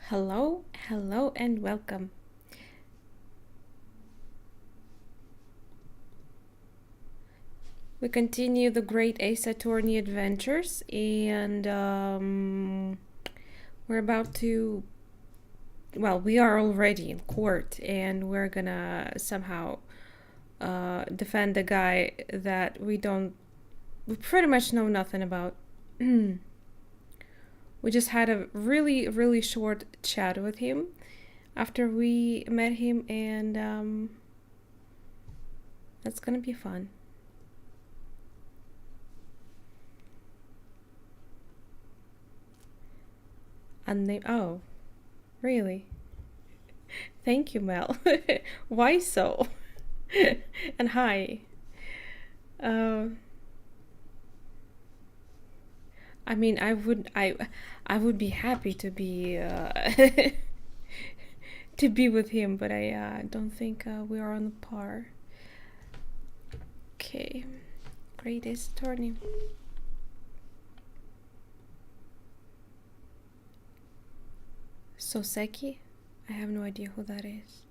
Hello, hello, and welcome. We continue the Great Ace Attorney adventures, and we're about to. Well, we are already in court, and we're gonna somehow defend the guy that we pretty much know nothing about. We just had a really, really short chat with him after we met him, and that's gonna be fun. Oh, really? Thank you, Mel. Why so? And hi. Uh, I mean, I would be happy to be to be with him, but I don't think we are on the par. Okay, greatest attorney. Soseki? I have no idea who that is.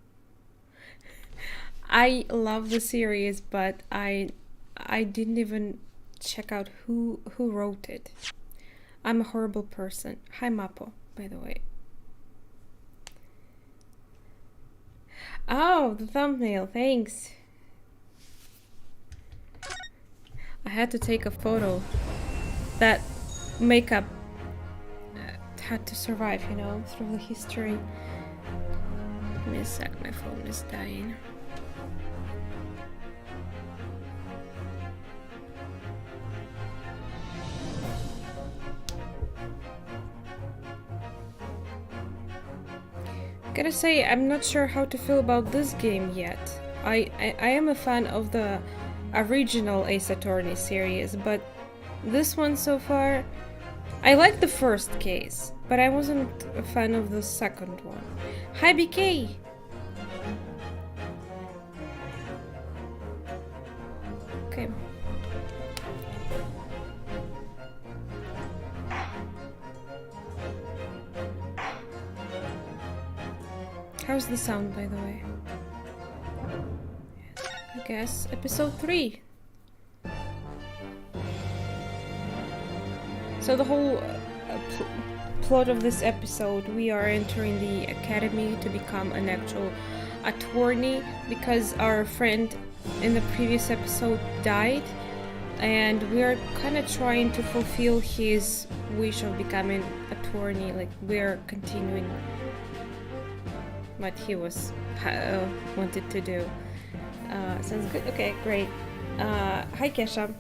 I love the series, but I didn't even check out who wrote it. I'm a horrible person. Hi, Mapo, by the way. Oh, the thumbnail, thanks. I had to take a photo. That makeup had to survive, you know, through the history. Give me a sec, my phone is dying. Gotta say, I'm not sure how to feel about this game yet. I am a fan of the original Ace Attorney series, but this one so far, I like the first case, but I wasn't a fan of the second one. Hi, BK! Okay. How's the sound, by the way? I guess episode 3. So the whole plot of this episode, we are entering the academy to become an actual attorney because our friend in the previous episode died, and we are kind of trying to fulfill his wish of becoming attorney. Like, we're continuing what he was wanted to do. Sounds good. Okay, great. Hi, Kesha.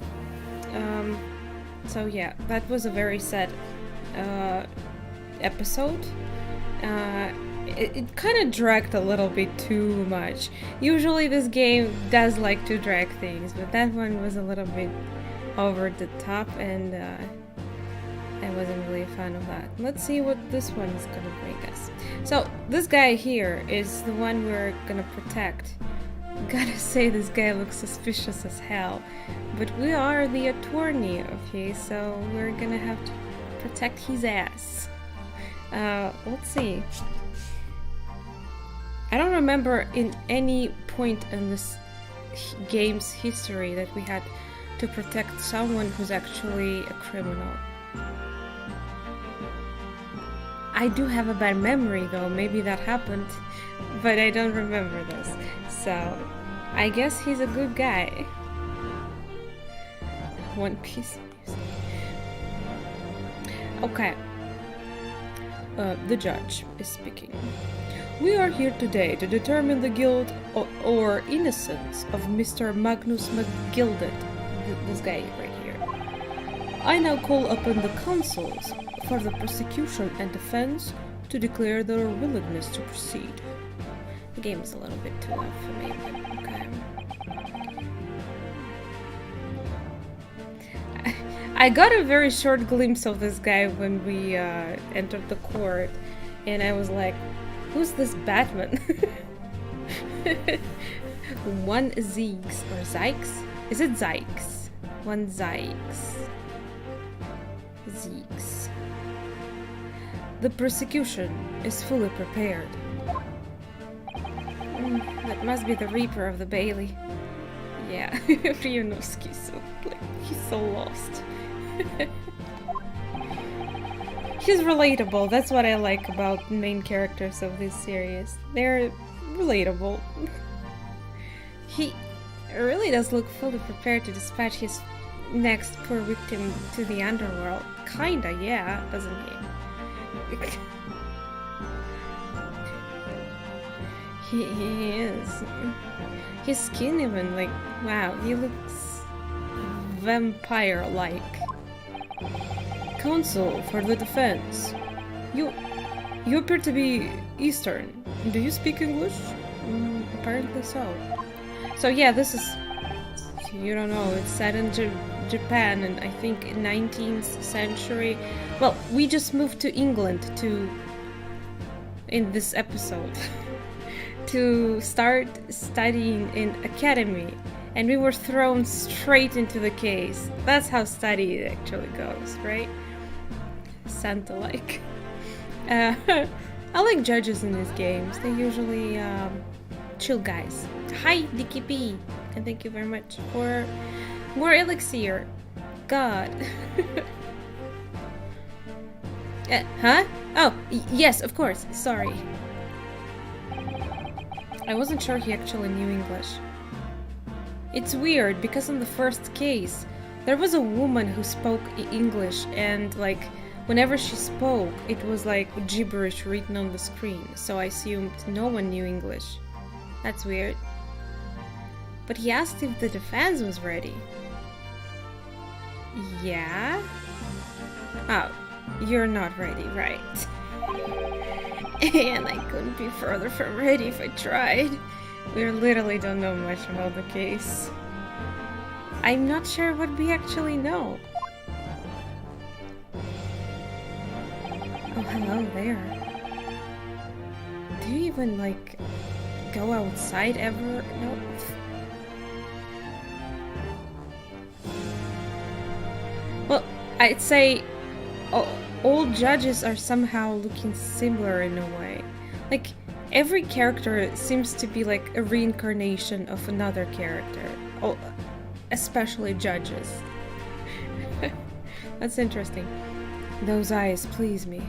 So yeah, that was a very sad episode. It kind of dragged a little bit too much. Usually this game does like to drag things, but that one was a little bit over the top, and I wasn't really a fan of that. Let's see what this one is gonna bring us. So this guy here is the one we're gonna protect. Gotta say, this guy looks suspicious as hell, but we are the attorney, okay, so we're gonna have to protect his ass. Let's see. I don't remember in any point in this game's history that we had to protect someone who's actually a criminal. I do have a bad memory though, maybe that happened, but I don't remember this. So, I guess he's a good guy. One Piece music. Okay. The judge is speaking. We are here today to determine the guilt or innocence of Mr. Magnus McGilded, this guy right here. I now call upon the counsels for the prosecution and defense to declare their willingness to proceed. The game is a little bit too loud for me, but okay. I got a very short glimpse of this guy when we entered the court, and I was like, who's this Batman? One Ziggs or Zykes? Is it Zykes? One Zykes. Ziggs. The prosecution is fully prepared. That must be the Reaper of the Bailey. Yeah, Ryunosuke's so, like, he's so lost. He's relatable. That's what I like about main characters of this series. They're relatable. He really does look fully prepared to dispatch his next poor victim to the underworld. Kinda, yeah, doesn't he? He is. His skin even, like, wow, he looks vampire-like. Counsel for the defense. You appear to be Eastern. Do you speak English? Apparently so. So yeah, this is, you don't know, it's set in Japan and I think 19th century. Well, we just moved to England in this episode to start studying in academy, and we were thrown straight into the case. That's how study actually goes, right? Santa-like. I like judges in these games. They usually chill guys. Hi, Dicky P, and thank you very much for more elixir. God. Huh? Oh, yes, of course. Sorry. I wasn't sure he actually knew English. It's weird because in the first case, there was a woman who spoke English, and like whenever she spoke, it was like gibberish written on the screen, so I assumed no one knew English. That's weird. But he asked if the defense was ready. Yeah? Oh, you're not ready, right? And I couldn't be further from ready if I tried. We literally don't know much about the case. I'm not sure what we actually know. Oh, hello there. Do you even, like, go outside ever? No. Well, I'd say all judges are somehow looking similar in a way. Like, every character seems to be like a reincarnation of another character. Oh, especially judges. That's interesting. Those eyes please me.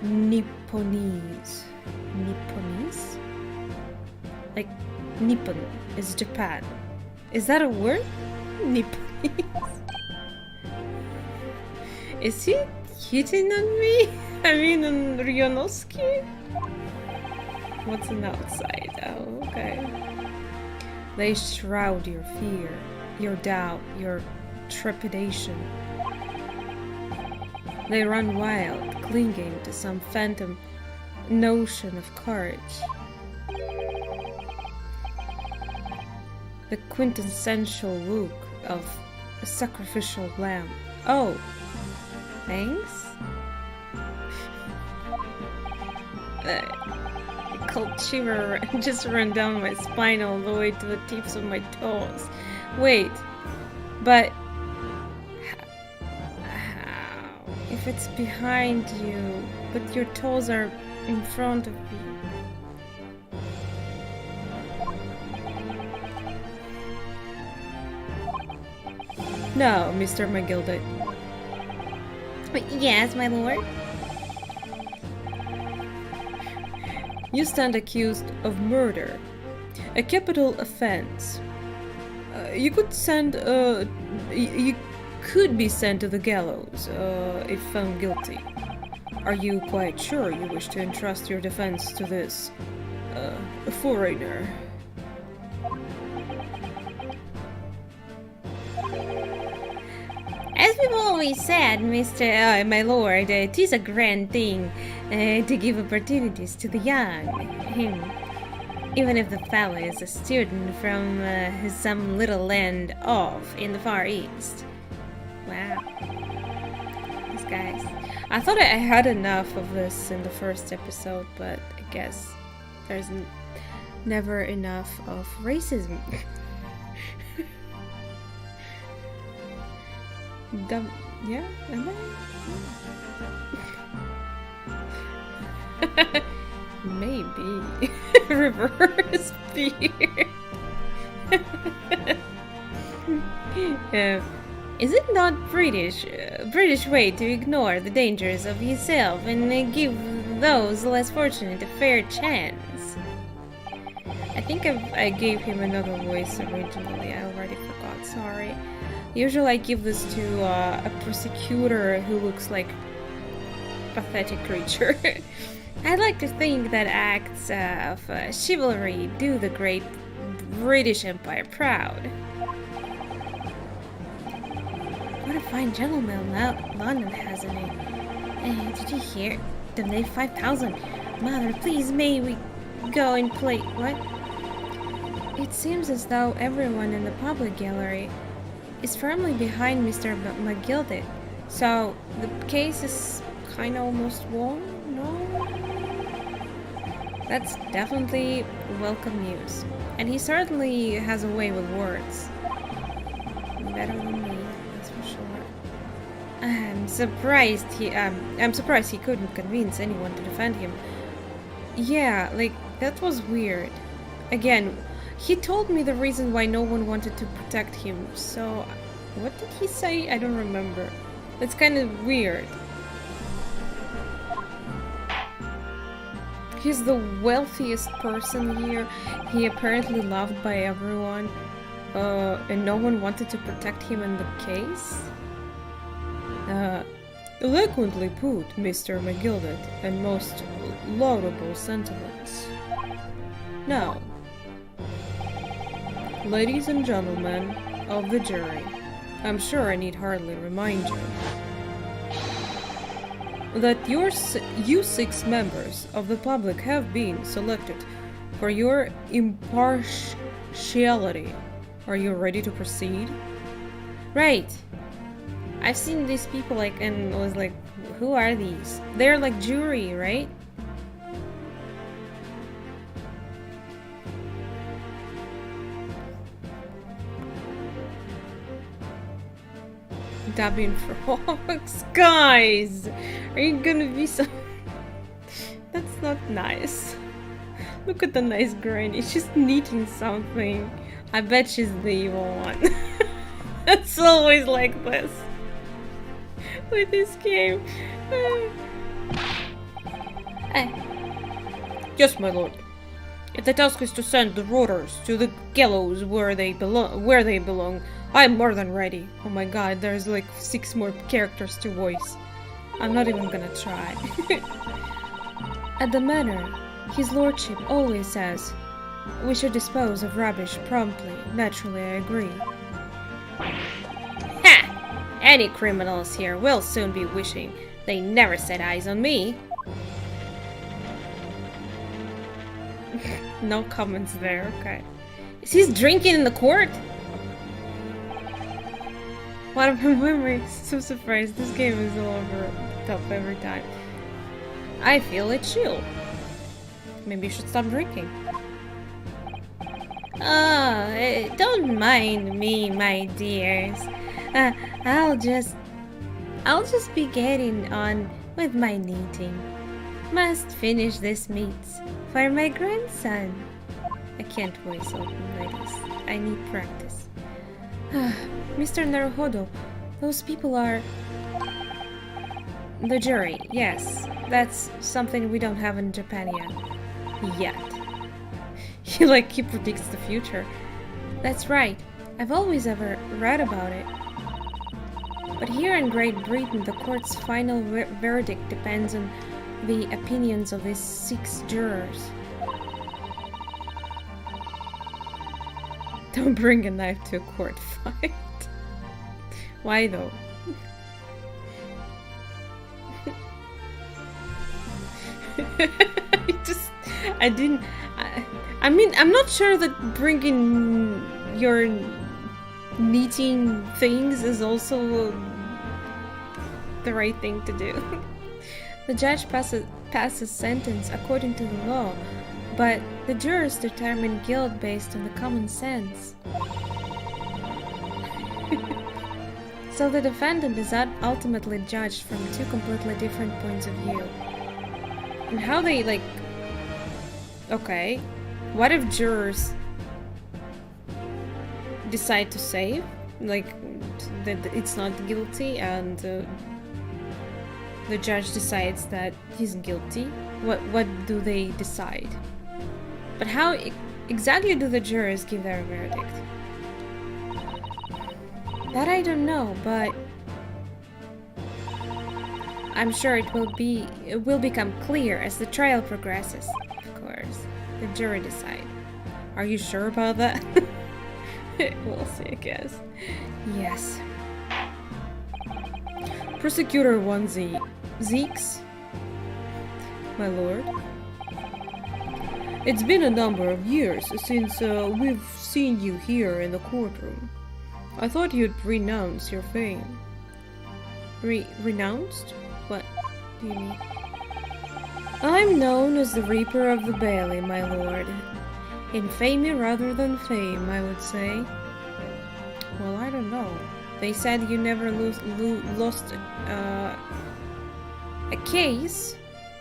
Nipponese. Nipponese? Like, Nippon is Japan. Is that a word? Nipponese? Is he hitting on me? I mean, on Ryunosuke? What's an outside? Oh, okay. They shroud your fear, your doubt, your trepidation. They run wild, clinging to some phantom notion of courage. The quintessential look of a sacrificial lamb. Oh, thanks? Cold shiver just ran down my spine all the way to the tips of my toes. Wait, but how? If it's behind you, but your toes are in front of you. No, Mr. McGilded. Yes, my lord. You stand accused of murder, a capital offense. You could be sent to the gallows if found guilty. Are you quite sure you wish to entrust your defense to this foreigner? As we've always said, my lord, it is a grand thing to give opportunities to the young. Even if the fellow is a student from some little land off in the Far East. Wow. These guys. I thought I had enough of this in the first episode, but I guess there's never enough of racism. Yeah, am I? Maybe. Reverse fear. Is it not British way to ignore the dangers of yourself and give those less fortunate a fair chance? I think I gave him another voice originally. I already forgot. Sorry. Usually I give this to a prosecutor who looks like a pathetic creature. I'd like to think that acts of chivalry do the great British Empire proud. What a fine gentleman London has in it. Did you hear? Donate 5,000. Mother, please, may we go and play? What? It seems as though everyone in the public gallery is firmly behind Mr. McGilded. So the case is kind of almost won? No? That's definitely welcome news. And he certainly has a way with words. Better than me, that's for sure. I'm surprised he couldn't convince anyone to defend him. Yeah, like, that was weird. Again, he told me the reason why no one wanted to protect him, so what did he say? I don't remember. That's kind of weird. He's the wealthiest person here. He apparently loved by everyone. And no one wanted to protect him in the case? Eloquently put, Mr. McGilded, and most laudable sentiments. Now, ladies and gentlemen of the jury, I'm sure I need hardly remind you that you 6 members of the public have been selected for your impartiality. Are you ready to proceed? Right. I've seen these people and was like, who are these? They're like jury, right? Dabbing frogs? Guys! Are you gonna be so... That's not nice. Look at the nice granny. She's knitting something. I bet she's the evil one. It's always like this. With this game. Yes, my lord. If the task is to send the rotters to the gallows where they belong, I'm more than ready. Oh my god, there's like 6 more characters to voice. I'm not even gonna try. At the manor, his lordship always says, we should dispose of rubbish promptly. Naturally, I agree. Ha! Any criminals here will soon be wishing they never set eyes on me. No comments there, okay. Is he drinking in the court? What am I remembering? So surprised. This game is all over the top every time. I feel a chill. Maybe you should stop drinking. Oh, don't mind me, my dears. I'll just be getting on with my knitting. Must finish this meat for my grandson. I can't voice open ladies. I need practice. Mr. Naruhodo, those people are... The jury, yes. That's something we don't have in Japan yet. He predicts the future. That's right. I've always ever read about it. But here in Great Britain, the court's final verdict depends on the opinions of these 6 jurors. Don't bring a knife to a court fight. Why though? I mean, I'm not sure that bringing your knitting things is also the right thing to do. The judge passes sentence according to the law, but the jurors determine guilt based on the common sense. So the defendant is ultimately judged from 2 completely different points of view. And how they, like... Okay. What if jurors decide to say, like, that it's not guilty, and the judge decides that he's guilty? What do they decide? But how exactly do the jurors give their verdict? That I don't know, but I'm sure it will become clear as the trial progresses. Of course, the jury decide. Are you sure about that? We'll see, I guess. Yes. Prosecutor 1Z. Zeeks? My lord? It's been a number of years since we've seen you here in the courtroom. I thought you'd renounce your fame. Renounced? What do you mean? I'm known as the Reaper of the Bailey, my lord. Infamy rather than fame, I would say. Well, I don't know. They said you never lost a case.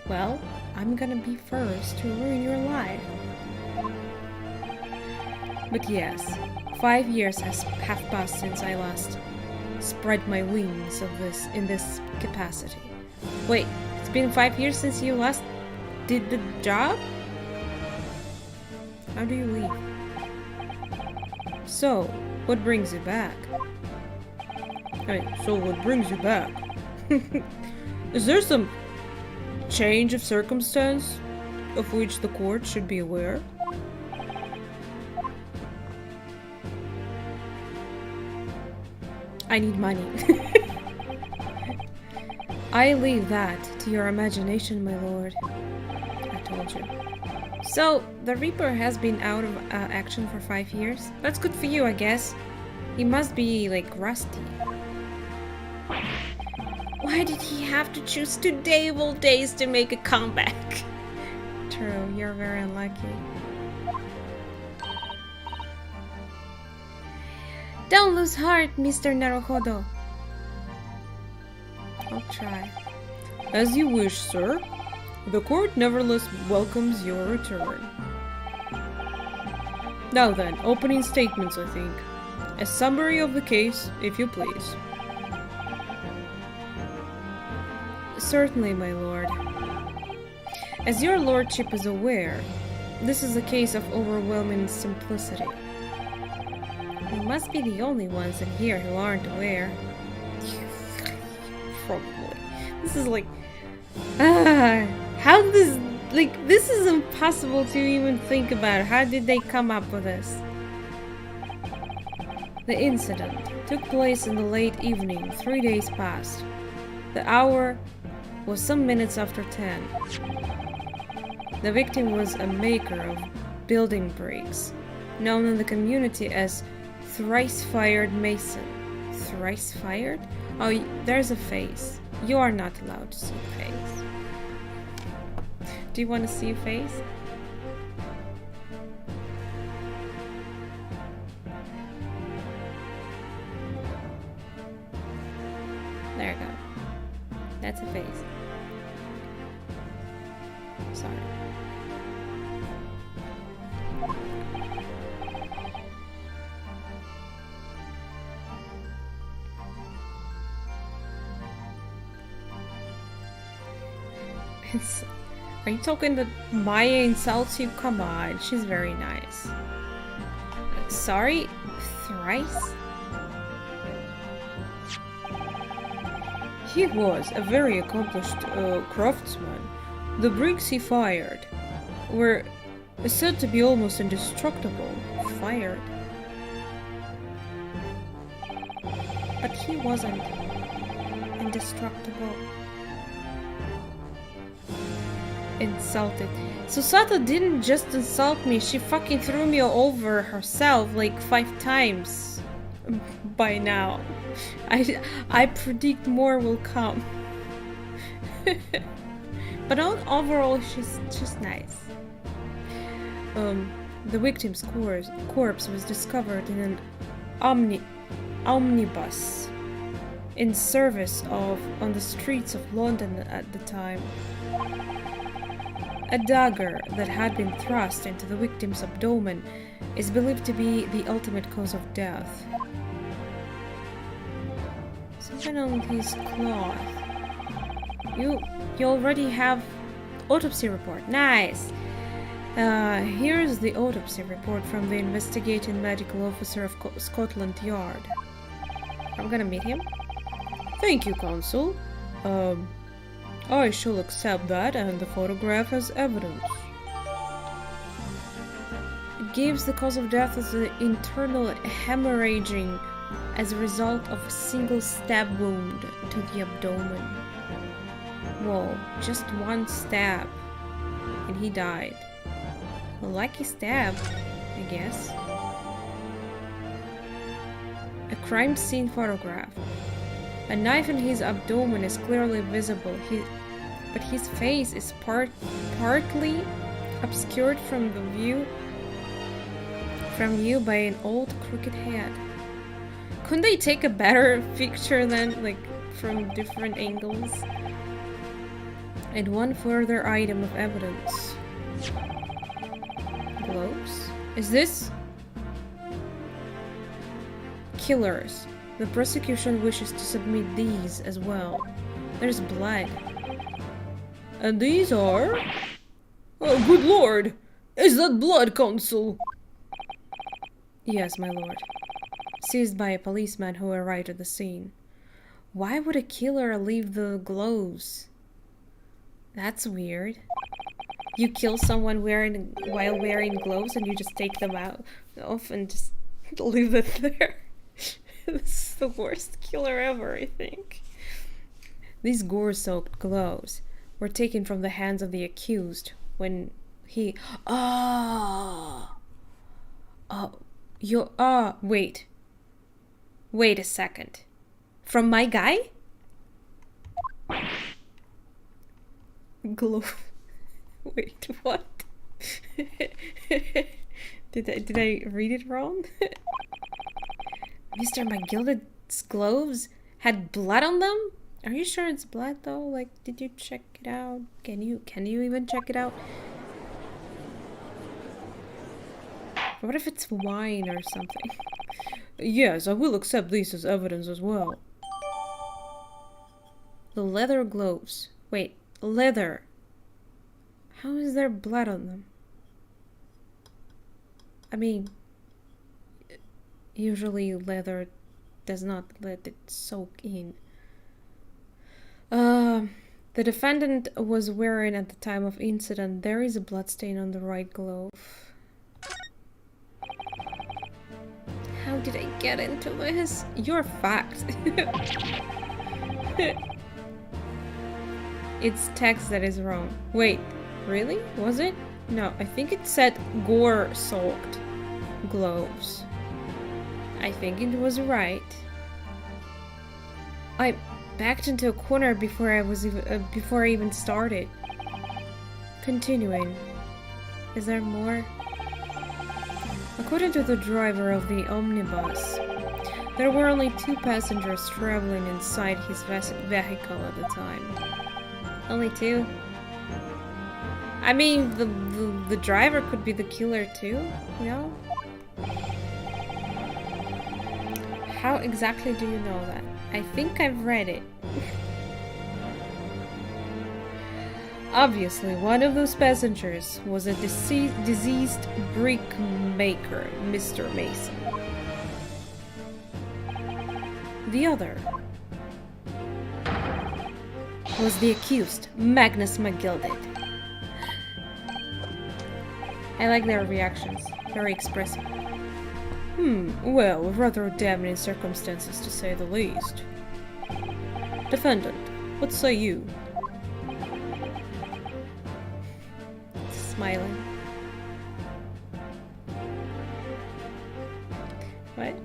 Well, I'm gonna be first to ruin your life. But yes, 5 years have passed since I last spread my wings in this capacity. Wait, it's been 5 years since you last did the job? How do you leave? So, what brings you back? So what brings you back? Is there some change of circumstance of which the court should be aware? I need money. I leave that to your imagination, my lord. I told you. So, the Reaper has been out of action for 5 years? That's good for you, I guess. He must be, like, rusty. Why did he have to choose today of all days to make a comeback? True, you're very unlucky. Don't lose heart, Mr. Naruhodo. I'll try. As you wish, sir. The court nevertheless welcomes your return. Now then, opening statements, I think. A summary of the case, if you please. Certainly, my lord. As your lordship is aware, this is a case of overwhelming simplicity. You must be the only ones in here who aren't aware. Probably. This is like... how this... Like, this is impossible to even think about. How did they come up with this? The incident took place in the late evening, 3 days past. The hour was some minutes after 10. The victim was a maker of building bricks, known in the community as Thrice-Fired Mason. Thrice-Fired? Oh, there's a face. You are not allowed to see a face. Do you want to see a face? There you go. That's a face. Sorry. Are you talking that Maya insults you? Come on, she's very nice. Sorry? Thrice? He was a very accomplished craftsman. The bricks he fired were said to be almost indestructible. Fired. But he wasn't indestructible. Insulted. So Sato didn't just insult me, she fucking threw me over herself like 5 times by now. I predict more will come. But overall she's nice. The victim's corpse was discovered in an omnibus in service on the streets of London at the time. A dagger that had been thrust into the victim's abdomen is believed to be the ultimate cause of death. Something on his cloth. You already have autopsy report. Nice. Here's the autopsy report from the investigating medical officer of Scotland Yard. I'm gonna meet him. Thank you, Consul. I shall accept that and the photograph as evidence. It gives the cause of death as an internal hemorrhaging as a result of a single stab wound to the abdomen. Whoa, just one stab. And he died. A lucky stab, I guess. A crime scene photograph. A knife in his abdomen is clearly visible, but his face is partly obscured from view by an old crooked head. Couldn't they take a better picture then, like from different angles? And one further item of evidence. Gloves? Is this? Killers. The prosecution wishes to submit these as well. There's blood. And these are? Oh, good lord! Is that blood, Consul? Yes, my lord. Seized by a policeman who arrived at the scene. Why would a killer leave the gloves? That's weird. You kill someone while wearing gloves and you just take them off and just leave it there. This is the worst killer ever, I think. These gore-soaked gloves were taken from the hands of the accused when he... Wait. Wait a second. From my guy? Glove... Wait, what? Did I read it wrong? Mr. McGilded's gloves had blood on them? Are you sure it's blood though? Like, did you check it out? Can you even check it out? What if it's wine or something? Yes, I will accept these as evidence as well. The leather gloves. Wait, leather. How is there blood on them? I mean, usually leather does not let it soak in. The defendant was wearing at the time of incident. There is a bloodstain on the right glove. How did I get into this? You're fucked. It's text that is wrong. Wait, really? Was it? No, I think it said gore-soaked gloves. I think it was right. I backed into a corner before I even started. Continuing. Is there more? According to the driver of the omnibus, there were only 2 passengers traveling inside his vehicle at the time. Only 2? I mean, the driver could be the killer too, no? How exactly do you know that? I think I've read it. Obviously, one of those passengers was a deceased brick maker, Mr. Mason. The other was the accused, Magnus McGilded. I like their reactions, very expressive. Well, rather damning circumstances to say the least. Defendant, what say you? Smiling. What?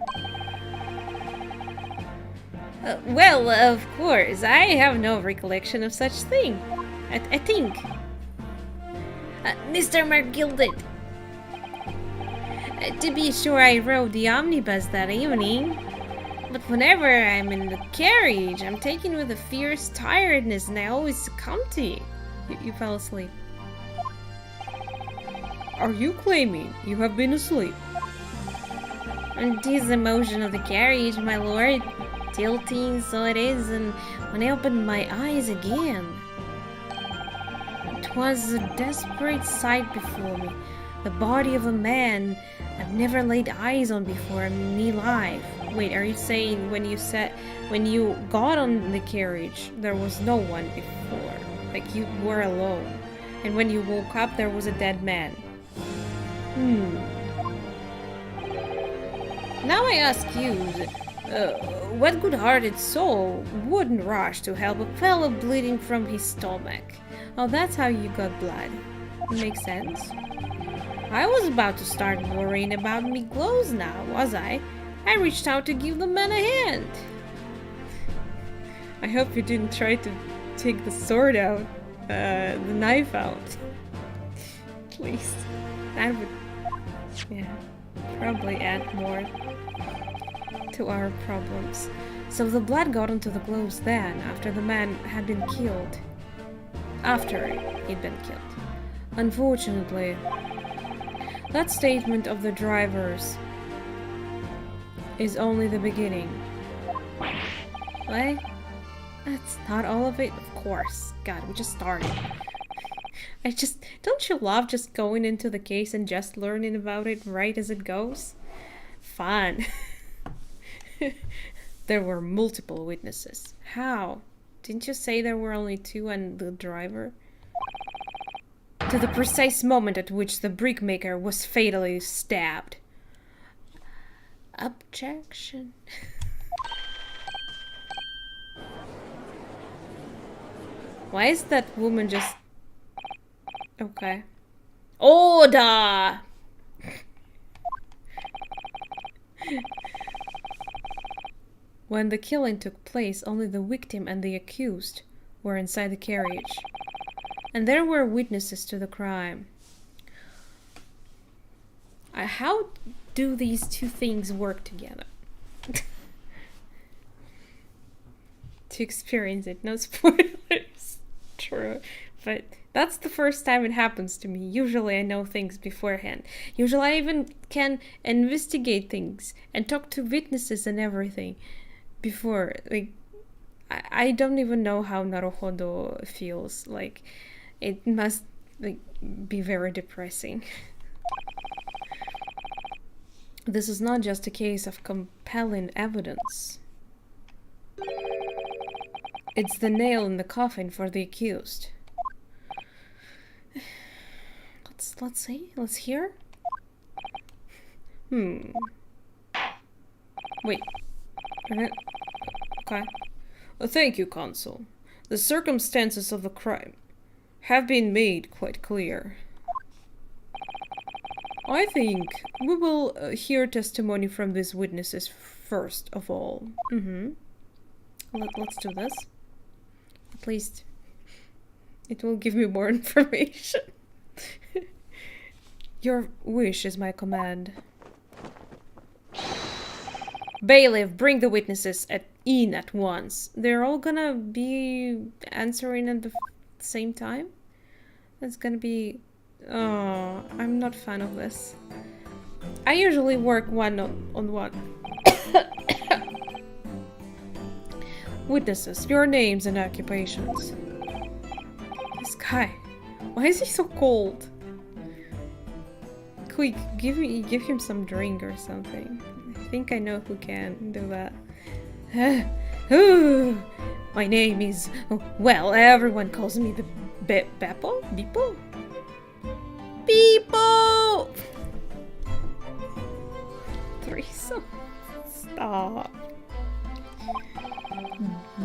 Well, of course, I have no recollection of such thing. I think. Mr. McGilded. To be sure, I rode the omnibus that evening, but whenever I'm in the carriage, I'm taken with a fierce tiredness and I always succumb to it. You fell asleep. Are you claiming you have been asleep? And 'tis the motion of the carriage, my lord. Tilting, so it is, and when I opened my eyes again, it was a desperate sight before me. The body of a man I've never laid eyes on before in me life. Wait, are you saying when you got on the carriage, there was no one before? Like you were alone. And when you woke up, there was a dead man. Now I ask you, what good-hearted soul wouldn't rush to help a fellow bleeding from his stomach? Oh, that's how you got blood. Makes sense. I was about to start worrying about me clothes now, was I? I reached out to give the man a hand. I hope you didn't try to take the sword out, the knife out. Please. That would, yeah, probably add more to our problems. So the blood got onto the gloves then, after the man had been killed. After he'd been killed. Unfortunately, that statement of the driver's is only the beginning. What? That's not all of it? Of course. God, we just started. Don't you love just going into the case and just learning about it right as it goes? Fun. There were multiple witnesses. How? Didn't you say there were only two and the driver? To the precise moment at which the brickmaker was fatally stabbed. Objection. Why is that woman just... Okay. Order! When the killing took place, only the victim and the accused were inside the carriage. And there were witnesses to the crime. How do these two things work together? To experience it, no spoilers. True, but that's the first time it happens to me. Usually I know things beforehand. Usually I even can investigate things and talk to witnesses and everything before. Like, I don't even know how Naruhodo feels. Like, it must be very depressing. This is not just a case of compelling evidence. It's the nail in the coffin for the accused. Let's see. Let's hear. Wait. Okay. Thank you, Consul. The circumstances of the crime have been made quite clear. I think we will hear testimony from these witnesses first of all. Let's do this. At least it will give me more information. Your wish is my command. Bailiff, bring the witnesses in at once. They're all gonna be answering at the same time? That's gonna be... Oh, I'm not a fan of this. I usually work one on one. Witnesses, your names and occupations. This guy, why is he so cold? Quick, give him some drink or something. I think I know who can do that. My name is... Well, everyone calls me the Beppo? Beepo? Beepo! Threesome. Stop.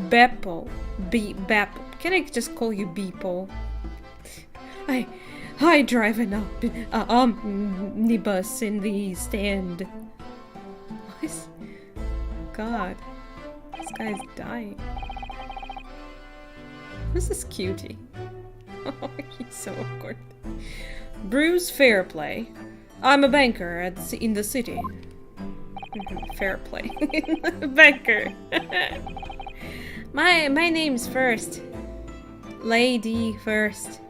Beppo. Beppo. Can I just call you Beepo? I drive an omnibus in the East End. What? God. This guy's dying. Who's this cutie? Oh, he's so awkward. Bruce Fairplay. I'm a banker in the city. Fairplay. Banker. My name's first. Lady first.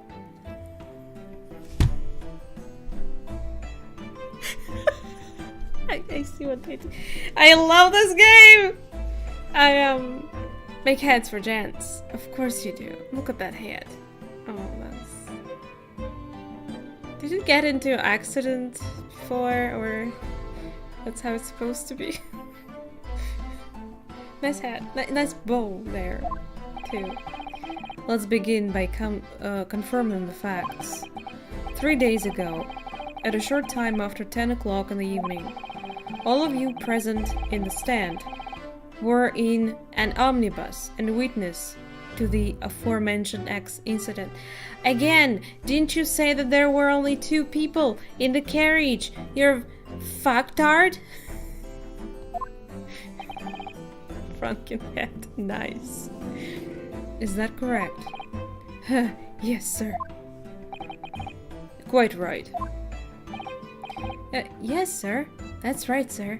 I see what they do. I love this game! I make heads for gents. Of course you do. Look at that head. Oh, that's... Did you get into an accident before, or that's how it's supposed to be? Nice head. Nice bow there, too. Let's begin by confirming the facts. 3 days ago, at a short time after 10 o'clock in the evening, all of you present in the stand were in an omnibus and witness to the aforementioned X incident. Again, didn't you say that there were only 2 people in the carriage? You're fucktard? Frankenhead, nice. Is that correct? Yes, sir. Quite right. Yes, sir. That's right, sir.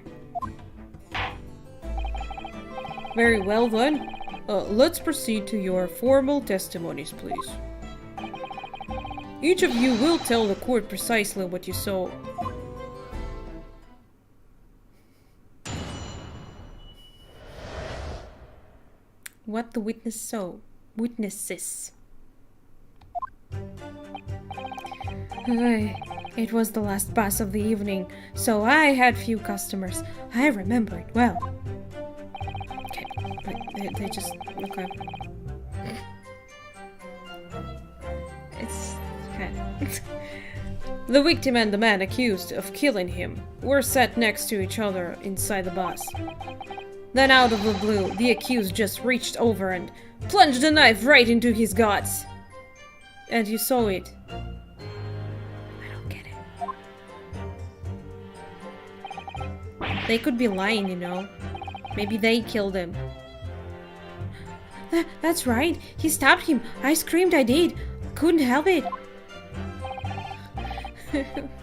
Very well then. Let's proceed to your formal testimonies, please. Each of you will tell the court precisely what you saw. What the witness saw. Witnesses. It was the last bus of the evening, so I had few customers. I remember it well. Okay, they just look up. It's okay. The victim and the man accused of killing him were sat next to each other inside the bus. Then out of the blue, the accused just reached over and plunged the knife right into his guts. And you saw it. I don't get it. They could be lying, you know. Maybe they killed him. That's right. He stabbed him. I screamed, I did. Couldn't help it.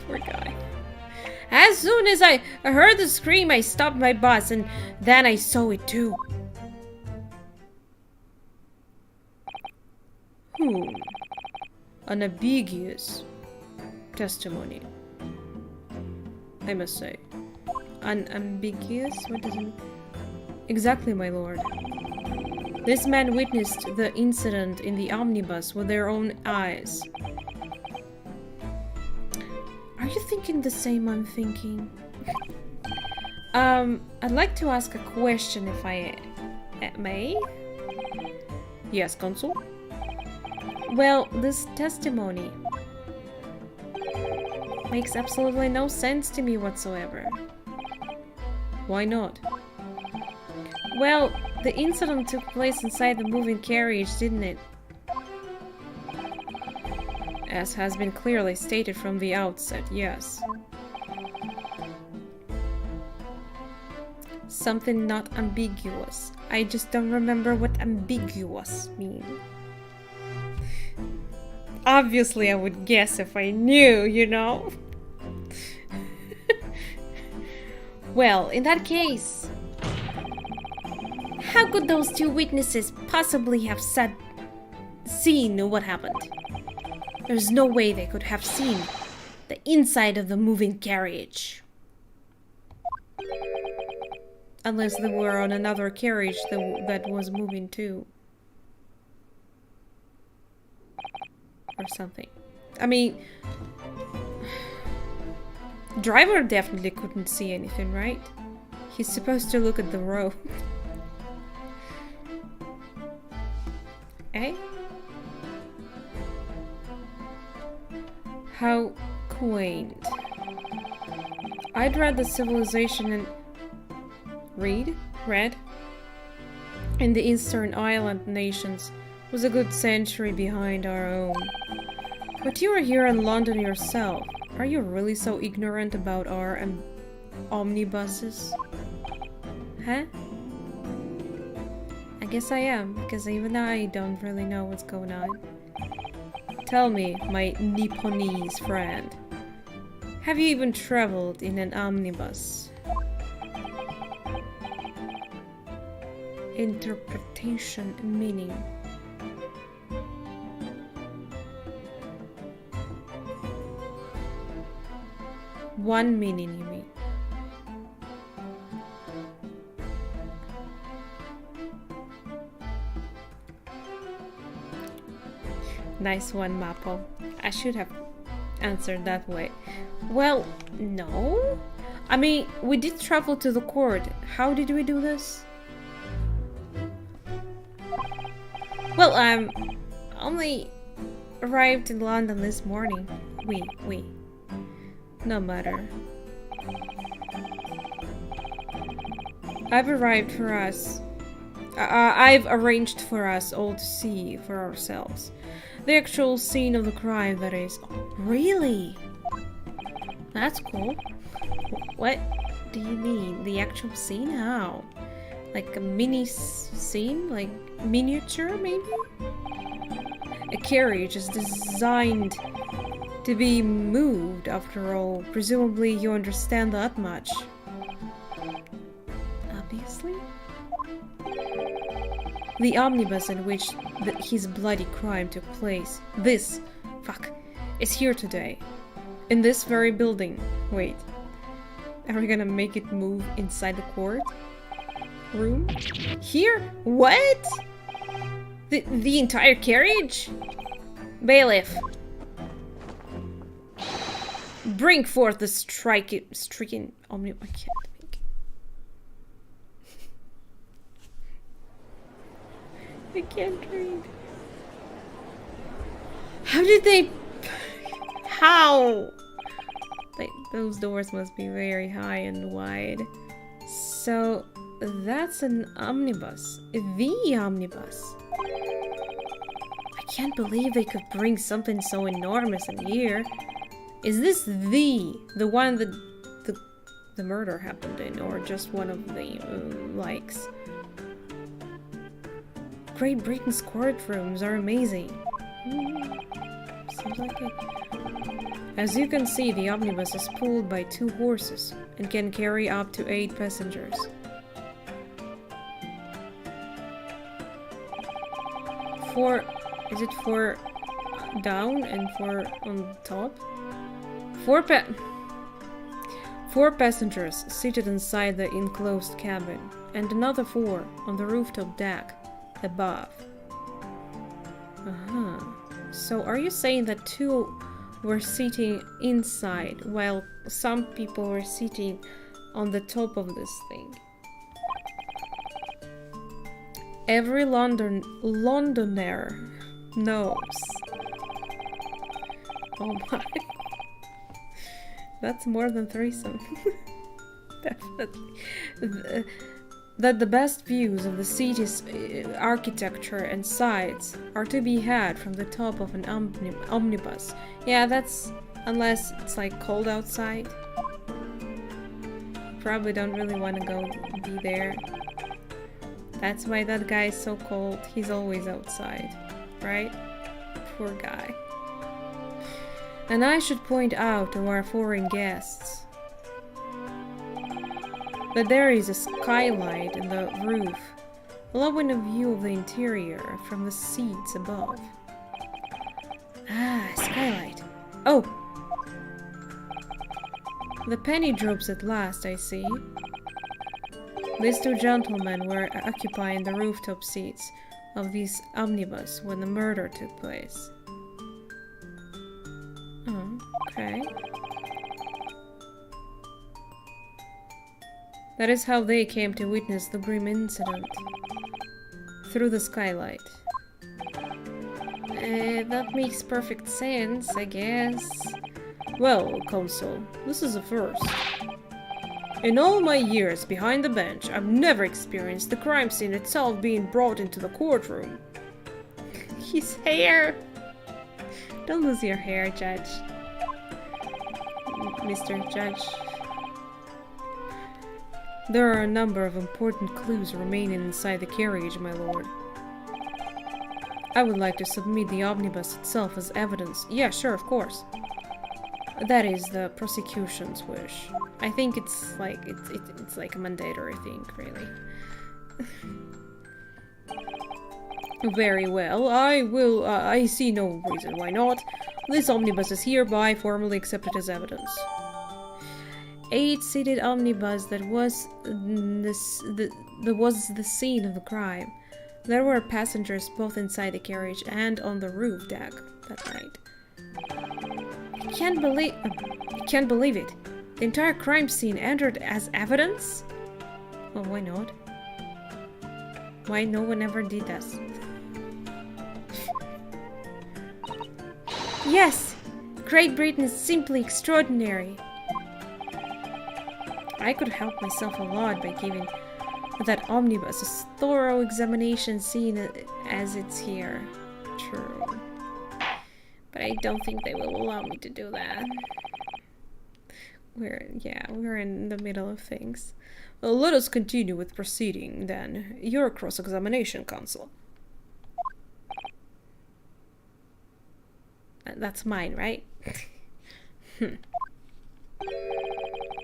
Poor guy. As soon as I heard the scream, I stopped my bus, and then I saw it too. An ambiguous testimony, I must say. Unambiguous? What does it mean? Exactly, my lord. This man witnessed the incident in the omnibus with their own eyes. Are you thinking the same I'm thinking? I'd like to ask a question if I may? Yes, consul? Well, this testimony makes absolutely no sense to me whatsoever. Why not? Well, the incident took place inside the moving carriage, didn't it? As has been clearly stated from the outset, yes. Something not ambiguous. I just don't remember what ambiguous means. Obviously, I would guess if I knew, you know? Well, in that case, how could those 2 witnesses possibly have seen what happened? There's no way they could have seen the inside of the moving carriage. Unless they were on another carriage that was moving too. Or something. I mean, driver definitely couldn't see anything, right? He's supposed to look at the road. Eh? How quaint. I'd read the civilization and read in the Eastern Island nations was a good century behind our own. But you are here in London yourself. Are you really so ignorant about our omnibuses? Huh? I guess I am, because even I don't really know what's going on. Tell me, my Nipponese friend, have you even traveled in an omnibus? Interpretation meaning. One meaning, you mean? Nice one, Mapo. I should have answered that way. Well, no. I mean, we did travel to the court. How did we do this? Well, only arrived in London this morning. We. No matter. I've arranged for us all to see for ourselves. The actual scene of the crime, that is. Really? That's cool. What do you mean? The actual scene? How? Like a mini scene? Like miniature, maybe? A carriage is designed to be moved, after all. Presumably you understand that much. Obviously. The omnibus in which his bloody crime took place. Is here today. In this very building. Wait. Are we gonna make it move inside the court room? Here? What? The entire carriage? Bailiff. Bring forth the stricken omnibus. I can't make it. I can't read. How did they... How? Those doors must be very high and wide. So, that's an omnibus. The omnibus. I can't believe they could bring something so enormous in here. Is this the one that the murder happened in, or just one of the likes? Great Britain's courtrooms are amazing. Seems like it. As you can see, the omnibus is pulled by 2 horses and can carry up to 8 passengers. Is it 4 down and 4 on top? 4 passengers seated inside the enclosed cabin, and another 4 on the rooftop deck above. So are you saying that 2 were sitting inside while some people were sitting on the top of this thing? Every Londoner knows. Oh my. That's more than threesome. Definitely. That the best views of the city's architecture and sights are to be had from the top of an omnibus. Yeah, that's... unless it's like cold outside. Probably don't really want to go be there. That's why that guy is so cold. He's always outside, right? Poor guy. And I should point out to our foreign guests that there is a skylight in the roof, allowing a view of the interior from the seats above. Ah, skylight. Oh! The penny drops at last, I see. These 2 gentlemen were occupying the rooftop seats of this omnibus when the murder took place. Oh, okay. That is how they came to witness the grim incident. Through the skylight. That makes perfect sense, I guess. Well, Consul, this is a first. In all my years behind the bench, I've never experienced the crime scene itself being brought into the courtroom. His hair! Don't lose your hair, Judge. Mr. Judge. There are a number of important clues remaining inside the carriage, my lord. I would like to submit the omnibus itself as evidence. Yeah, sure, of course. That is the prosecution's wish. I think it's like it's like a mandatory thing, really. Very well, I see no reason why not. This omnibus is hereby formally accepted as evidence. 8-seated omnibus that was the scene of the crime. There were passengers both inside the carriage and on the roof deck that night. I can't believe it. The entire crime scene entered as evidence? Well, why not? Why no one ever did this? Yes! Great Britain is simply extraordinary. I could help myself a lot by giving that omnibus a thorough examination, seeing it as it's here. True. But I don't think they will allow me to do that. We're in the middle of things. Well, let us continue with proceeding, then. Your cross-examination, Counsel. That's mine, right?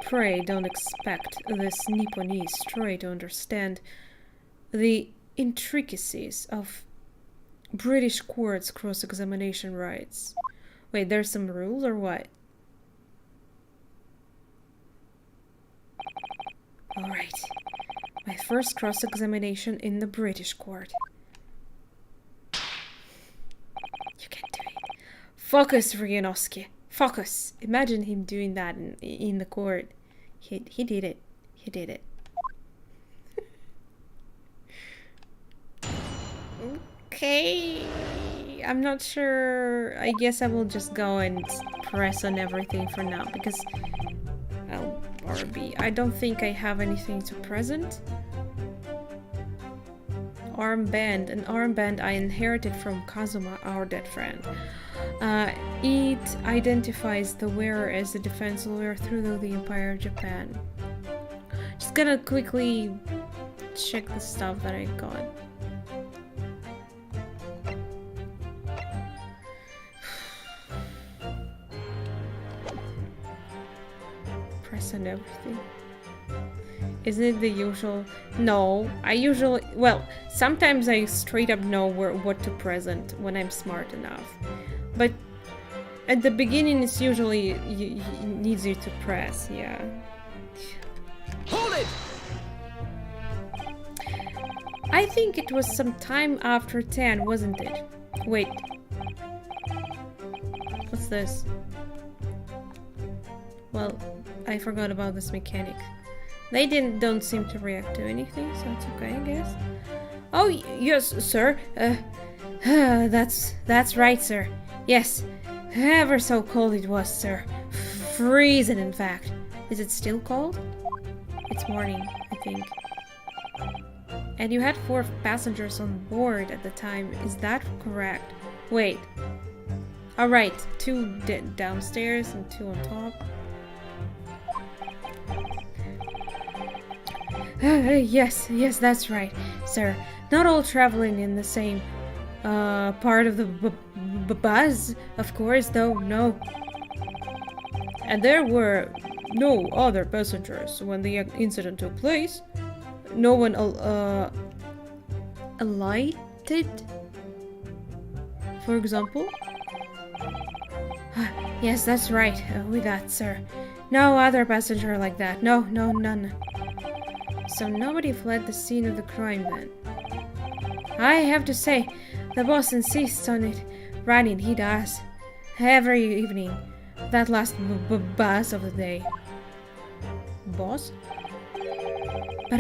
Pray don't expect this Nipponese stray to understand the intricacies of British courts' cross-examination rights. Wait, there's some rules or what? Alright. My first cross-examination in the British court. You can do it. Focus, Ryunosuke. Focus. Imagine him doing that in the court. He did it. He did it. Okay. I'm not sure. I guess I will just go and press on everything for now because RB. I don't think I have anything to present. Armband. An armband I inherited from Kazuma, our dead friend. It identifies the wearer as a defense lawyer through the Empire of Japan. Just gonna quickly check the stuff that I got. Press on everything. Isn't it the usual? No, I usually... Well, sometimes I straight up know what to present when I'm smart enough. But at the beginning, it's usually needs you to press, yeah. Hold it! I think it was some time after 10, wasn't it? Wait. What's this? Well, I forgot about this mechanic. They don't seem to react to anything, so it's okay, I guess. Oh, yes, sir. That's right, sir. Yes. Ever so cold it was, sir. Freezing, in fact. Is it still cold? It's morning, I think. And you had 4 passengers on board at the time. Is that correct? Wait. Alright, 2 downstairs and 2 on top. Yes, that's right, sir. Not all traveling in the same part of the bus, of course, though, no. And there were no other passengers when the incident took place. No one alighted, for example? Yes, that's right, with that, sir. No other passenger like that. No, none. So nobody fled the scene of the crime then. I have to say, the boss insists on it running, he does. Every evening. That last bus of the day. Boss? But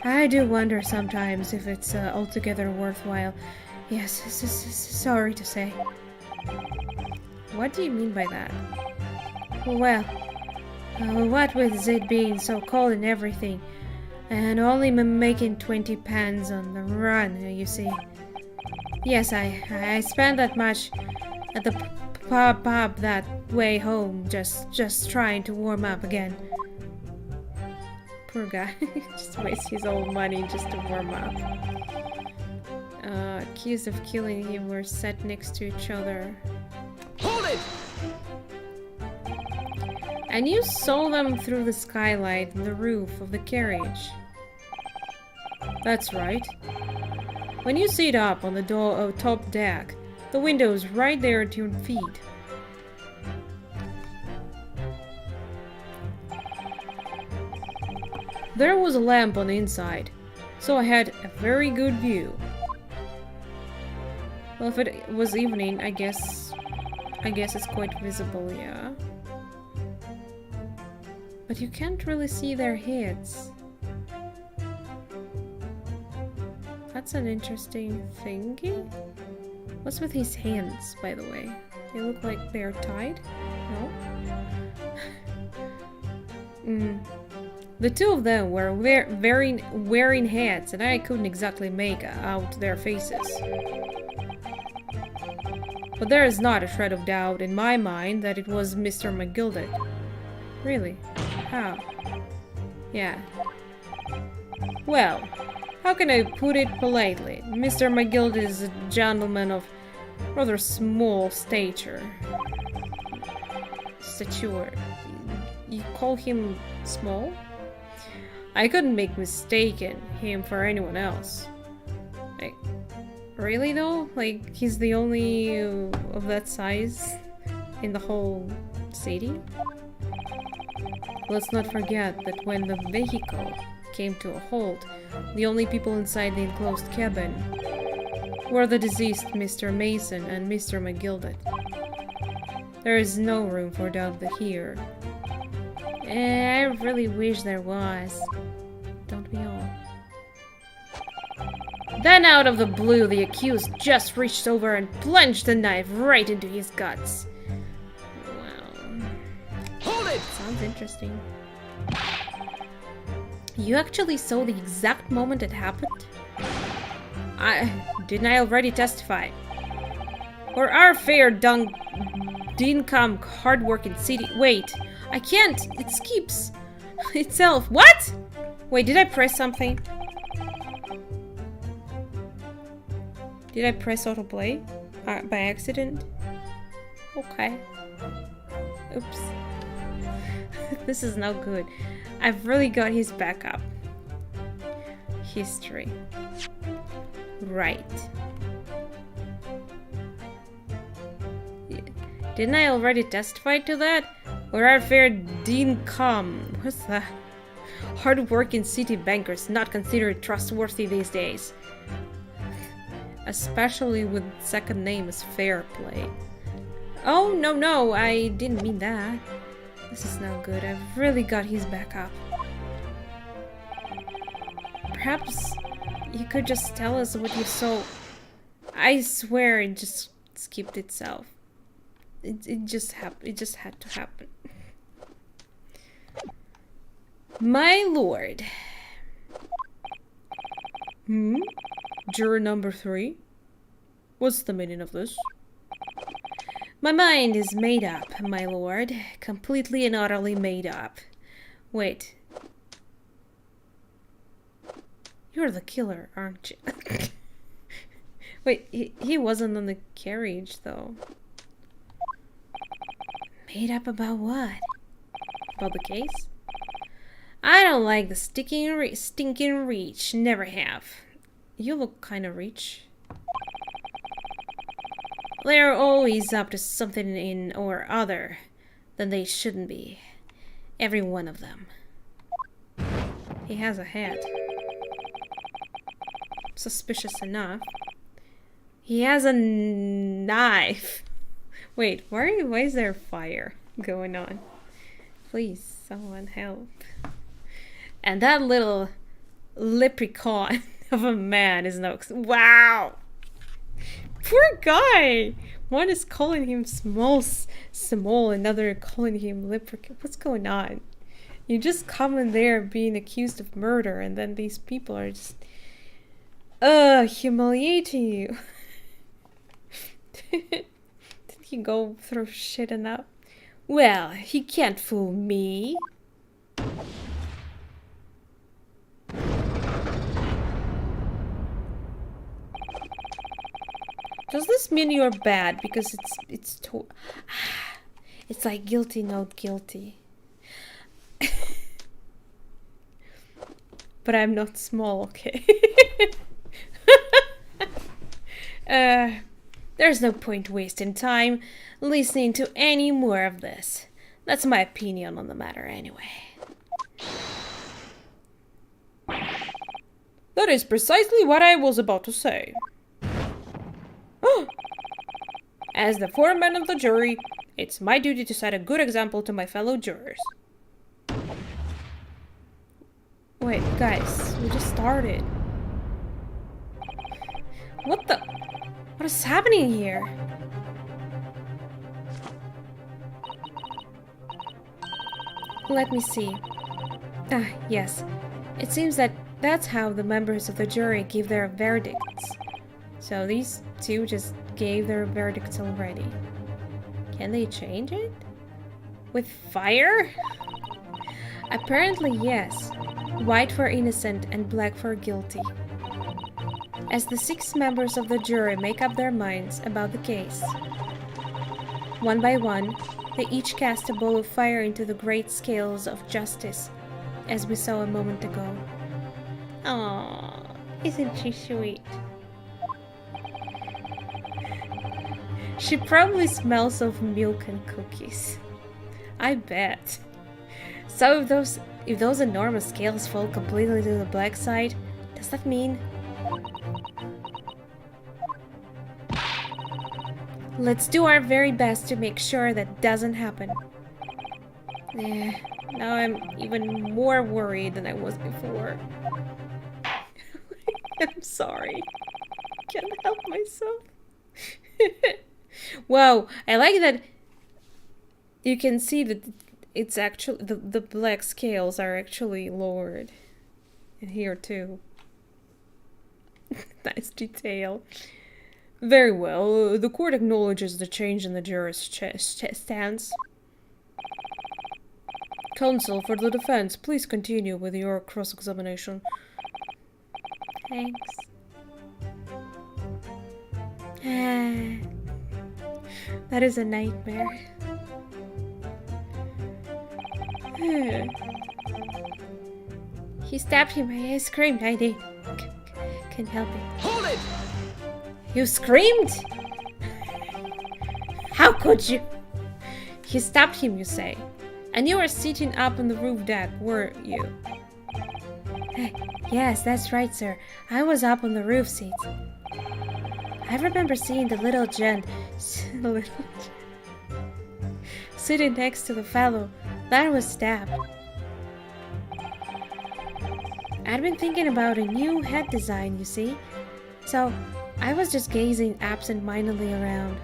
I do wonder sometimes if it's altogether worthwhile. Yes, sorry to say. What do you mean by that? Well, what with it being so cold and everything, and only making 20 pence on the run, you see. Yes, I spent that much at the pub that way home, just trying to warm up again. Poor guy, just wastes his old money just to warm up. Accused of killing him were set next to each other. Hold it! And you saw them through the skylight and the roof of the carriage. That's right. When you sit up on the top deck, the window's right there at your feet. There was a lamp on the inside, so I had a very good view. Well, if it was evening, I guess it's quite visible, yeah. But you can't really see their heads. That's an interesting thingy. What's with his hands, by the way? They look like they're tied? No? The two of them were wearing hats, and I couldn't exactly make out their faces. But there is not a shred of doubt in my mind that it was Mr. McGilded. Really? How? Yeah. Well, how can I put it politely? Mr. McGilded is a gentleman of rather small stature. You call him small? I couldn't make mistaken him for anyone else. Like, really though? Like, he's the only of that size in the whole city? Let's not forget that when the vehicle came to a halt, the only people inside the enclosed cabin were the deceased Mr. Mason and Mr. McGilded. There is no room for doubt here. I really wish there was. Don't we all? Then out of the blue, the accused just reached over and plunged the knife right into his guts. Wow. Hold it! Sounds interesting. You actually saw the exact moment it happened? Didn't I already testify? Or our fair income hard-working city. Wait, I can't. It skips itself. What? Wait, did I press something? Did I press autoplay by accident? Okay. Oops. This is no good. I've really got his backup. History. Right. Yeah. Didn't I already testify to that? Or our fair income. What's that? Hard-working city bankers not considered trustworthy these days. Especially with second name as fair play. Oh, no, I didn't mean that. This is no good. I've really got his back up. Perhaps you could just tell us what you saw. I swear it just skipped itself. It just happened. It just had to happen. My lord. Juror number 3? What's the meaning of this? My mind is made up, my lord. Completely and utterly made up. Wait. You're the killer, aren't you? Wait, he wasn't on the carriage, though. Made up about what? About the case? I don't like the stinking reach. Never have. You look kind of rich. They're always up to something in or other that they shouldn't be. Every one of them. He has a hat. Suspicious enough. He has a knife. Wait, why is there fire going on? Please, someone help. And that little leprechaun of a man is no... Wow! Poor guy! One is calling him small, another calling him leprechaun. What's going on? You just come in there being accused of murder, and then these people are just... humiliating you. Did he go through shit enough? Well, he can't fool me. Does this mean you're bad? Because it's like guilty, not guilty. But I'm not small, okay? There's no point wasting time listening to any more of this. That's my opinion on the matter anyway. That is precisely what I was about to say. As the foreman of the jury, it's my duty to set a good example to my fellow jurors. Wait, guys, we just started. What the? What is happening here? Let me see. Ah, yes. It seems that that's how the members of the jury give their verdicts. So these two just gave their verdicts already. Can they change it? With fire? Apparently, yes. White for innocent and black for guilty. As the 6 members of the jury make up their minds about the case, one by one, they each cast a bowl of fire into the great scales of justice, as we saw a moment ago. Aww, isn't she sweet? She probably smells of milk and cookies. I bet. So if those enormous scales fall completely to the black side, does that mean... Let's do our very best to make sure that doesn't happen. Now I'm even more worried than I was before. I'm sorry. Can't help myself. Wow, I like that you can see that it's actually the black scales are actually lowered. And here too. Nice detail. Very well. The court acknowledges the change in the juror's stance. Counsel for the defense, please continue with your cross-examination. Thanks. That is a nightmare. He stabbed him. I screamed. I did. Can't help it. Hold it! You screamed? How could you? He stabbed him, you say. And you were sitting up on the roof deck, weren't you? Yes, that's right, sir. I was up on the roof seat. I remember seeing the little gent sitting next to the fellow that was stabbed. I'd been thinking about a new head design, you see. So, I was just gazing absent-mindedly around.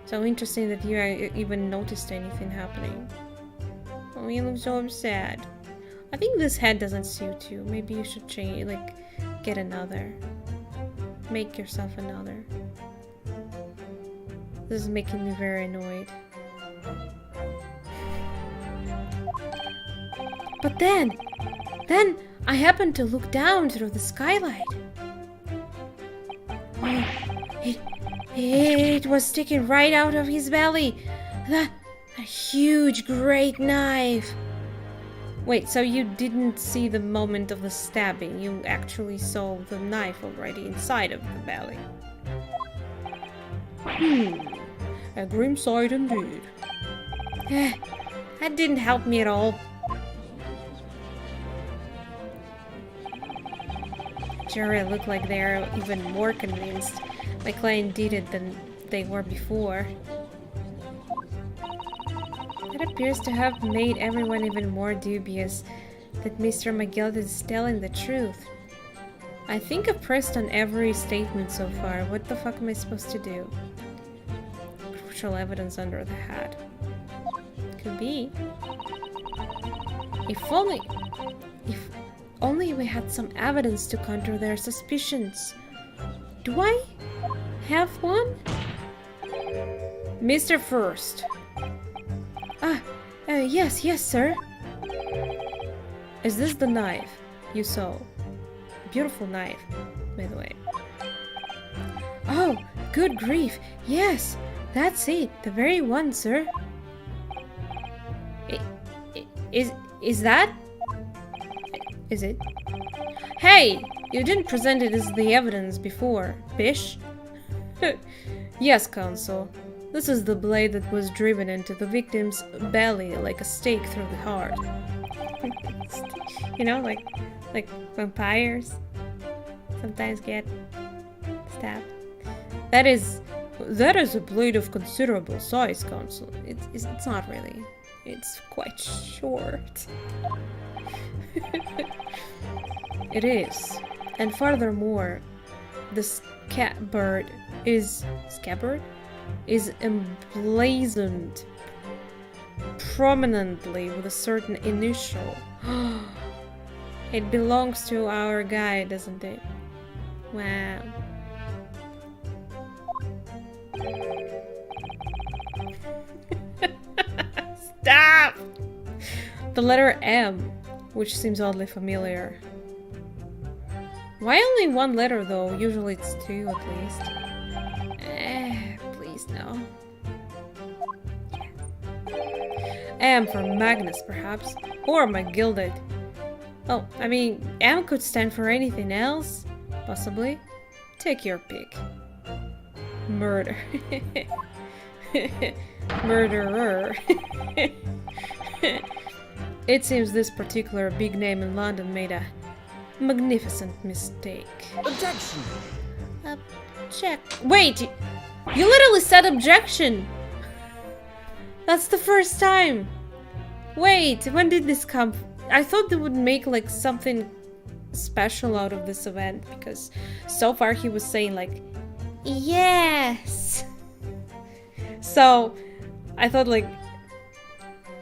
So interesting that you even noticed anything happening. Oh, you look so sad. I think this head doesn't suit you. Maybe you should change, like, get another. Make yourself another. This is making me very annoyed. But then I happened to look down through the skylight. Oh, it was sticking right out of his belly. A huge, great knife. Wait, so you didn't see the moment of the stabbing? You actually saw the knife already inside of the belly. A grim sight indeed. That didn't help me at all. Jury look like they're even more convinced my client did it than they were before. It appears to have made everyone even more dubious that Mr. McGill is telling the truth. I think I've pressed on every statement so far. What the fuck am I supposed to do? Crucial evidence under the hat. Could be. If only we had some evidence to counter their suspicions. Do I have one? Mr. First. Yes, sir. Is this the knife you saw? Beautiful knife, by the way. Oh, good grief. Yes, that's it. The very one, sir. Is that? Is it? Hey! You didn't present it as the evidence before, bish? Yes, counsel. This is the blade that was driven into the victim's belly like a stake through the heart. You know, like vampires sometimes get stabbed. That is a blade of considerable size, Counsel. It's not really. It's quite short. It is. And furthermore, the scabbard is emblazoned prominently with a certain initial. It belongs to our guy, doesn't it? Wow. Stop! The letter M, which seems oddly familiar. Why only one letter though? Usually it's two at least. Please no. M for Magnus, perhaps. Or my gilded. Oh, I mean, M could stand for anything else. Possibly. Take your pick. Murder. Murderer. It seems this particular big name in London made a magnificent mistake. Objection! Wait! You literally said objection! That's the first time! Wait, when did this come? I thought they would make like something special out of this event, because so far he was saying like, yes! So, I thought like,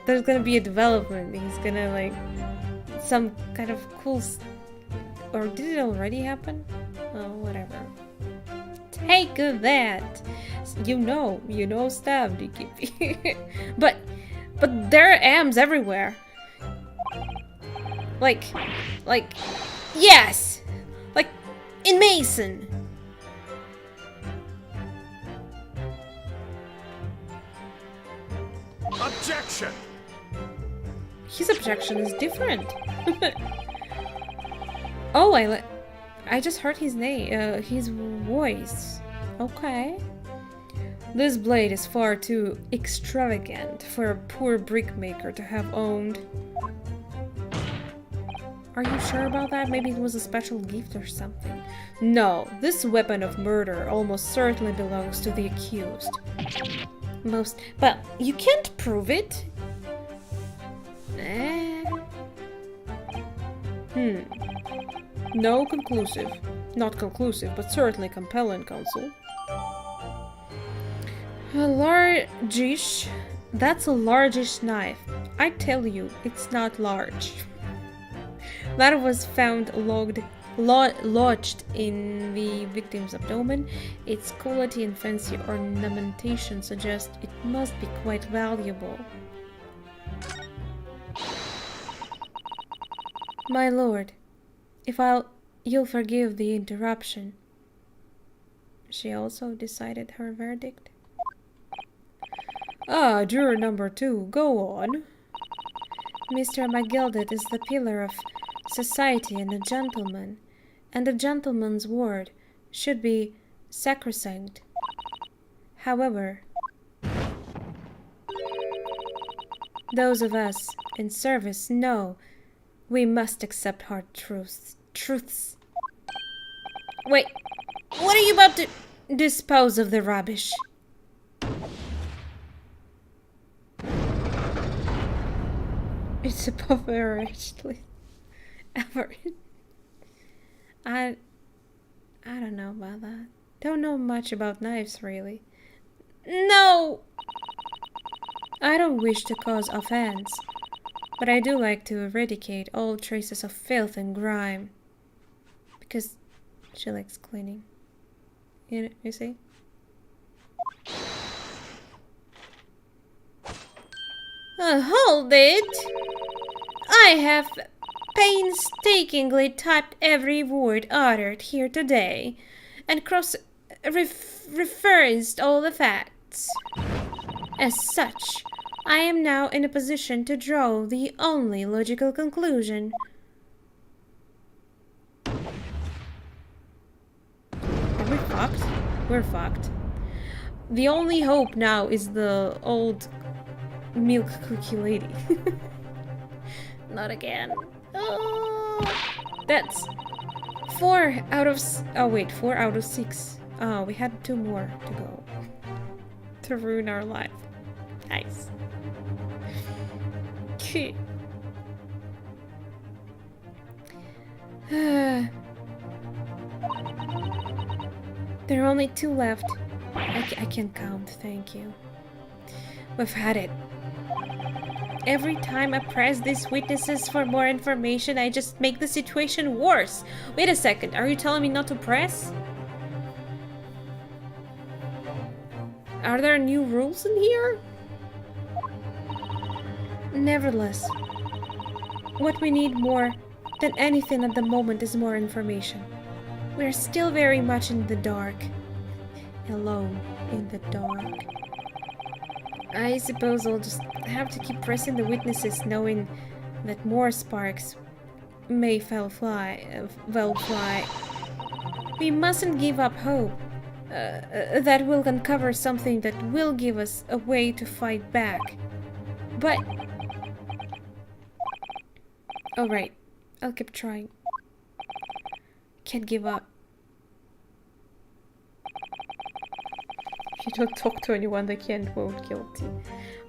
there's gonna be a development, he's gonna like, some kind of cool or did it already happen? Oh, whatever. Take that! You know stuff, DKP. but there are M's everywhere. Like, yes! Like, in Mason! Objection! His objection is different. Oh, I just heard his name, his voice. Okay. This blade is far too extravagant for a poor brickmaker to have owned. Are you sure about that? Maybe it was a special gift or something. No, this weapon of murder almost certainly belongs to the accused. But you can't prove it. No conclusive. Not conclusive, but certainly compelling, Counsel. A largish. That's a largish knife. I tell you, it's not large. That was found lodged in the victim's abdomen. Its quality and fancy ornamentation suggest it must be quite valuable. My lord, if you'll forgive the interruption. She also decided her verdict. Ah, juror number 2, go on. Mr. McGilded is the pillar of society and a gentleman's word should be sacrosanct. However, those of us in service know we must accept hard truths. Wait, what are you about to dispose of the rubbish? It's above average, average. I don't know about that. Don't know much about knives, really. No! I don't wish to cause offense, but I do like to eradicate all traces of filth and grime. Because she likes cleaning. You see? Hold it! I have painstakingly typed every word uttered here today, and referenced all the facts. As such, I am now in a position to draw the only logical conclusion. Are we fucked? We're fucked. The only hope now is the old milk cookie lady. not again. Oh, that's 4 out of... Oh, wait, 4 out of 6. Oh, we had 2 more to go. To ruin our life. Nice. Okay. There are only 2 left. I can count, thank you. We've had it. Every time I press these witnesses for more information, I just make the situation worse. Wait a second, are you telling me not to press? Are there new rules in here? Nevertheless, what we need more than anything at the moment is more information. We're still very much in the dark. Alone in the dark. I suppose I'll just have to keep pressing the witnesses, knowing that more sparks may fly. We mustn't give up hope. That will uncover something that will give us a way to fight back. But... Alright, I'll keep trying. Can't give up. If you don't talk to anyone, they can't vote guilty.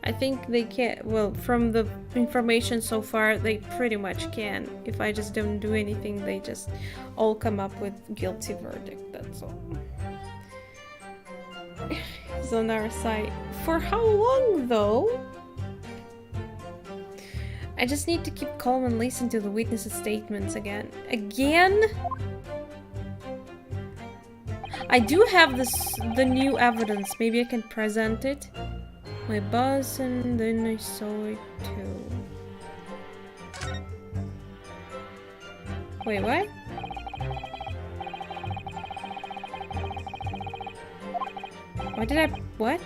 I think they can't. Well, from the information so far, they pretty much can. If I just don't do anything, they just all come up with guilty verdict, that's all. He's on our side. For how long, though? I just need to keep calm and listen to the witnesses' statements again. Again? I do have the new evidence. Maybe I can present it. My boss, and then I saw it too. Wait, what? Why did I... What?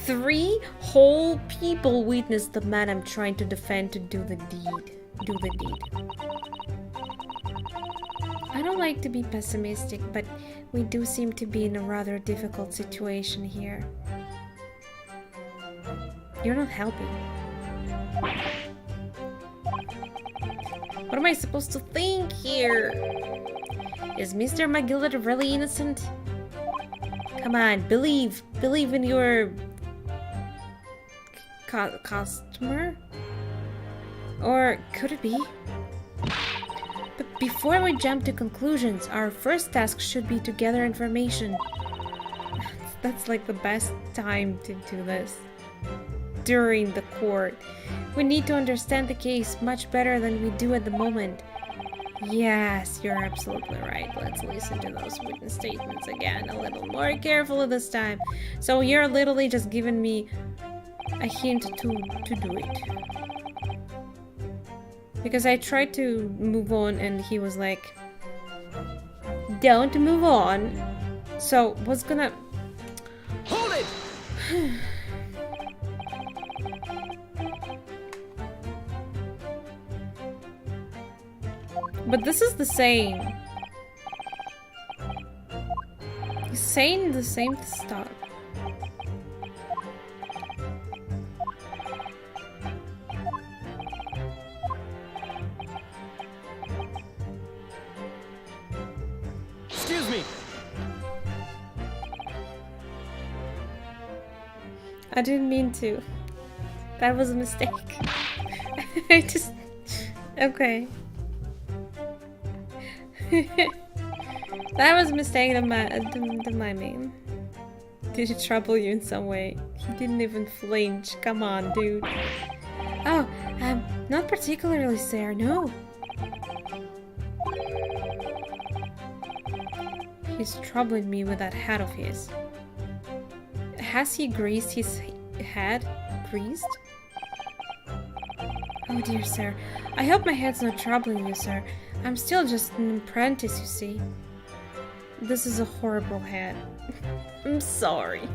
Three whole people witnessed the man I'm trying to defend to do the deed. I don't like to be pessimistic, but we do seem to be in a rather difficult situation here. You're not helping. What am I supposed to think here? Is Mr. McGillet really innocent? Come on, believe in your customer? Or could it be? But before we jump to conclusions, our first task should be to gather information. That's like the best time to do this. During the court. We need to understand the case much better than we do at the moment. Yes, you're absolutely right. Let's listen to those witness statements again, a little more carefully this time. So you're literally just giving me a hint to do it. Because I tried to move on and he was like, don't move on. So what's gonna... Hold it! But this is the same. He's saying the same stuff. Excuse me. I didn't mean to. That was a mistake. I just... Okay. That was a mistake to my main. Did it trouble you in some way? He didn't even flinch. Come on, dude. Oh, not particularly, sir, no. He's troubling me with that hat of his. Has he greased his head? Greased? Oh dear, sir. I hope my head's not troubling you, sir. I'm still just an apprentice, you see. This is a horrible hat. I'm sorry.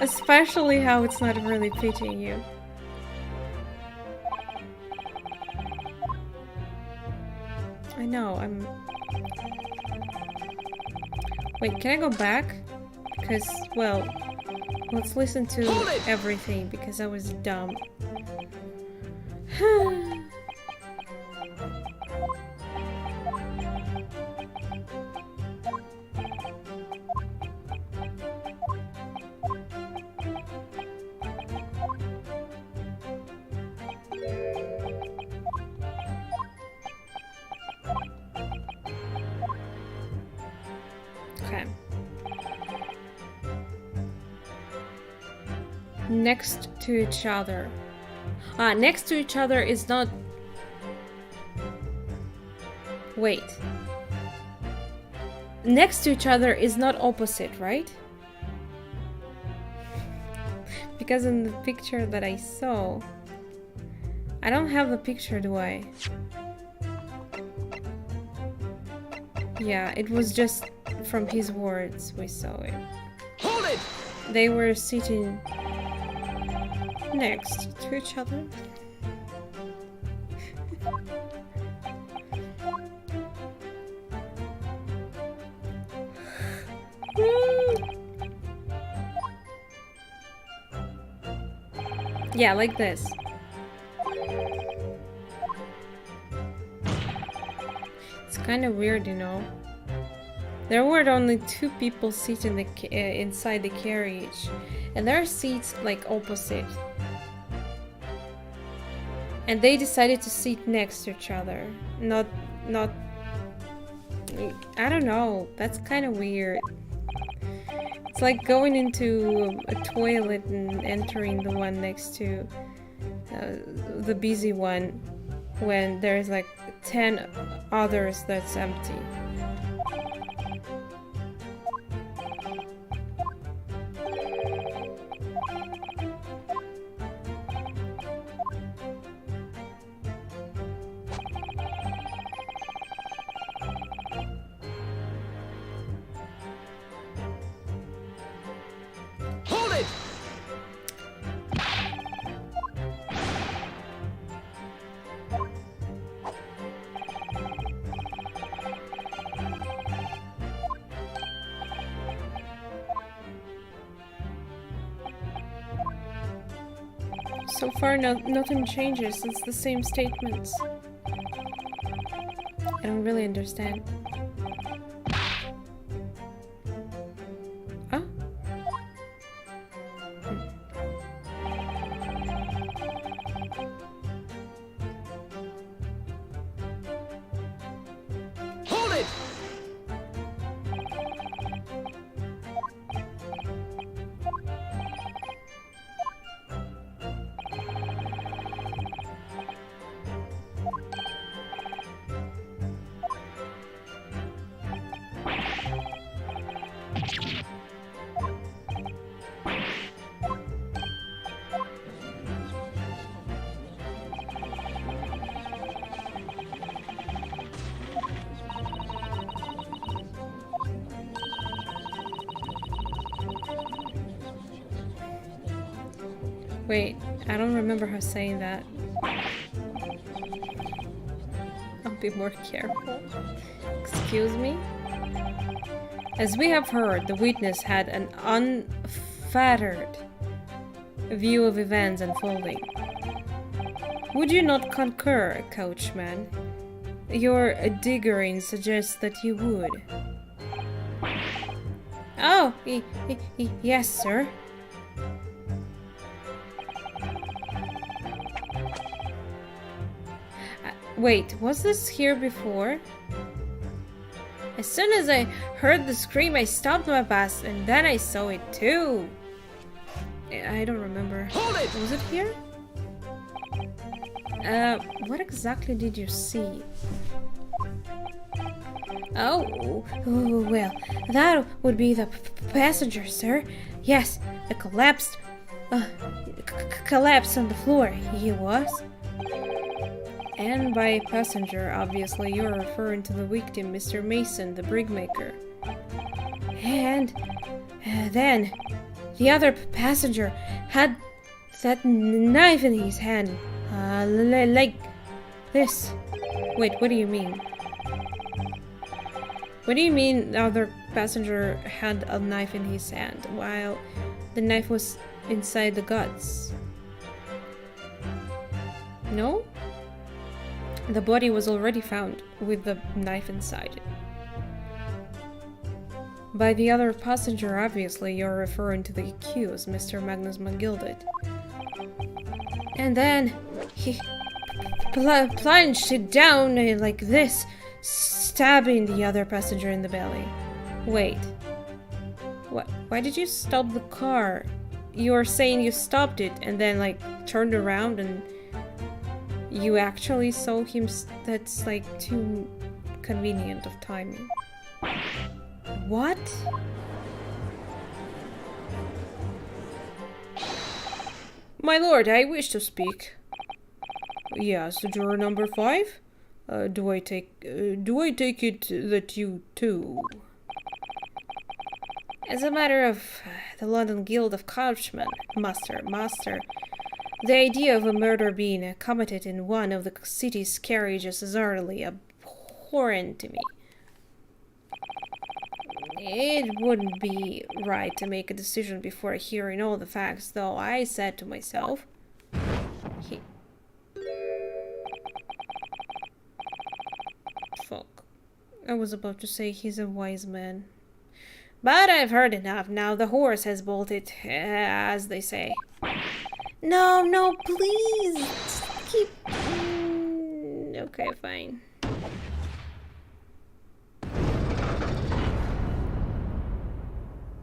Especially how it's not really fitting you. I know, Wait, can I go back? Because, well, let's listen to Hold it! everything because I was dumb. Okay. Next to each other. Next to each other is not... Wait. Next to each other is not opposite, right? Because in the picture that I saw... I don't have the picture, do I? Yeah, it was just from his words we saw it. Hold it! They were sitting next to each other. Yeah, like this. It's kind of weird, you know. There were only two people sitting inside the carriage, and their seats like opposite. And they decided to sit next to each other. Not. I don't know. That's kind of weird. It's like going into a toilet and entering the one next to the busy one when there's like 10 others that's empty. So far, nothing changes. It's the same statements. I don't really understand. Oh? Hold it! Wait, I don't remember her saying that. I'll be more careful. Excuse me? As we have heard, the witness had an unfettered view of events unfolding. Would you not concur, coachman? Your diggering suggests that you would. Oh, yes, sir. Wait, was this here before? As soon as I heard the scream, I stopped my bus, and then I saw it too. I don't remember. Hold it! Was it here? What exactly did you see? Oh, well, that would be the passenger, sir. Yes, a collapsed on the floor, he was. And by passenger, obviously, you're referring to the victim, Mr. Mason, the brigmaker. And then, the other passenger had that knife in his hand, like this. Wait, what do you mean? What do you mean the other passenger had a knife in his hand while the knife was inside the guts? No? The body was already found with the knife inside it. By the other passenger, obviously, you're referring to the accused, Mr. Magnus McGilded. And then he plunged it down like this, stabbing the other passenger in the belly. Wait. What? Why did you stop the car? You're saying you stopped it and then, like, turned around and you actually saw him? That's, like, too convenient of timing. What? My lord, I wish to speak. Yes, juror number 5? Do I take it that you too? As a matter of the London Guild of Coachmen, master, the idea of a murder being committed in one of the city's carriages is utterly abhorrent to me. It wouldn't be right to make a decision before hearing all the facts, though I said to myself, Fuck. I was about to say he's a wise man. But I've heard enough. Now the horse has bolted, as they say. No, please. Just keep... okay, fine.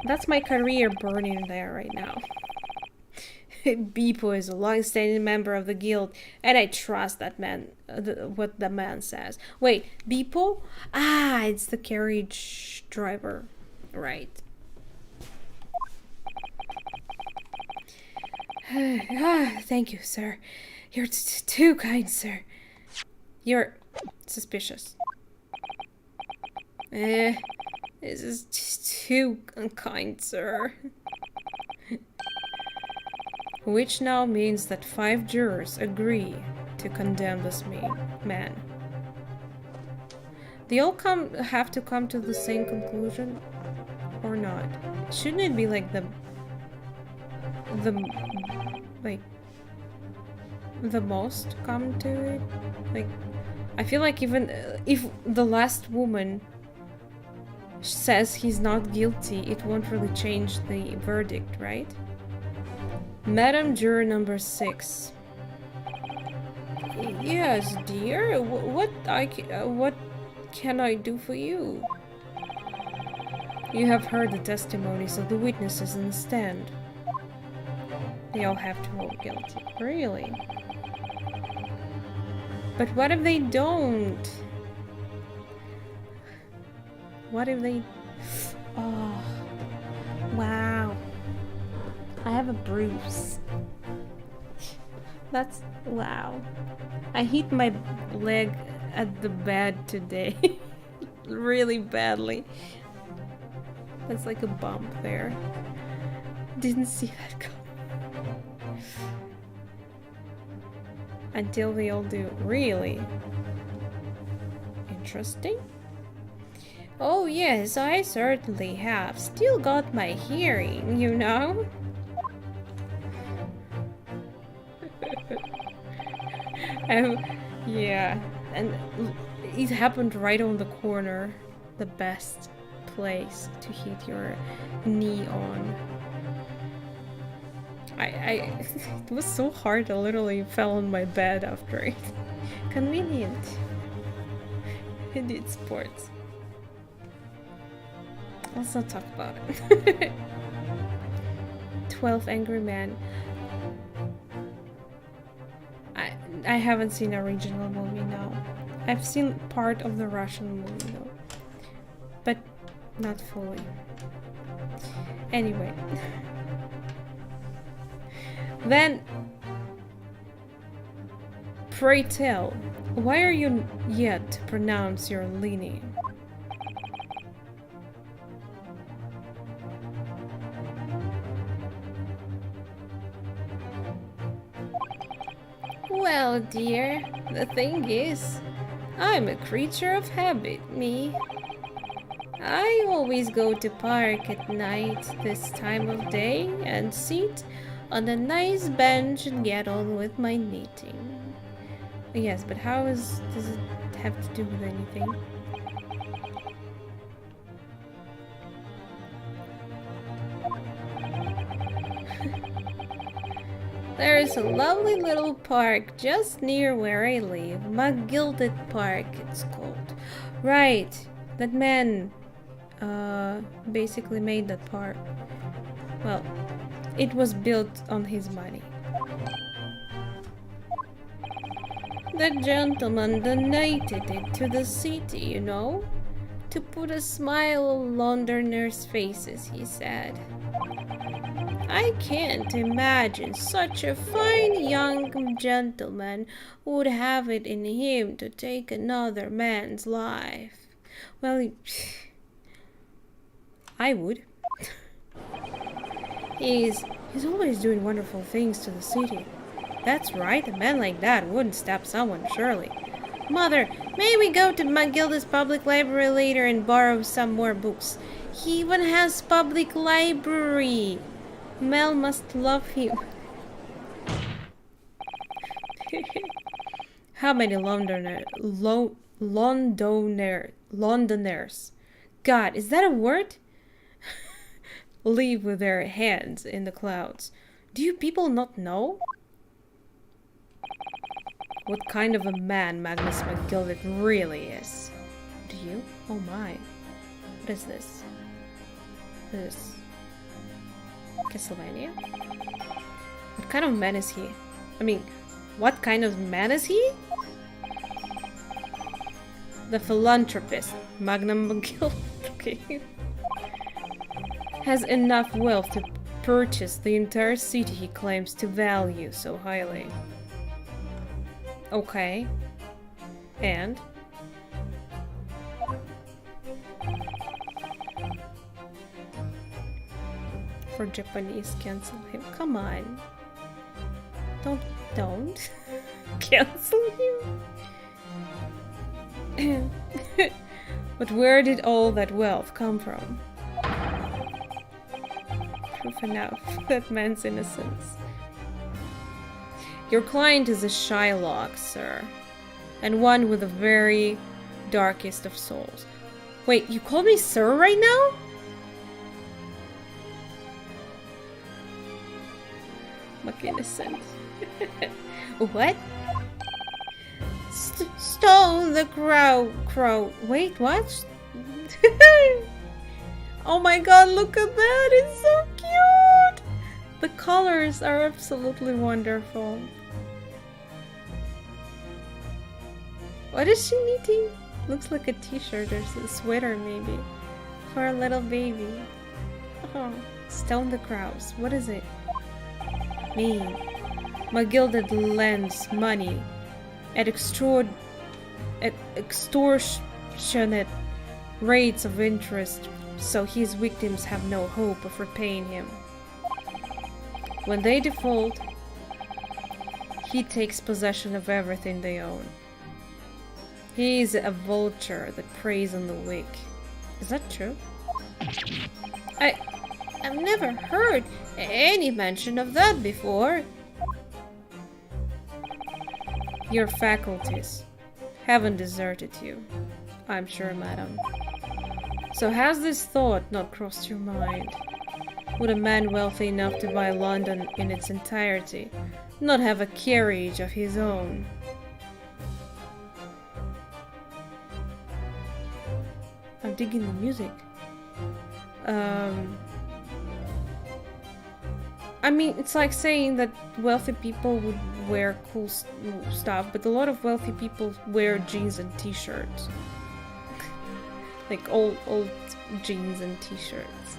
That's my career burning there right now. Beepo is a long-standing member of the guild, and I trust that man, what the man says. Wait, Beepo? Ah, it's the carriage driver. Right. Thank you, sir. You're too kind, sir. You're suspicious. This is too unkind, sir. Which now means that 5 jurors agree to condemn this man. They all have to come to the same conclusion, or not? Shouldn't it be like the most come to it? Like, I feel like even if the last woman says he's not guilty, it won't really change the verdict, right? Madam Juror number 6. Yes, dear. What can I do for you? You have heard the testimonies of the witnesses in the stand. They all have to vote guilty. Really? But what if they don't? What if they... Oh. Wow. I have a bruise. That's... wow. I hit my leg at the bed today. Really badly. That's like a bump there. Didn't see that coming. Until they all do. Really? Interesting. Oh yes, I certainly have. Still got my hearing, you know? Yeah, and it happened right on the corner. The best place to hit your knee on. It was so hard, I literally fell on my bed after it. Convenient. I did sports. Let's not talk about it. 12 Angry Men. I haven't seen a original movie, no. I've seen part of the Russian movie, though. But not fully. Anyway. Then, pray tell, why are you yet to pronounce your leaning? Well, dear, the thing is, I'm a creature of habit, me. I always go to park at night this time of day and sit on a nice bench and get on with my knitting. Yes, but does it have to do with anything? There's a lovely little park just near where I live. Gilded Park, it's called. Right, that man basically made that park. Well, it was built on his money. That gentleman donated it to the city, you know? To put a smile on Londoners' faces, he said. I can't imagine such a fine young gentleman would have it in him to take another man's life. Well, I would. He's always doing wonderful things to the city. That's right, a man like that wouldn't stab someone, surely. Mother, may we go to McGilda's public library later and borrow some more books? He even has public library. Mel must love him. How many Londoners? God, is that a word? Live with their hands in the clouds. Do you people not know? What kind of a man Magnus McGilded really is? Do you? Oh my. What is this? This Castlevania? What kind of man is he? I mean, what kind of man is he? The philanthropist, Magnum McGill, okay, has enough wealth to purchase the entire city he claims to value so highly. Okay. And? For Japanese, cancel him. Come on. Don't cancel him. But where did all that wealth come from? Proof enough that man's innocence. Your client is a Shylock, sir, and one with the very darkest of souls. Wait, you call me sir right now? Look innocent. What? Stole the crow. Wait, what? Oh my god, look at that! It's so cute! The colors are absolutely wonderful. What is she knitting? Looks like a t-shirt or a sweater maybe. For a little baby. Oh, stone the crows. What is it? Mean. McGilded lends money at extortionate rates of interest, so his victims have no hope of repaying him. When they default, he takes possession of everything they own. He is a vulture that preys on the weak. Is that true? I've never heard any mention of that before. Your faculties haven't deserted you, I'm sure, madam. So has this thought not crossed your mind? Would a man wealthy enough to buy London in its entirety not have a carriage of his own? I'm digging the music. I mean, it's like saying that wealthy people would wear cool stuff, but a lot of wealthy people wear jeans and t-shirts. Like old jeans and t-shirts.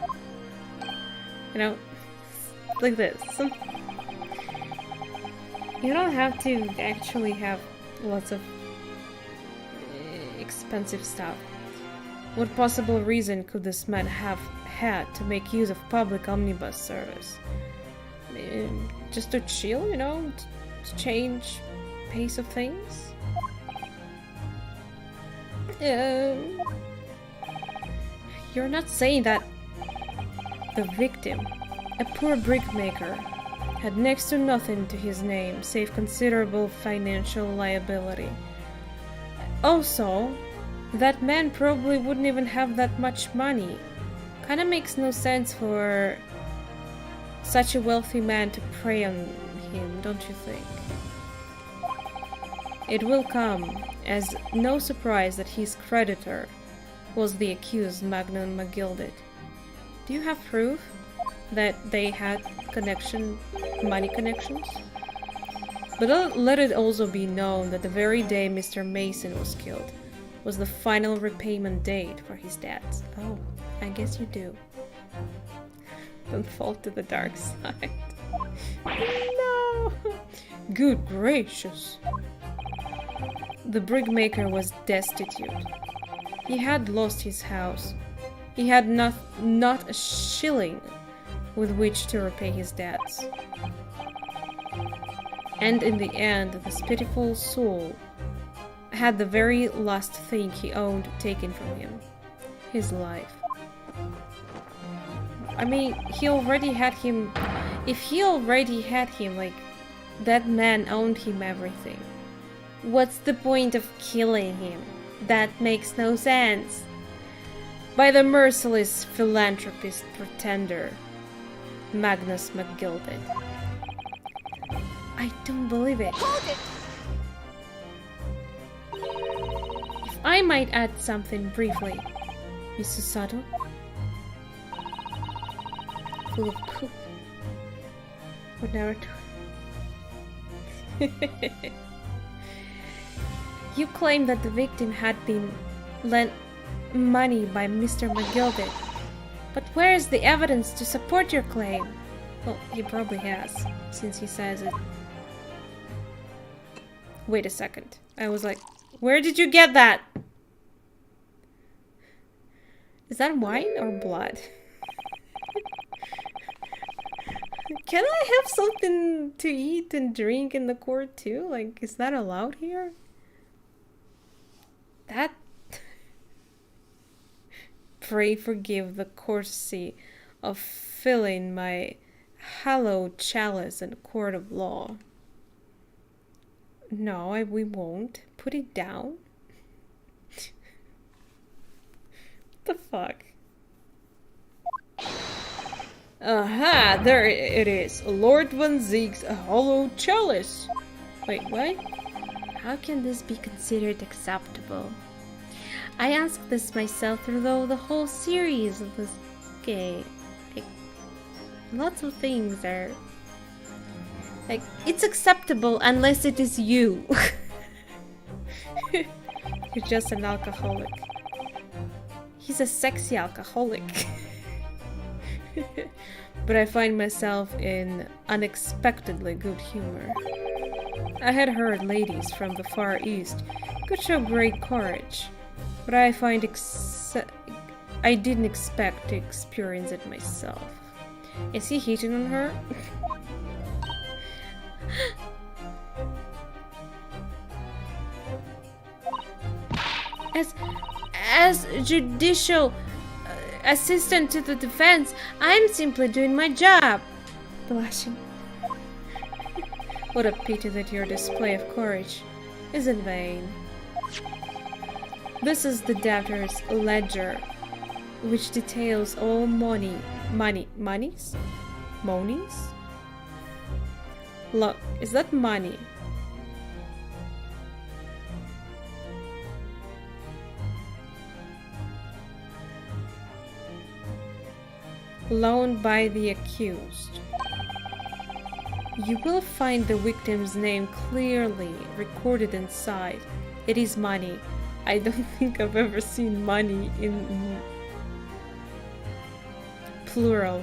You know, like this. You don't have to actually have lots of expensive stuff. What possible reason could this man have had to make use of public omnibus service? Just to chill, you know? To change pace of things? You're not saying that the victim, a poor brickmaker, had next to nothing to his name save considerable financial liability. Also, that man probably wouldn't even have that much money. Kinda makes no sense for such a wealthy man to prey on him, don't you think? It will come as no surprise that his creditor was the accused Magnum McGilded. Do you have proof that they had money connections? But let it also be known that the very day Mr. Mason was killed was the final repayment date for his debts. Oh, I guess you do. Don't fall to the dark side. No! Good gracious! The brickmaker was destitute. He had lost his house. He had not a shilling with which to repay his debts. And in the end, this pitiful soul had the very last thing he owned taken from him. His life. I mean, he already had him... If he already had him, like, that man owned him everything. What's the point of killing him? That makes no sense. By the merciless philanthropist pretender, Magnus McGilded. I don't believe it. Hold it! If I might add something briefly, Mr. Sato. Full of poop. Would never do. You claim that the victim had been lent money by Mr. McGilded. But where is the evidence to support your claim? Well, he probably has, since he says it. Wait a second. I was like, where did you get that? Is that wine or blood? Can I have something to eat and drink in the court too? Like, is that allowed here? That... Pray forgive the courtesy of filling my hallowed chalice in a court of law. No, we won't. Put it down. What the fuck? Aha! There it is. Lord Van Zieg's hollow chalice. Wait, what? How can this be considered acceptable? I asked this myself through the whole series of this game. Like, lots of things are... Like, it's acceptable unless it is you. You're just an alcoholic. He's a sexy alcoholic. But I find myself in unexpectedly good humor. I had heard ladies from the Far East could show great courage, but I find I didn't expect to experience it myself. Is he hitting on her? As judicial assistant to the defense, I'm simply doing my job. Blushing. What a pity that your display of courage is in vain. This is the debtor's ledger, which details all monies? Look, is that money? Loaned by the accused. You will find the victim's name clearly recorded inside. It is money. I don't think I've ever seen money in plural.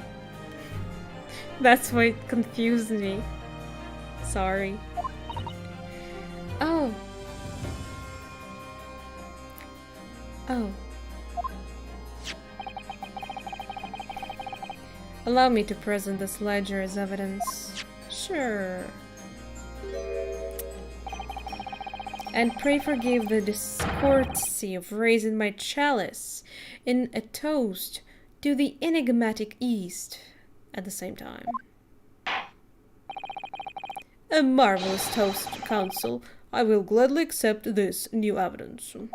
That's why it confused me. Sorry. Oh. Oh. Allow me to present this ledger as evidence. Sure. and pray forgive the discourtesy of raising my chalice in a toast to the enigmatic East at the same time. A marvelous toast, Counsel. I will gladly accept this new evidence. The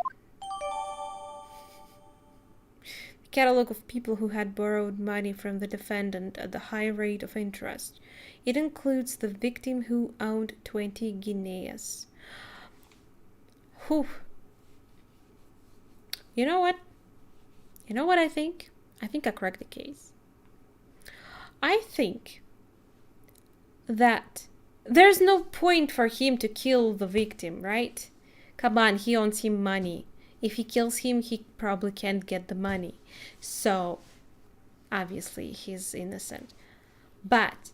catalog of people who had borrowed money from the defendant at the high rate of interest. It includes the victim who owned 20 guineas. Whew. You know what? You know what I think? I think I cracked the case. I think that there's no point for him to kill the victim, right? Come on, he owes him money. If he kills him, he probably can't get the money. So, obviously, he's innocent. But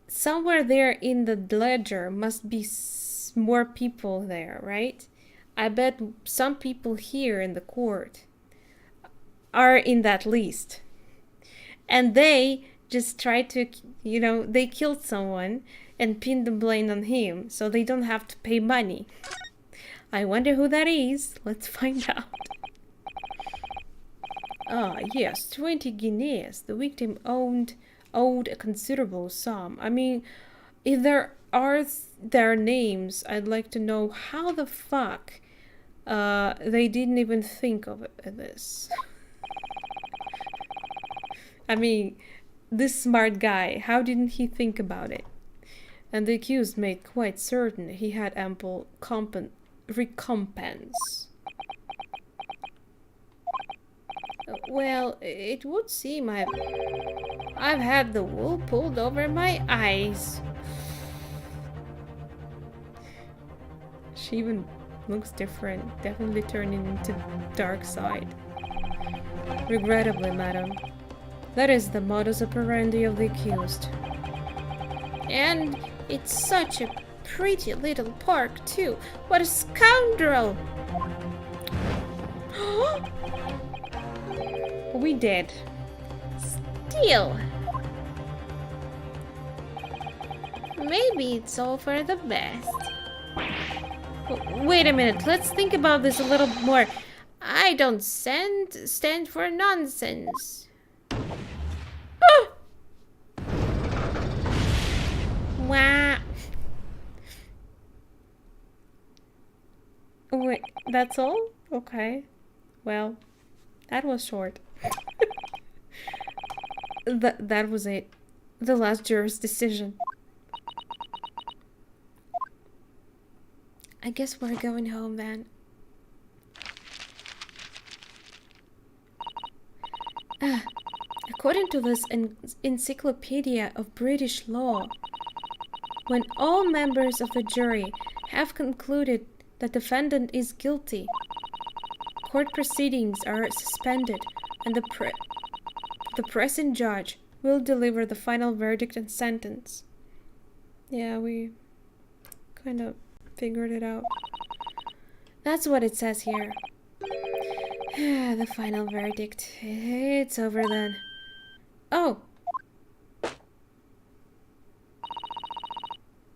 somewhere there in the ledger must be more people there, right? I bet some people here in the court are in that list. And they just try to, they killed someone and pinned the blame on him so they don't have to pay money. I wonder who that is. Let's find out. Ah, yes, 20 guineas. The victim owed a considerable sum. I mean, if there are their names, I'd like to know how the fuck they didn't even think of this. I mean, this smart guy, how didn't he think about it? And the accused made quite certain he had ample recompense. Well, it would seem I've had the wool pulled over my eyes. She even looks different, definitely turning into dark side. Regrettably, madam. That is the modus operandi of the accused. And it's such a pretty little park, too. What a scoundrel! We did. Still. Maybe it's all for the best. Wait a minute, let's think about this a little more. I don't stand for nonsense. Oh! Wow. Wait, that's all? Okay. Well, that was short. That was it. The last juror's decision. I guess we're going home then. According to this encyclopedia of British law, when all members of the jury have concluded the defendant is guilty, court proceedings are suspended and the present judge will deliver the final verdict and sentence. Yeah, we kind of figured it out. That's what it says here. The final verdict. It's over then. Oh!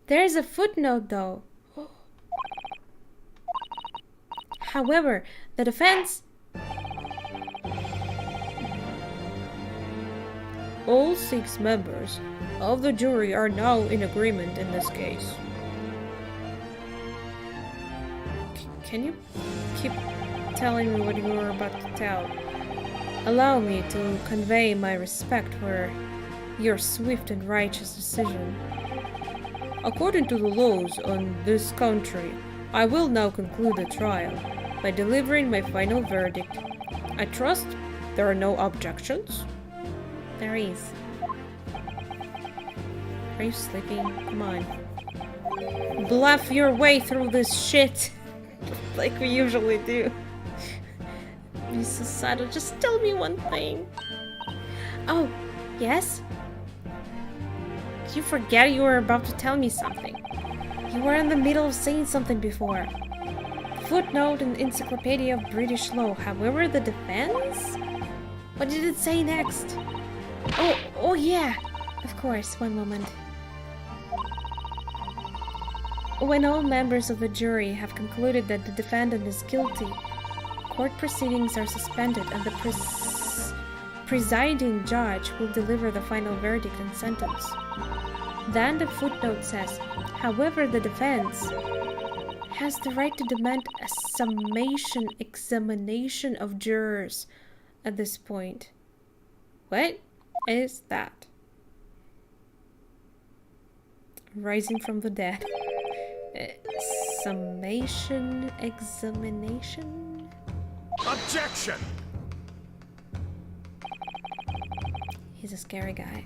There's a footnote though. However, the defense... All 6 members of the jury are now in agreement in this case. Can you keep telling me what you were about to tell? Allow me to convey my respect for your swift and righteous decision. According to the laws on this country, I will now conclude the trial by delivering my final verdict. I trust there are no objections? There is. Are you sleeping? Come on. Bluff your way through this shit. Like we usually do. Be so subtle. Just tell me one thing. Oh, yes? Did you forget you were about to tell me something? You were in the middle of saying something before. Footnote in Encyclopedia of British Law. However, the defense? What did it say next? Oh yeah. Of course, one moment. When all members of the jury have concluded that the defendant is guilty, court proceedings are suspended and the presiding judge will deliver the final verdict and sentence. Then the footnote says, however, the defense has the right to demand a summation examination of jurors at this point. What is that? Rising from the dead. Summation examination? Objection! He's a scary guy.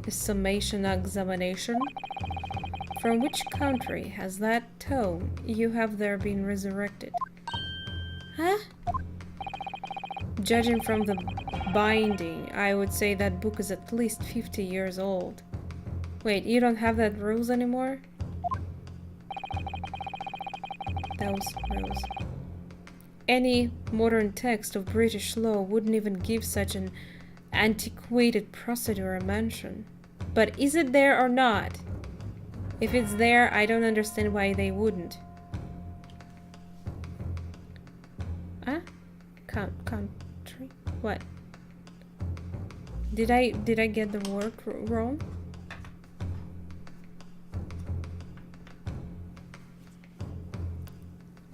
A summation examination? From which country has that tome you have there been resurrected? Huh? Judging from the binding, I would say that book is at least 50 years old. Wait, you don't have that rules anymore? Those rules. Any modern text of British law wouldn't even give such an antiquated procedure a mention. But is it there or not? If it's there, I don't understand why they wouldn't. Huh? Country? What? Did I get the word wrong?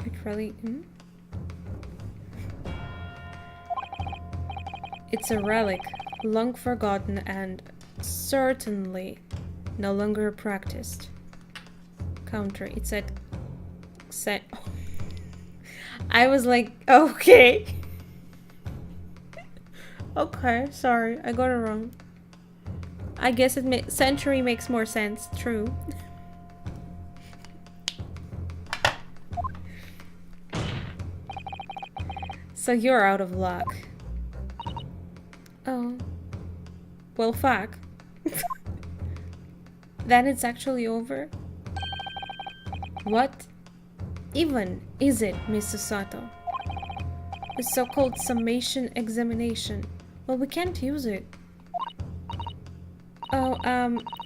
It really... It's a relic, long forgotten and certainly no longer practiced. Country. It said... I was like, okay. Okay, sorry, I got it wrong. I guess century makes more sense, true. So you're out of luck. Oh. Well, fuck. Then it's actually over? What even is it, Mrs. Sato? The so-called summation examination. Well, we can't use it. Oh,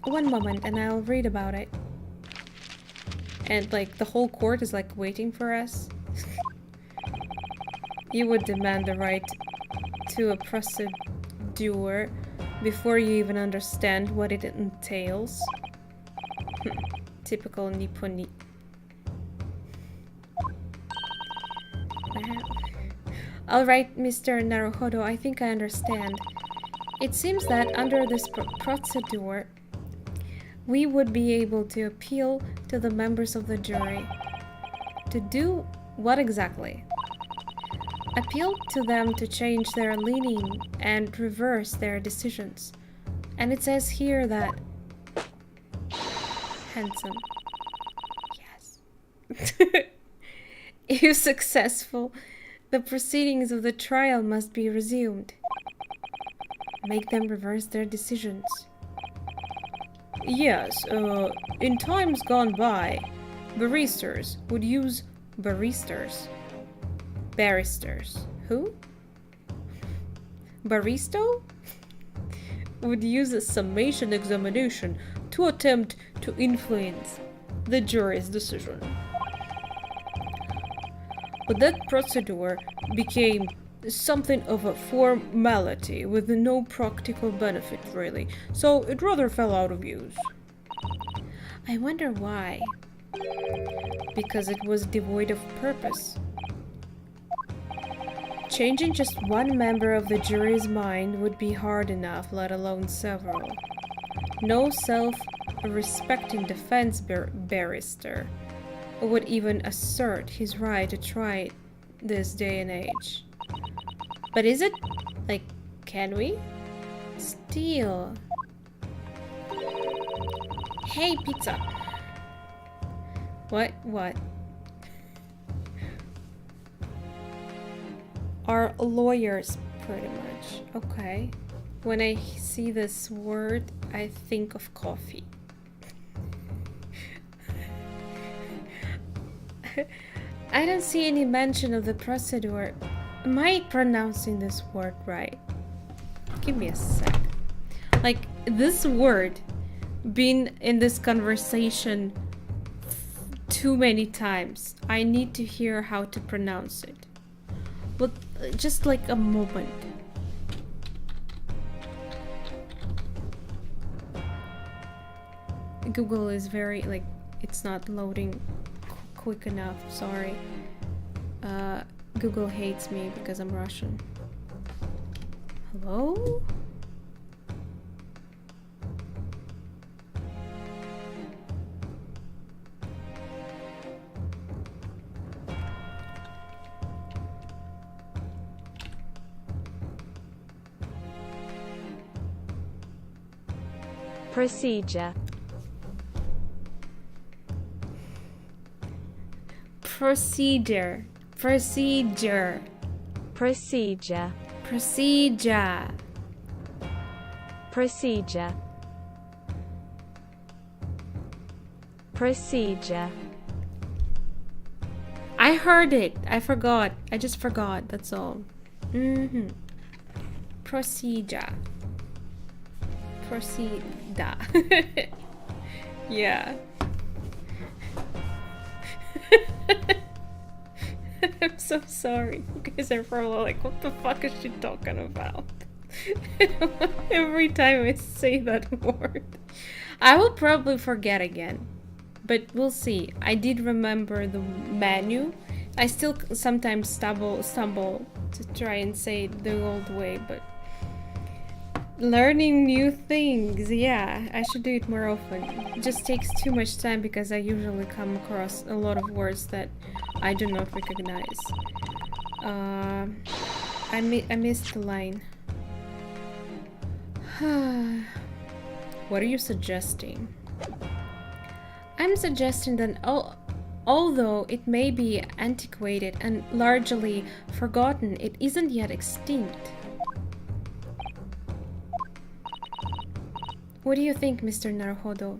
one moment and I'll read about it. And, like, the whole court is, like, waiting for us. You would demand the right to a procedure before you even understand what it entails. Typical Nippon. Wow. Alright, Mr. Naruhodo, I think I understand. It seems that under this procedure, we would be able to appeal to the members of the jury. To do what exactly? Appeal to them to change their leaning and reverse their decisions. And it says here that... Handsome. Yes. If successful, the proceedings of the trial must be resumed. Make them reverse their decisions. Yes, in times gone by, barristers would use barristers. Barristers. Who? Baristo? Would use a summation examination to attempt to influence the jury's decision. But that procedure became something of a formality with no practical benefit, really, so it rather fell out of use. I wonder why. Because it was devoid of purpose. Changing just one member of the jury's mind would be hard enough, let alone several. No self-respecting defense barrister would even assert his right to try it this day and age. But is it? Like, can we? Steal. Hey, pizza. What? Are lawyers, pretty much. Okay. When I see this word, I think of coffee. I don't see any mention of the procedure. Am I pronouncing this word right? Give me a sec. Like, this word being in this conversation too many times. I need to hear how to pronounce it. But just like a moment. Google is very, like, it's not loading quick enough, sorry. Google hates me because I'm Russian. Hello? Procedure. Procedure. Procedure. Procedure. Procedure. Procedure. Procedure. I heard it. I forgot. I just forgot. That's all. Procedure. Proceda. Yeah. I'm so sorry. You guys are probably like, what the fuck is she talking about? Every time I say that word. I will probably forget again. But we'll see. I did remember the menu. I still sometimes stumble to try and say it the old way, but learning new things, yeah, I should do it more often. It just takes too much time because I usually come across a lot of words that I do not recognize. I missed the line. What are you suggesting? I'm suggesting that although it may be antiquated and largely forgotten, it isn't yet extinct. What do you think, Mr. Naruhodo?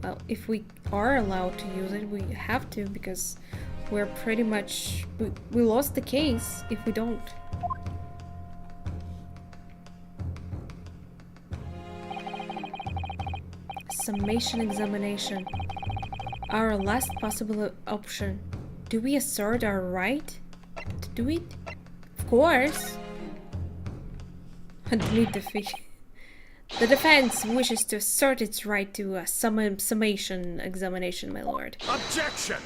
Well, if we are allowed to use it, we have to, because we're pretty much... we lost the case if we don't. Summation examination. Our last possible option. Do we assert our right to do it? Of course. Admit defeat. The defense wishes to assert its right to a summation examination, my lord. Objection!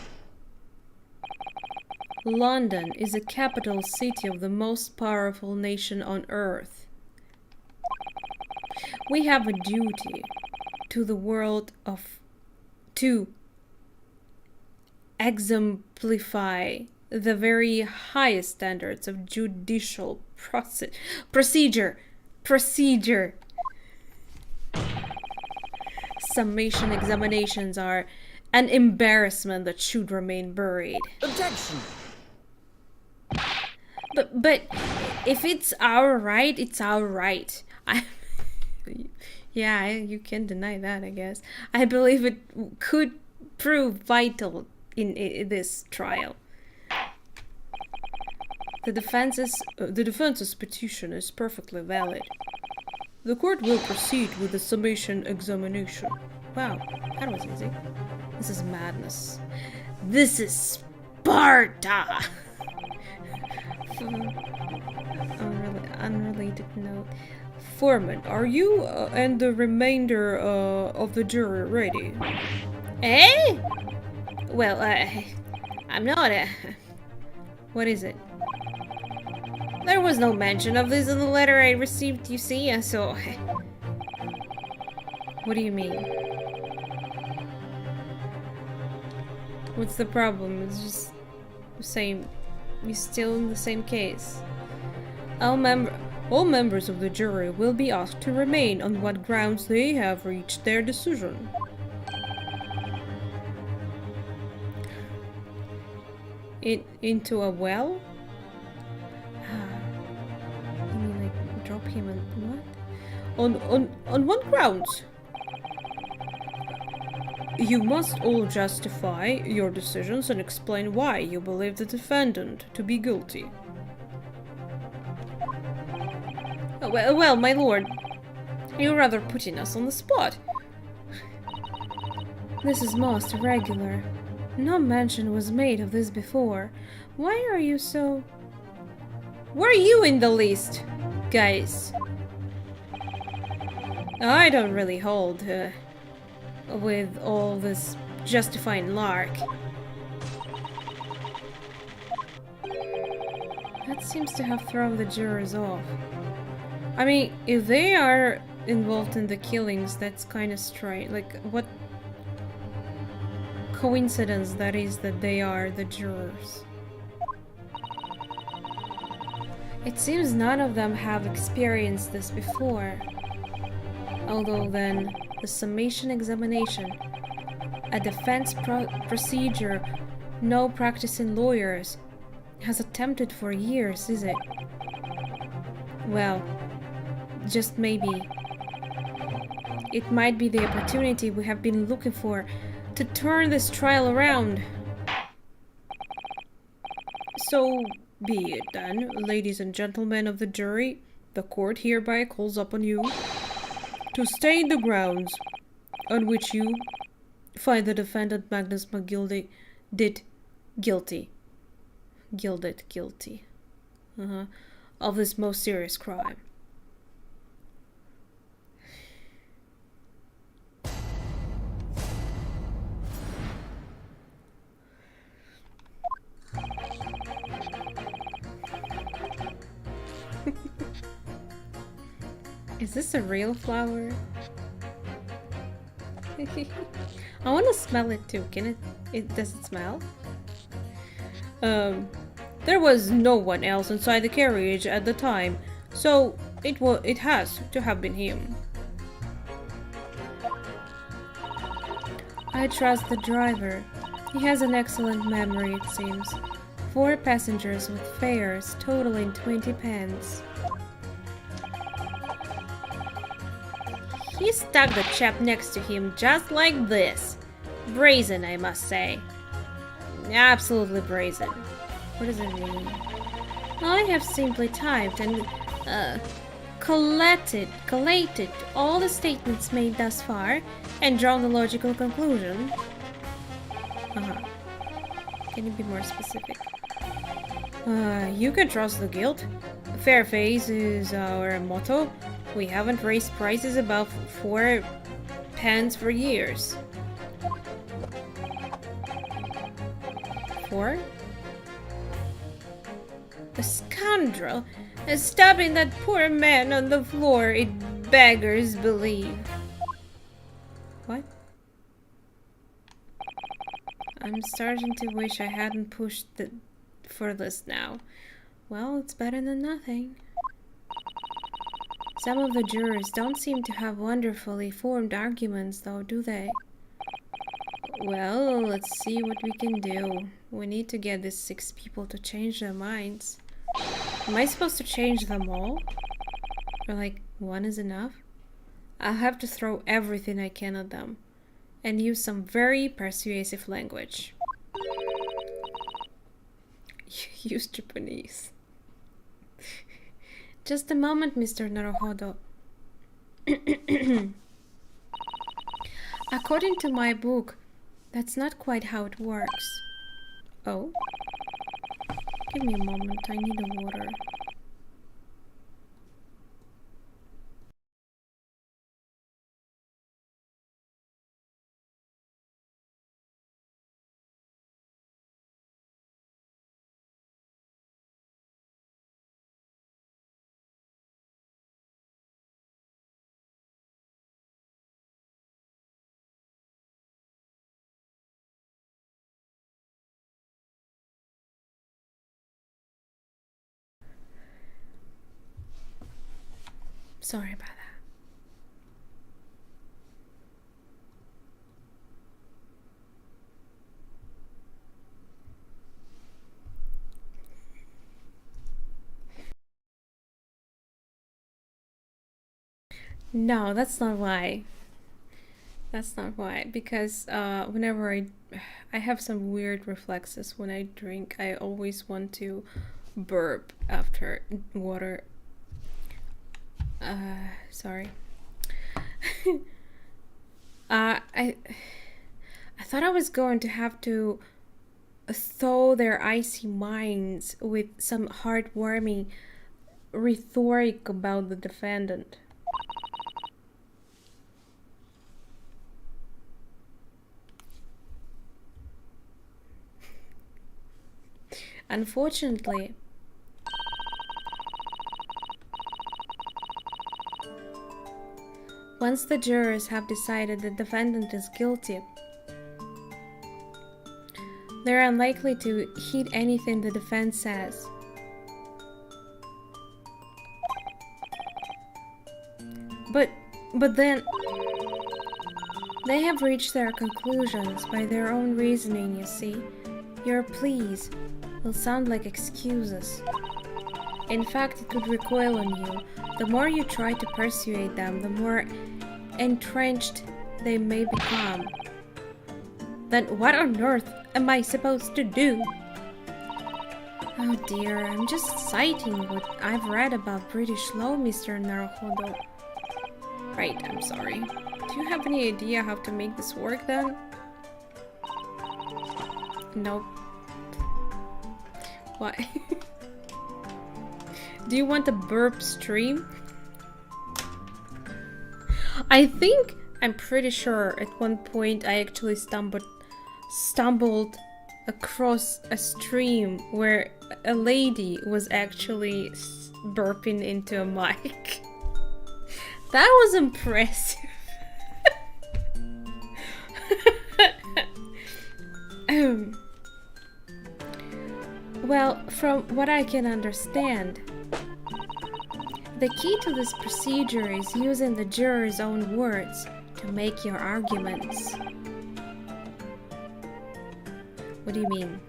London is the capital city of the most powerful nation on earth. We have a duty to the world to exemplify the very highest standards of judicial procedure. Summation examinations are an embarrassment that should remain buried. Objection! But if it's our right, it's our right. Yeah, you can't deny that, I guess. I believe it could prove vital in this trial. The defense's petition is perfectly valid. The court will proceed with the summation examination. Wow, that was easy. This is madness. This is Sparta! Unrelated note. Foreman, are you and the remainder of the jury ready? Eh? Well, I'm not. What is it? There was no mention of this in the letter I received, you see, so... What do you mean? What's the problem? It's just the same. You're still in the same case. All members of the jury will be asked to remain on what grounds they have reached their decision. Into a well? You mean like drop him and what? On what grounds? You must all justify your decisions and explain why you believe the defendant to be guilty. Well, my lord, you're rather putting us on the spot. This is most irregular. No mention was made of this before. Why are you so... Were you in the list, guys? I don't really hold with all this justifying lark. That seems to have thrown the jurors off. I mean, if they are involved in the killings, that's kind of strange. Like, what coincidence that is that they are the jurors. It seems none of them have experienced this before. Although then, the summation examination, a defense procedure no practicing lawyers has attempted for years, is it? Well, just maybe. It might be the opportunity we have been looking for to turn this trial around. So be it then, ladies and gentlemen of the jury, the court hereby calls upon you to state the grounds on which you find the defendant Magnus McGildy guilty of this most serious crime. Is this a real flower? I want to smell it too. Can it? Does it smell? There was no one else inside the carriage at the time, so it has to have been him. I trust the driver. He has an excellent memory, it seems. 4 passengers with fares totaling 20 pence. He stuck the chap next to him just like this. Brazen, I must say. Absolutely brazen. What does it mean? I have simply typed and collated all the statements made thus far and drawn the logical conclusion. Can you be more specific? You can trust the guilt. Fair face is our motto. We haven't raised prices above 4 pence for years. 4? The scoundrel is stabbing that poor man on the floor, it beggars believe. What? I'm starting to wish I hadn't pushed for this now. Well, it's better than nothing. Some of the jurors don't seem to have wonderfully formed arguments, though, do they? Well, let's see what we can do. We need to get these 6 people to change their minds. Am I supposed to change them all? Or like, 1 is enough? I'll have to throw everything I can at them. And use some very persuasive language. Use Japanese. Just a moment, Mr. Naruhodo. According to my book, that's not quite how it works. Oh? Give me a moment, I need a water. Sorry about that. No, that's not why. That's not why. Because whenever I have some weird reflexes when I drink. I always want to burp after water. Sorry. I I thought I was going to have to thaw their icy minds with some heartwarming rhetoric about the defendant. Unfortunately, once the jurors have decided the defendant is guilty, they're unlikely to heed anything the defense says. But then they have reached their conclusions by their own reasoning, you see. Your pleas will sound like excuses. In fact, it could recoil on you. The more you try to persuade them, the more entrenched they may become. Then what on earth am I supposed to do? Oh dear, I'm just citing what I've read about British law, Mr. Naruhodo. Right, I'm sorry. Do you have any idea how to make this work then? Nope. Why? Do you want a burp stream? I'm pretty sure at one point I actually stumbled across a stream where a lady was actually burping into a mic. That was impressive. Well, from what I can understand, the key to this procedure is using the jurors' own words to make your arguments. What do you mean?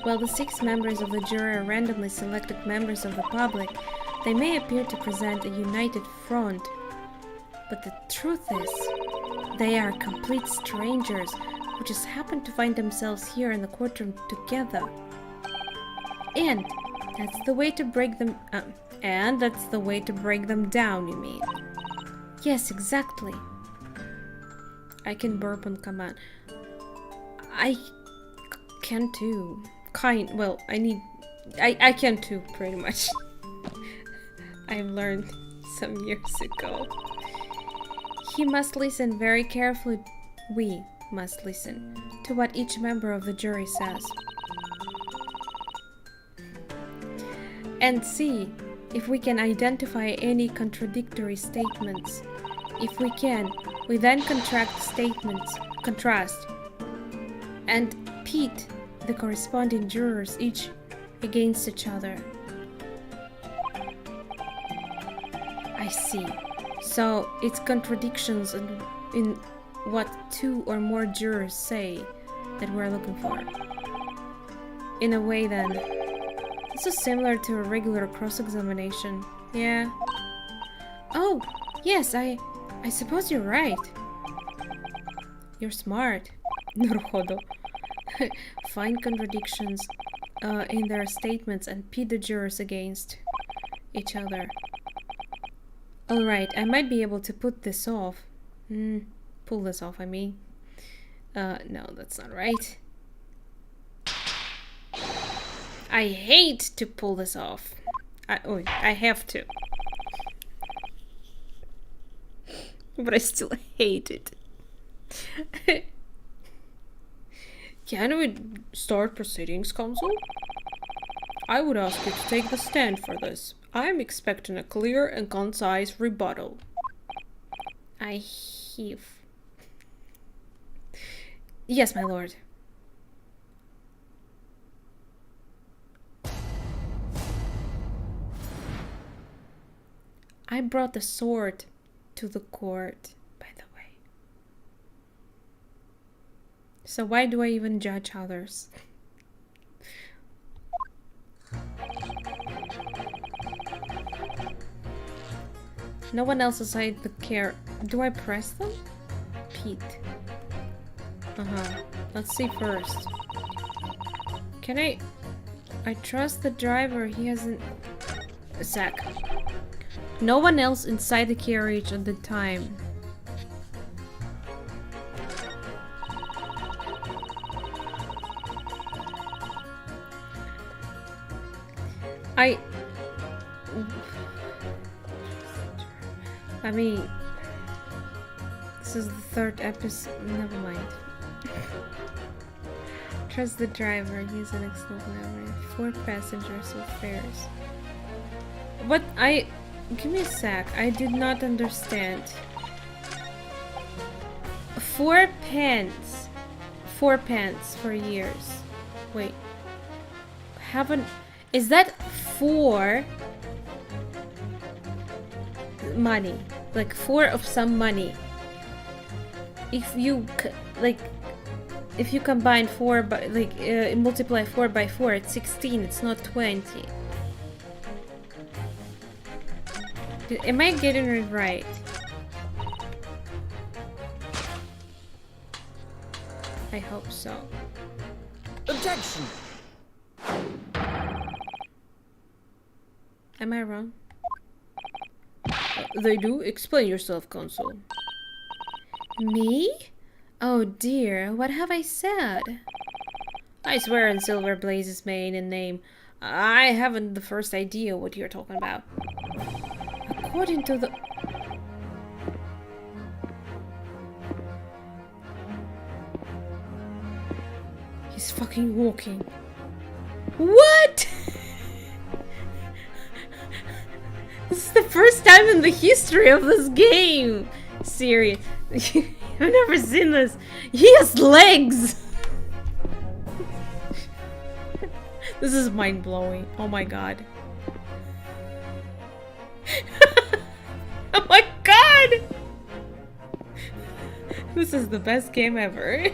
Well, the 6 members of the jury are randomly selected members of the public. They may appear to present a united front, but the truth is, they are complete strangers who just happen to find themselves here in the courtroom together. And that's the way to break them down, you mean? Yes, exactly. I can burp on command. I can too. I can too, pretty much. I've learned some years ago. He must listen very carefully. We must listen to what each member of the jury says. And see if we can identify any contradictory statements. If we can, we then contrast, and pit the corresponding jurors each against each other. I see. So it's contradictions in what 2 or more jurors say that we're looking for. In a way then, this is similar to a regular cross-examination. Yeah. Oh, yes, I suppose you're right. You're smart. Naruhodo. Find contradictions in their statements and pit the jurors against each other. Alright, I might be able to put this off. Pull this off, I mean. No, that's not right. I hate to pull this off. I have to. But I still hate it. Can we start proceedings, counsel? I would ask you to take the stand for this. I'm expecting a clear and concise rebuttal. I heave. Yes, my lord. I brought the sword to the court, by the way. So why do I even judge others? No one else aside the care. Do I press them? Pete. Let's see first. Can I trust the driver. He hasn't... A sec. No one else inside the carriage at the time. I mean, this is the 3rd episode. Never mind. Trust the driver. He's an excellent driver. 4 passengers with fares. But give me a sec. I did not understand. 4 pence. 4 pence for years. Wait. Is that 4 money? Like 4 of some money. If you if you combine 4 by multiply 4 by 4, it's 16. It's not 20. Am I getting it right? I hope so. Objection! Am I wrong? They do? Explain yourself, console. Me? Oh dear, what have I said? I swear on Silver Blaze's maiden name, I haven't the first idea what you're talking about. According to the... He's fucking walking. What? This is the first time in the history of this game. Serious. I've never seen this. He has legs. This is mind-blowing. Oh my god. Oh my god! This is the best game ever.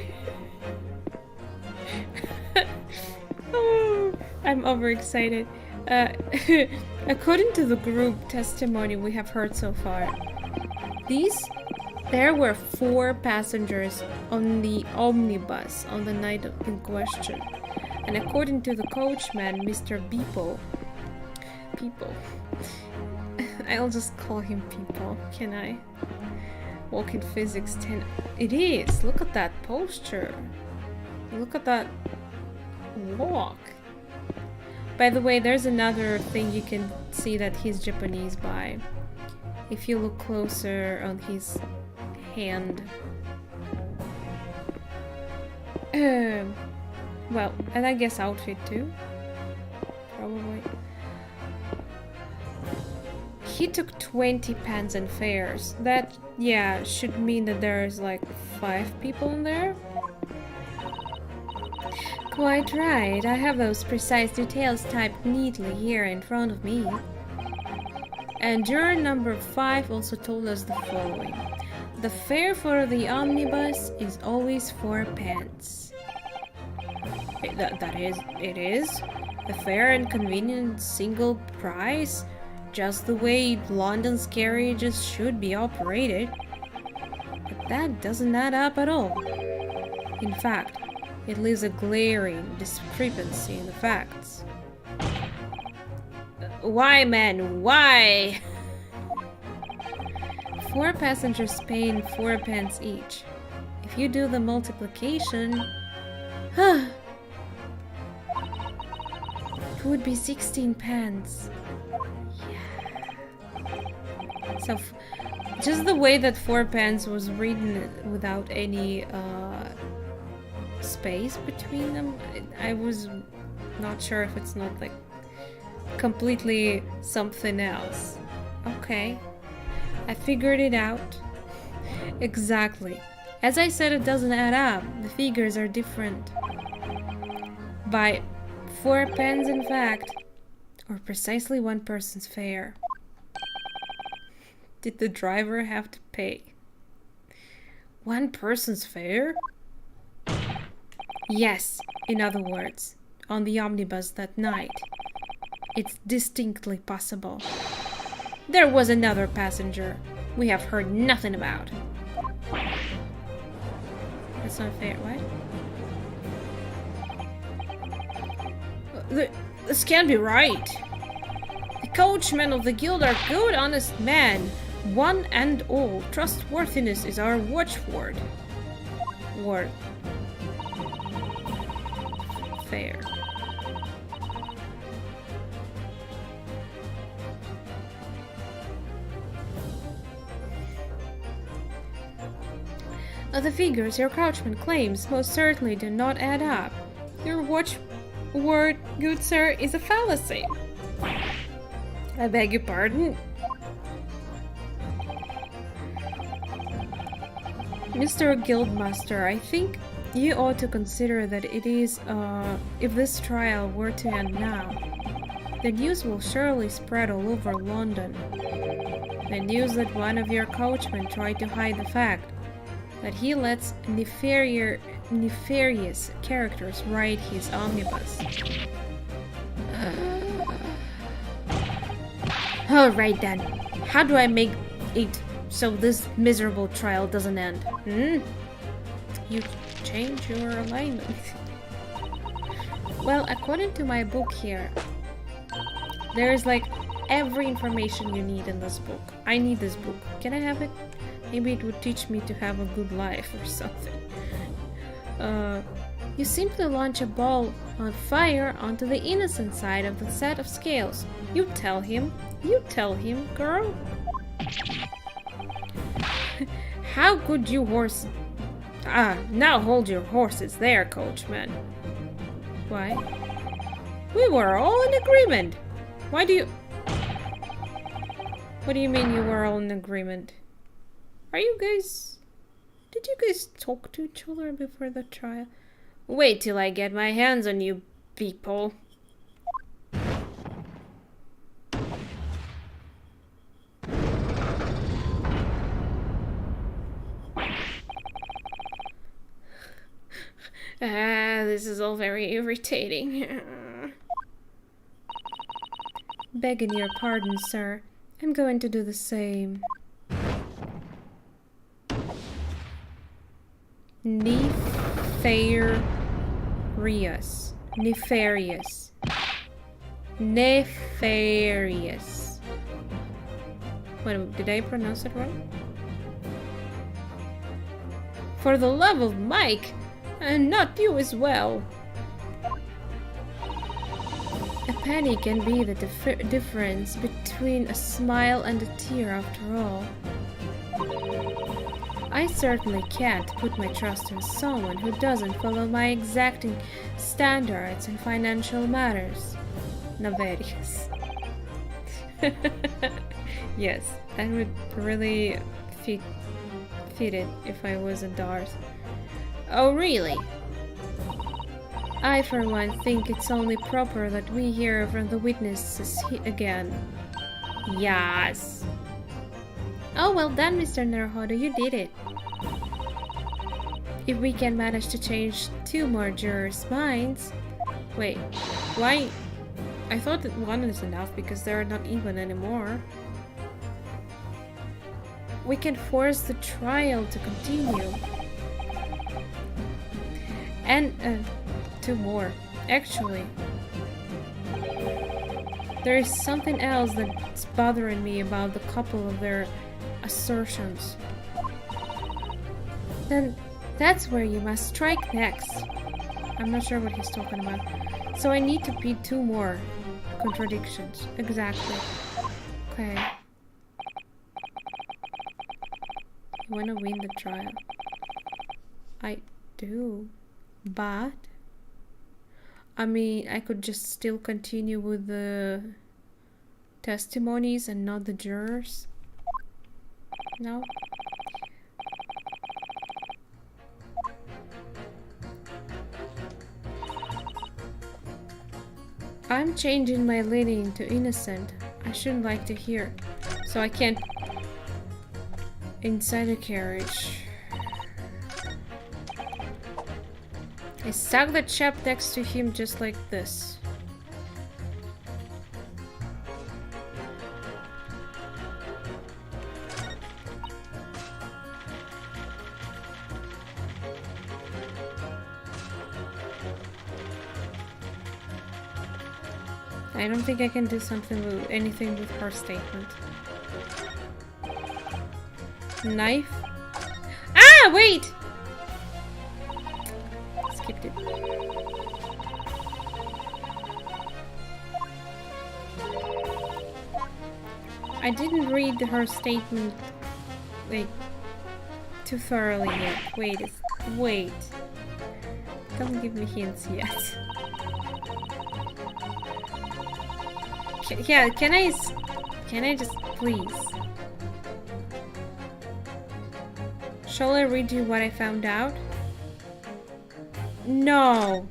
Oh, I'm overexcited. According to the group testimony we have heard so far, there were 4 passengers on the omnibus on the night in question. And according to the coachman, Mr. People, I'll just call him People, can I? Walk in physics 10. It is! Look at that posture. Look at that walk. By the way, there's another thing you can see that he's Japanese by. If you look closer on his hand. Well, and I guess outfit too. Probably. He took 20 pence and fares. That, yeah, should mean that there's like 5 people in there. Quite right. I have those precise details typed neatly here in front of me. And juror number 5 also told us the following. The fare for the omnibus is always 4 pence. It is. A fair and convenient single price, just the way London's carriages should be operated. But that doesn't add up at all. In fact, it leaves a glaring discrepancy in the facts. Why, man? Why? 4 passengers paying 4 pence each. If you do the multiplication, it would be 16 pence. Yeah. So, just the way that 4 pence was written without any space between them, I was not sure if it's not like completely something else. Okay. I figured it out. Exactly. As I said, it doesn't add up. The figures are different. By 4 pence, in fact, or precisely 1 person's fare. Did the driver have to pay 1 person's fare? Yes, in other words, on the omnibus that night. It's distinctly possible. There was another passenger we have heard nothing about. That's not fair, what? This can't be right. The coachmen of the guild are good, honest men. One and all, trustworthiness is our watchword. Word. Fair. The figures your couchman claims most certainly do not add up. Your watchword, good sir, is a fallacy. I beg your pardon? Mr. Guildmaster, I think you ought to consider that it is, if this trial were to end now, the news will surely spread all over London. The news that one of your coachmen tried to hide the fact that he lets nefarious characters ride his omnibus. Alright then, how do I make it so this miserable trial doesn't end? You change your alignment. Well, according to my book here, there is like every information you need in this book. I need this book. Can I have it? Maybe it would teach me to have a good life or something. You simply launch a ball on fire onto the innocent side of the set of scales. You tell him, girl. How could you horse... now hold your horses there, coachman. Why? We were all in agreement. Why do you... What do you mean you were all in agreement? Are you guys... Did you guys talk to each other before the trial? Wait till I get my hands on you people. This is all very irritating. Begging your pardon, sir. I'm going to do the same. Nefarious. Nefarious. Nefarious. What, did I pronounce it wrong? For the love of Mike! And not you as well. A penny can be the difference between a smile and a tear after all. I certainly can't put my trust in someone who doesn't follow my exacting standards in financial matters. Naverius. Yes, that would really fit it if I was a Darth. Oh, really? I, for one, think it's only proper that we hear from the witnesses again. Yes. Oh, well done, Mr. Naruhodo, you did it. If we can manage to change 2 more jurors' minds... Wait, why? I thought that 1 is enough because they're not even anymore. We can force the trial to continue. And 2 more. Actually, there is something else that's bothering me about the couple of their assertions. Then that's where you must strike next. I'm not sure what he's talking about. So I need to beat 2 more contradictions. Exactly. Okay. You wanna win the trial? I do. But I mean, I could just still continue with the testimonies and not the jurors. No? I'm changing my leaning to innocent. I shouldn't like to hear. So I can't... Inside the carriage. I stuck the chap next to him just like this. I don't think I can do anything with her statement. Knife? Ah, wait! Skipped it. I didn't read her statement like too thoroughly yet. Wait. Don't give me hints yet. Yeah, can I just please? Shall I read you what I found out? No.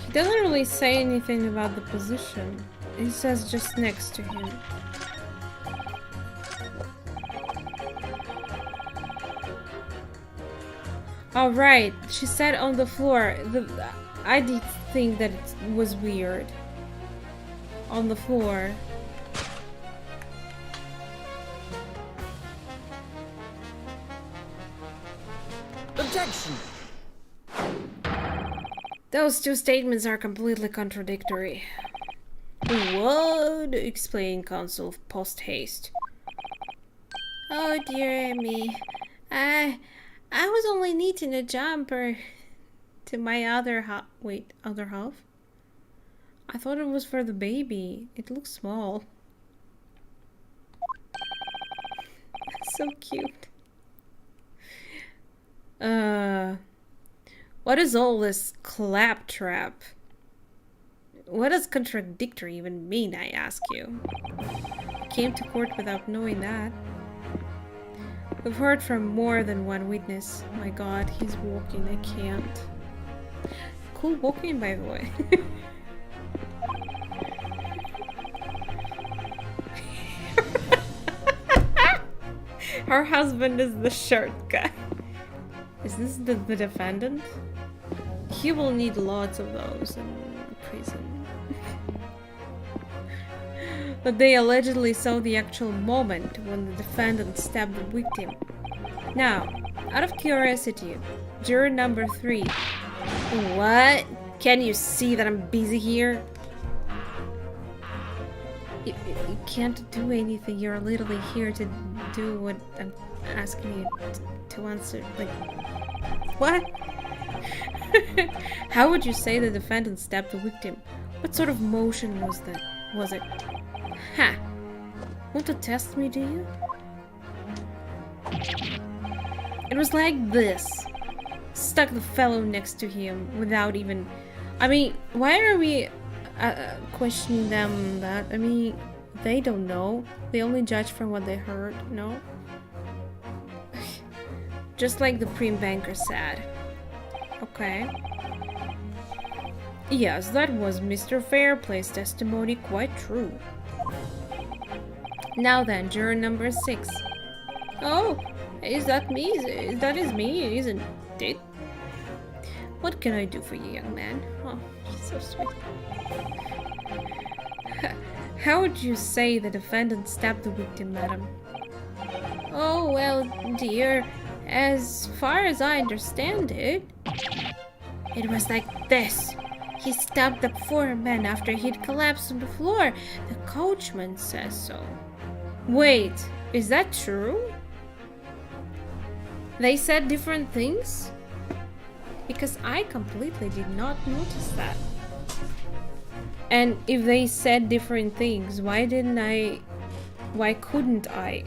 He doesn't really say anything about the position. He says just next to him. Oh right, she said on the floor. I did think that it was weird. On the floor. Objection! Those two statements are completely contradictory. What? Explained Counsel post haste. Oh dear me. I was only knitting a jumper to my other half. Wait, other half? I thought it was for the baby. It looks small. So cute. What is all this claptrap? What does contradictory even mean, I ask you? I came to court without knowing that. We've heard from more than one witness. My god, he's walking, I can't. Cool walking, by the way. Her husband is the shirt guy. Is this the defendant? He will need lots of those in prison. But they allegedly saw the actual moment when the defendant stabbed the victim. Now, out of curiosity, juror number 3. What? Can you see that I'm busy here? You can't do anything. You're literally here to do what I'm asking you to answer. Like, what? How would you say the defendant stabbed the victim? What sort of motion was that? Was it? Ha! Want to test me, do you? It was like this. Stuck the fellow next to him without even... I mean, why are we questioning them that? I mean, they don't know. They only judge from what they heard, no? Just like the prim banker said. Okay. Yes, that was Mr. Fairplay's testimony, quite true. Now then, juror number 6. Oh, is that me? That is me, isn't it? What can I do for you, young man? Oh, so sweet. How would you say the defendant stabbed the victim, madam? Oh, well, dear, as far as I understand it, it was like this. He stabbed the poor man after he'd collapsed on the floor. The coachman says so. Wait, is that true? They said different things? Because I completely did not notice that. And if they said different things, why couldn't I,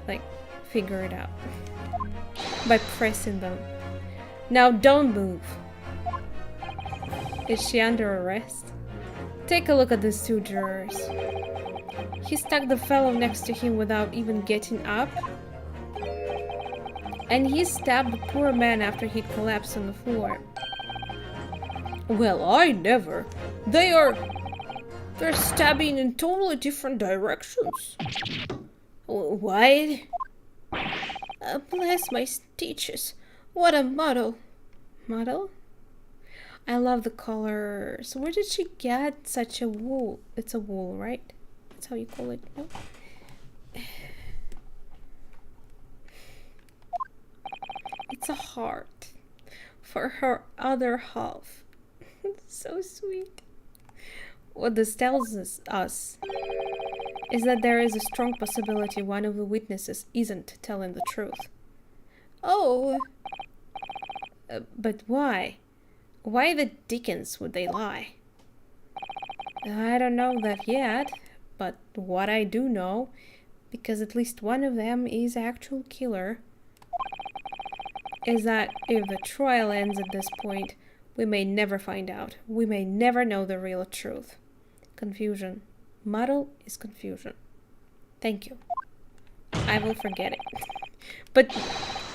like, figure it out? By pressing them. Now don't move. Is she under arrest? Take a look at these 2 jurors. He stuck the fellow next to him without even getting up. And he stabbed the poor man after he collapsed on the floor. Well, I never. They're stabbing in totally different directions. What? Bless my stitches. What a muddle. Muddle? I love the color. So where did she get such a wool? It's a wool, right? That's how you call it. No? It's a heart for her other half. So sweet. What this tells us is that there is a strong possibility one of the witnesses isn't telling the truth. Oh, but why? Why the dickens would they lie? I don't know that yet, but what I do know, because at least one of them is actual killer, is that if the trial ends at this point, we may never find out. We may never know the real truth. Confusion. Muddle is confusion. Thank you. I will forget it. But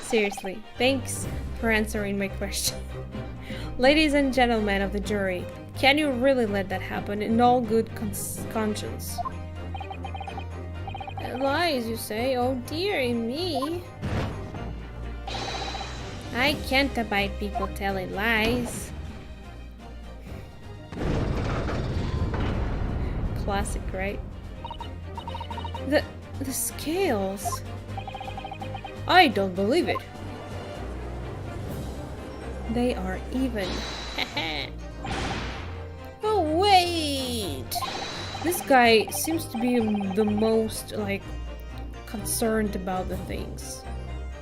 seriously, thanks for answering my question. Ladies and gentlemen of the jury, can you really let that happen in all good conscience? Lies, you say? Oh dear me. I can't abide people telling lies. Classic, right? The scales. I don't believe it. They are even. Oh wait! This guy seems to be the most, like, concerned about the things.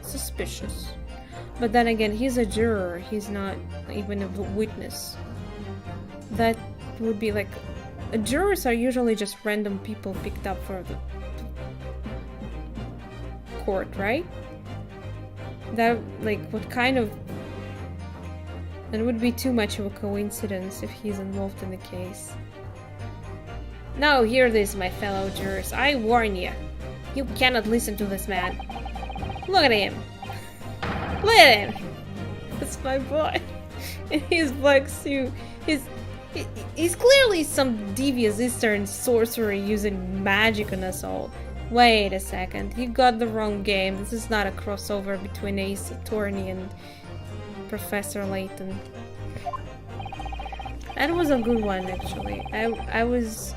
Suspicious. But then again, he's a juror. He's not even a witness. That would be like... Jurors are usually just random people picked up for the court, right? That, like, what kind of... It would be too much of a coincidence if he's involved in the case. Now hear this, my fellow jurors. I warn you. You cannot listen to this man. Look at him. Look at him. That's my boy. In his black suit. He's clearly some devious Eastern sorcerer using magic on us all. Wait a second. You got the wrong game. This is not a crossover between Ace Attorney and Professor Layton. That was a good one, actually. I was...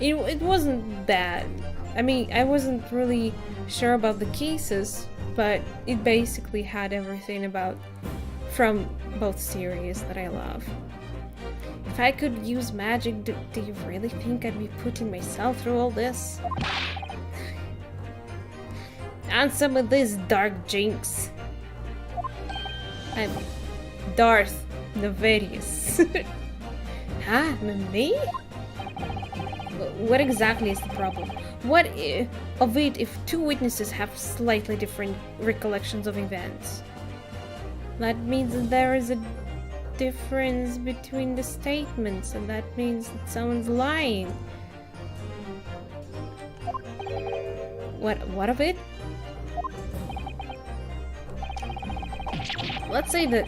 It wasn't bad. I mean, I wasn't really sure about the cases, but it basically had everything about from both series that I love. If I could use magic, do you really think I'd be putting myself through all this? And some of this dark jinx. I'm Darth Nefarious. Huh? Me? What exactly is the problem? What of it if two witnesses have slightly different recollections of events? That means that there is a difference between the statements, and that means that someone's lying. What of it? Let's say that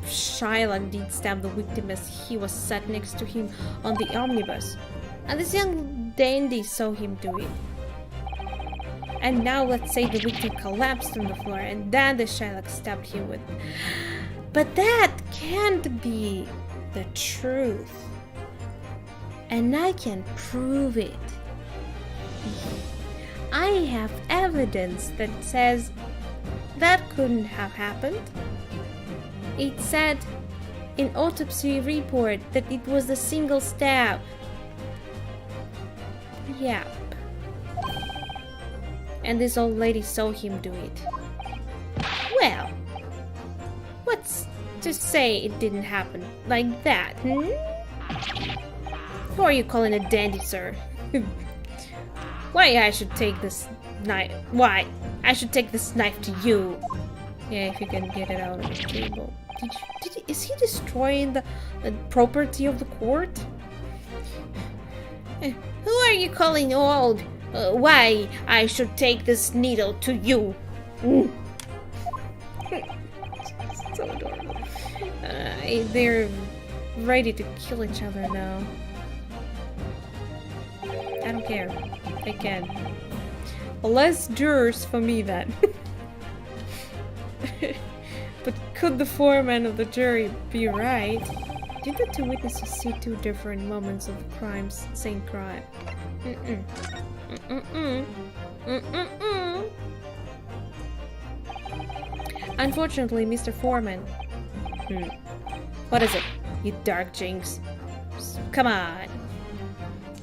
Shylock did stab the victim as he was sat next to him on the omnibus, and this young dandy saw him do it. And now let's say the victim collapsed on the floor and then the Shylock stabbed him with... But that can't be the truth. And I can prove it. I have evidence that says that couldn't have happened. It said in autopsy report that it was a single stab. Yep. And this old lady saw him do it. Well, what's to say it didn't happen like that, hmm? Who are you calling a dandy, sir? Why I should take this knife? Why I should take this knife to you? Yeah, if you can get it out of the table. Is he destroying the property of the court? Who are you calling old? Why I should take this needle to you? So adorable. They're ready to kill each other now. I don't care. I can. Less jurors for me then. But could the foreman of the jury be right? Did the two witnesses see two different moments of crimes, same crime? Mm-mm. Mm-mm. Mm-mm. Unfortunately, Mr. Foreman. What is it, you dark jinx? Come on.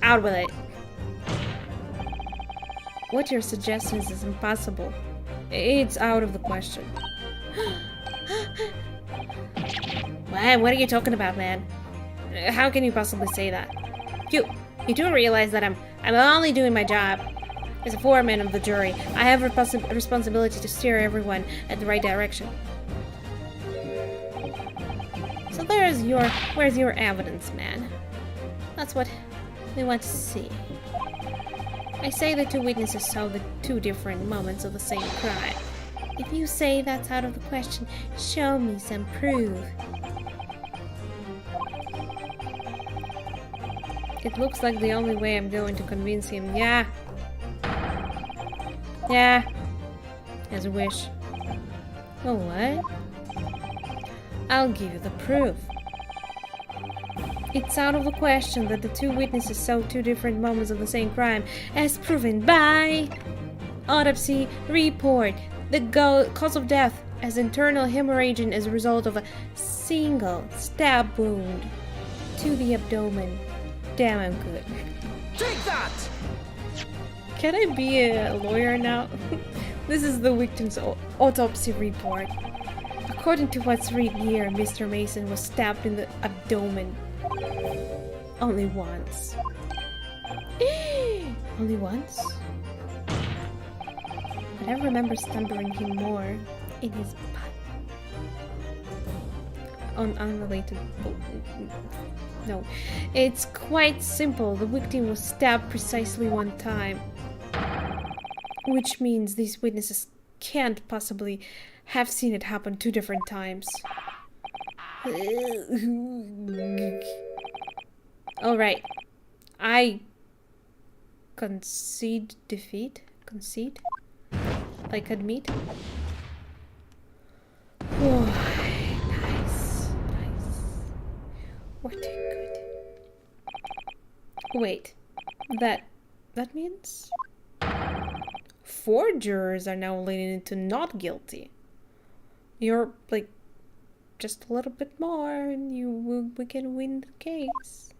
Out with it. What you're suggesting is impossible. It's out of the question. What are you talking about, man? How can you possibly say that? You do realize that I'm only doing my job. As a foreman of the jury, I have a responsibility to steer everyone in the right direction. So where's your evidence, man? That's what we want to see. I say the two witnesses saw the two different moments of the same crime. If you say that's out of the question, show me some proof. It looks like the only way I'm going to convince him. Yeah. As a wish. Oh, what? I'll give you the proof. It's out of the question that the two witnesses saw two different moments of the same crime, as proven by autopsy report. The cause of death as internal hemorrhaging as a result of a single stab wound to the abdomen. Damn, I'm good. Take that! Can I be a lawyer now? This is the victim's autopsy report. According to what's written here, Mr. Mason was stabbed in the abdomen. Only once. Only once? But I remember stabbing him more in his butt. Unrelated. No. It's quite simple. The victim was stabbed precisely one time. Which means these witnesses can't possibly have seen it happen two different times. Alright. I concede defeat? Concede? Like admit? Oh, nice. What good. Wait. That means 4 jurors are now leaning into not guilty. You're like just a little bit more and we can win the case.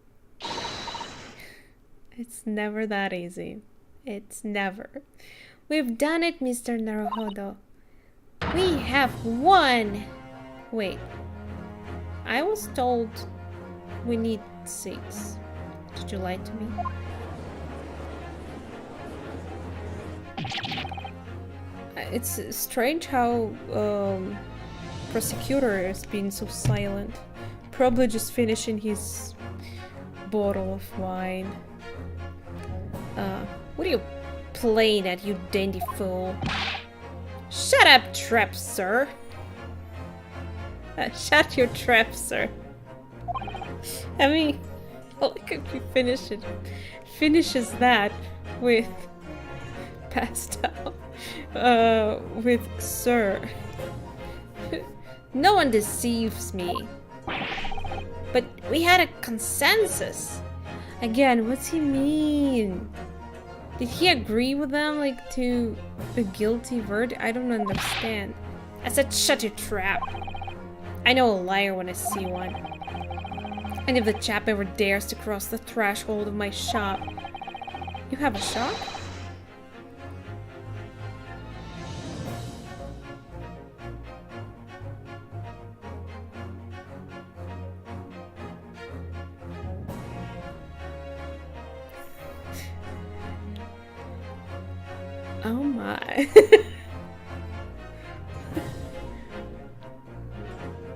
It's never that easy. It's never. We've done it, Mr. Naruhodo. We have won! Wait. I was told we need 6. Did you lie to me? It's strange how prosecutor has been so silent. Probably just finishing his bottle of wine. What are you playing at, you dandy fool? Shut up, trap, sir. Shut your trap, sir. I mean, look at you finishes that with pastel. With sir. No one deceives me. But we had a consensus. Again, what's he mean? Did he agree with them, like, to the guilty verdict? I don't understand. I said shut your trap. I know a liar when I see one. And if the chap ever dares to cross the threshold of my shop... You have a shop? Oh my.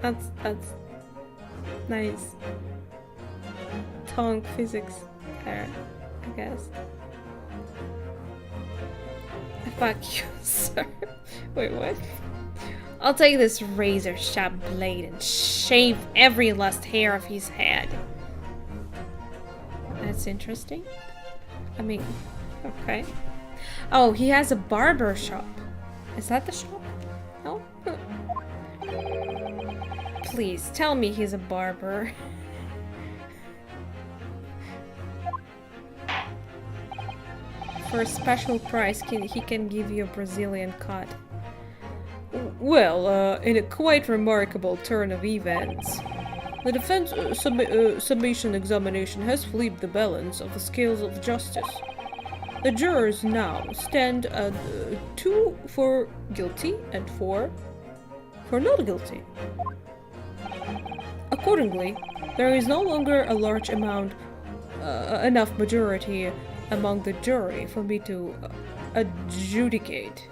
That's nice. Tongue physics there, I guess. Fuck you, sir. Wait, what? I'll take this razor sharp blade and shave every last hair of his head. That's interesting. I mean, okay. Oh, he has a barber shop. Is that the shop? No? please, tell me he's a barber. For a special price, he can give you a Brazilian cut. Well, in a quite remarkable turn of events, the defense summation examination has flipped the balance of the scales of justice. The jurors now stand at 2 for guilty and 4 for not guilty. Accordingly, there is no longer a large enough majority among the jury for me to adjudicate.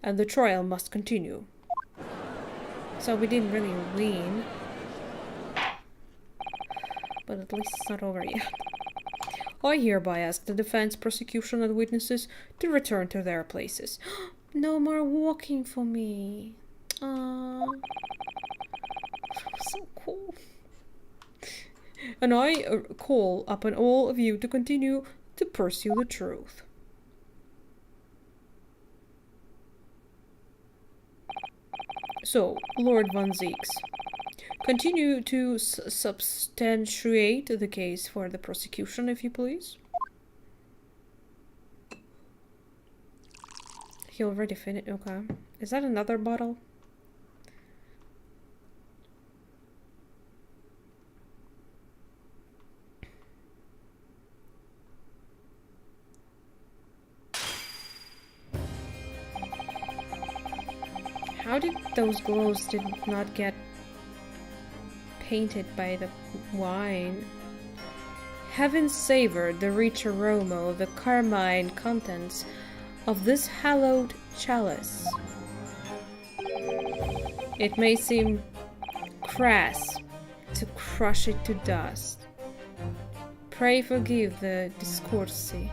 And the trial must continue. So we didn't really win. But at least it's not over yet. I hereby ask the defense, prosecution, and witnesses to return to their places. No more walking for me. Aww. So cool. And I call upon all of you to continue to pursue the truth. So, Lord Von Zeeks, continue to substantiate the case for the prosecution, if you please. He already finished. Okay. Is that another bottle? How did those glows did not get painted by the wine? Heaven savored the rich aroma of the carmine contents of this hallowed chalice. It may seem crass to crush it to dust. Pray forgive the discourtesy.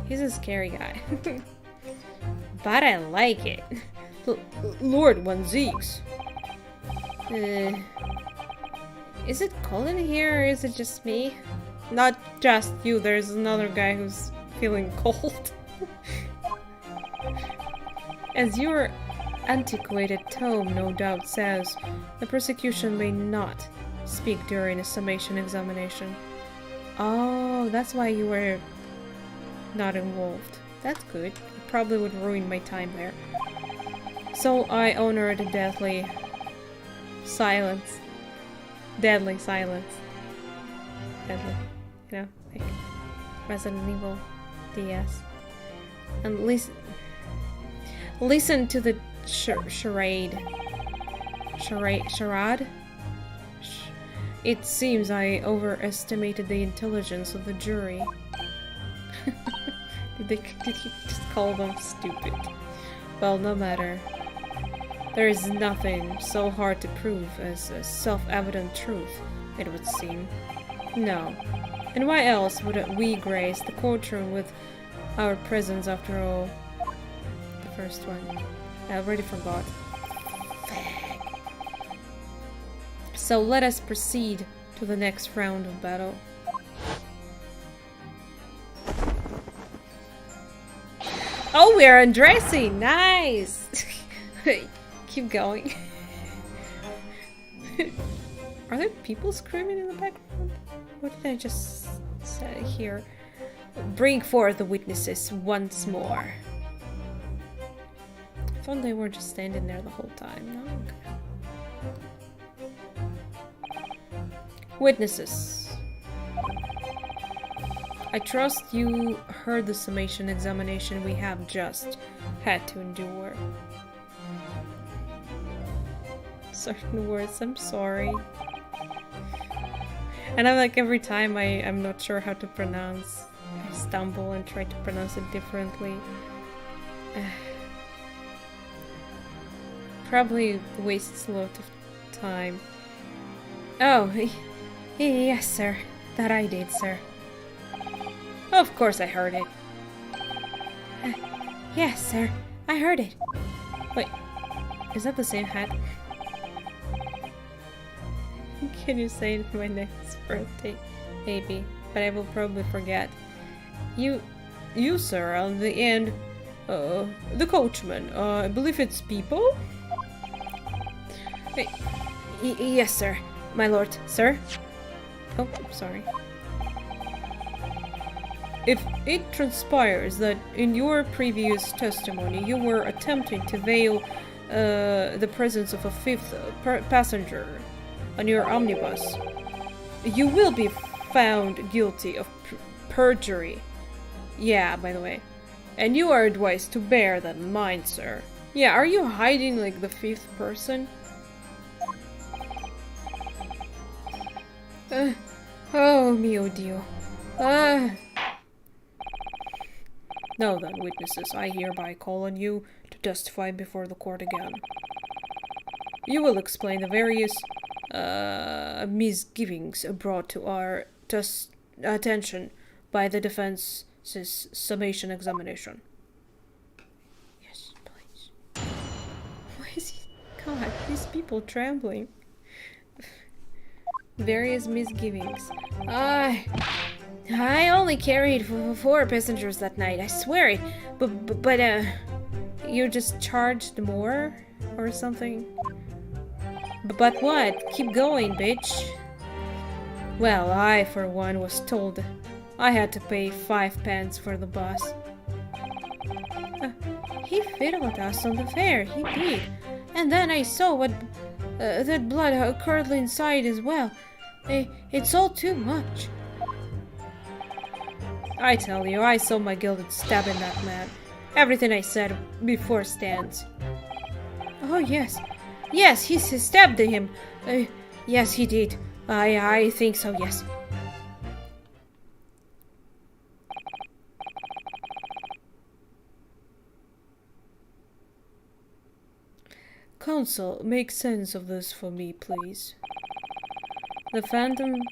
He's a scary guy. But I like it. Lord Von Zeeks. Is it cold in here or is it just me? Not just you, there's another guy who's feeling cold. As your antiquated tome no doubt says, the prosecution may not speak during a summation examination. Oh, that's why you were not involved. That's good. It probably would ruin my time there. So I honor the deadly silence. Deadly silence. Deadly. You know, like Resident Evil DS. And listen to the charade. Charade? It seems I overestimated the intelligence of the jury. Did he just call them stupid? Well, no matter. There is nothing so hard to prove as a self-evident truth, it would seem. No. And why else would we grace the courtroom with our presence after all? The first one. I already forgot. So let us proceed to the next round of battle. Oh, we're undressing! Nice! Keep going. Are there people screaming in the background? What did I just say here? Bring forth the witnesses once more. I thought they were just standing there the whole time. No? Okay. Witnesses. I trust you heard the summation examination we have just had to endure. Certain words, I'm sorry. And I'm like, every time I'm not sure how to pronounce. I stumble and try to pronounce it differently. Probably wastes a lot of time. Oh, yes, sir. That I did, sir. Of course I heard it. Yes, sir. I heard it. Wait, is that the same hat? Can you say it for my next birthday? Maybe, but I will probably forget. You, sir, on the end The coachman. I believe it's people? Yes, sir. My lord. Sir? Oh, sorry. If it transpires that in your previous testimony you were attempting to veil the presence of a fifth passenger on your omnibus, you will be found guilty of perjury. Yeah, by the way. And you are advised to bear that in mind, sir. Yeah, are you hiding like the fifth person? Oh mio Dio. Now then, witnesses, I hereby call on you to testify before the court again. You will explain the various misgivings brought to our attention by the defense's summation examination. Yes, please. Why is he... God, these people trembling. Various misgivings. I only carried 4 passengers that night, I swear it. But you just charged more or something? But what? Keep going, bitch. Well, I, for one, was told I had to pay 5 pence for the bus. He fiddled us on the fare, he did. And then I saw what that blood curdled inside as well. It's all too much. I tell you, I saw my guilt at stabbing that man. Everything I said before stands. Oh, yes. Yes, he stabbed him. Yes, he did. I think so, yes. Counsel, make sense of this for me, please. The phantom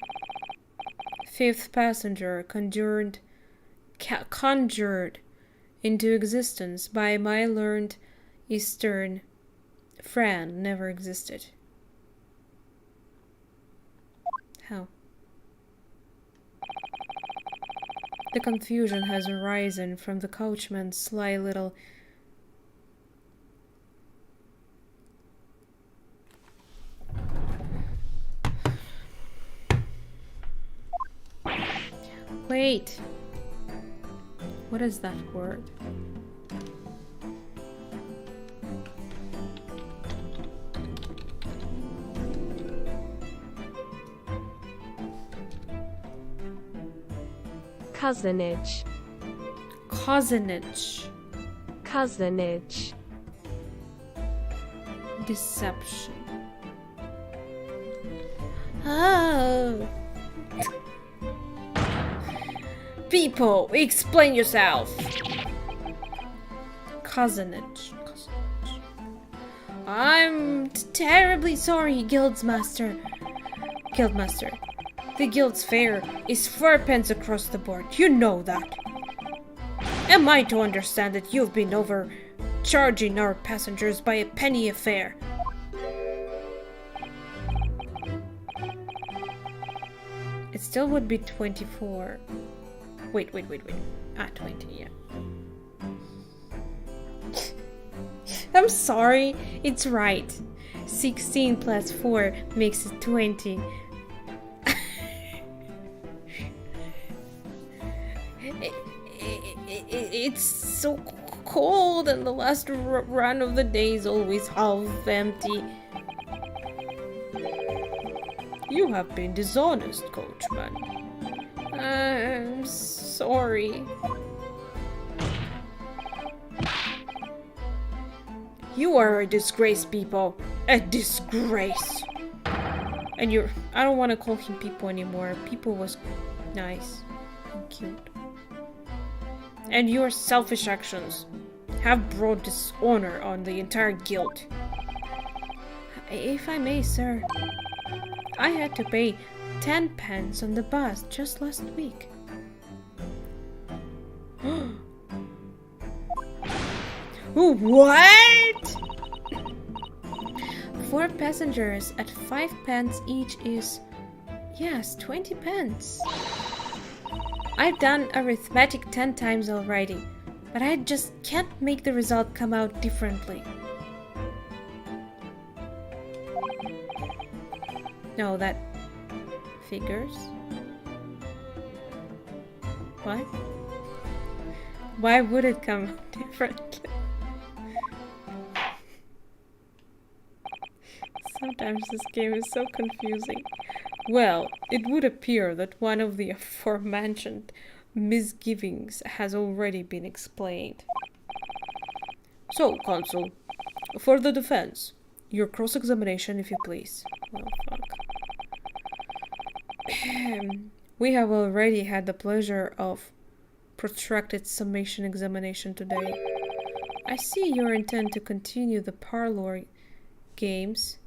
fifth passenger conjured into existence by my learned Eastern friend never existed. How? The confusion has arisen from the coachman's sly little Wait. What is that word? Cousinage. Cousinage. Cousinage. Deception. Oh. People, explain yourself. Cousinage. I'm terribly sorry, Guildmaster. The guild's fare is 4 pence across the board. You know that. Am I to understand that you've been overcharging our passengers by a penny a fare? It still would be 24. Wait. 20, yeah. I'm sorry, it's right. 16 plus 4 makes it 20. It's so cold and the last run of the day is always half empty. You have been dishonest, coachman. I'm sorry. You are a disgrace, people. A disgrace. And I don't want to call him people anymore. People was nice and cute. And your selfish actions have brought dishonor on the entire guild. If I may, sir, I had to pay 10 pence on the bus just last week. What? 4 passengers at 5 pence each is, yes, 20 pence. I've done arithmetic 10 times already. But I just can't make the result come out differently. No, that figures. What? Why would it come out differently? Sometimes this game is so confusing. Well, it would appear that one of the aforementioned misgivings has already been explained. So, Consul, for the defense, your cross-examination, if you please. Well, fuck. We have already had the pleasure of protracted summation examination today. I see your intent to continue the parlor games.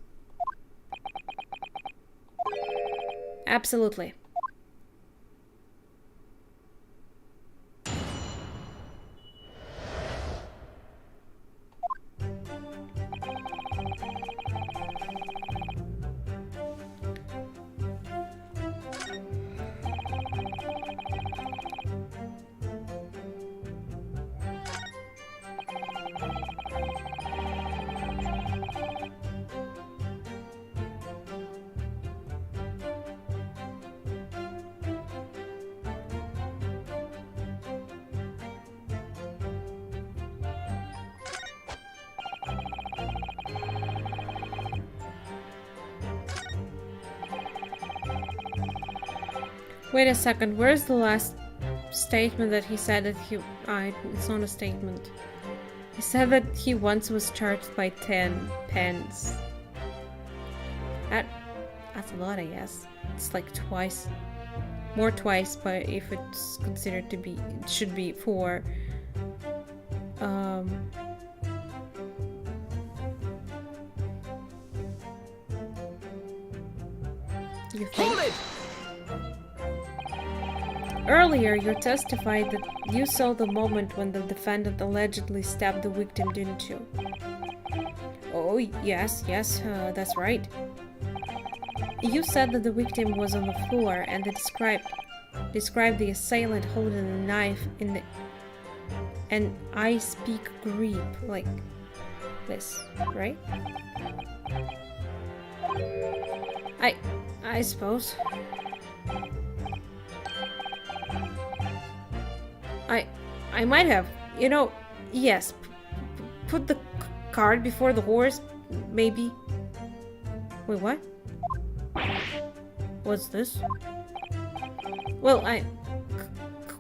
Absolutely. Wait a second, where's the last statement that he said that he... it's not a statement. He said that he once was charged by 10 pence. That's a lot, I guess. It's like twice. More twice, but if it's considered to be... It should be 4. You think? Hold it! Earlier, you testified that you saw the moment when the defendant allegedly stabbed the victim, didn't you? Oh, yes, that's right. You said that the victim was on the floor and described the assailant holding a knife in the... And I speak Greek, like this, right? I suppose. I might have, you know, yes. Put the cart before the horse, maybe. Wait, what? What's this? Well,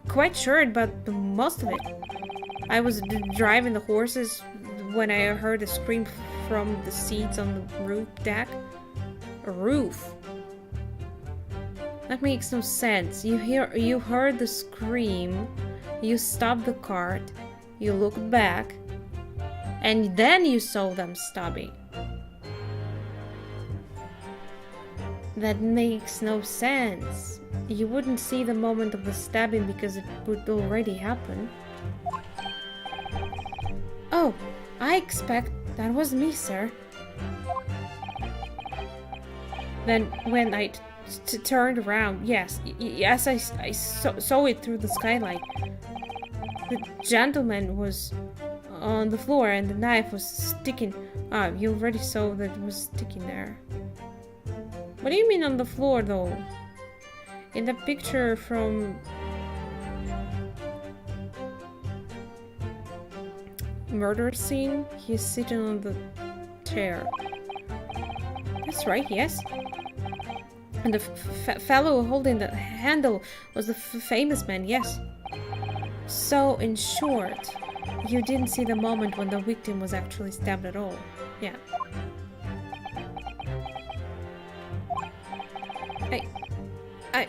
quite sure about the most of it. I was driving the horses when I heard a scream from the seats on the roof deck. A roof? That makes no sense. You heard the scream. You stopped the cart, you looked back, and then you saw them stabbing. That makes no sense. You wouldn't see the moment of the stabbing because it would already happen. Oh, I expect that was me, sir. Then when I turned around, yes, I saw it through the skylight. The gentleman was on the floor and the knife was sticking. Ah, you already saw that it was sticking there. What do you mean on the floor, though? In the picture from... murder scene, he's sitting on the chair. That's right, yes. And the fellow holding the handle was the famous man, yes. So, in short, you didn't see the moment when the victim was actually stabbed at all. Yeah. I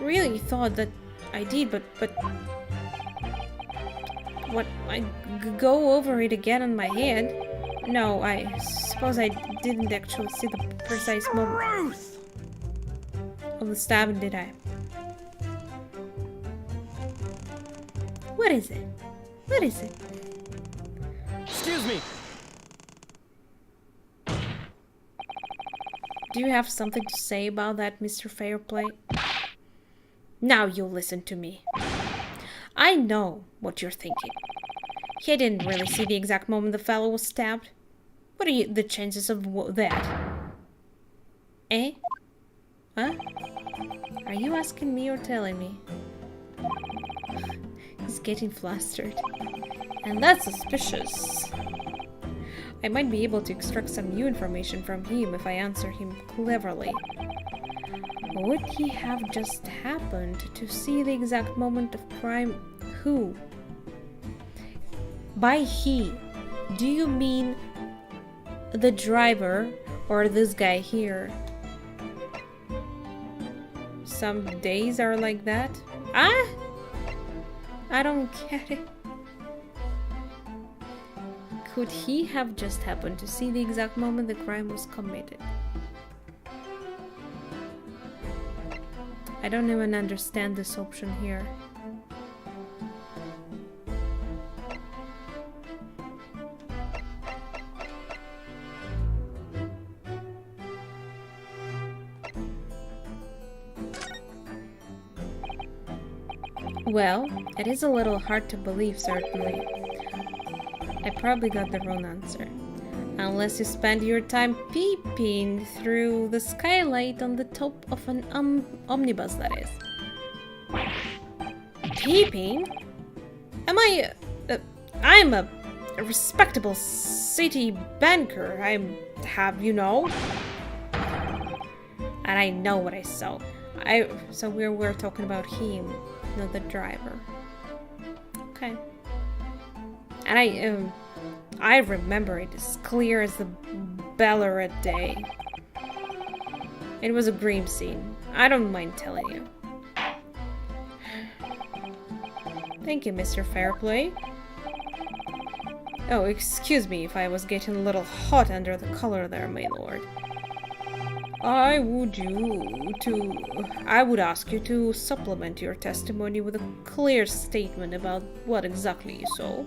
really thought that I did, but what, I go over it again in my head? No, I suppose I didn't actually see the precise moment of the stabbing, did I? What is it? What is it? Excuse me. Do you have something to say about that, Mr. Fairplay? Now you listen to me. I know what you're thinking. He didn't really see the exact moment the fellow was stabbed. What are the chances of that? Eh? Huh? Are you asking me or telling me? He's getting flustered. And that's suspicious. I might be able to extract some new information from him if I answer him cleverly. Would he have just happened to see the exact moment of crime? Who? By he, do you mean the driver or this guy here? Some days are like that? Ah? I don't get it. Could he have just happened to see the exact moment the crime was committed? I don't even understand this option here. Well, it is a little hard to believe, certainly. I probably got the wrong answer. Unless you spend your time peeping through the skylight on the top of an omnibus, that is. Peeping? Am I... I'm a respectable city banker. I have, you know. And I know what I saw. So we're talking about him, not the driver. Okay. And I remember it as clear as the Ballarat day. It was a grim scene. I don't mind telling you. Thank you, Mr. Fairplay. Oh, excuse me if I was getting a little hot under the collar there, my lord. I would ask you to supplement your testimony with a clear statement about what exactly you saw.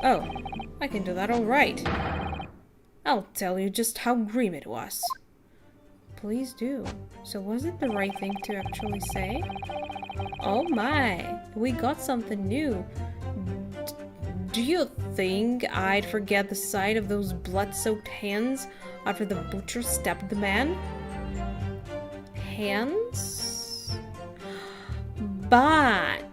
Oh, I can do that all right. I'll tell you just how grim it was. Please do. So was it the right thing to actually say? Oh my, we got something new. Do you think I'd forget the sight of those blood-soaked hands after the butcher stabbed the man? Hands? But...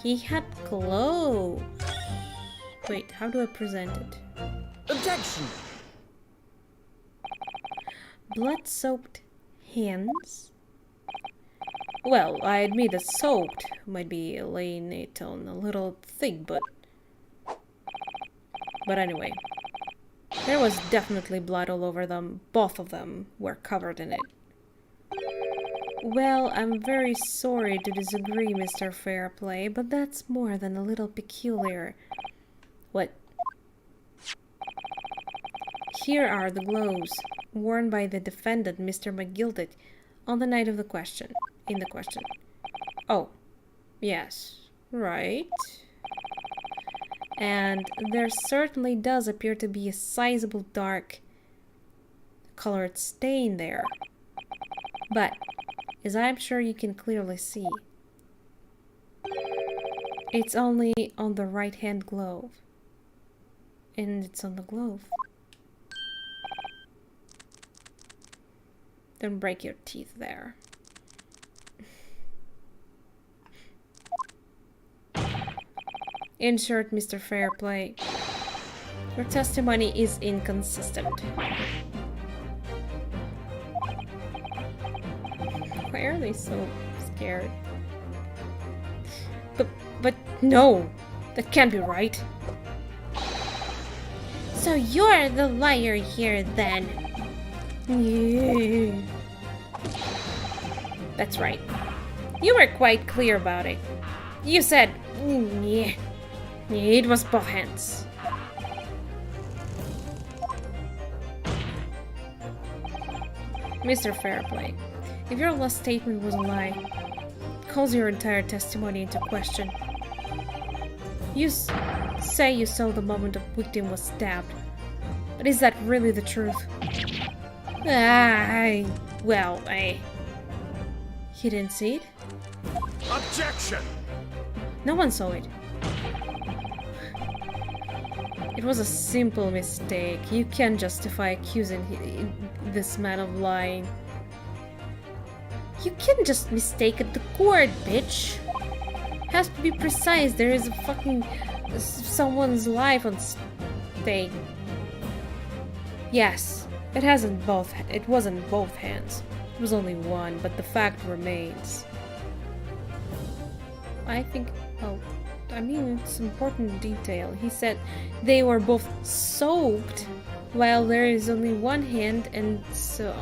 he had clothes. Wait, how do I present it? Objection! Blood-soaked hands? Well, I admit that soaked might be laying it on a little thick, but anyway. There was definitely blood all over them. Both of them were covered in it. Well, I'm very sorry to disagree, Mr. Fairplay, but that's more than a little peculiar. What? Here are the gloves worn by the defendant, Mr. McGildet, on the night of the question. In the question. Oh, yes, right. And there certainly does appear to be a sizable dark colored stain there. But, as I'm sure you can clearly see, it's only on the right-hand glove. And it's on the glove. Don't break your teeth there. In short, Mr. Fairplay, your testimony is inconsistent. Why are they so scared? But no, that can't be right. So you're the liar here then? Yeah. That's right. You were quite clear about it. You said, yeah. It was both hands. Mr. Fairplay, if your last statement was a lie, it calls your entire testimony into question. You say you saw the moment the victim was stabbed, but is that really the truth? He didn't see it? Objection! No one saw it. It was a simple mistake. You can't justify accusing this man of lying. You can't just mistake at the court, bitch. Has to be precise. There is a fucking someone's life on stake. Yes, it wasn't both hands. It was only one, but the fact remains. I think, I mean, it's important detail. He said they were both soaked, while there is only one hand and so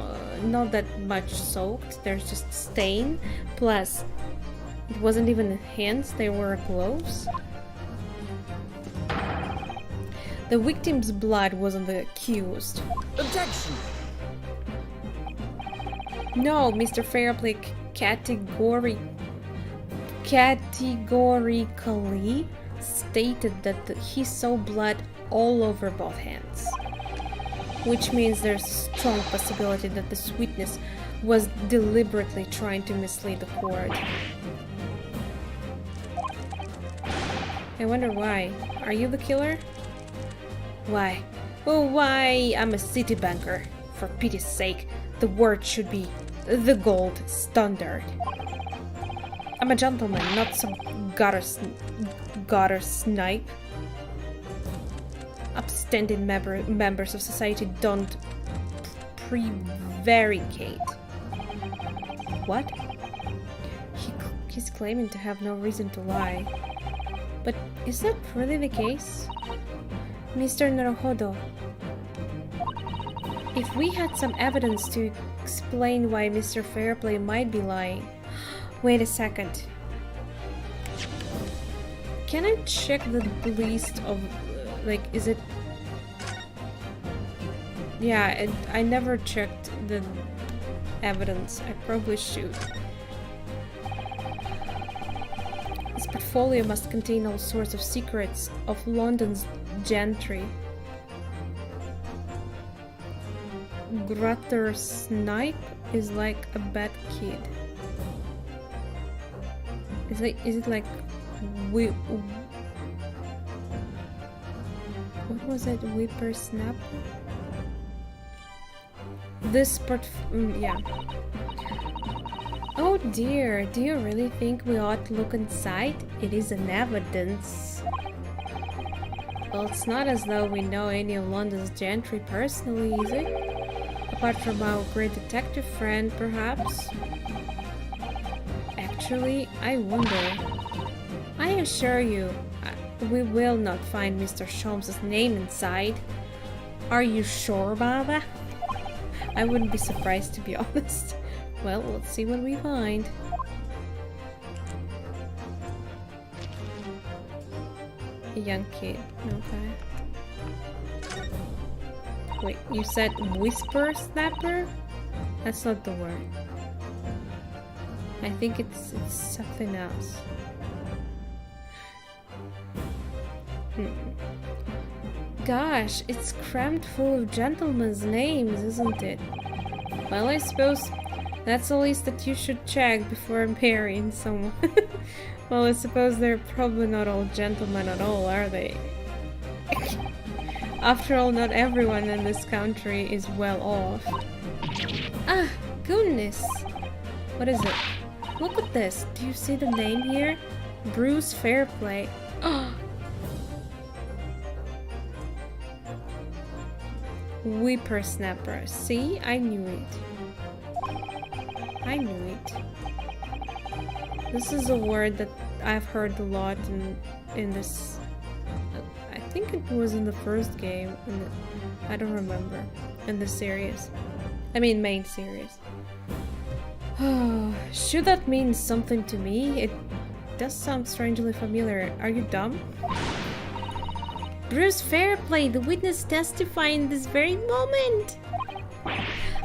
not that much soaked. There's just stain. Plus, it wasn't even hands, they were gloves. The victim's blood was on the accused. Objection! No, Mr. Fairplay categorically stated that he saw blood all over both hands. Which means there's a strong possibility that this witness was deliberately trying to mislead the court. I wonder why. Are you the killer? Why? Oh, why? I'm a city banker. For pity's sake, the word should be the gold standard. I'm a gentleman, not some gutter snipe. Upstanding members of society don't prevaricate. What? He's claiming to have no reason to lie. But is that really the case? Mr. Naruhodo, if we had some evidence to explain why Mr. Fairplay might be lying... Wait a second. Can I check the list of... like, is it... Yeah, I never checked the evidence. I probably should. This portfolio must contain all sorts of secrets of London's gentry. Grutter Snipe is like a bad kid. Is it like what was it? Whippersnapper? This yeah. Oh dear, do you really think we ought to look inside? It is an evidence. Well, it's not as though we know any of London's gentry personally, is it? Apart from our great detective friend, perhaps? Actually, I wonder. I assure you, we will not find Mr. Sholmes' name inside. Are you sure about that? I wouldn't be surprised, to be honest. Well, let's see what we find. A young kid, okay. Wait, you said whisper snapper? That's not the word. I think it's something else. Gosh, it's crammed full of gentlemen's names, isn't it? Well, I suppose that's the least that you should check before marrying someone. Well, I suppose they're probably not all gentlemen at all, are they? After all, not everyone in this country is well off. Ah, goodness! What is it? Look at this. Do you see the name here? Bruce Fairplay. Oh! Whippersnapper. See? I knew it. I knew it. This is a word that I've heard a lot in this... I think it was in the first game. I don't remember. In the series. I mean, main series. Should that mean something to me? It does sound strangely familiar. Are you dumb? Bruce Fairplay, the witness testifying this very moment!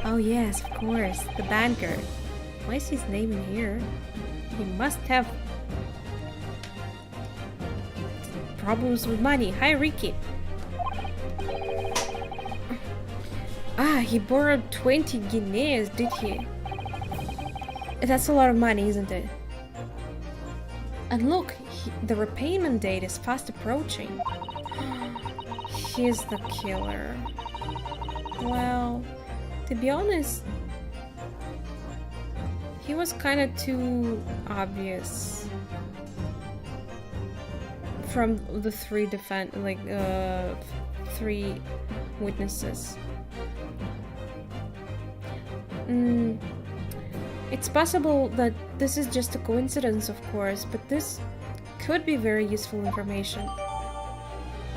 Oh yes, of course, the banker. Why is his name in here? He must have problems with money. Hi, Ricky. Ah, he borrowed 20 guineas, did he? That's a lot of money, isn't it? And look, the repayment date is fast approaching. He's the killer. Well, to be honest, he was kind of too obvious from the three three witnesses. It's possible that this is just a coincidence, of course, but this could be very useful information.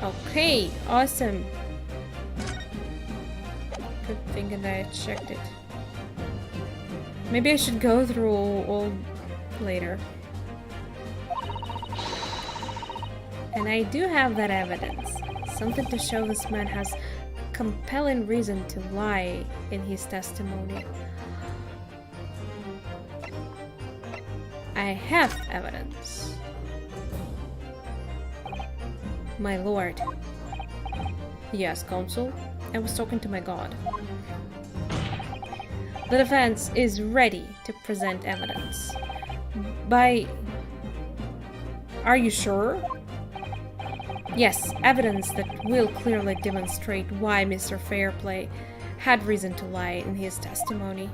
Okay, awesome. Good thing that I checked it. Maybe I should go through all later. And I do have that evidence. Something to show this man has compelling reason to lie in his testimony. I have evidence. My lord. Yes, counsel. I was talking to my god. The defense is ready to present evidence. Are you sure? Yes, evidence that will clearly demonstrate why Mr. Fairplay had reason to lie in his testimony.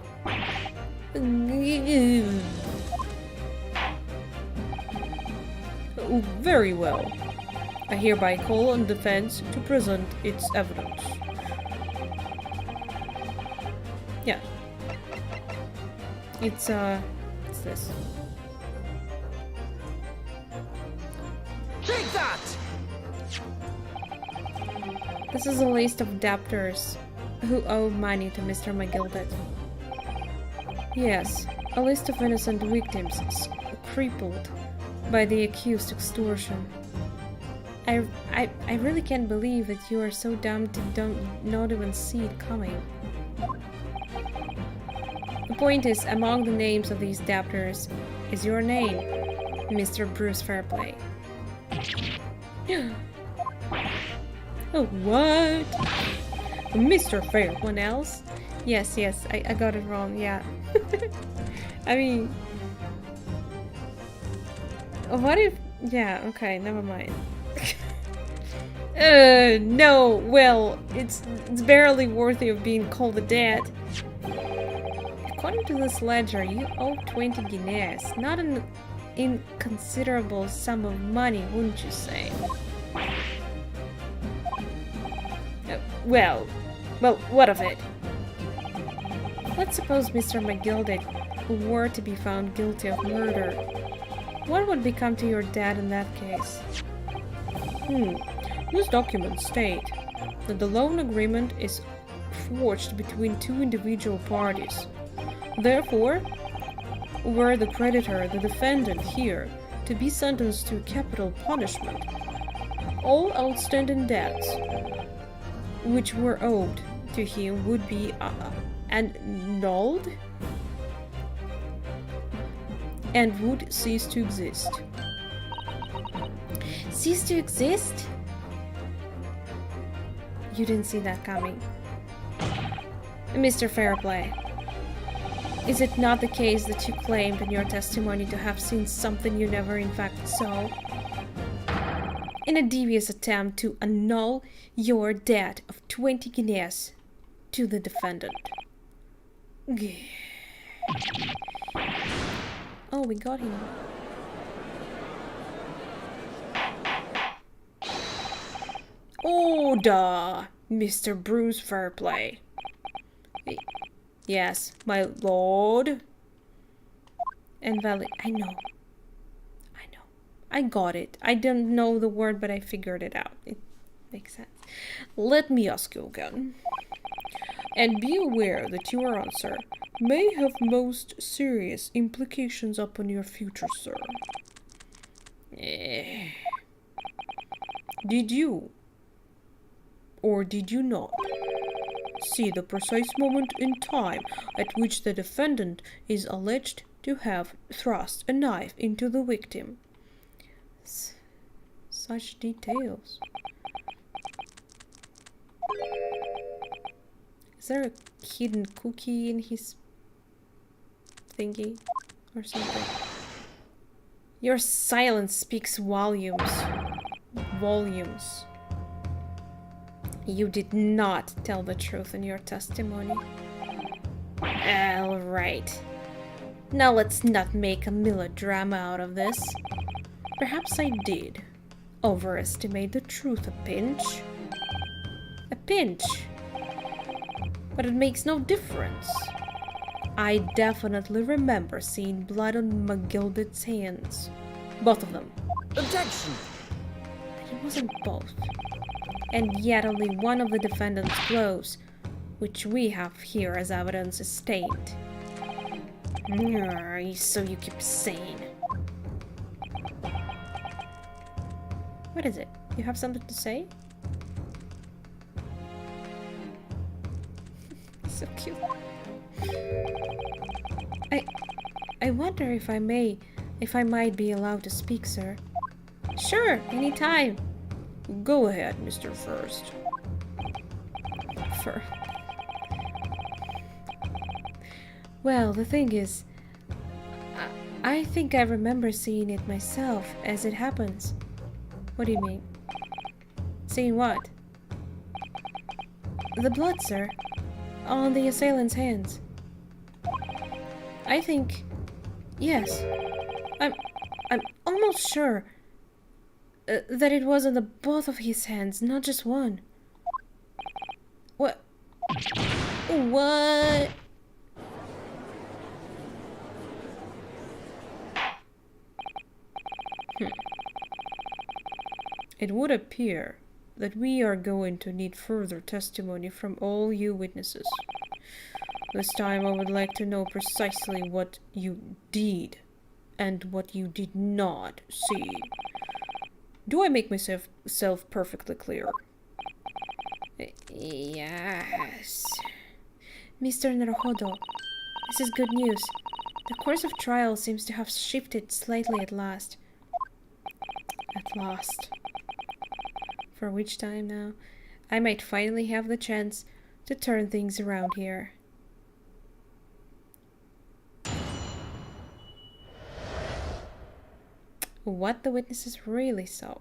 Very well. I hereby call on defense to present its evidence. Yeah. It's this. Take that! This is a list of debtors who owe money to Mr. McGilded. Yes, a list of innocent victims crippled by the accused extortion. I really can't believe that you are so dumb to not even see it coming. The point is, among the names of these debtors is your name, Mr. Bruce Fairplay. Oh, what? Mr. Fair. One else? Yes, I got it wrong, yeah. I mean... What if... Yeah, okay, never mind. No, well, it's barely worthy of being called a debt. According to this ledger, you owe 20 guineas. Not an inconsiderable sum of money, wouldn't you say? Well, what of it? Let's suppose Mr. McGilded were to be found guilty of murder. What would become to your dad in that case? These documents state that the loan agreement is forged between two individual parties. Therefore, were the creditor, the defendant here, to be sentenced to capital punishment, all outstanding debts which were owed to him would be annulled and would cease to exist. Cease to exist? You didn't see that coming. Mr. Fairplay, is it not the case that you claimed in your testimony to have seen something you never in fact saw? In a devious attempt to annul your debt of 20 guineas to the defendant. Oh, we got him. Order, Mr. Bruce Fairplay. Yes, my lord. And valid. I know. I got it. I don't know the word, but I figured it out. It makes sense. Let me ask you again. And be aware that your answer may have most serious implications upon your future, sir. Did you, or did you not, see the precise moment in time at which the defendant is alleged to have thrust a knife into the victim? Such details. Is there a hidden cookie in his thingy or something? Your silence speaks volumes. Volumes. You did not tell the truth in your testimony. Alright. Now let's not make a melodrama out of this. Perhaps I did overestimate the truth a pinch. A pinch. But it makes no difference. I definitely remember seeing blood on McGilbert's hands. Both of them. Objection! But it wasn't both. And yet only one of the defendant's clothes, which we have here as evidence, is stained. So you keep saying. What is it? You have something to say? So cute. I wonder if I might be allowed to speak, sir. Sure, anytime. Go ahead, Mr. First. Well, the thing is, I think I remember seeing it myself as it happens. What do you mean? Seeing what? The blood, sir. On the assailant's hands. I think... Yes. I'm almost sure that it was on the both of his hands, not just one. What? What? It would appear that we are going to need further testimony from all you witnesses. This time I would like to know precisely what you did and what you did not see. Do I make myself perfectly clear? Yes. Mr. Naruhodo, this is good news. The course of trial seems to have shifted slightly at last. At last. For which time now? I might finally have the chance to turn things around here. What the witnesses really saw.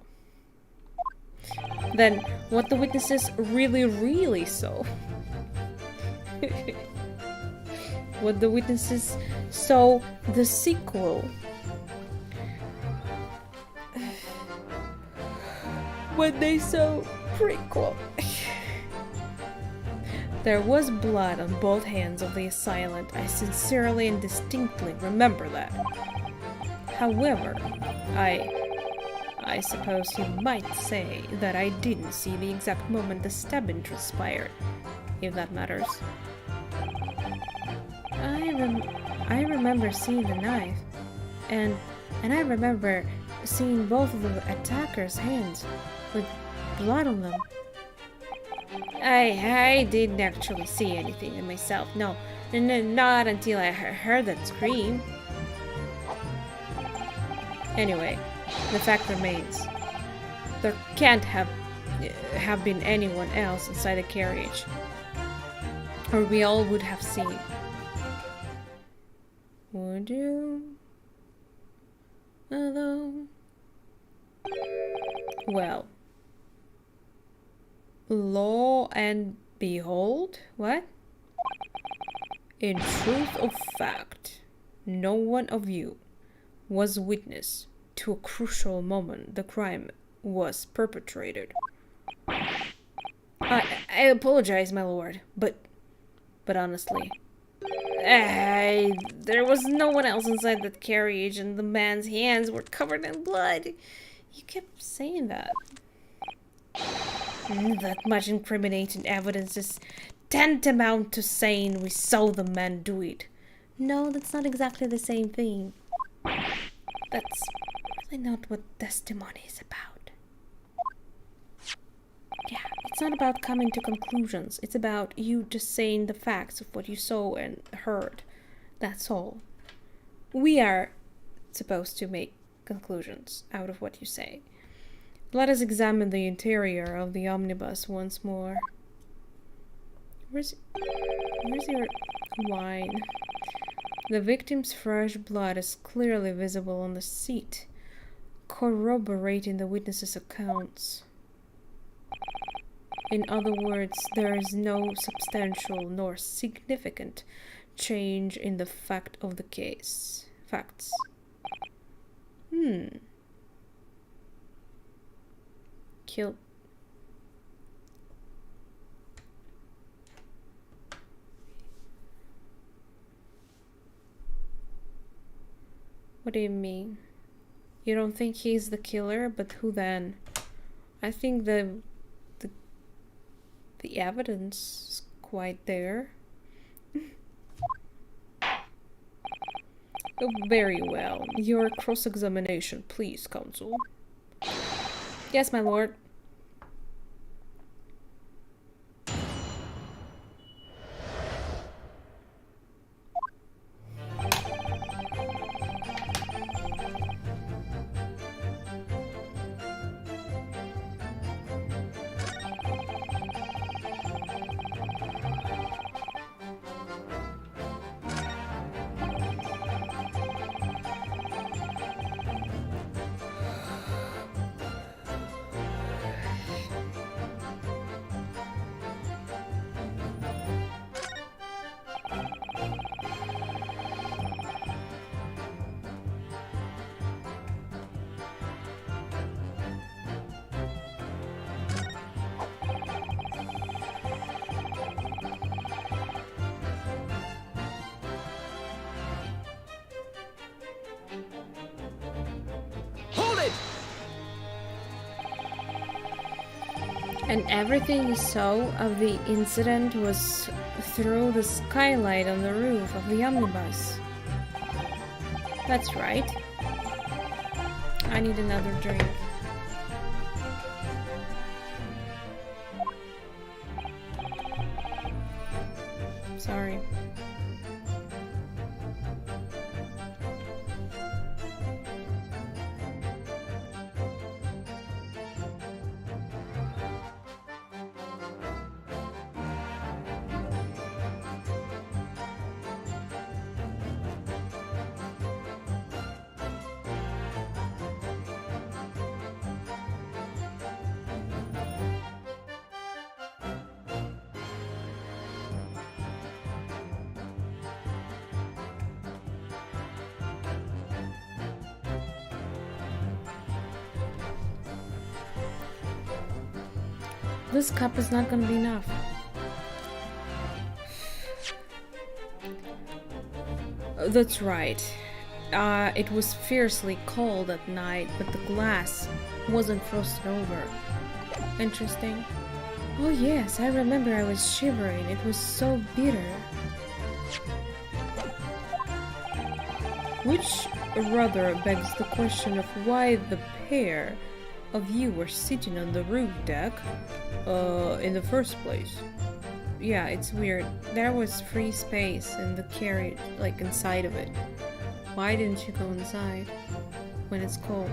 Then, what the witnesses really saw. What the witnesses saw the sequel. What they saw prequel. There was blood on both hands of the assailant. I sincerely and distinctly remember that. However, I suppose you might say that I didn't see the exact moment the stabbing transpired, if that matters. I remember seeing the knife, and I remember seeing both of the attackers' hands with blood on them. I didn't actually see anything myself. No, not until I heard that scream. Anyway, the fact remains. There can't have been anyone else inside the carriage, or we all would have seen. Would you? Although, well, lo and behold, what? In truth of fact, no one of you was witness to a crucial moment the crime was perpetrated. I apologize, my lord, but honestly, there was no one else inside that carriage, and the man's hands were covered in blood. You kept saying that. That much incriminating evidence is tantamount to saying we saw the man do it. No, that's not exactly the same thing. That's really not what testimony is about. Yeah, it's not about coming to conclusions. It's about you just saying the facts of what you saw and heard. That's all. We are supposed to make conclusions out of what you say. Let us examine the interior of the omnibus once more. Where's your wine? The victim's fresh blood is clearly visible on the seat, corroborating the witnesses' accounts. In other words, there is no substantial nor significant change in the fact of the case. Facts. Kill. What do you mean? You don't think he's the killer, but who then? I think the evidence is quite there. Oh, very well. Your cross-examination, please, counsel. Yes, my lord. And everything you saw of the incident was through the skylight on the roof of the omnibus. That's right. I need another drink. Sorry. This cup is not gonna be enough. That's right. It was fiercely cold at night, but the glass wasn't frosted over. Interesting. Oh yes, I remember I was shivering. It was so bitter. Which rather begs the question of why the pair of you were sitting on the roof deck in the first place. Yeah, it's weird. There was free space in the carriage, like inside of it. Why didn't you go inside when it's cold?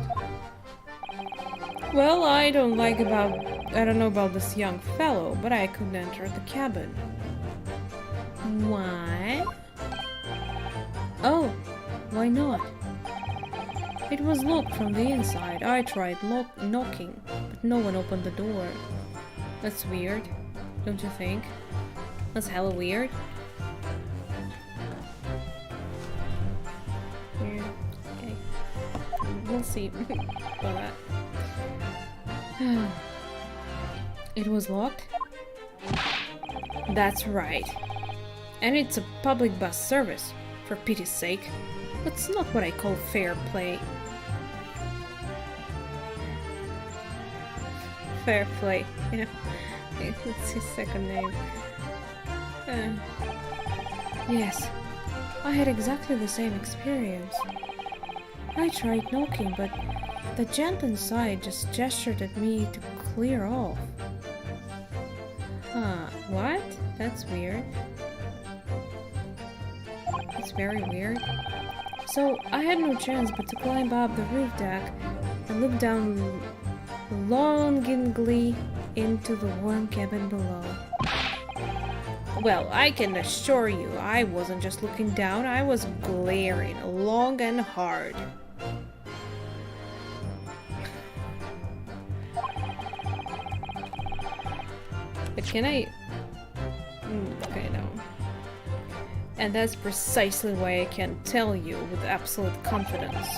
Well, I don't know about this young fellow, but I couldn't enter the cabin. Why? Oh, why not? It was locked from the inside. I tried knocking, but no one opened the door. That's weird, don't you think? That's hella weird. Weird. Okay. We'll see about that. It was locked? That's right. And it's a public bus service, for pity's sake. That's not what I call fair play. Fair play, you know. That's his second name. Yes, I had exactly the same experience. I tried knocking, but the gent inside just gestured at me to clear off. Huh, what? That's weird. That's very weird. So I had no chance but to climb up the roof deck and look down longingly into the warm cabin below. Well, I can assure you, I wasn't just looking down, I was glaring long and hard. Can I... okay, no. And that's precisely why I can tell you with absolute confidence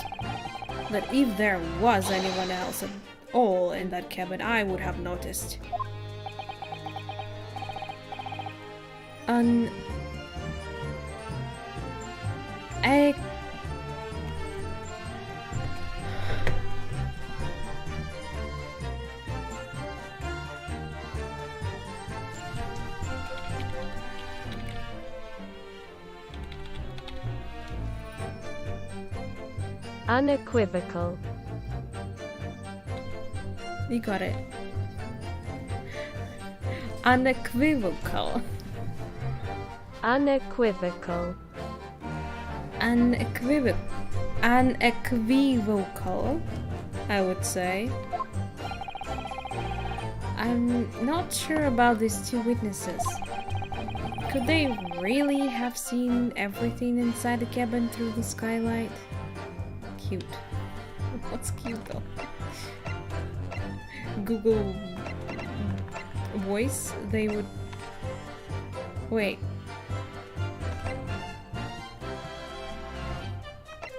that if there was anyone else at all in that cabin, I would have noticed. Unequivocal. You got it. Unequivocal. Unequivocal. Unequivocal, I would say. I'm not sure about these two witnesses. Could they really have seen everything inside the cabin through the skylight? Cute. What's cute though? Google Voice, they would... Wait.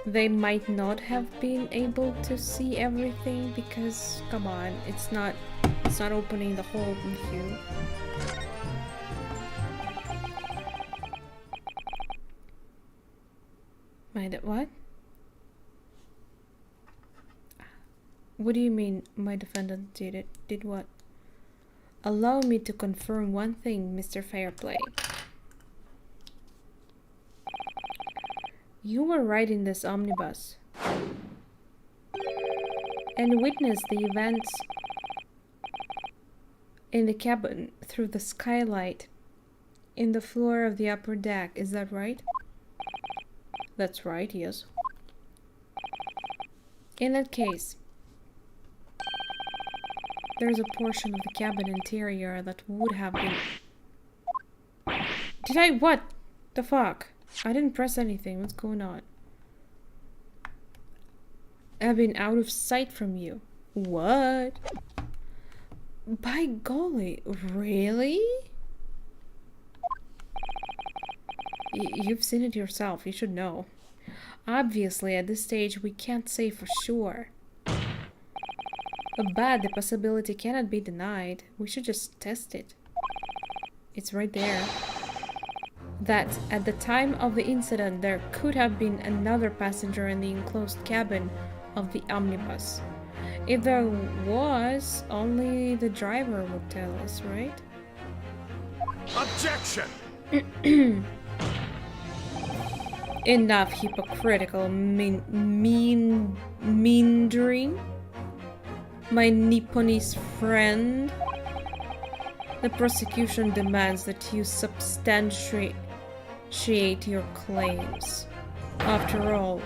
They might not have been able to see everything because, come on, it's not opening the whole view. What? What do you mean my defendant did it? Did what? Allow me to confirm one thing, Mr. Fairplay. You were riding this omnibus and witnessed the events in the cabin through the skylight in the floor of the upper deck, is that right? That's right, yes. In that case, there's a portion of the cabin interior that would have been... Did I... what the fuck? I didn't press anything. What's going on? I've been out of sight from you. What? By golly, really? You've seen it yourself. You should know. Obviously, at this stage, we can't say for sure. But the possibility cannot be denied. We should just test it. It's right there. That at the time of the incident there could have been another passenger in the enclosed cabin of the omnibus. If there was, only the driver would tell us, right? Objection! Enough hypocritical meandering. My Nipponese friend. The prosecution demands that you substantiate your claims. After all,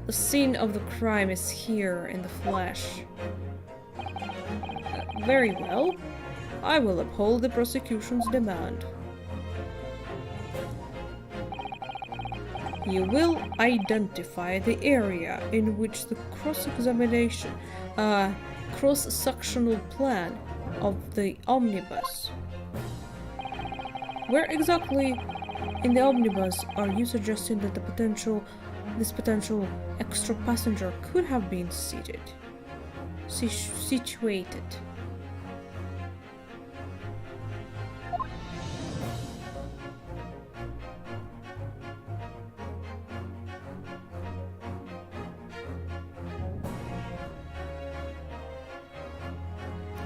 the scene of the crime is here in the flesh. Very well. I will uphold the prosecution's demand. You will identify the area in which the cross-sectional plan of the omnibus. Where exactly in the omnibus are you suggesting that this potential extra passenger could have been situated?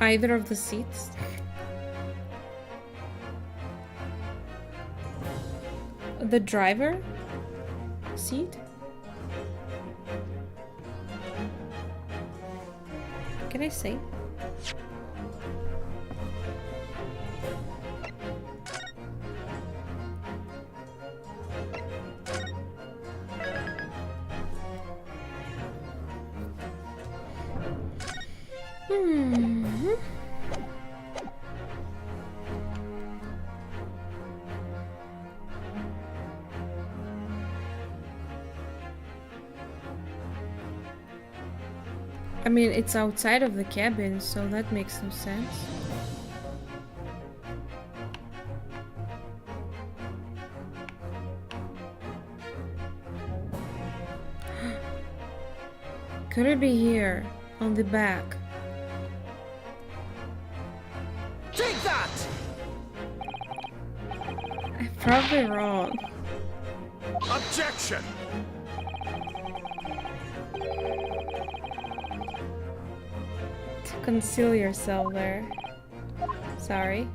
Either of the seats? The driver seat? Can I say? I mean, it's outside of the cabin, so that makes no sense. Could it be here, on the back? Take that! I'm probably wrong. Objection! To conceal yourself there. Sorry.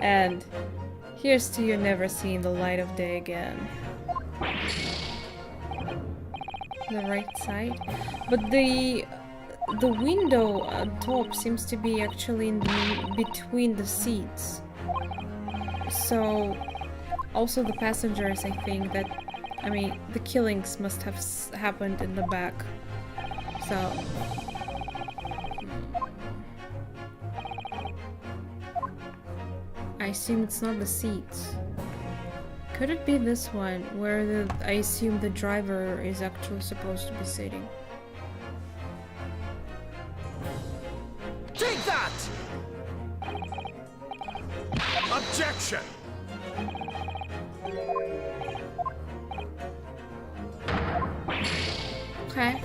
And here's to you never seeing the light of day again. The right side, but the window on top seems to be actually in the, between the seats. So also the passengers, I think that, I mean, the killings must have happened in the back. So I assume it's not the seats. Could it be this one, where I assume the driver is actually supposed to be sitting? Take that! Objection! Okay.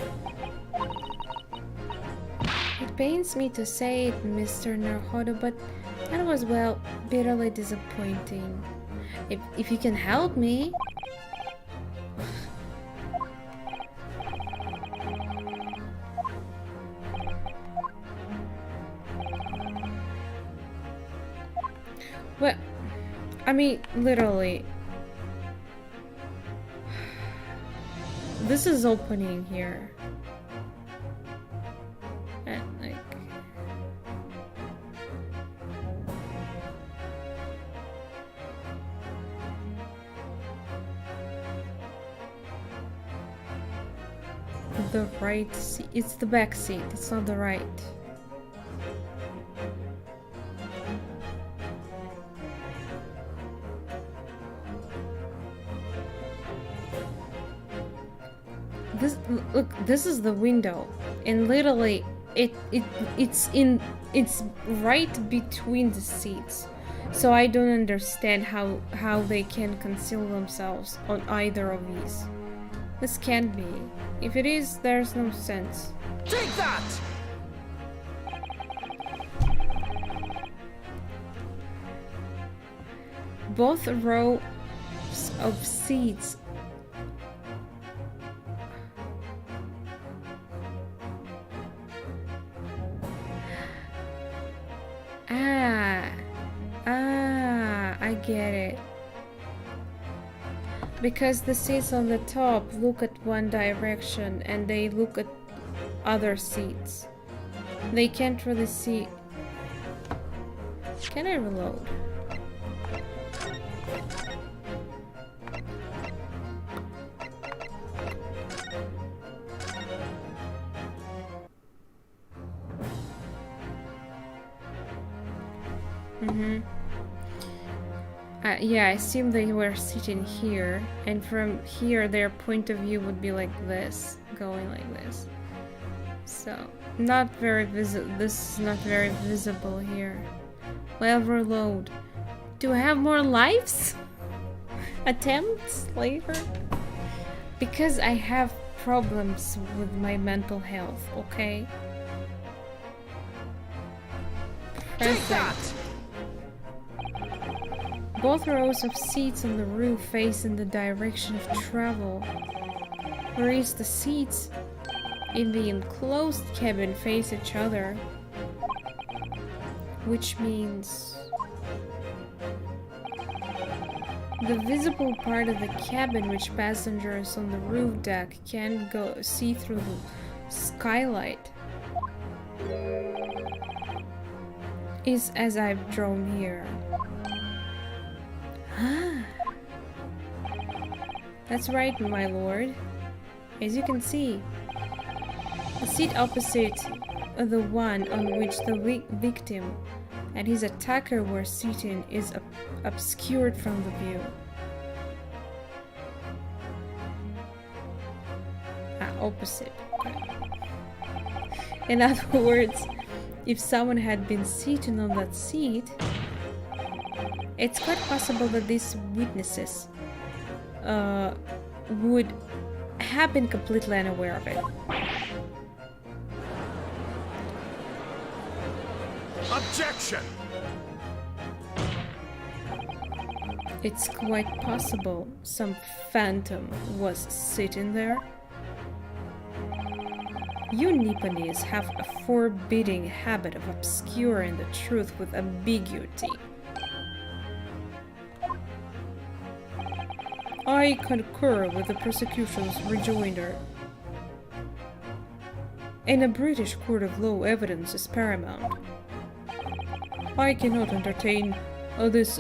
It pains me to say it, Mr. Naruhodo, but that was, well, bitterly disappointing. If you can help me... Well, I mean, literally... This is opening here. And, like... The right seat. It's the back seat. It's not the right. Look, this is the window, and literally it's right between the seats. So I don't understand how they can conceal themselves on either of these. This can't be. If it is, there's no sense. Take that! Both rows of seats. I get it. Because the seats on the top look at one direction and they look at other seats. They can't really see. Can I reload? Yeah, I assume they were sitting here, and from here their point of view would be like this, going like this. So, not very visible. This is not very visible here. Well, reload. Do I have more lives? Attempts later? Because I have problems with my mental health, okay? Take that! Both rows of seats on the roof face in the direction of travel, whereas the seats in the enclosed cabin face each other, which means the visible part of the cabin which passengers on the roof deck can't see through the skylight is as I've drawn here. That's right, my lord. As you can see, the seat opposite the one on which the victim and his attacker were sitting is obscured from the view. Opposite. In other words, if someone had been sitting on that seat, it's quite possible that these witnesses would have been completely unaware of it. Objection! It's quite possible some phantom was sitting there. You Nipponese have a forbidding habit of obscuring the truth with ambiguity. I concur with the prosecution's rejoinder. In a British court of law, evidence is paramount. I cannot entertain this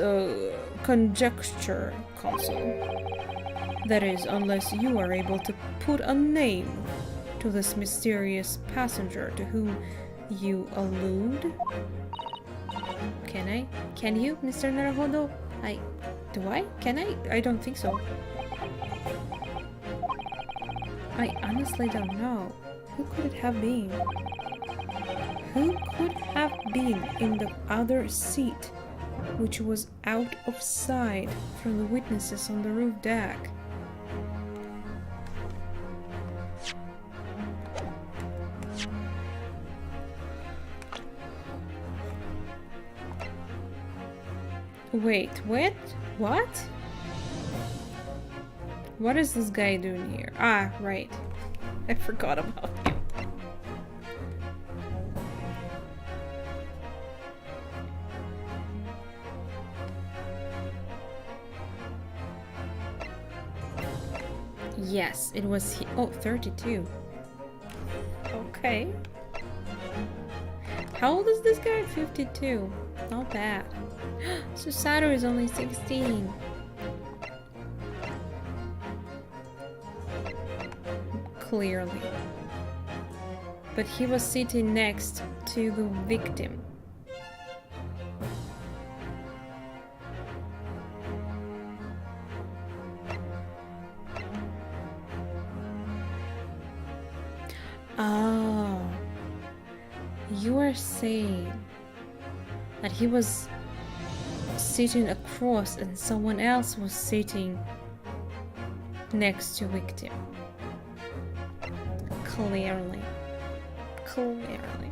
conjecture, counsel. That is, unless you are able to put a name to this mysterious passenger to whom you allude. Can I? Can you, Mr. Naruhodo? Do I? Can I? I don't think so. I honestly don't know. Who could it have been? Who could have been in the other seat, which was out of sight from the witnesses on the roof deck? Wait, what? What? What is this guy doing here? Ah, right. I forgot about him. Yes, it was he. Oh, 32. Okay. How old is this guy? 52. Not bad. Susato is only 16. Clearly. But he was sitting next to the victim. Oh. You are saying that he was sitting across and someone else was sitting next to victim. Clearly. Clearly.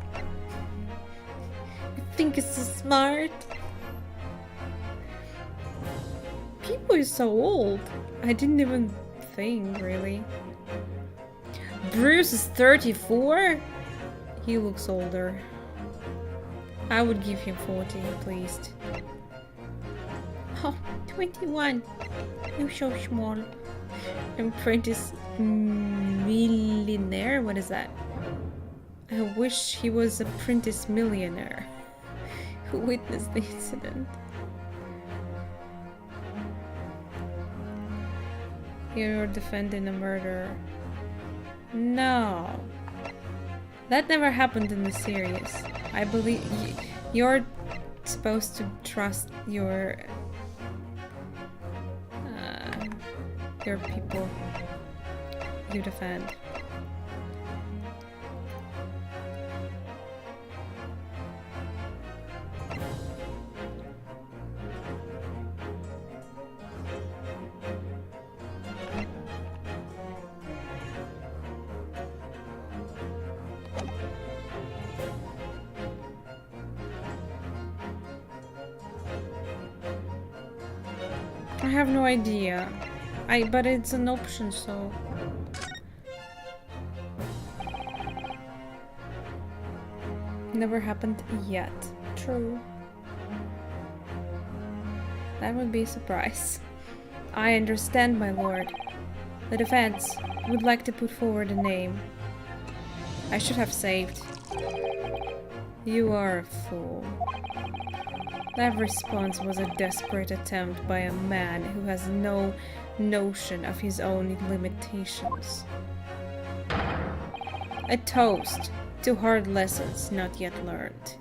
You think it's so smart? People are so old. I didn't even think, really. Bruce is 34? He looks older. I would give him 40 at least. Oh, 21. You're so small. Apprentice millionaire? What is that? I wish he was apprentice millionaire who witnessed the incident. You're defending a murder. No. That never happened in the series. I believe you're supposed to trust your people you defend. I have no idea. But it's an option, so... Never happened yet. True. That would be a surprise. I understand, my lord. The defense would like to put forward a name. I should have saved. You are a fool. That response was a desperate attempt by a man who has no notion of his own limitations. A toast to hard lessons not yet learned.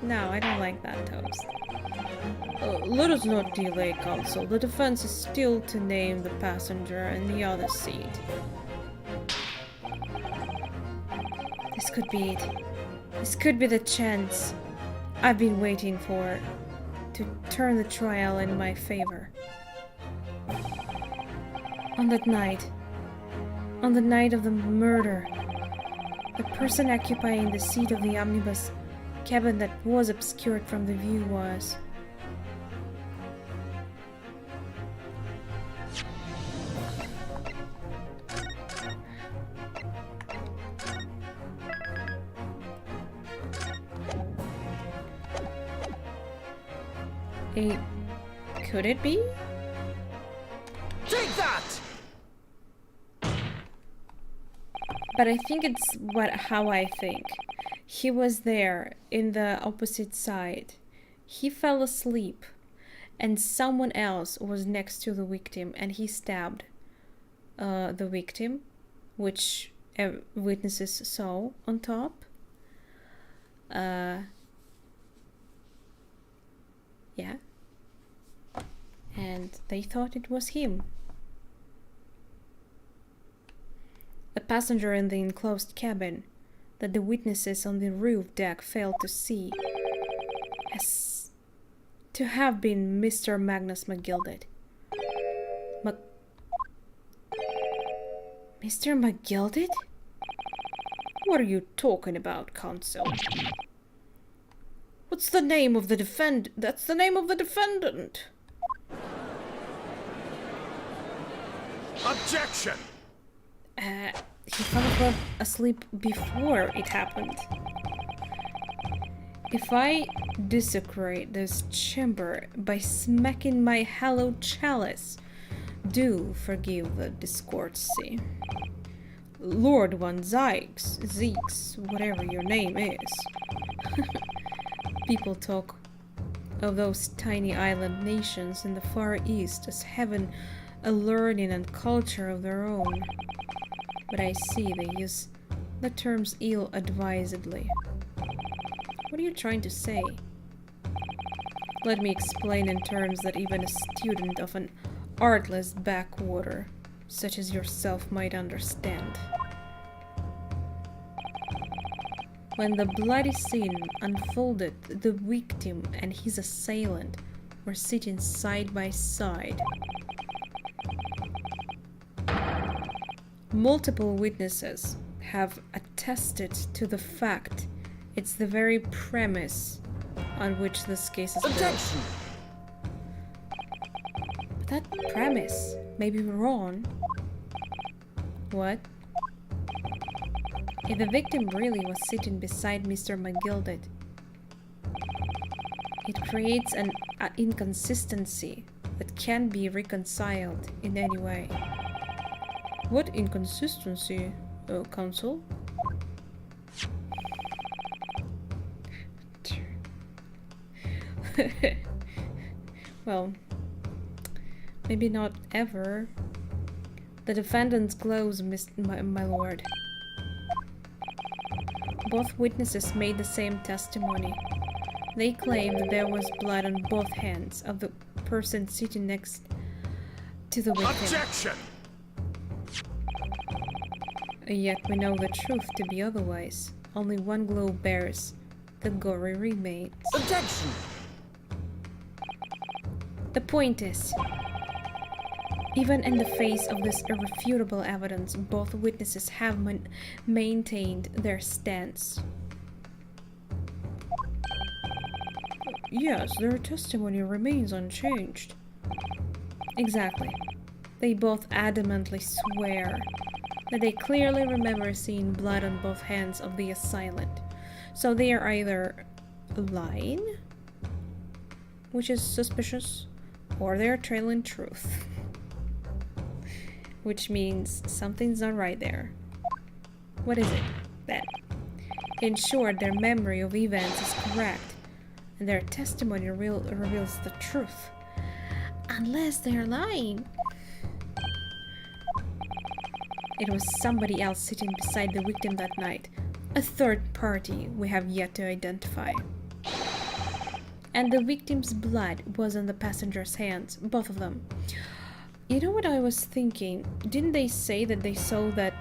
No, I don't like that toast. Let us not delay, counsel. The defense is still to name the passenger in the other seat. This could be it. This could be the chance I've been waiting for to turn the trial in my favor. On that night, on the night of the murder, the person occupying the seat of the omnibus cabin that was obscured from the view was... Could it be? Take that! But I think it's how I think. He was there in the opposite side. He fell asleep and someone else was next to the victim and he stabbed the victim, which witnesses saw on top. Yeah. And they thought it was him. A passenger in the enclosed cabin that the witnesses on the roof deck failed to see has to have been Mr. Magnus McGilded. Mr. McGilded? What are you talking about, Counsel? What's the name of the defendant? That's the name of the defendant. Objection! He fell asleep before it happened. If I desecrate this chamber by smacking my hallowed chalice, do forgive the discourtesy. Lord Van Zeeks, whatever your name is. People talk of those tiny island nations in the Far East as having a learning and culture of their own. But I see they use the terms ill-advisedly. What are you trying to say? Let me explain in terms that even a student of an artless backwater, such as yourself, might understand. When the bloody scene unfolded, the victim and his assailant were sitting side by side. Multiple witnesses have attested to the fact it's the very premise on which this case is built. Objection! But that premise may be wrong. What? If the victim really was sitting beside Mr. McGilded, it creates an inconsistency that can't be reconciled in any way. What inconsistency, Counsel? Well, maybe not ever. The defendant's gloves, my lord. Both witnesses made the same testimony. They claimed that there was blood on both hands of the person sitting next to the victim. Objection! Yet we know the truth to be otherwise. Only one glove bears the gory remains. Objection! The point is, even in the face of this irrefutable evidence, both witnesses have maintained their stance. Yes, their testimony remains unchanged. Exactly. They both adamantly swear that they clearly remember seeing blood on both hands of the assailant. So they are either lying, which is suspicious, or they are trailing truth. Which means something's not right there. What is it, then? In short, their memory of events is correct, and their testimony reveals the truth. Unless they're lying. It was somebody else sitting beside the victim that night. A third party we have yet to identify. And the victim's blood was on the passenger's hands, both of them. You know what I was thinking? Didn't they say that they saw that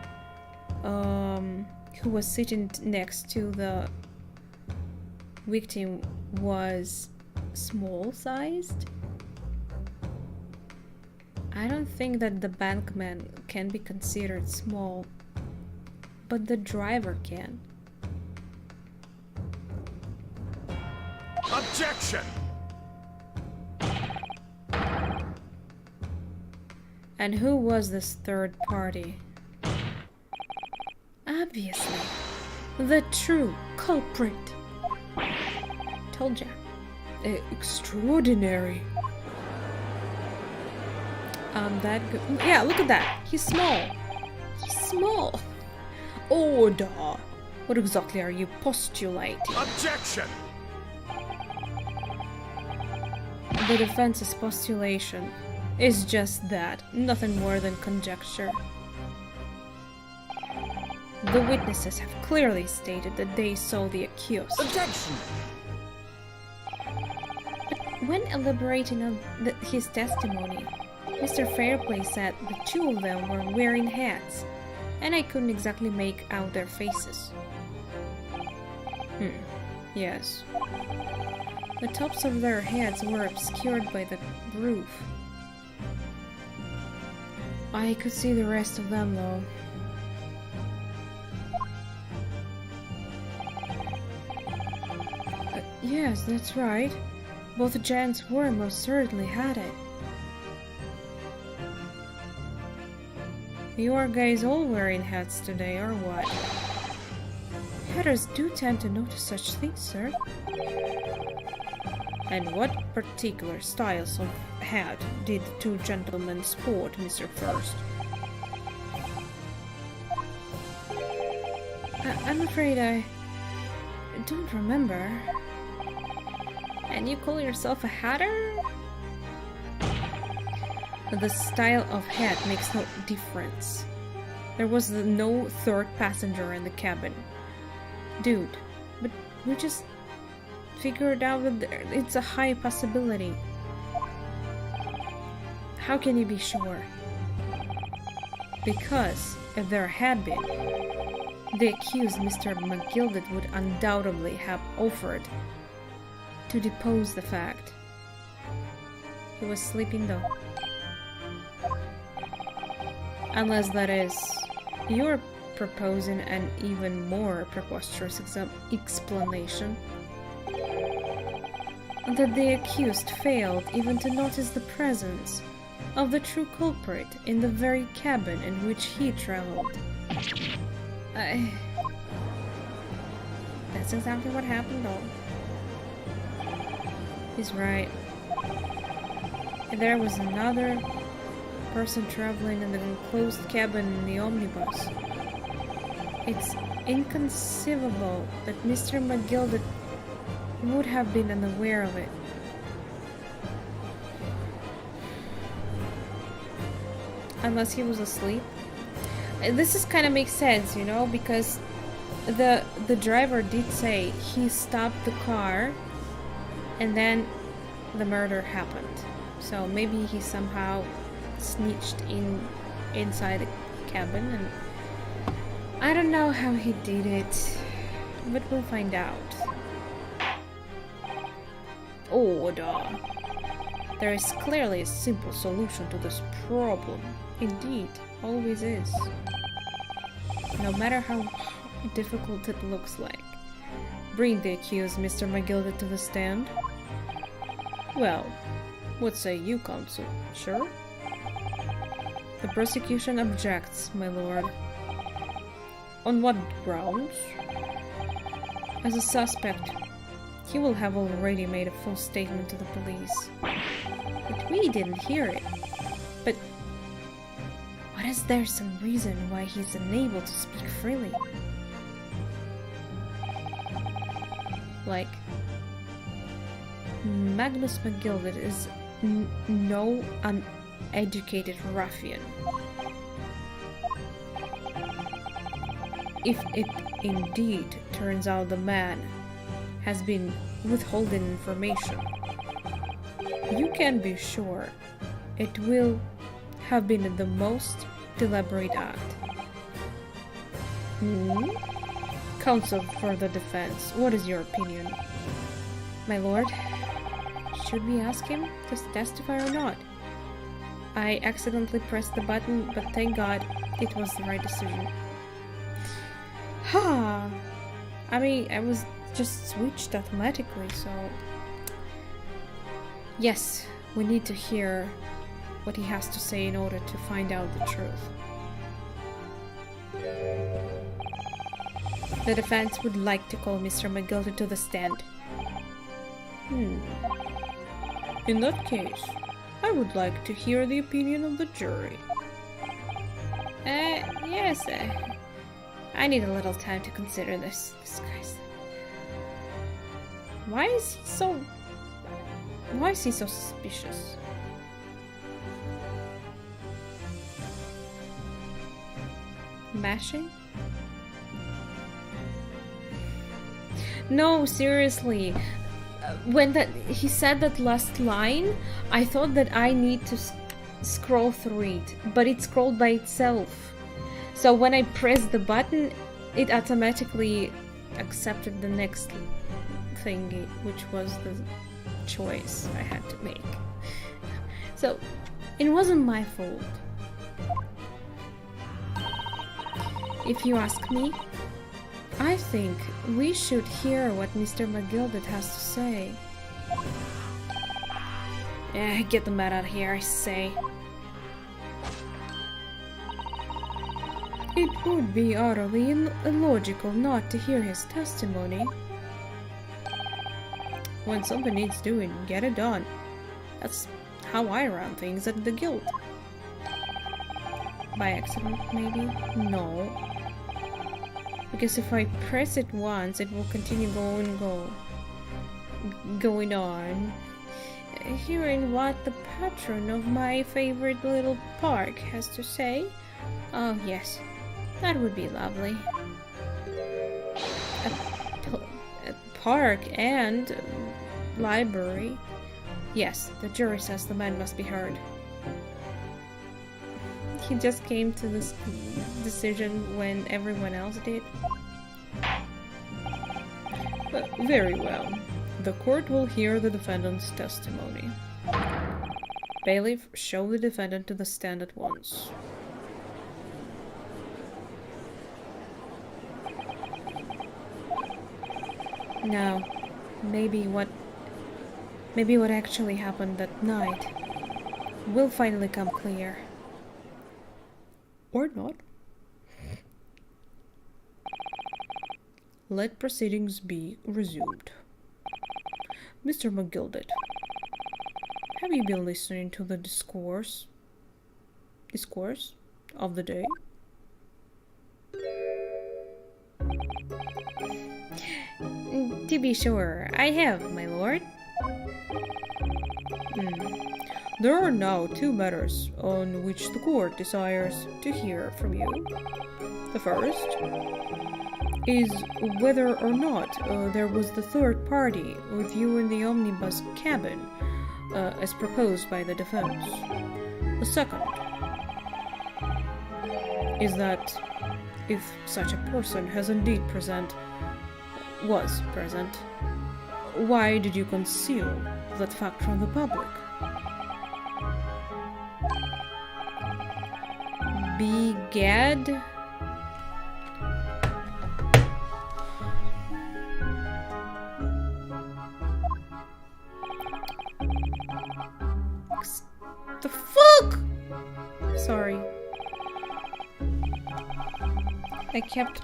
who was sitting next to the victim was small-sized? I don't think that the bankman can be considered small, but the driver can. Objection! And who was this third party? Obviously, the true culprit. Told ya. Extraordinary. That good. Yeah, look at that. He's small. He's small. Order. What exactly are you postulating? Objection! The defense's postulation is just that, nothing more than conjecture. The witnesses have clearly stated that they saw the accused. Objection! But when elaborating on his testimony, Mr. Fairplay said the two of them were wearing hats, and I couldn't exactly make out their faces. Yes. The tops of their heads were obscured by the roof. I could see the rest of them, though. Yes, that's right. Both gents were most certainly had it. You are guys all wearing hats today, or what? Hatters do tend to notice such things, sir. And what particular styles of hat did the two gentlemen sport, Mr. First? I'm afraid I don't remember. And you call yourself a hatter? The style of hat makes no difference. There was no third passenger in the cabin. Dude, but we just figured out that it's a high possibility. How can you be sure? Because if there had been, the accused Mr. McGilded would undoubtedly have offered to depose the fact. He was sleeping though. Unless that is, you're proposing an even more preposterous explanation. That the accused failed even to notice the presence of the true culprit in the very cabin in which he traveled. That's exactly what happened though. He's right. There was another person traveling in the enclosed cabin in the omnibus. It's inconceivable that Mr. McGilded would have been unaware of it. Unless he was asleep. This is kind of makes sense, you know, because the driver did say he stopped the car and then the murder happened. So maybe he somehow snitched inside the cabin, and I don't know how he did it, but we'll find out. Order. There is clearly a simple solution to this problem. Indeed, always is. No matter how difficult it looks like. Bring the accused, Mr. McGilded, to the stand. Well, what say you, counsel? Sure? The prosecution objects, my lord. On what grounds? As a suspect, he will have already made a full statement to the police. But we didn't hear it. But what is there some reason why he's unable to speak freely? Like, Magnus McGilded is no uneducated ruffian. If it indeed turns out the man has been withholding information, you can be sure it will have been the most deliberate act. Counsel for the defense, what is your opinion? My lord, should we ask him to testify or not? I accidentally pressed the button, but thank God it was the right decision. Ha! I mean, I was just switched automatically, so... Yes, we need to hear what he has to say in order to find out the truth. The defense would like to call Mr. McGilder to the stand. In that case, I would like to hear the opinion of the jury. Yes, I need a little time to consider this. This guy's... Why is he so suspicious? Mashing? No, seriously. When he said that last line, I thought that I need to scroll through it, but it scrolled by itself. So when I pressed the button, it automatically accepted the next thingy, which was the choice I had to make. So it wasn't my fault. If you ask me, I think we should hear what Mr. McGilder has to say. Get the man out of here, I say. It would be utterly illogical not to hear his testimony. When something needs doing, get it done. That's how I run things at the guild. By accident, maybe? No. Because if I press it once, it will continue going on. Hearing what the patron of my favorite little park has to say? Oh yes, that would be lovely. A park and library. Yes, the jury says the man must be heard. He just came to this decision when everyone else did. Very well. The court will hear the defendant's testimony. Bailiff, show the defendant to the stand at once. Now, maybe what actually happened that night will finally come clear. Or not. Let proceedings be resumed. Mr. McGilder, have you been listening to the discourse of the day? To be sure, I have, my lord. There are now two matters on which the court desires to hear from you. The first is whether or not there was the third party with you in the omnibus cabin, as proposed by the defense. The second is that if such a person has indeed was present, why did you conceal that fact from the public? Begad? The fuck? Sorry. I kept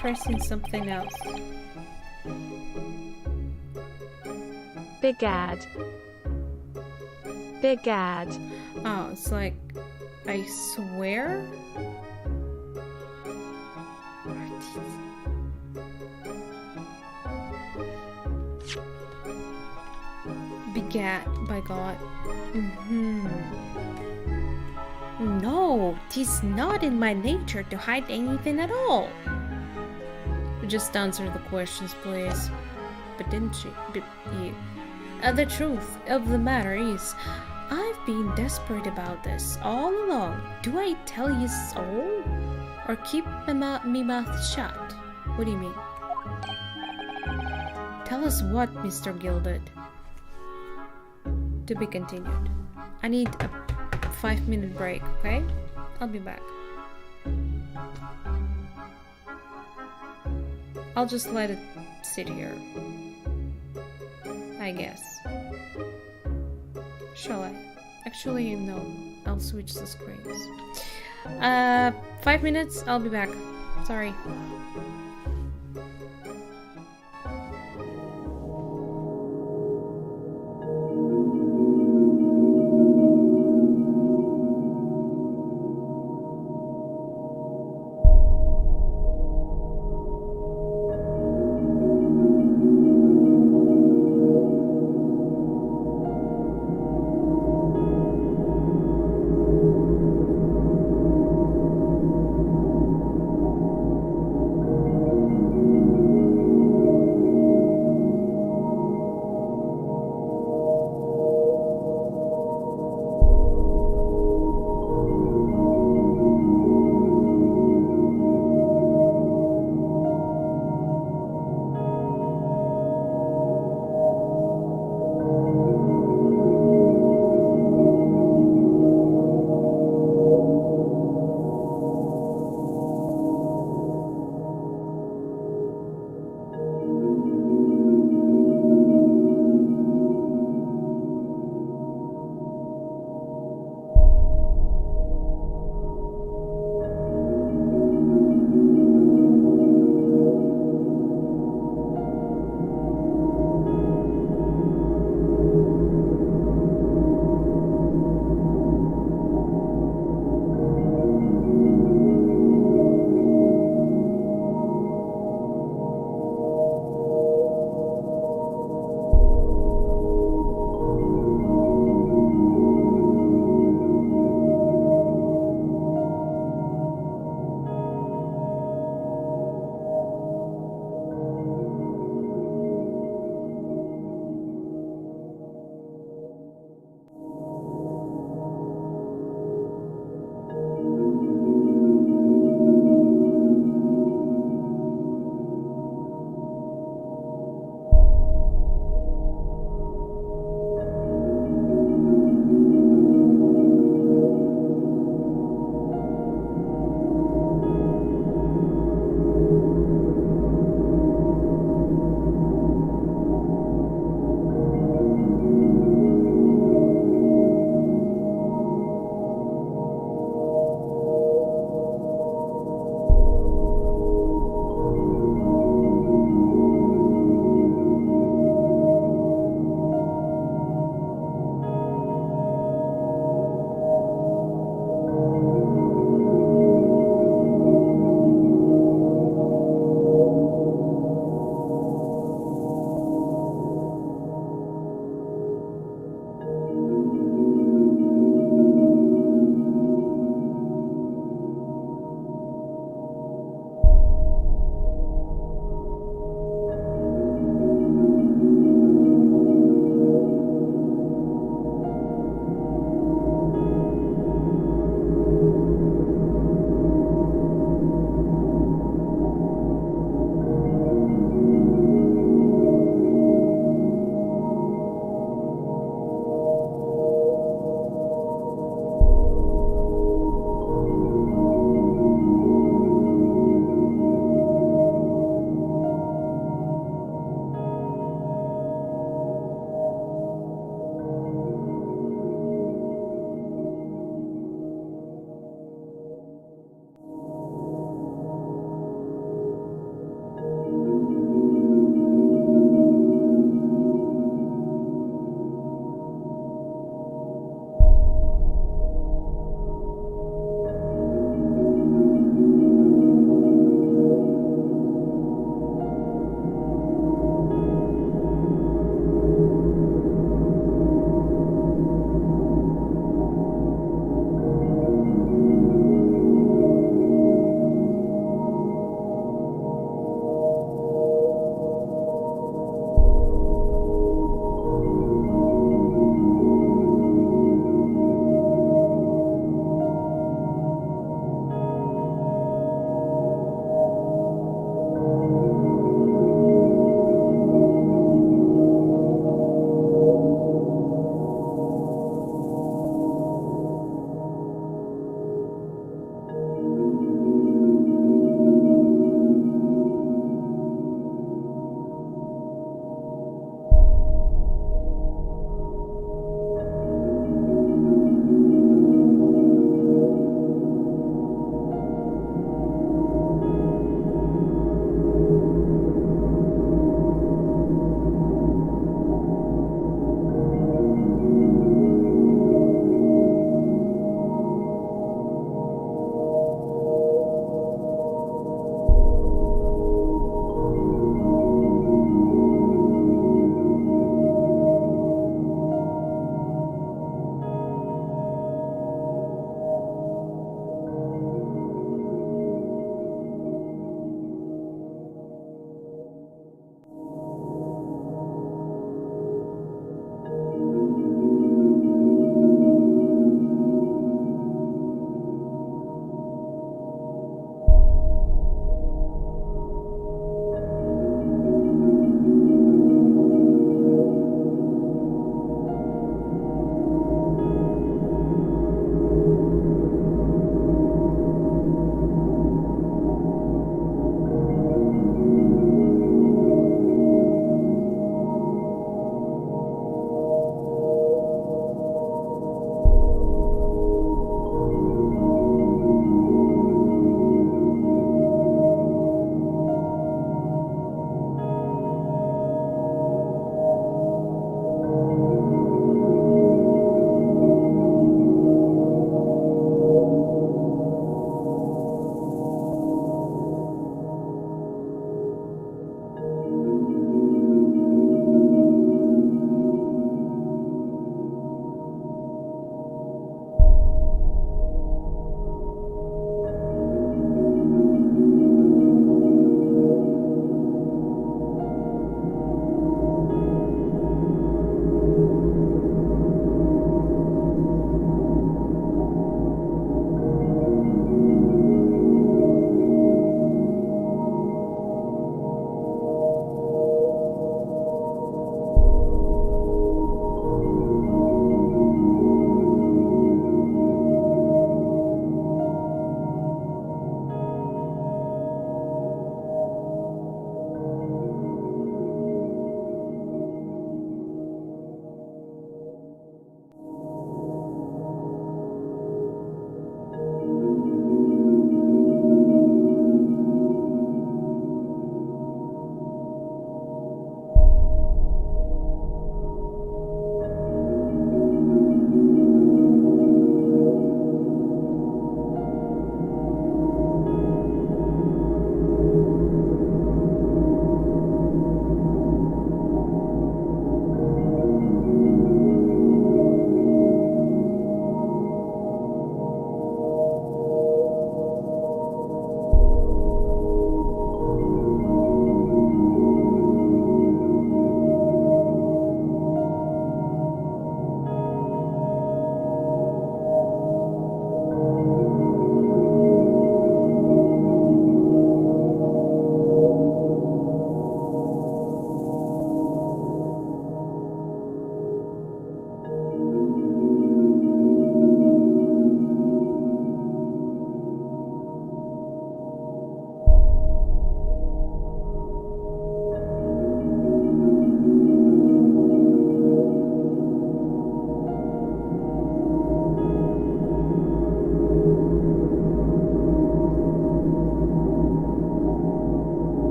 pressing something else. Begad. Begad. Oh, it's like, I swear? Begat by God. No, 'tis not in my nature to hide anything at all. Just answer the questions, please. But didn't she? The truth of the matter is, I've been desperate about this all along. Do I tell you so? Or keep me mouth shut? What do you mean? Tell us what, Mr. Gilded? To be continued. I need a 5-minute break, okay? I'll be back. I'll just let it sit here, I guess. Shall I? Actually, no. I'll switch the screens. 5 minutes, I'll be back. Sorry.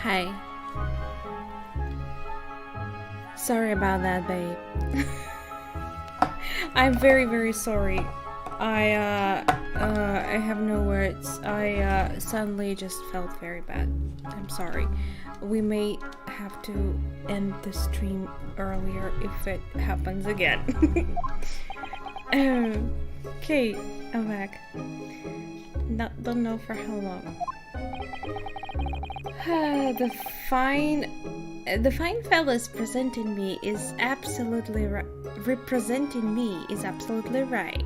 Hi. Sorry about that, babe. I'm very, very sorry. I have no words. I suddenly just felt very bad. I'm sorry. We may have to end the stream earlier if it happens again. Okay, I'm back. Don't know for how long. The fine fellas presenting me is absolutely representing me is absolutely right.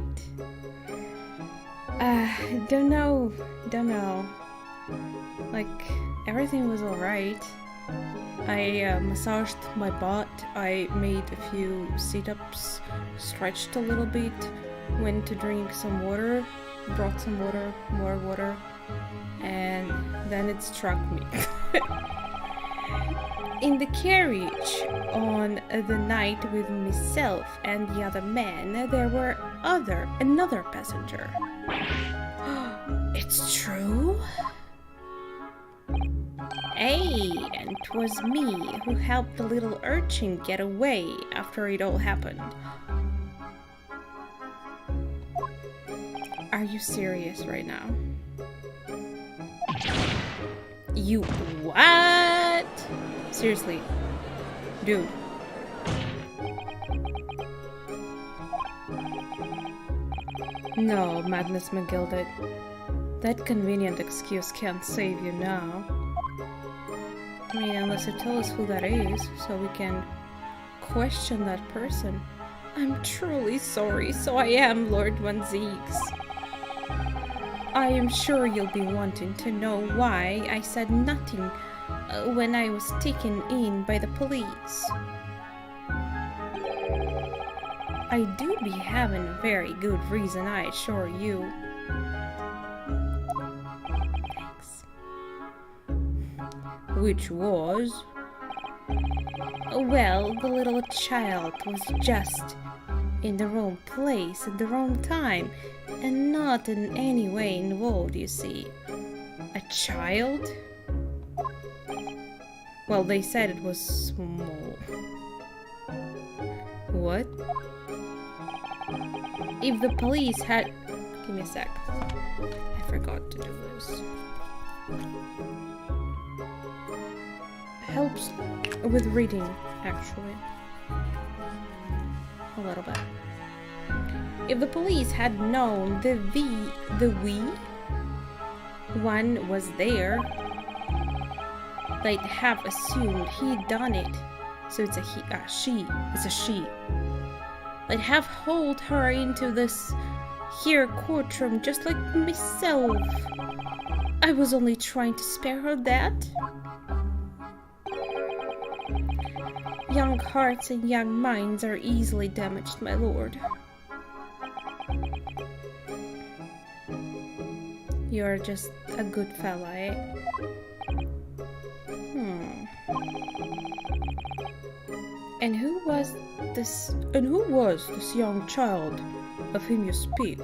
Don't know. Like, everything was alright. I massaged my butt, I made a few sit-ups, stretched a little bit, went to drink some water, brought some water, more water, and then it struck me. In the carriage on the night with myself and the other man, there were another passenger. It's true? Hey, and 'twas me who helped the little urchin get away after it all happened. Are you serious right now? You what? Seriously, dude. No, Madness McGilded. That convenient excuse can't save you now. I mean, unless you tell us who that is, so we can question that person. I'm truly sorry, so I am Lord Van Zeeks. I am sure you'll be wanting to know why I said nothing when I was taken in by the police. I do be having a very good reason, I assure you. Thanks. Which was? Well, the little child was just in the wrong place at the wrong time, and not in any way involved, you see. A child? Well, they said it was small. What? If the police had... Give me a sec. I forgot to do this. Helps with reading, actually. A little bit. If the police had known the wee one was there, they'd have assumed he'd done it. So it's a she. It's a she. They'd have hauled her into this here courtroom just like myself. I was only trying to spare her that. Young hearts and young minds are easily damaged, my lord. You're just a good fella, eh? And who was this young child of whom you speak?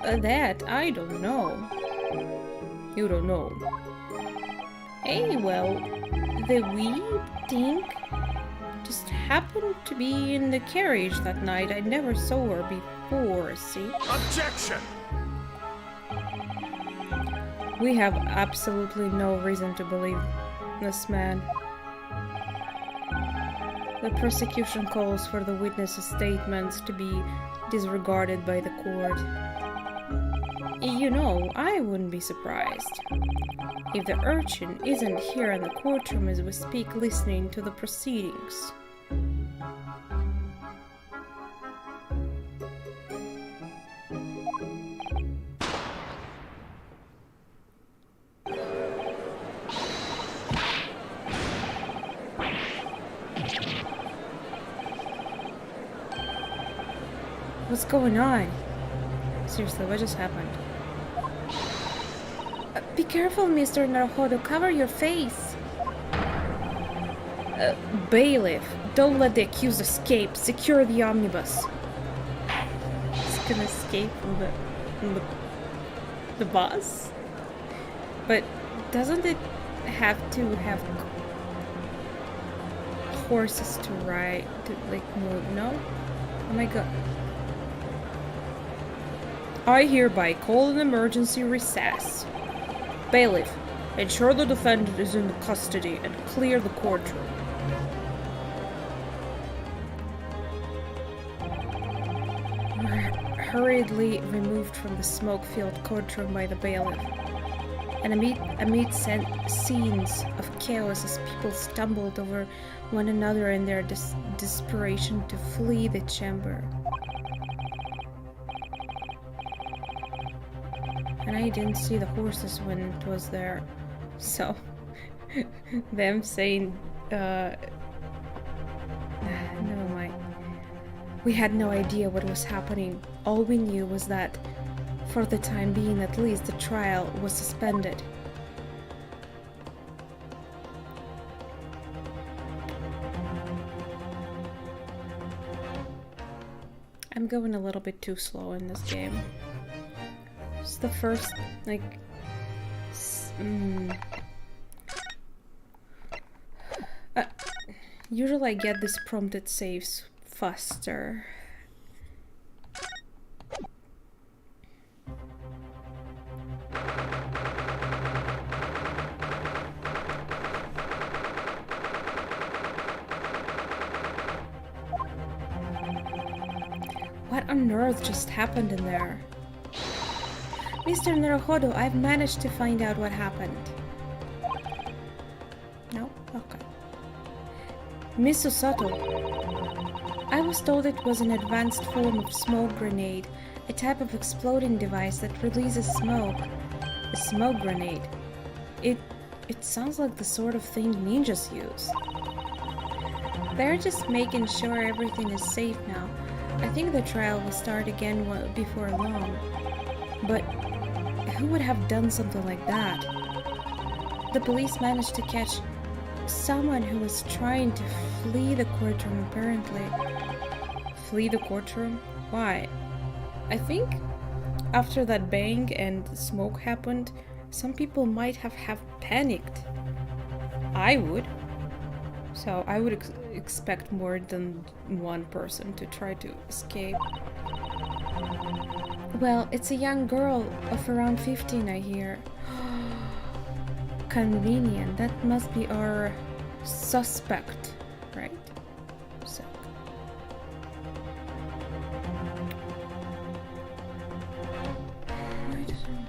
That I don't know. You don't know. Hey, well, the wee thing just happened to be in the carriage that night. I never saw her before, see? Objection! We have absolutely no reason to believe this man. The prosecution calls for the witness's statements to be disregarded by the court. You know, I wouldn't be surprised if the urchin isn't here in the courtroom as we speak, listening to the proceedings. What's going on? Seriously, what just happened? Be careful, Mr. Naruhodo. Cover your face. Bailiff, don't let the accused escape. Secure the omnibus. He's gonna escape from the bus? But Doesn't it have to have horses to ride, to like move? No? Oh my god. I hereby call an emergency recess. Bailiff, ensure the defendant is in custody and clear the courtroom. Hurriedly removed from the smoke-filled courtroom by the bailiff, and amid scenes of chaos as people stumbled over one another in their desperation to flee the chamber. And I didn't see the horses when it was there, so them saying, never mind. We had no idea what was happening. All we knew was that, for the time being at least, the trial was suspended. I'm going a little bit too slow in this game. It's the first, like... usually I get this prompted saves faster. What on earth just happened in there? Mr. Naruhodo, I've managed to find out what happened. No? Okay. Miss Osato, I was told it was an advanced form of smoke grenade, a type of exploding device that releases smoke. A smoke grenade. It sounds like the sort of thing ninjas use. They're just making sure everything is safe now. I think the trial will start again before long. But who would have done something like that? The police managed to catch someone who was trying to flee the courtroom, apparently. Flee the courtroom? Why? I think after that bang and the smoke happened, some people might have panicked. I would. So I would expect more than one person to try to escape. Well, it's a young girl of around 15, I hear. Convenient. That must be our suspect, right? So. Why doesn't it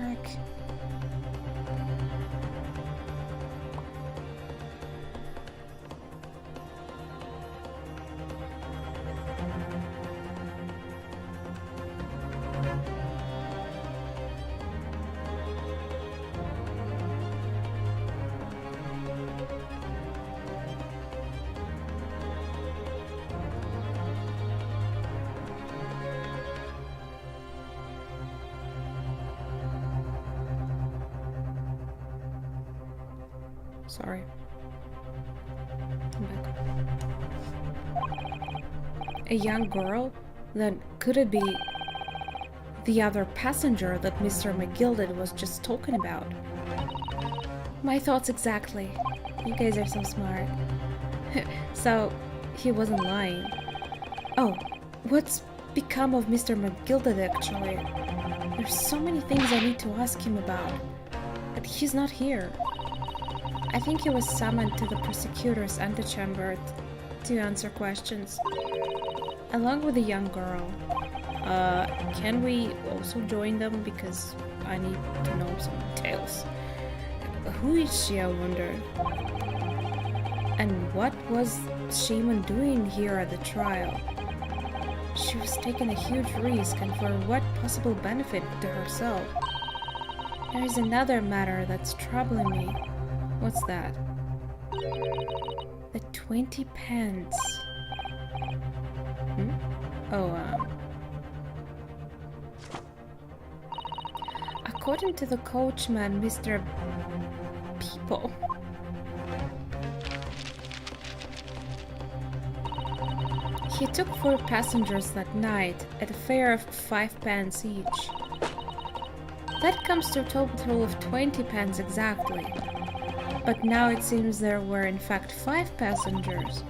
work? Sorry. I'm back. A young girl? Then could it be the other passenger that Mr. McGilded was just talking about? My thoughts exactly. You guys are so smart. So, he wasn't lying. Oh, what's become of Mr. McGilded actually? There's so many things I need to ask him about. But he's not here. I think he was summoned to the prosecutor's antechamber to answer questions, along with a young girl. Can we also join them? Because I need to know some details. Who is she, I wonder? And what was Shaman doing here at the trial? She was taking a huge risk, and for what possible benefit to herself? There is another matter that's troubling me. What's that? The 20 pence. Oh, according to the coachman, Mr. People. He took 4 passengers that night at a fare of 5 pence each. That comes to a total of 20 pence exactly. But now it seems there were in fact 5 passengers,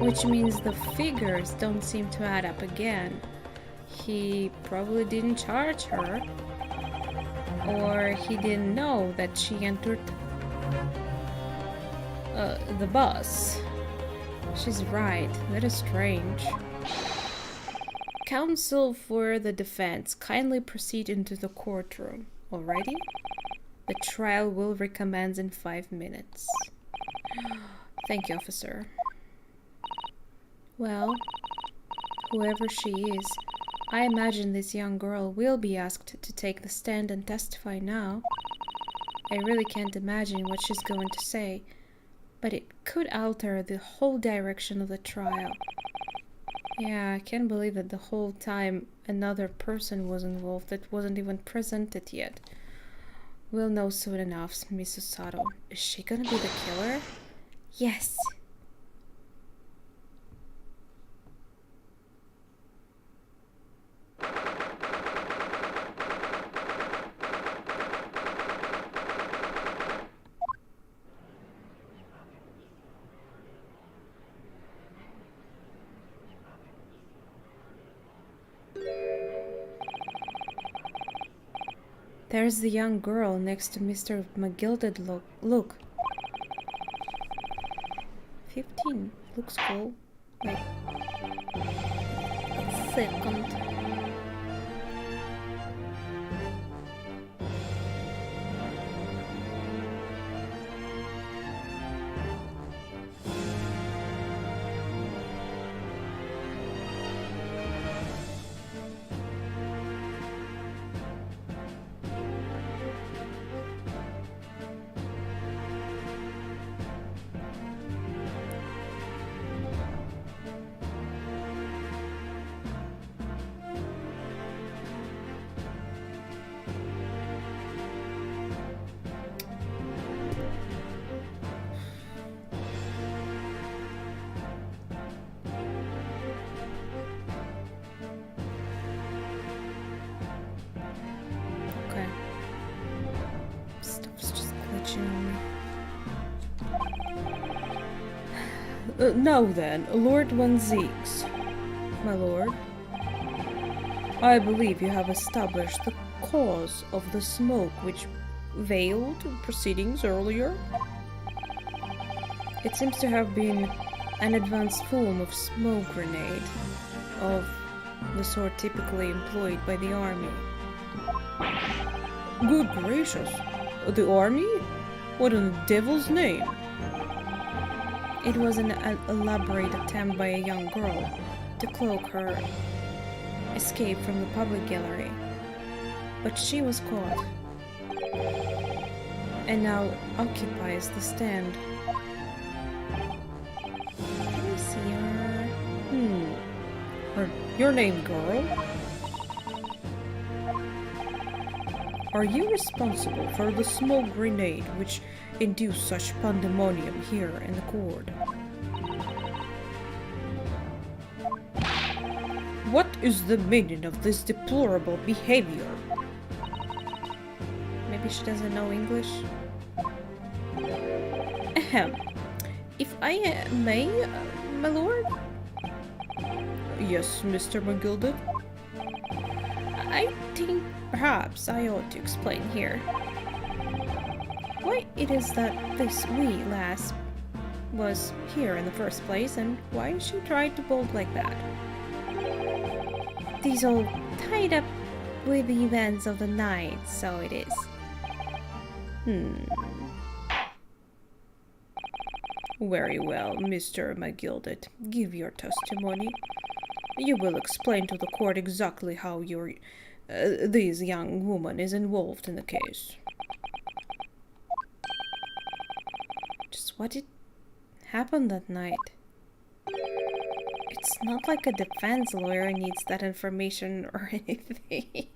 which means the figures don't seem to add up again. He probably didn't charge her, or he didn't know that she entered the bus. She's right, that is strange. Counsel for the defense, kindly proceed into the courtroom. Already? The trial will recommence in 5 minutes. Thank you, officer. Well, whoever she is, I imagine this young girl will be asked to take the stand and testify now. I really can't imagine what she's going to say, but it could alter the whole direction of the trial. Yeah, I can't believe that the whole time another person was involved that wasn't even presented yet. We'll know soon enough, Miss Osato. Is she gonna be the killer? Yes! There's the young girl next to Mr. McGilded. Look. 15. Looks cool. Wait. A second. Okay. Stuff's just glitching on me. Now then, Lord Van Zeeks. My lord, I believe you have established the cause of the smoke which veiled proceedings earlier. It seems to have been an advanced form of smoke grenade, of the sort typically employed by the army. Good gracious! The army? What in the devil's name? It was an elaborate attempt by a young girl to cloak her escape from the public gallery. But she was caught, and now occupies the stand. Can you see her? Your name, girl? Are you responsible for the smoke grenade which induced such pandemonium here in the court? What is the meaning of this deplorable behavior? Maybe she doesn't know English? Ahem. If I may, my lord? Yes, Mr. McGilded? I think perhaps I ought to explain here why it is that this wee lass was here in the first place, and why she tried to bolt like that. These all tied up with the events of the night, so it is. Very well, Mr. McGilded. Give your testimony. You will explain to the court exactly how this young woman is involved in the case. Just what did happen that night? It's not like a defense lawyer needs that information or anything.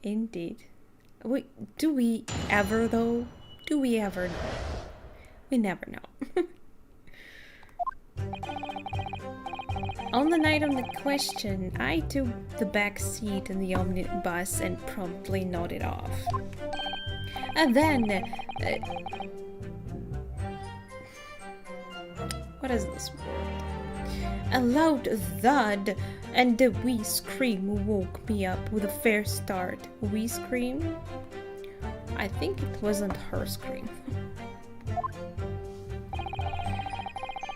Indeed. Do we ever, though? Do we ever know? We never know. On the night of the question, I took the back seat in the omnibus and promptly nodded off. And then... what is this word? A loud thud and a wee scream woke me up with a fair start. Wee scream? I think it wasn't her scream.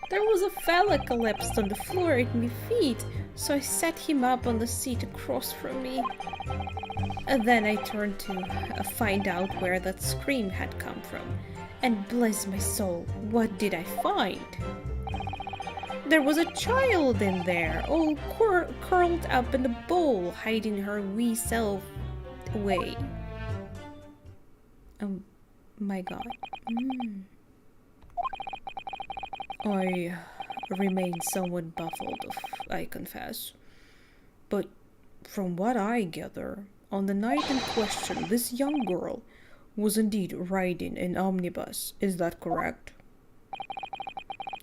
There was a fella collapsed on the floor at my feet, so I set him up on the seat across from me. And then I turned to find out where that scream had come from. And bless my soul, what did I find? There was a child in there, all curled up in a ball, hiding her wee self away. Oh my god. I remain somewhat baffled, I confess. But from what I gather, on the night in question, this young girl was indeed riding an omnibus. Is that correct?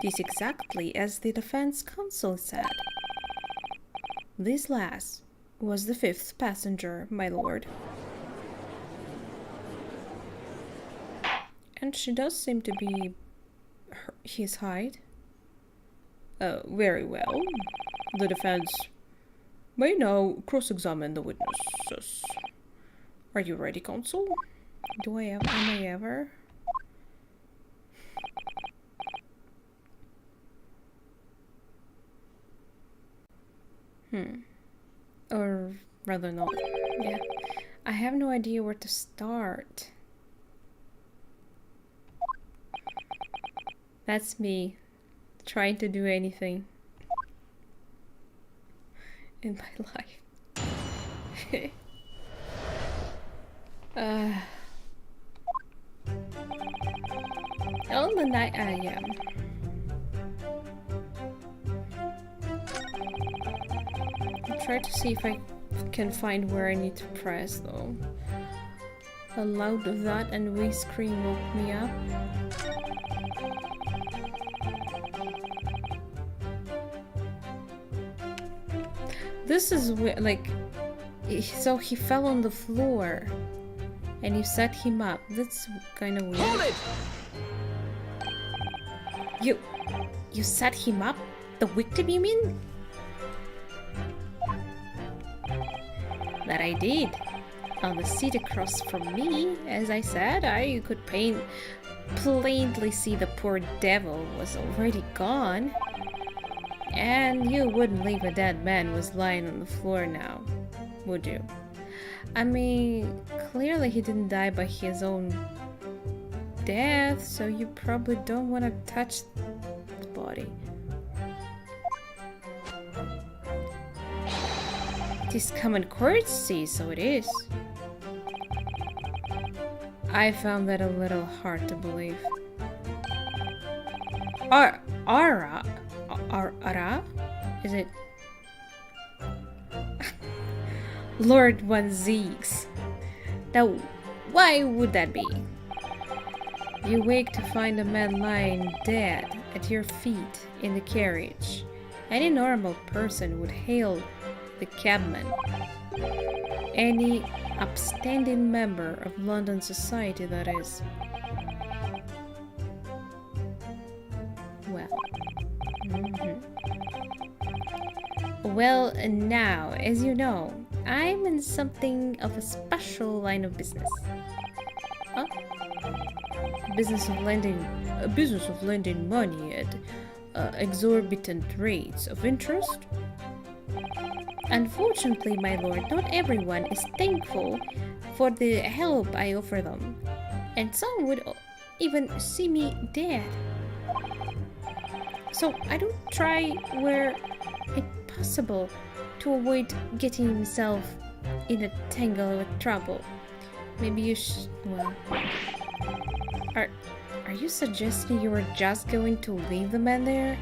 It is exactly as the defense counsel said. This lass was the 5th passenger, my lord. And she does seem to be his height. Very well. The defense may now cross-examine the witnesses. Are you ready, counsel? Am I ever? Or rather not. Yeah. I have no idea where to start. That's me trying to do anything in my life. On the night, yeah. I'll try to see if I can find where I need to press though. A loud of that and wee scream woke me up. This is like, so he fell on the floor and you set him up. That's kind of weird. Hold it! You set him up? The victim, you mean? That I did. On the seat across from me, as I said, I could plainly see the poor devil was already gone. And you wouldn't leave a dead man was lying on the floor now, would you? I mean, clearly he didn't die by his own death, so you probably don't want to touch the body. It is common courtesy, so it is. I found that a little hard to believe. Ara? Is it? Lord One Zeeks. Now, why would that be? You wake to find a man lying dead at your feet in the carriage. Any normal person would hail the cabman. Any upstanding member of London society, that is. Well. Well, now, as you know, I'm in something of a special line of business. Huh? A business of lending money at exorbitant rates of interest. Unfortunately, my lord, not everyone is thankful for the help I offer them, and some would even see me dead. So I don't try where it's possible to avoid getting himself in a tangle of trouble. Maybe you should. Well, are you suggesting you were just going to leave the man there?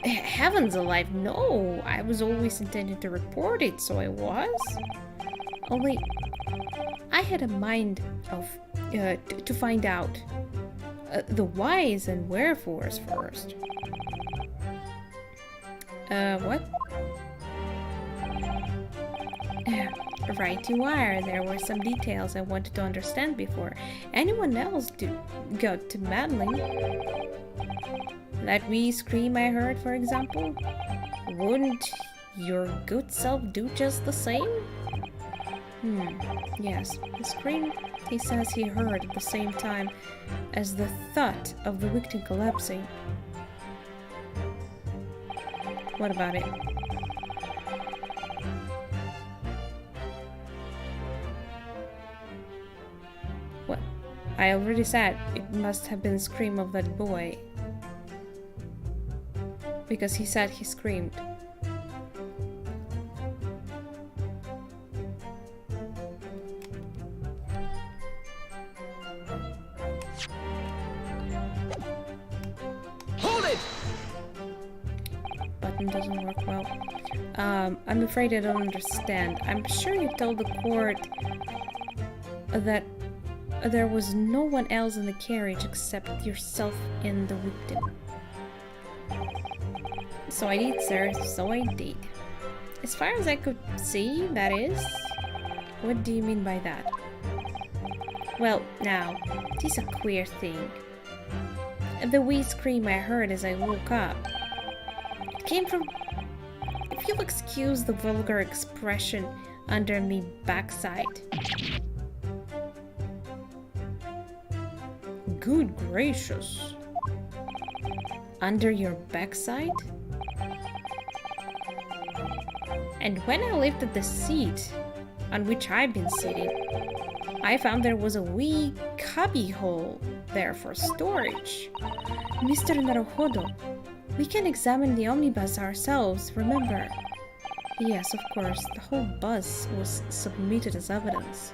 Heavens alive, no! I was always intending to report it, so I was. Only, I had a mind of to find out the whys and wherefores first. What? Right you are. There were some details I wanted to understand before anyone else got to meddling. That wee scream I heard, for example? Wouldn't your good self do just the same? Yes. The scream he says he heard at the same time as the thud of the victim collapsing. What about it? What? I already said it must have been the scream of that boy. Because he said he screamed. Hold it! Button doesn't work well. I'm afraid I don't understand. I'm sure you told the court that there was no one else in the carriage except yourself and the victim. So I did, sir. So I did. As far as I could see, that is. What do you mean by that? Well, now, it is a queer thing. The wee scream I heard as I woke up, it came from, if you'll excuse the vulgar expression, under me backside. Good gracious. Under your backside? And when I lifted the seat on which I've been sitting, I found there was a wee cubby hole there for storage. Mr. Naruhodo, we can examine the omnibus ourselves, remember? Yes, of course, the whole bus was submitted as evidence.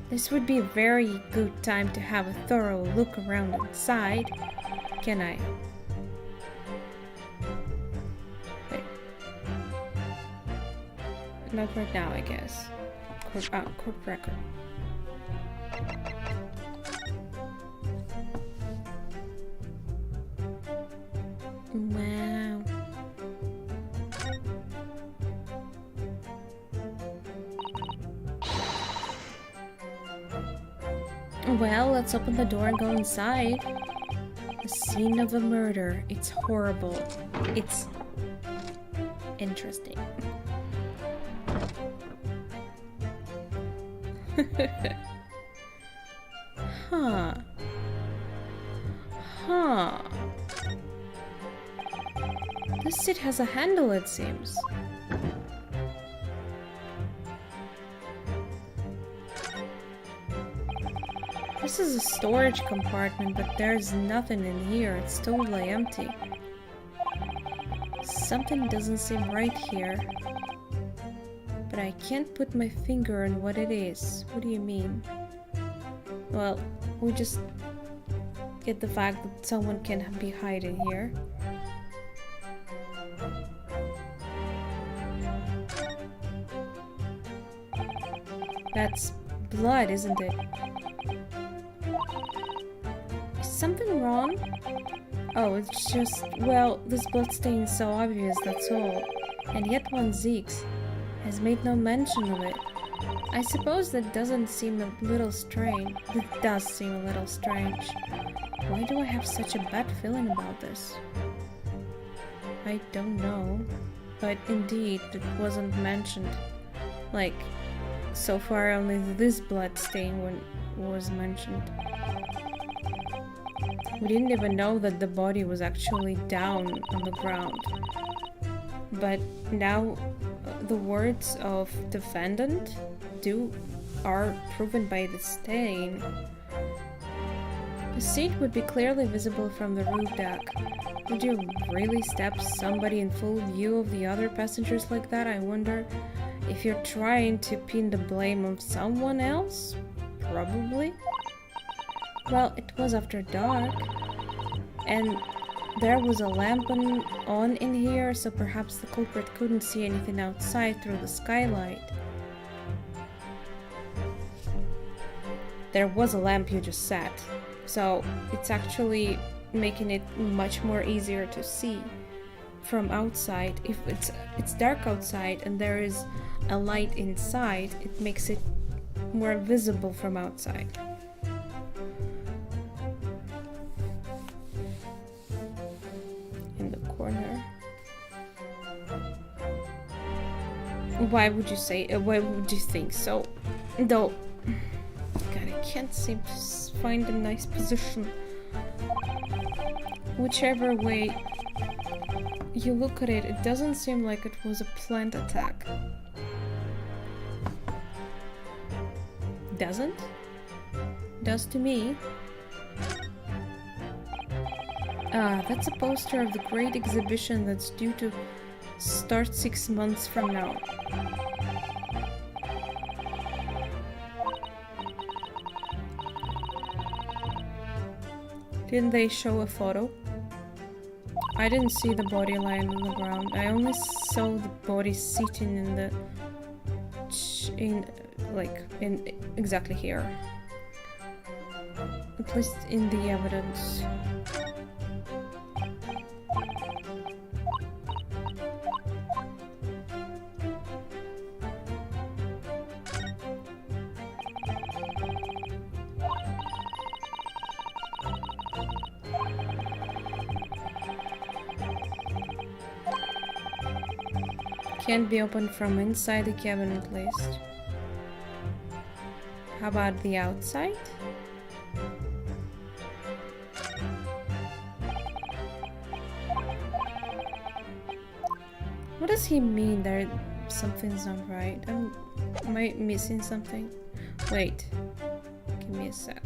This would be a very good time to have a thorough look around inside. Can I? Wait. Not right now, I guess. Court record. Wow. Well, let's open the door and go inside. The scene of a murder. It's horrible. It's interesting. Huh. Huh. This seat has a handle, it seems. This is a storage compartment, but there's nothing in here. It's totally empty. Something doesn't seem right here. But I can't put my finger on what it is. What do you mean? Well, we just get the fact that someone can be hiding here. That's blood, isn't it? Is something wrong? Oh, it's just, well, this bloodstain is so obvious, that's all. And yet one Zeeks has made no mention of it. I suppose that doesn't seem a little strange. It does seem a little strange. Why do I have such a bad feeling about this? I don't know. But indeed, it wasn't mentioned. Like, so far only this blood stain was mentioned. We didn't even know that the body was actually down on the ground. But now the words of defendant are proven by the stain. The seat would be clearly visible from the roof deck. Would you really step somebody in full view of the other passengers like that, I wonder? If you're trying to pin the blame on someone else? Probably. Well, it was after dark. And there was a lamp on in here, so perhaps the culprit couldn't see anything outside through the skylight. There was a lamp, you just said. So it's actually making it much more easier to see from outside. If it's dark outside and there is a light inside, it makes it more visible from outside. In the corner. Why would you say? Why would you think so? Though, God, I can't seem to find a nice position. Whichever way you look at it, it doesn't seem like it was a planned attack. Doesn't? Does to me. Ah, that's a poster of the great exhibition that's due to start 6 months from now. Didn't they show a photo? I didn't see the body lying on the ground. I only saw the body sitting in the... in exactly here. At least in the evidence. Can't be opened from inside the cabin at least. How about the outside? What does he mean there something's not right? Am I missing something? Wait. Give me a sec.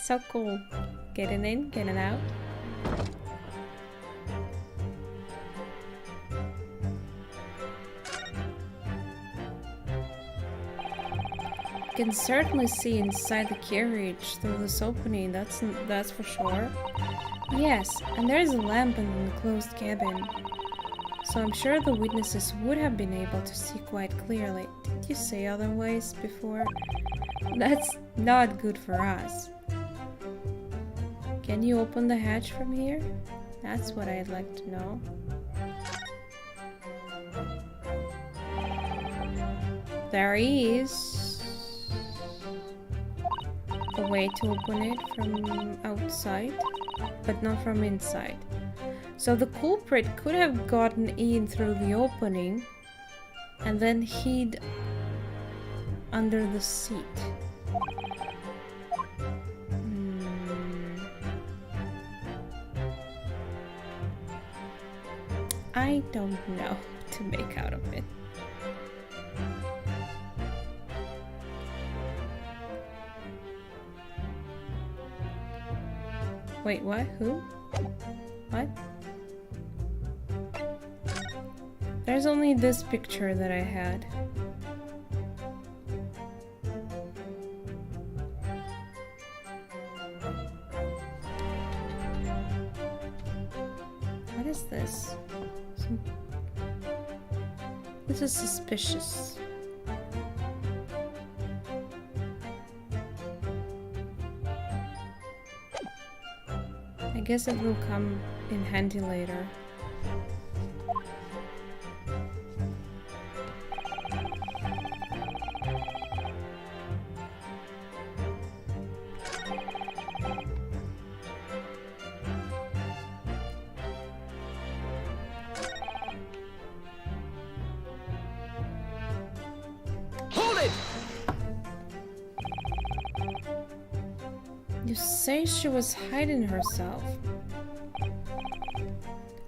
So cool. Getting in, getting out. You can certainly see inside the carriage through this opening, that's for sure. Yes, and there's a lamp in the enclosed cabin. So I'm sure the witnesses would have been able to see quite clearly. Did you say otherwise before? That's not good for us. Can you open the hatch from here? That's what I'd like to know. There is a way to open it from outside, but not from inside. So the culprit could have gotten in through the opening and then hid under the seat. I don't know what to make out of it. Wait, what? Who? What? There's only this picture that I had. What is this? This is suspicious. I guess it will come in handy later. You say she was hiding herself.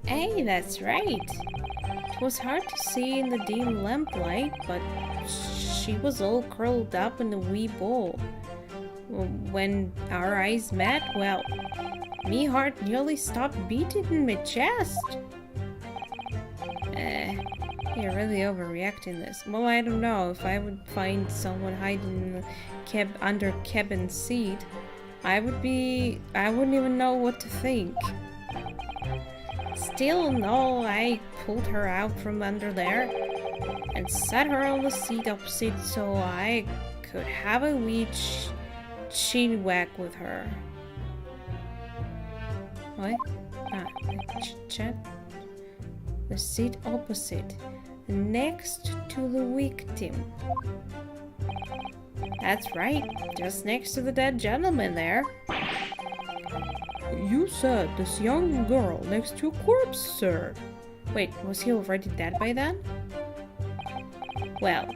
Hey, that's right. It was hard to see in the dim lamplight, but she was all curled up in a wee ball. When our eyes met, well, me heart nearly stopped beating in my chest. You're really overreacting this. Well, I don't know. If I would find someone hiding in the under cabin seat, I wouldn't even know what to think. Still, no, I pulled her out from under there and sat her on the seat opposite so I could have a wee chin whack with her. What? Chat? The seat opposite, next to the victim. That's right, just next to the dead gentleman there. You said this young girl next to a corpse, sir. Wait, was he already dead by then? Well,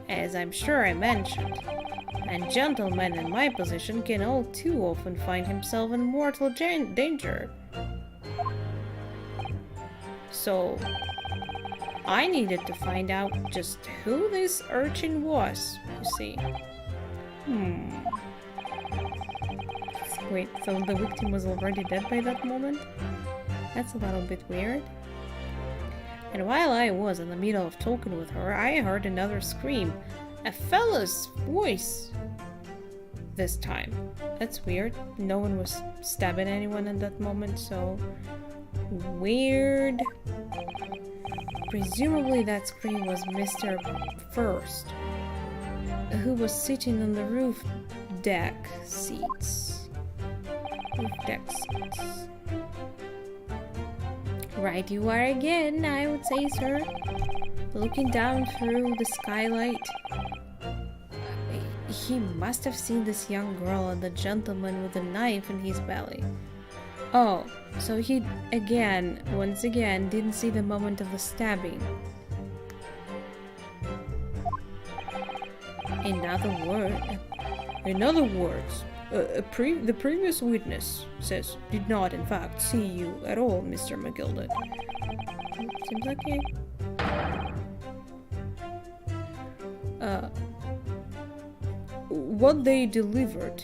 as I'm sure I mentioned, a gentleman in my position can all too often find himself in mortal danger. So, I needed to find out just who this urchin was, you see. Wait, so the victim was already dead by that moment? That's a little bit weird. And while I was in the middle of talking with her, I heard another scream. A fella's voice! This time. That's weird. No one was stabbing anyone at that moment, so... weird. Presumably that scream was Mr. First, who was sitting on the roof deck seats. Right you are again, I would say, sir. Looking down through the skylight. He must have seen this young girl and the gentleman with a knife in his belly. Oh, so he once again, didn't see the moment of the stabbing. In other words, the previous witness says did not, in fact, see you at all, Mr. McGilda. Seems okay. What they delivered,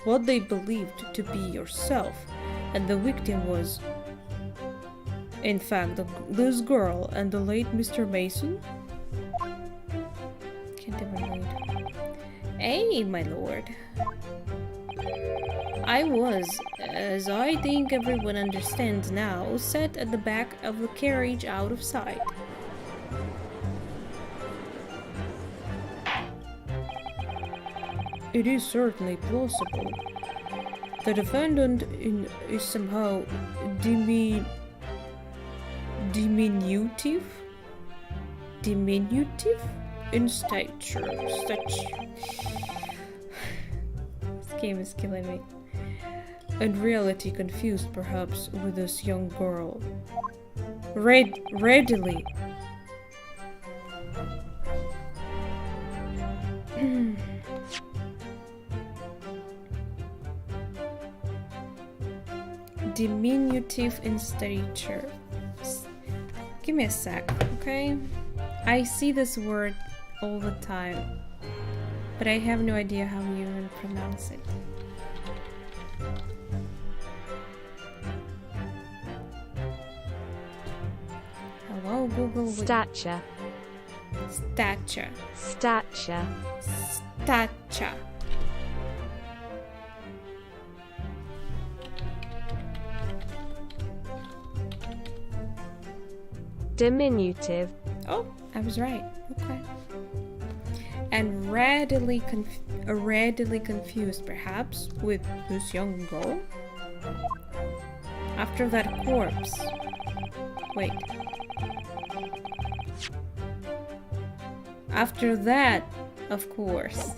what they believed to be yourself, and the victim was, in fact, this girl and the late Mr. Mason? Can't even read. Hey, my lord. I was, as I think everyone understands now, sat at the back of the carriage out of sight. It is certainly plausible. The defendant is somehow diminutive in stature. This game is killing me. And reality confused, perhaps, with this young girl. Readily. Diminutive in stature. Give me a sec, okay? I see this word all the time, but I have no idea how you even pronounce it. Hello, Google. Stature. Stature. Stature. Stature. Diminutive. Oh, I was right. Okay. And readily confused, perhaps, with this young girl? After that corpse. Wait. After that, of course.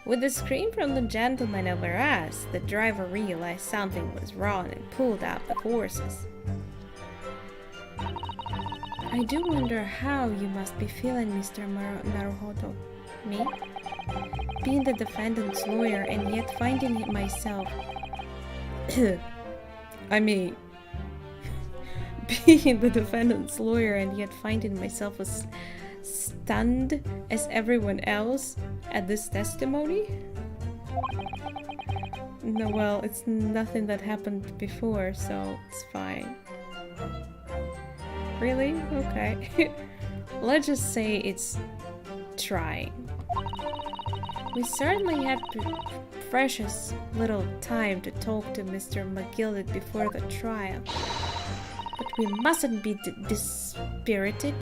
With the scream from the gentleman over us, the driver realized something was wrong and pulled out the horses. I do wonder how you must be feeling, Mr. Naruhodo. Me? Being the defendant's lawyer and yet finding it myself... being the defendant's lawyer and yet finding myself as stunned as everyone else at this testimony? No, well, it's nothing that happened before, so it's fine. Really? Okay. Let's just say it's trying. We certainly had precious little time to talk to Mr. McGillet before the trial. But we mustn't be dispirited.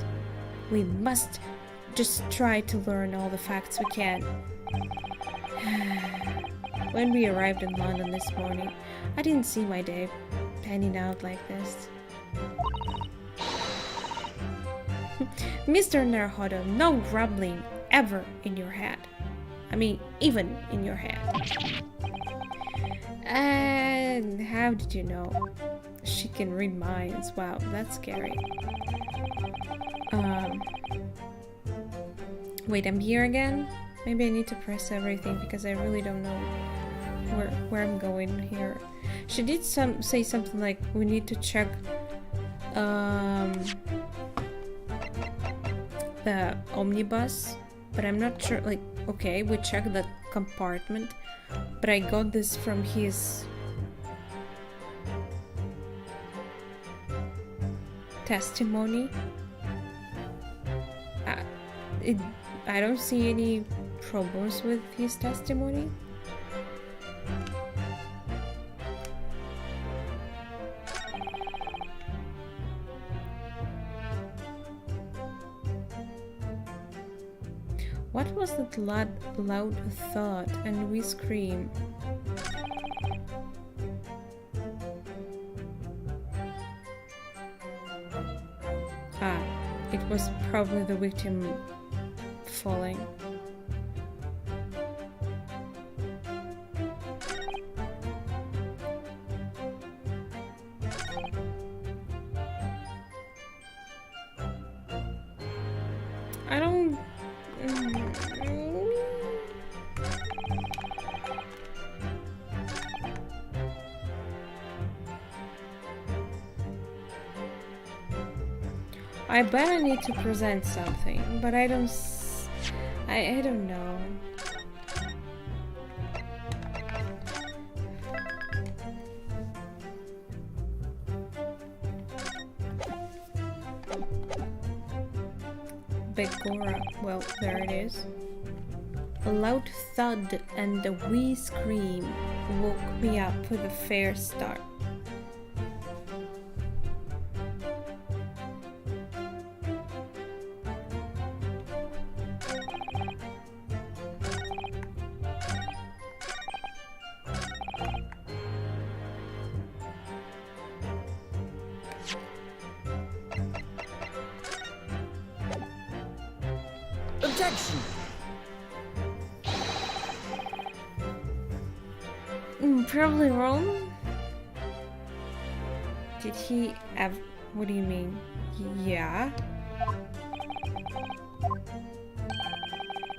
We must just try to learn all the facts we can. When we arrived in London this morning, I didn't see my day panning out like this. Mr. Naruhodo, no grumbling ever in your head. I mean, even in your head. And how did you know? She can read minds. Wow, that's scary. Wait, I'm here again? Maybe I need to press everything because I really don't know where I'm going here. She did say something like we need to check the omnibus, but I'm not sure. Like, okay, we checked the compartment, but I got this from his testimony. I don't see any problems with his testimony. What was that loud thud and we scream? Ah, it was probably the victim falling. I don't... I bet I need to present something, but I don't know. Begora, well, there it is. A loud thud and a wee scream woke me up with a fair start. Objection! Probably wrong. Did he have... What do you mean? Yeah.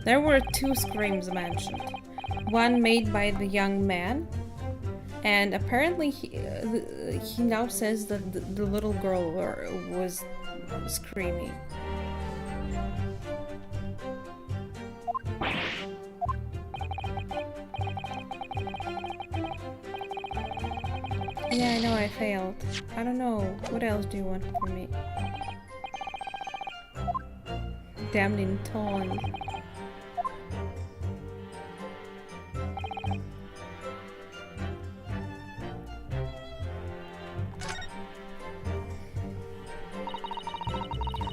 There were two screams mentioned. One made by the young man, and apparently he now says that the little girl was screaming. Yeah, I know I failed. I don't know. What else do you want from me? Damned in tone.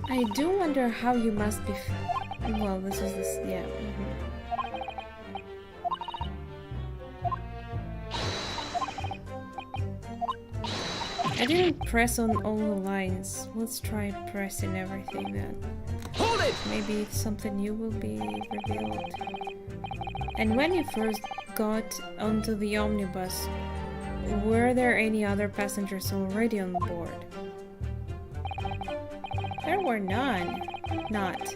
I do wonder how you must be well, this is this, yeah. I didn't press on all the lines. Let's try pressing everything then. Hold it! Maybe something new will be revealed. And when you first got onto the omnibus, were there any other passengers already on board? There were none. Not.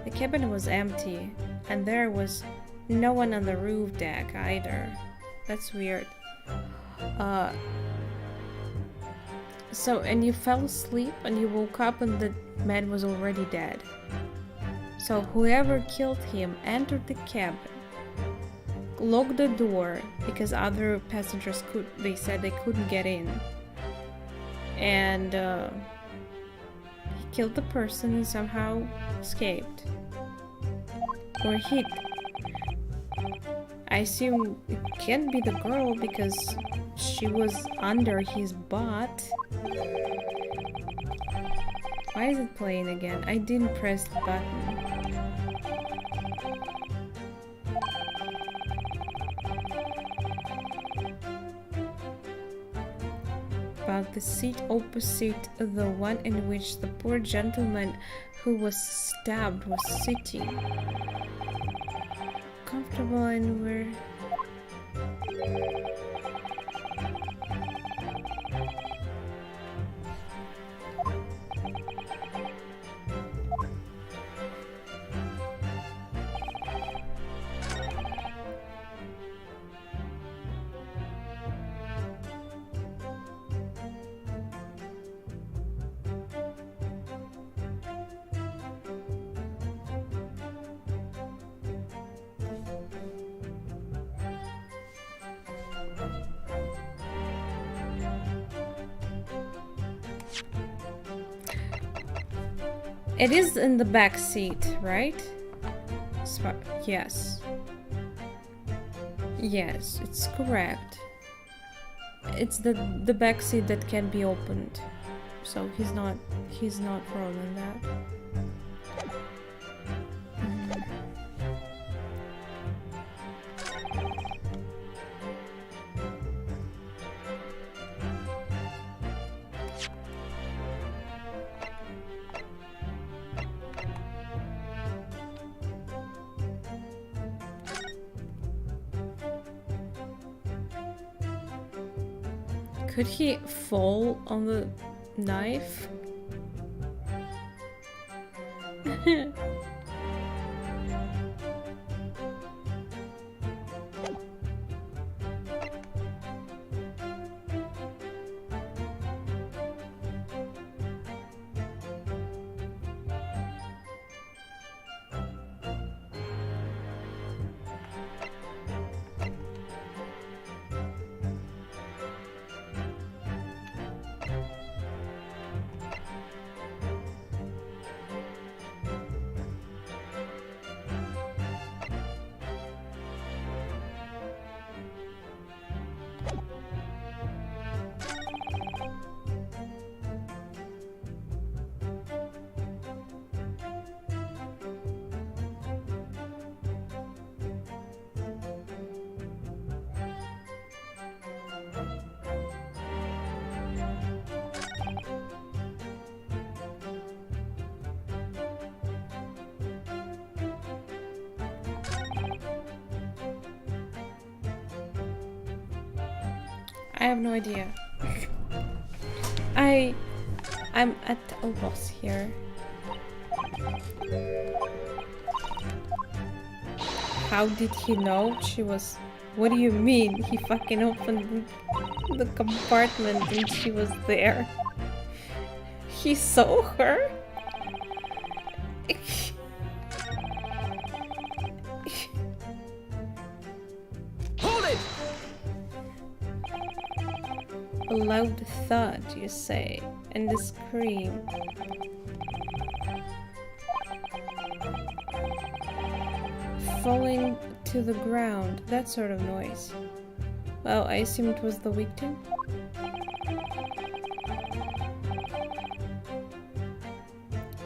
The cabin was empty, and there was no one on the roof deck either. That's weird. So, and you fell asleep and you woke up and the man was already dead. So whoever killed him entered the cabin, locked the door because other passengers they said they couldn't get in. And he killed the person and somehow escaped. Or hid. I assume it can't be the girl because she was under his butt. Why is it playing again? I didn't press the button. About the seat opposite the one in which the poor gentleman who was stabbed was sitting. Comfortable and where... It is in the back seat, right? Yes. Yes, it's correct. It's the back seat that can be opened. So he's not wrong on that. Could he fall on the knife? I have no idea. I'm at a loss here. How did he know she was... What do you mean? He fucking opened the compartment and she was there. He saw her? Hold it! A loud thud, you say, and a scream. Falling to the ground, that sort of noise. Well, I assume it was the victim.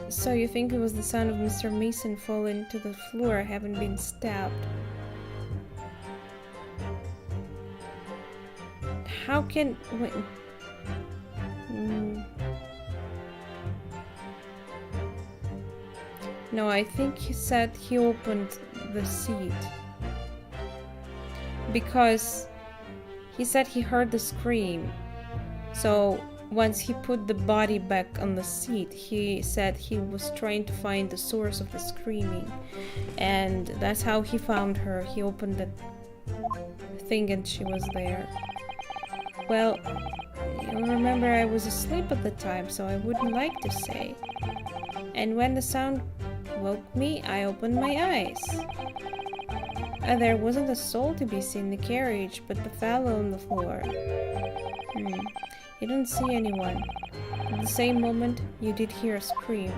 So you think it was the sound of Mr. Mason falling to the floor, having been stabbed? How can... Wait. No, I think he said he opened the seat. Because he said he heard the scream. So once he put the body back on the seat, he said he was trying to find the source of the screaming. And that's how he found her. He opened the thing and she was there. Well, you'll remember I was asleep at the time, so I wouldn't like to say. And when the sound woke me, I opened my eyes. There wasn't a soul to be seen in the carriage, but the fellow on the floor. You didn't see anyone. At the same moment, you did hear a scream.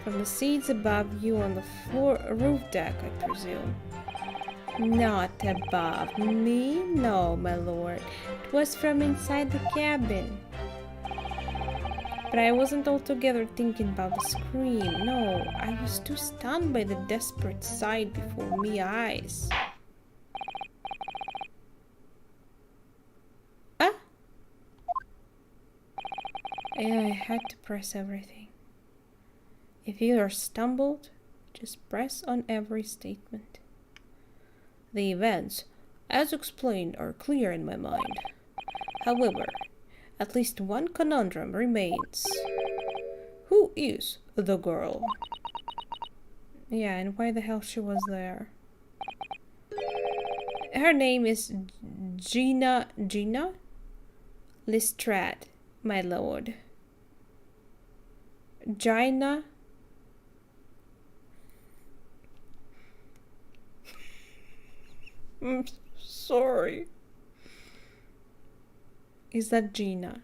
From the seats above you on the floor, roof deck, I presume. Not above me, no, my lord. It was from inside the cabin. But I wasn't altogether thinking about the scream. No, I was too stunned by the desperate sight before me eyes. Ah! I had to press everything. If you are stumbled, just press on every statement. The events, as explained, are clear in my mind. However, at least one conundrum remains. Who is the girl? Yeah, and why the hell she was there? Her name is Gina Lestrade, my lord. Gina? I'm sorry. Is that Gina?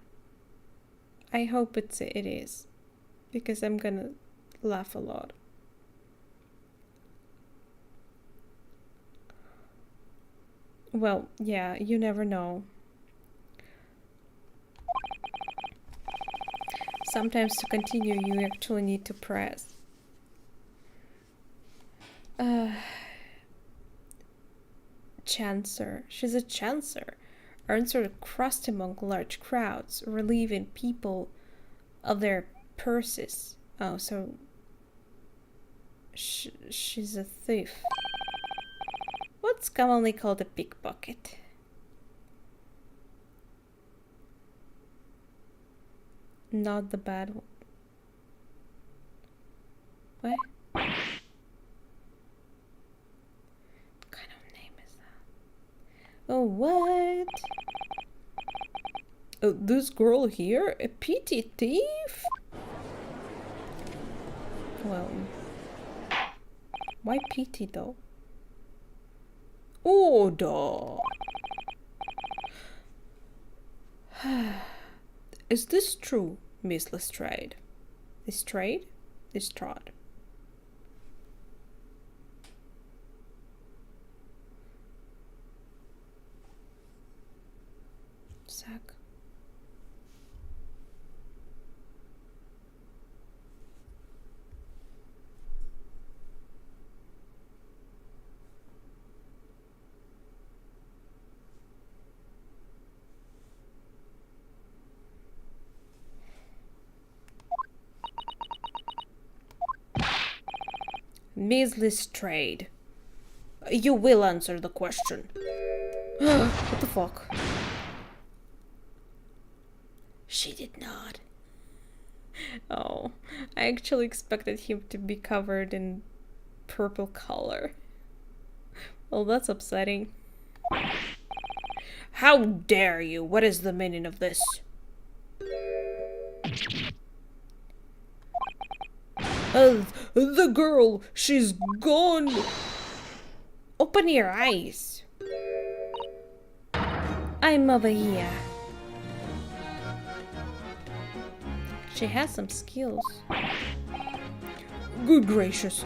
I hope it is, because I'm gonna laugh a lot. Well, yeah, you never know. Sometimes to continue, you actually need to press. Chancer. She's a chancer. Earns her crust among large crowds, relieving people of their purses. Oh, so she's a thief. What's commonly called a pickpocket? Not the bad one. What? What kind of name is that? Oh, what? This girl here? A petty thief? Well, why petty though? Order! Is this true, Miss Lestrade? Lestrade? Lestrade. Sack. Miss Lestrade, you will answer the question. What the fuck? She did not. Oh, I actually expected him to be covered in purple color. Well, that's upsetting. How dare you? What is the meaning of this? The girl, she's gone. Open your eyes. I'm over here. She has some skills. Good gracious.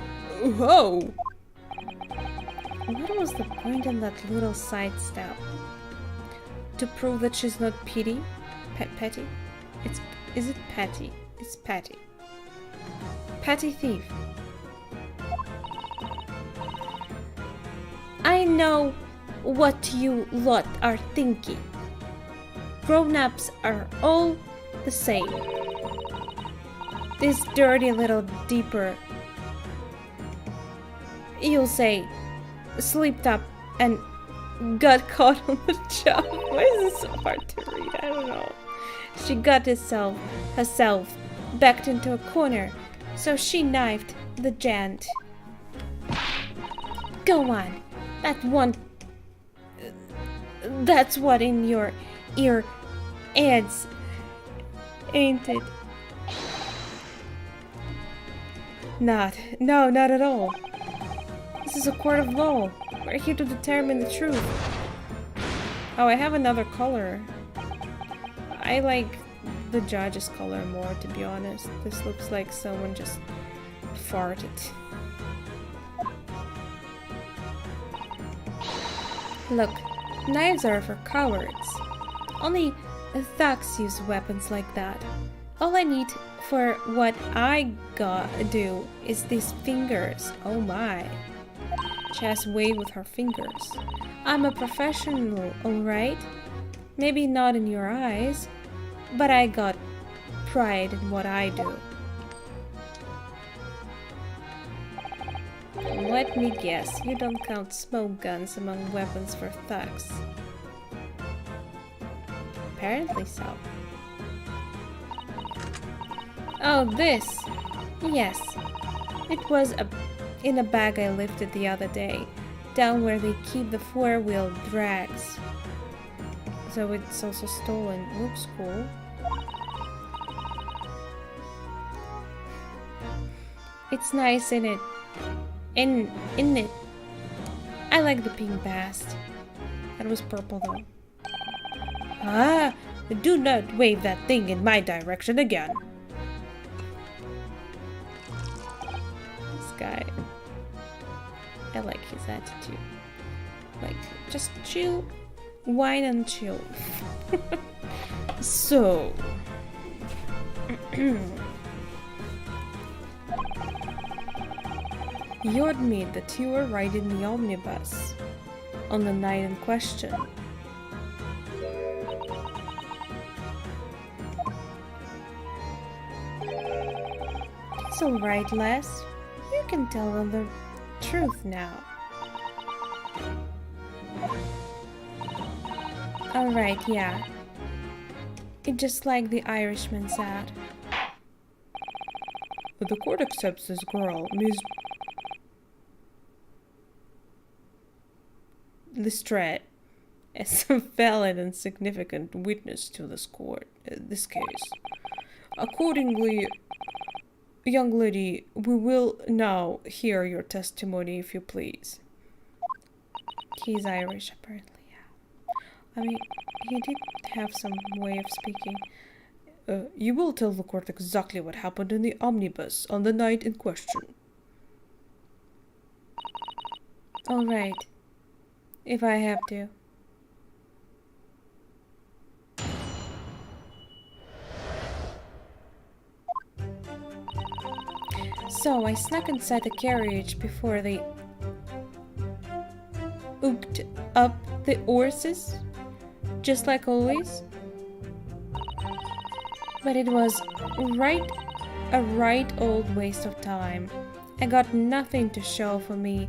How? What was the point in that little side step? To prove that she's not petty? Petty? Is it petty? It's petty. Petty thief. I know what you lot are thinking. Grown-ups are all the same. This dirty little deeper, you'll say, slipped up and got caught on the job. Why is this so hard to read? I don't know. She got herself backed into a corner, so she knifed the gent. Go on. That's what in your ear adds, ain't it? No, not at all. This is a court of law. We're here to determine the truth. Oh, I have another color. I like the judge's color more, to be honest. This looks like someone just farted. Look, knives are for cowards. Only thugs use weapons like that. All I need for what I gotta do is these fingers. Oh my. She has way with her fingers. I'm a professional, alright? Maybe not in your eyes, but I got pride in what I do. Let me guess, you don't count smoke guns among weapons for thugs. Apparently so. Oh, this! Yes. It was in a bag I lifted the other day, down where they keep the four-wheel drags. So it's also stolen. Looks cool. It's nice in it. In it. I like the pink bast. That was purple though. Ah! Do not wave that thing in my direction again. This guy. I like his attitude. Like, just chill. Wine and chill. So. You admit that you were riding the omnibus on the night in question. It's alright, Les. You can tell them the truth now. Alright, yeah. It's just like the Irishman said. The court accepts this girl, Miss Lestrade, as a valid and significant witness to this case. Accordingly, young lady, we will now hear your testimony, if you please. He's Irish, apparently, yeah. I mean, he did have some way of speaking. You will tell the court exactly what happened in the omnibus on the night in question. All right. If I have to. So I snuck inside the carriage before they hooked up the horses, just like always. But it was a right old waste of time. I got nothing to show for me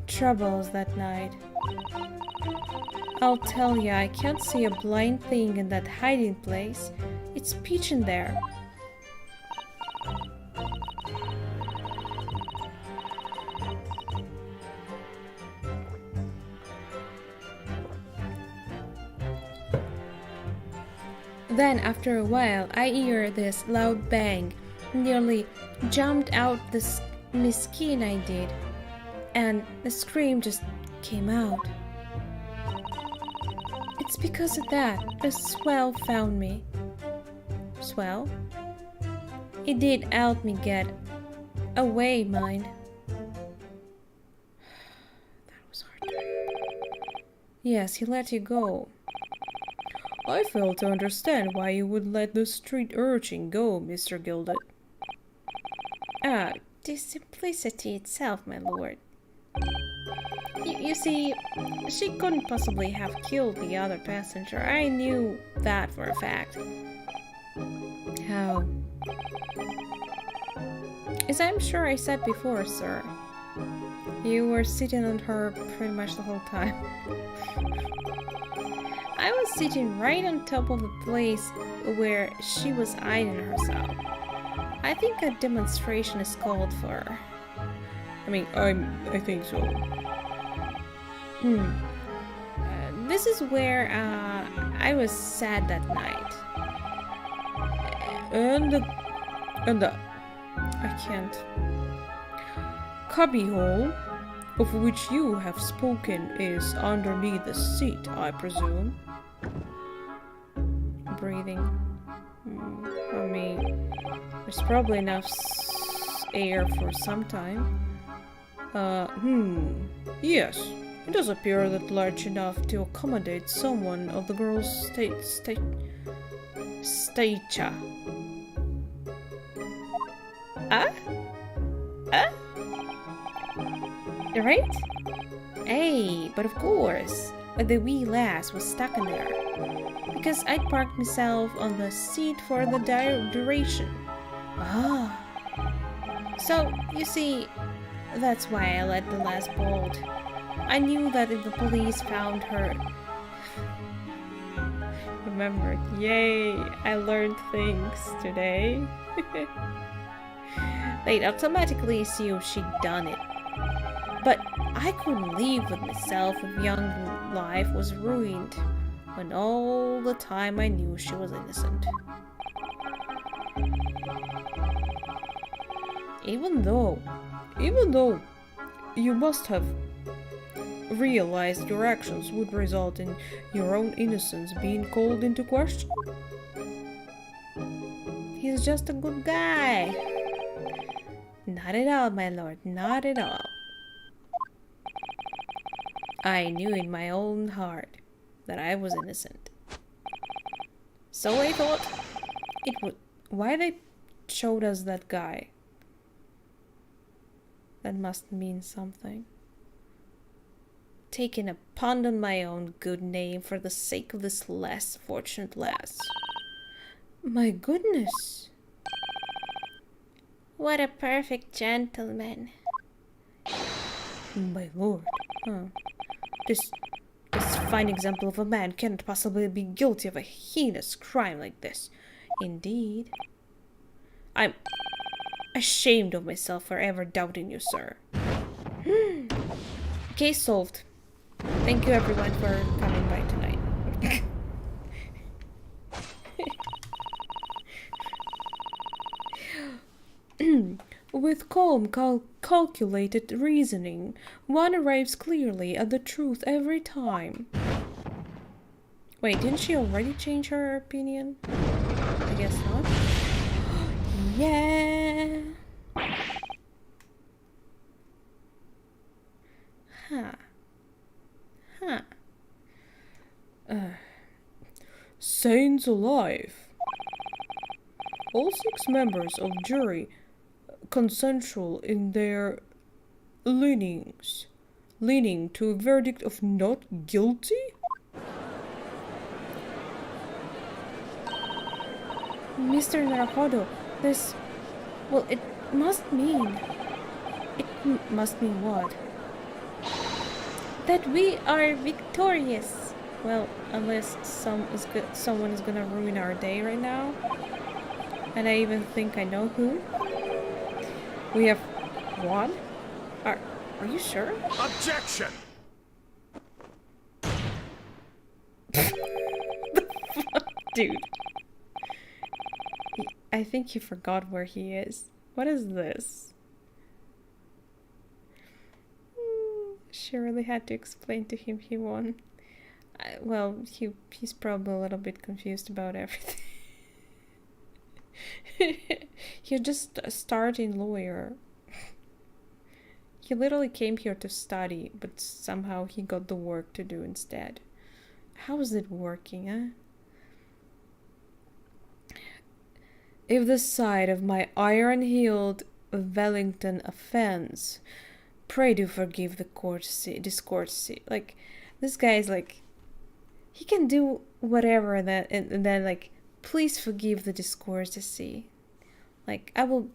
troubles that night. I'll tell ya, I can't see a blind thing in that hiding place. It's pitch in there. Then, after a while, I hear this loud bang. Nearly jumped out my skin I did. And the scream just came out. It's because of that the swell found me. Swell? It did help me get away, mind. That was hard. Yes, he let you go. I fail to understand why you would let the street urchin go, Mr. Gilded. Ah, the simplicity itself, my lord. You see, she couldn't possibly have killed the other passenger. I knew that for a fact. How? As I'm sure I said before, sir. You were sitting on her pretty much the whole time. I was sitting right on top of the place where she was hiding herself. I think a demonstration is called for. I mean, I think so. This is where I was sad that night. And the I can't. Cubbyhole of which you have spoken is underneath the seat, I presume. Breathing. I mean, there's probably enough air for some time. Yes. It does appear that large enough to accommodate someone of the girl's stature. Right? Hey, but of course, the wee lass was stuck in there. Because I'd parked myself on the seat for the duration. Ah. So, you see, that's why I let the lass bolt. I knew that if the police found her... Remember, yay, I learned things today. They'd automatically assume she'd done it. But I couldn't leave with myself if young life was ruined, when all the time I knew she was innocent. Even though you must have realized your actions would result in your own innocence being called into question. He's just a good guy. Not at all, my lord, not at all. I knew in my own heart that I was innocent. So I thought it would... Why they showed us that guy? That must mean something. Taking a pun on my own good name for the sake of this less fortunate lass. My goodness. What a perfect gentleman. My lord. This fine example of a man cannot possibly be guilty of a heinous crime like this. Indeed. I'm ashamed of myself for ever doubting you, sir. Case solved. Thank you everyone for coming by tonight. With calm, calculated reasoning, one arrives clearly at the truth every time. Wait, didn't she already change her opinion? I guess not. Yeah. Saints alive. All 6 members of jury consensual in their leaning to a verdict of not guilty? Mr. Naruhodo, this... Well, it must mean... It must mean what? That we are victorious. Well, unless someone is gonna ruin our day right now. And I even think I know who. We have won? Are you sure? Objection! Dude. I think he forgot where he is. What is this? She really had to explain to him he won. Well, he's probably a little bit confused about everything. He's just a starting lawyer. He literally came here to study, but somehow he got the work to do instead. How is it working, huh? If the sight of my iron-heeled Wellington offends, pray do forgive the discourtesy. Like, this guy is like, he can do whatever and then like, please forgive the discourtesy. Like, I will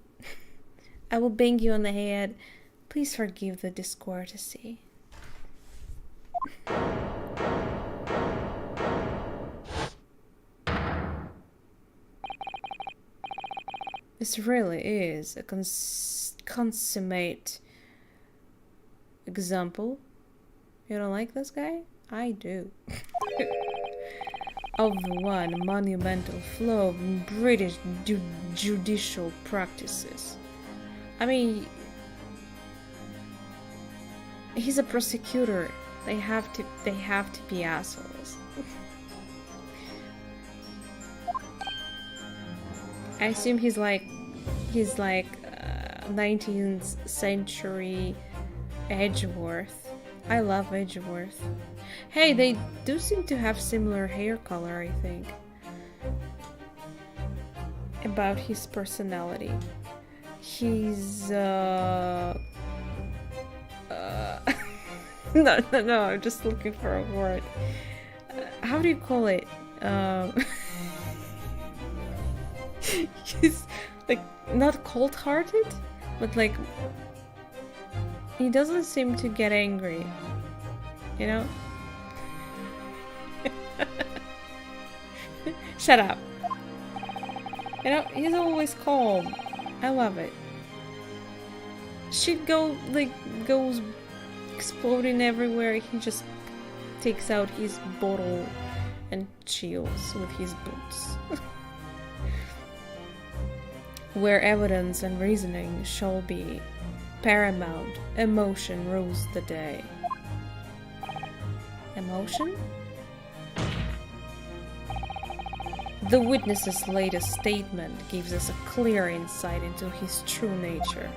bang you on the head. Please forgive the discourtesy. This really is a consummate example. You don't like this guy? I do. Of the one monumental flaw of British judicial practices. I mean, He's a prosecutor. They have to be assholes. I assume he's like 19th century Edgeworth. I love Edgeworth. Hey, they do seem to have similar hair color, I think. About his personality. He's no, I'm just looking for a word. How do you call it? He's like not cold-hearted, but like he doesn't seem to get angry, you know? Shut up. You know, he's always calm. I love it. Shit goes exploding everywhere. He just takes out his bottle and chills with his boots. Where evidence and reasoning shall be paramount, emotion rules the day. Emotion? The witness's latest statement gives us a clear insight into his true nature.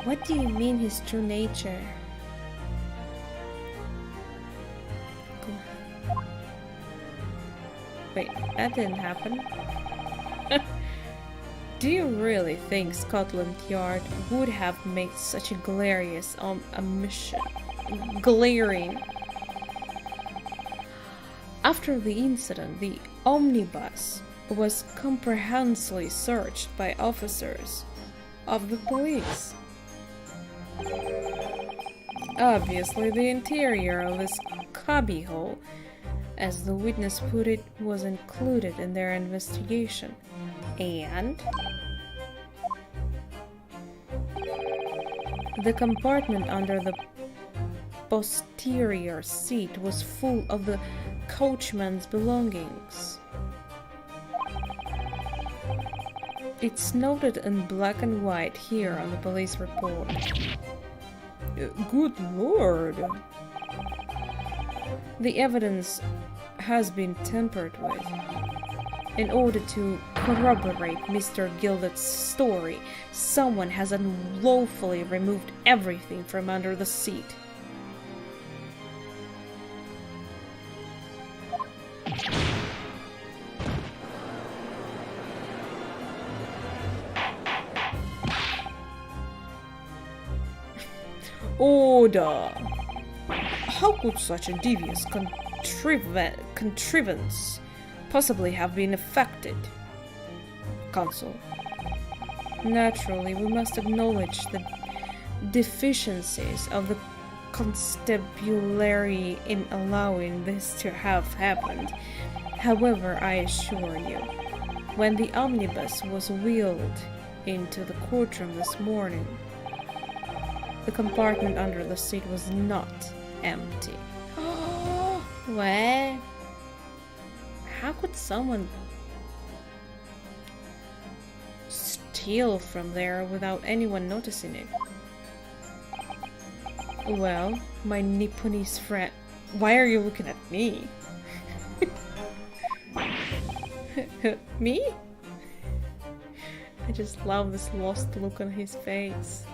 What do you mean his true nature? Wait, that didn't happen. Do you really think Scotland Yard would have made such a glorious omission? Glaring. After the incident, the omnibus was comprehensively searched by officers of the police. Obviously, the interior of this cubbyhole, as the witness put it, was included in their investigation. And the compartment under the posterior seat was full of the coachman's belongings. It's noted in black and white here on the police report. Good lord! The evidence has been tampered with. In order to corroborate Mr. Gildett's story, someone has unlawfully removed everything from under the seat. Order! How could such a devious contrivance possibly have been effected? Counsel. Naturally, we must acknowledge the deficiencies of the constabulary in allowing this to have happened. However, I assure you, when the omnibus was wheeled into the courtroom this morning, the compartment under the seat was not empty. What? How could someone steal from there without anyone noticing it? Well, my Nipponese friend... Why are you looking at me? Me? I just love this lost look on his face.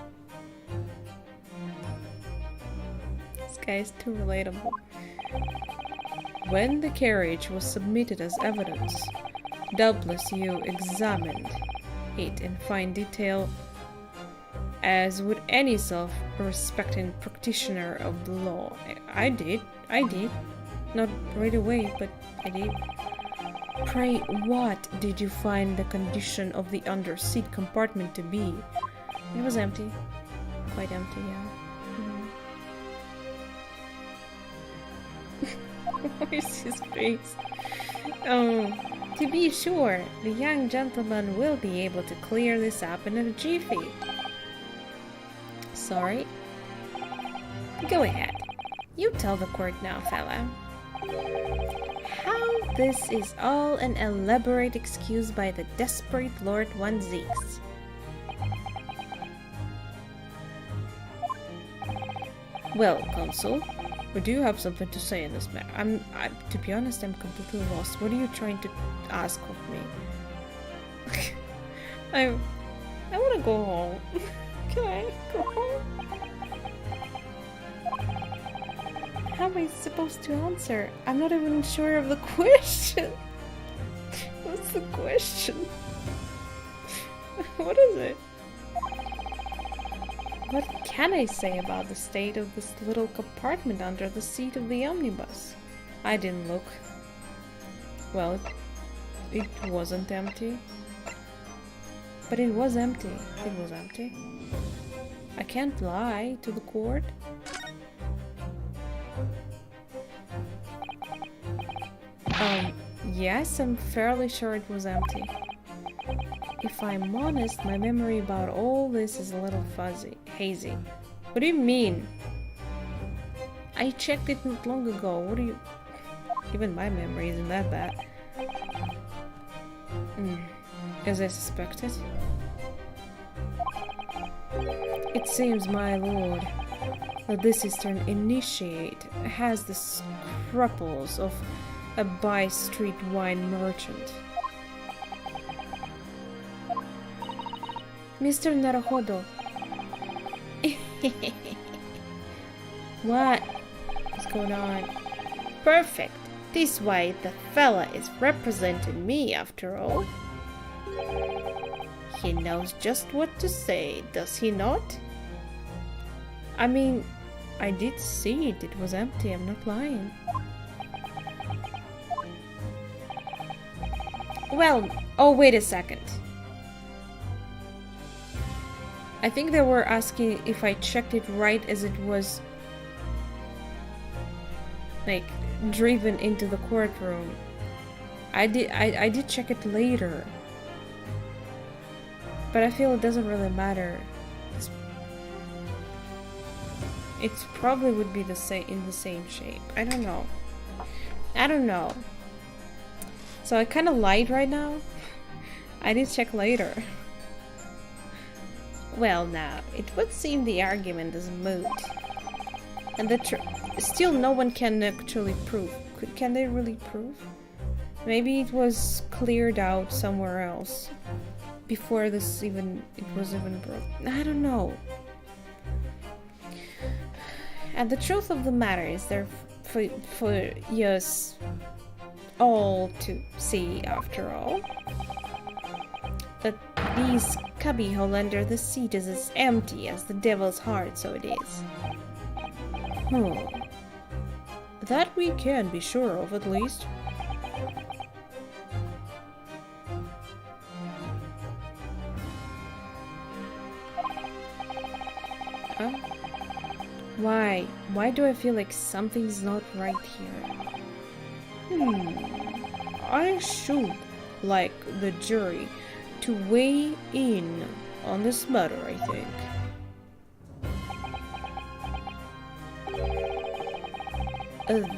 This guy is too relatable. When the carriage was submitted as evidence, doubtless you examined it in fine detail, as would any self-respecting practitioner of the law. I did. Not right away, but I did. Pray, what did you find the condition of the under-seat compartment to be? It was empty. Quite empty, yeah. What is his face? Oh, to be sure, the young gentleman will be able to clear this up in a jiffy. Sorry? Go ahead. You tell the court now, fella. How this is all an elaborate excuse by the desperate Lord One Zeeks. Well, Consul, we do have something to say in this matter. To be honest, I'm completely lost. What are you trying to ask of me? I want to go home. Can I go home? How am I supposed to answer? I'm not even sure of the question. What's the question? What is it? What can I say about the state of this little compartment under the seat of the omnibus? I didn't look. Well, it wasn't empty. But it was empty. It was empty. I can't lie to the court. Yes, I'm fairly sure it was empty. If I'm honest, my memory about all this is a little hazy. What do you mean? I checked it not long ago. What do you... Even my memory isn't that bad. As I suspected. It seems, my lord, that this Eastern initiate has the scruples of a by-street wine merchant. Mr. Naruhodo. What's going on? Perfect. This way the fella is representing me after all. He knows just what to say, does he not? I mean, I did see it. It was empty. I'm not lying. Well, oh, wait a second. I think they were asking if I checked it right as it was, like, driven into the courtroom. I did check it later. But I feel it doesn't really matter. It's probably would be the same in the same shape. I don't know. So I kind of lied right now. I did check later. Well, now it would seem the argument is moot, and still no one can actually prove. Can they really prove? Maybe it was cleared out somewhere else before it was even broken. I don't know. And the truth of the matter is there for us all to see, after all, that this cubbyhole under the seat is as empty as the devil's heart, so it is. That we can be sure of, at least. Huh? Why? Why do I feel like something's not right here? I should like the jury to weigh in on this matter, I think.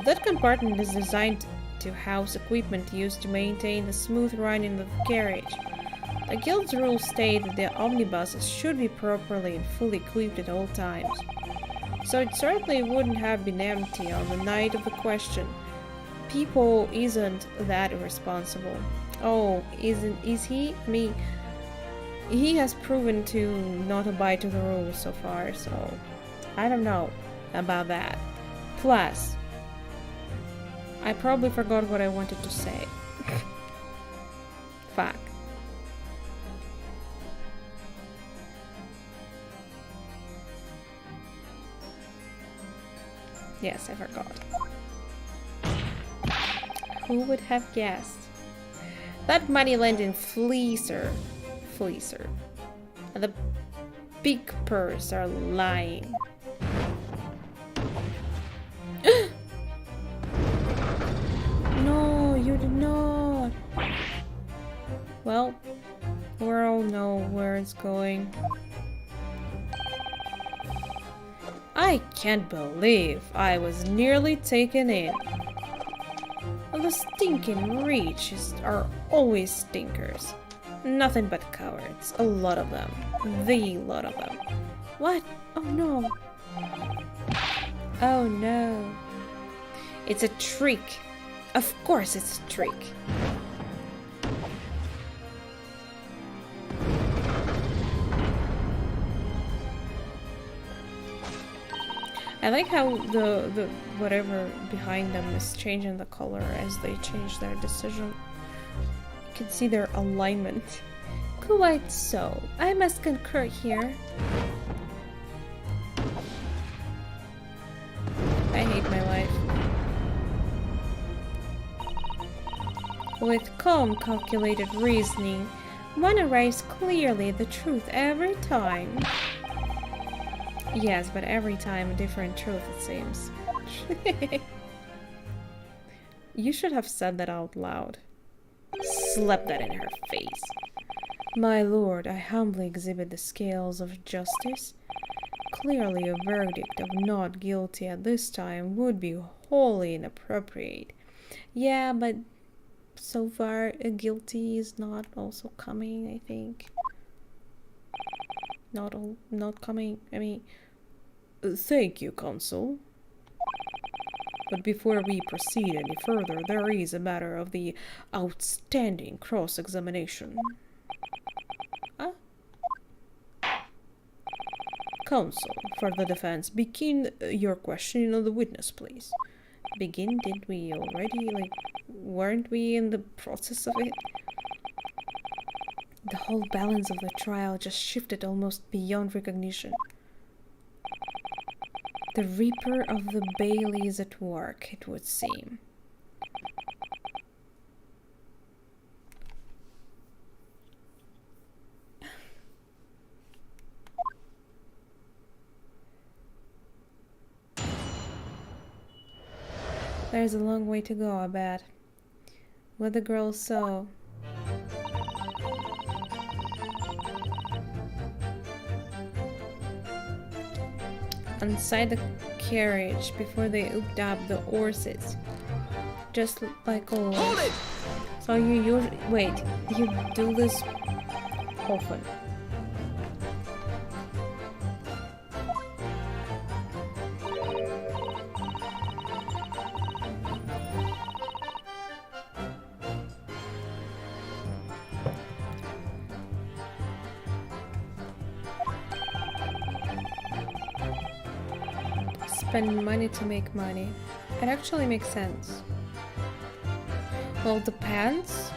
That compartment is designed to house equipment used to maintain a smooth running of the carriage. The guild's rules state that the omnibuses should be properly and fully equipped at all times. So it certainly wouldn't have been empty on the night of the question. People isn't that irresponsible. Oh, is he? I mean, he has proven to not abide to the rules so far, so I don't know about that. Plus, I probably forgot what I wanted to say. Fuck. Yes, I forgot. Who would have guessed? That money-lending fleecer, and the big purse are lying. No, you did not. Well, we all know where it's going. I can't believe I was nearly taken in. The stinking riches are always stinkers. Nothing but cowards. A lot of them. The lot of them. What? Oh no. Oh no. It's a trick. Of course it's a trick. I like how the whatever behind them is changing the color as they change their decision. You can see their alignment. Quite so. I must concur here. I hate my life. With calm, calculated reasoning, one arrives clearly at the truth every time. Yes, but every time a different truth, it seems. You should have said that out loud. Slap that in her face. My lord, I humbly exhibit the scales of justice. Clearly a verdict of not guilty at this time would be wholly inappropriate. Yeah, but so far a guilty is not also coming, I think. Not coming, I mean... Thank you, Consul. But before we proceed any further, there is a matter of the outstanding cross-examination. Ah? Counsel, for the defense, begin your questioning of the witness, please. Begin? Did we already? Like, weren't we in the process of it? The whole balance of the trial just shifted almost beyond recognition. The Reaper of the Bailey is at work, it would seem. There's a long way to go, I bet. What the girl saw. Inside the carriage before they hooked up the horses. Just like always. Hold it! So you usually... Wait, you do this often. Spend money to make money. It actually makes sense. Well, depends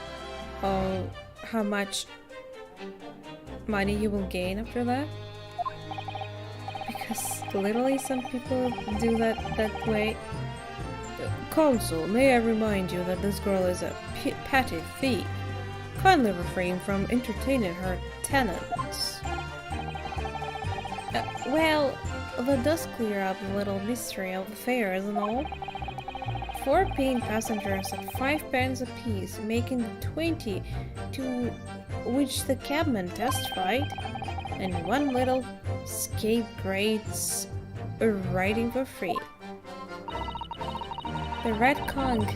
on how much money you will gain after that. Because literally some people do that way. Consul, may I remind you that this girl is a petty thief. Kindly refrain from entertaining her tenants. Well, that does clear up the little mystery of the fares and all. 4 paying passengers at 5 pence apiece, making the 20 to which the cabman testified, and 1 little scapegrace riding for free. The red conch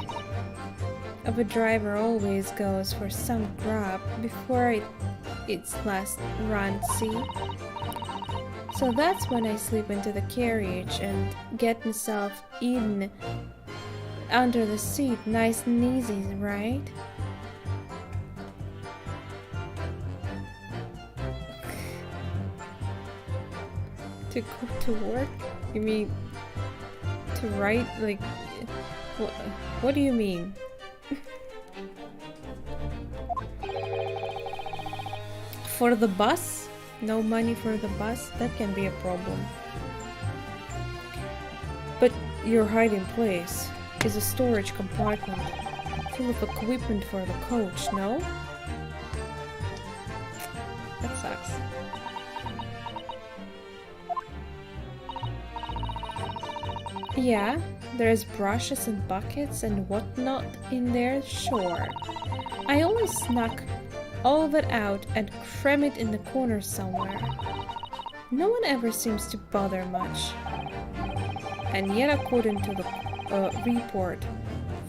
of a driver always goes for some grub before its last run, see? So that's when I slip into the carriage and get myself eaten under the seat, nice and easy, right? To go to work? You mean to write? Like, what do you mean? For the bus? No money for the bus? That can be a problem. But your hiding place is a storage compartment full of equipment for the coach, no? That sucks. Yeah, there's brushes and buckets and whatnot in there, sure. I always snuck all that out and cram it in the corner somewhere. No one ever seems to bother much. And yet, according to the report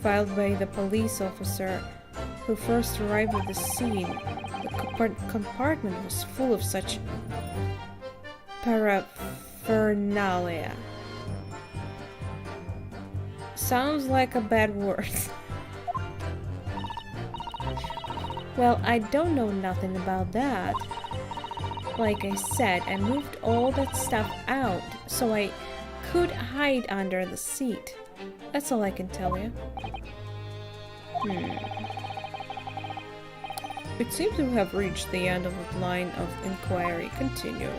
filed by the police officer who first arrived at the scene, the compartment was full of such paraphernalia. sounds like a bad word. Well, I don't know nothing about that. Like I said, I moved all that stuff out so I could hide under the seat. That's all I can tell you. It seems to have reached the end of the line of inquiry. Continue.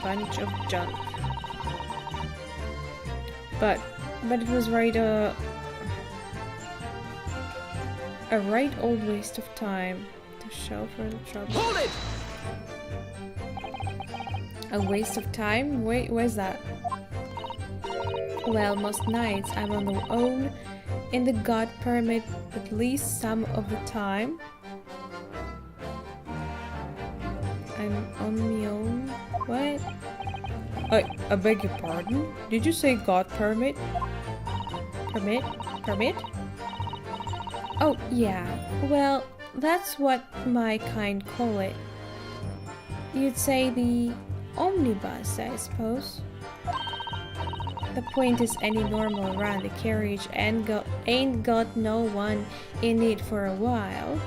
Bunch of junk. But it was right a right old waste of time to show for the trouble. Hold it! A waste of time? Wait, where's that? Well, most nights I'm on my own in the God permit at least some of the time. I'm on my own? What? I beg your pardon? Did you say God permit? Permit? Permit? Oh, yeah. Well, that's what my kind call it. You'd say the omnibus, I suppose. The point is any normal run the carriage ain't got no one in it for a while.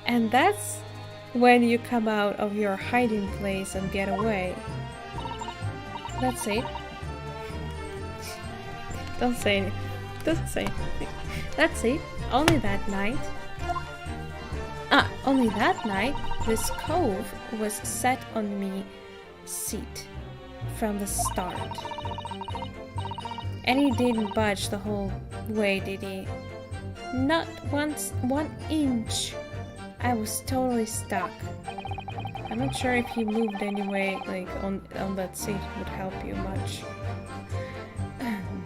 And that's when you come out of your hiding place and get away. That's it. Don't say anything. Don't say anything. That's it. Only that night. Only that night, this cove was set on me seat from the start. And he didn't budge the whole way, did he? Not once, 1 inch. I was totally stuck. I'm not sure if he moved anyway, like on that seat would help you much.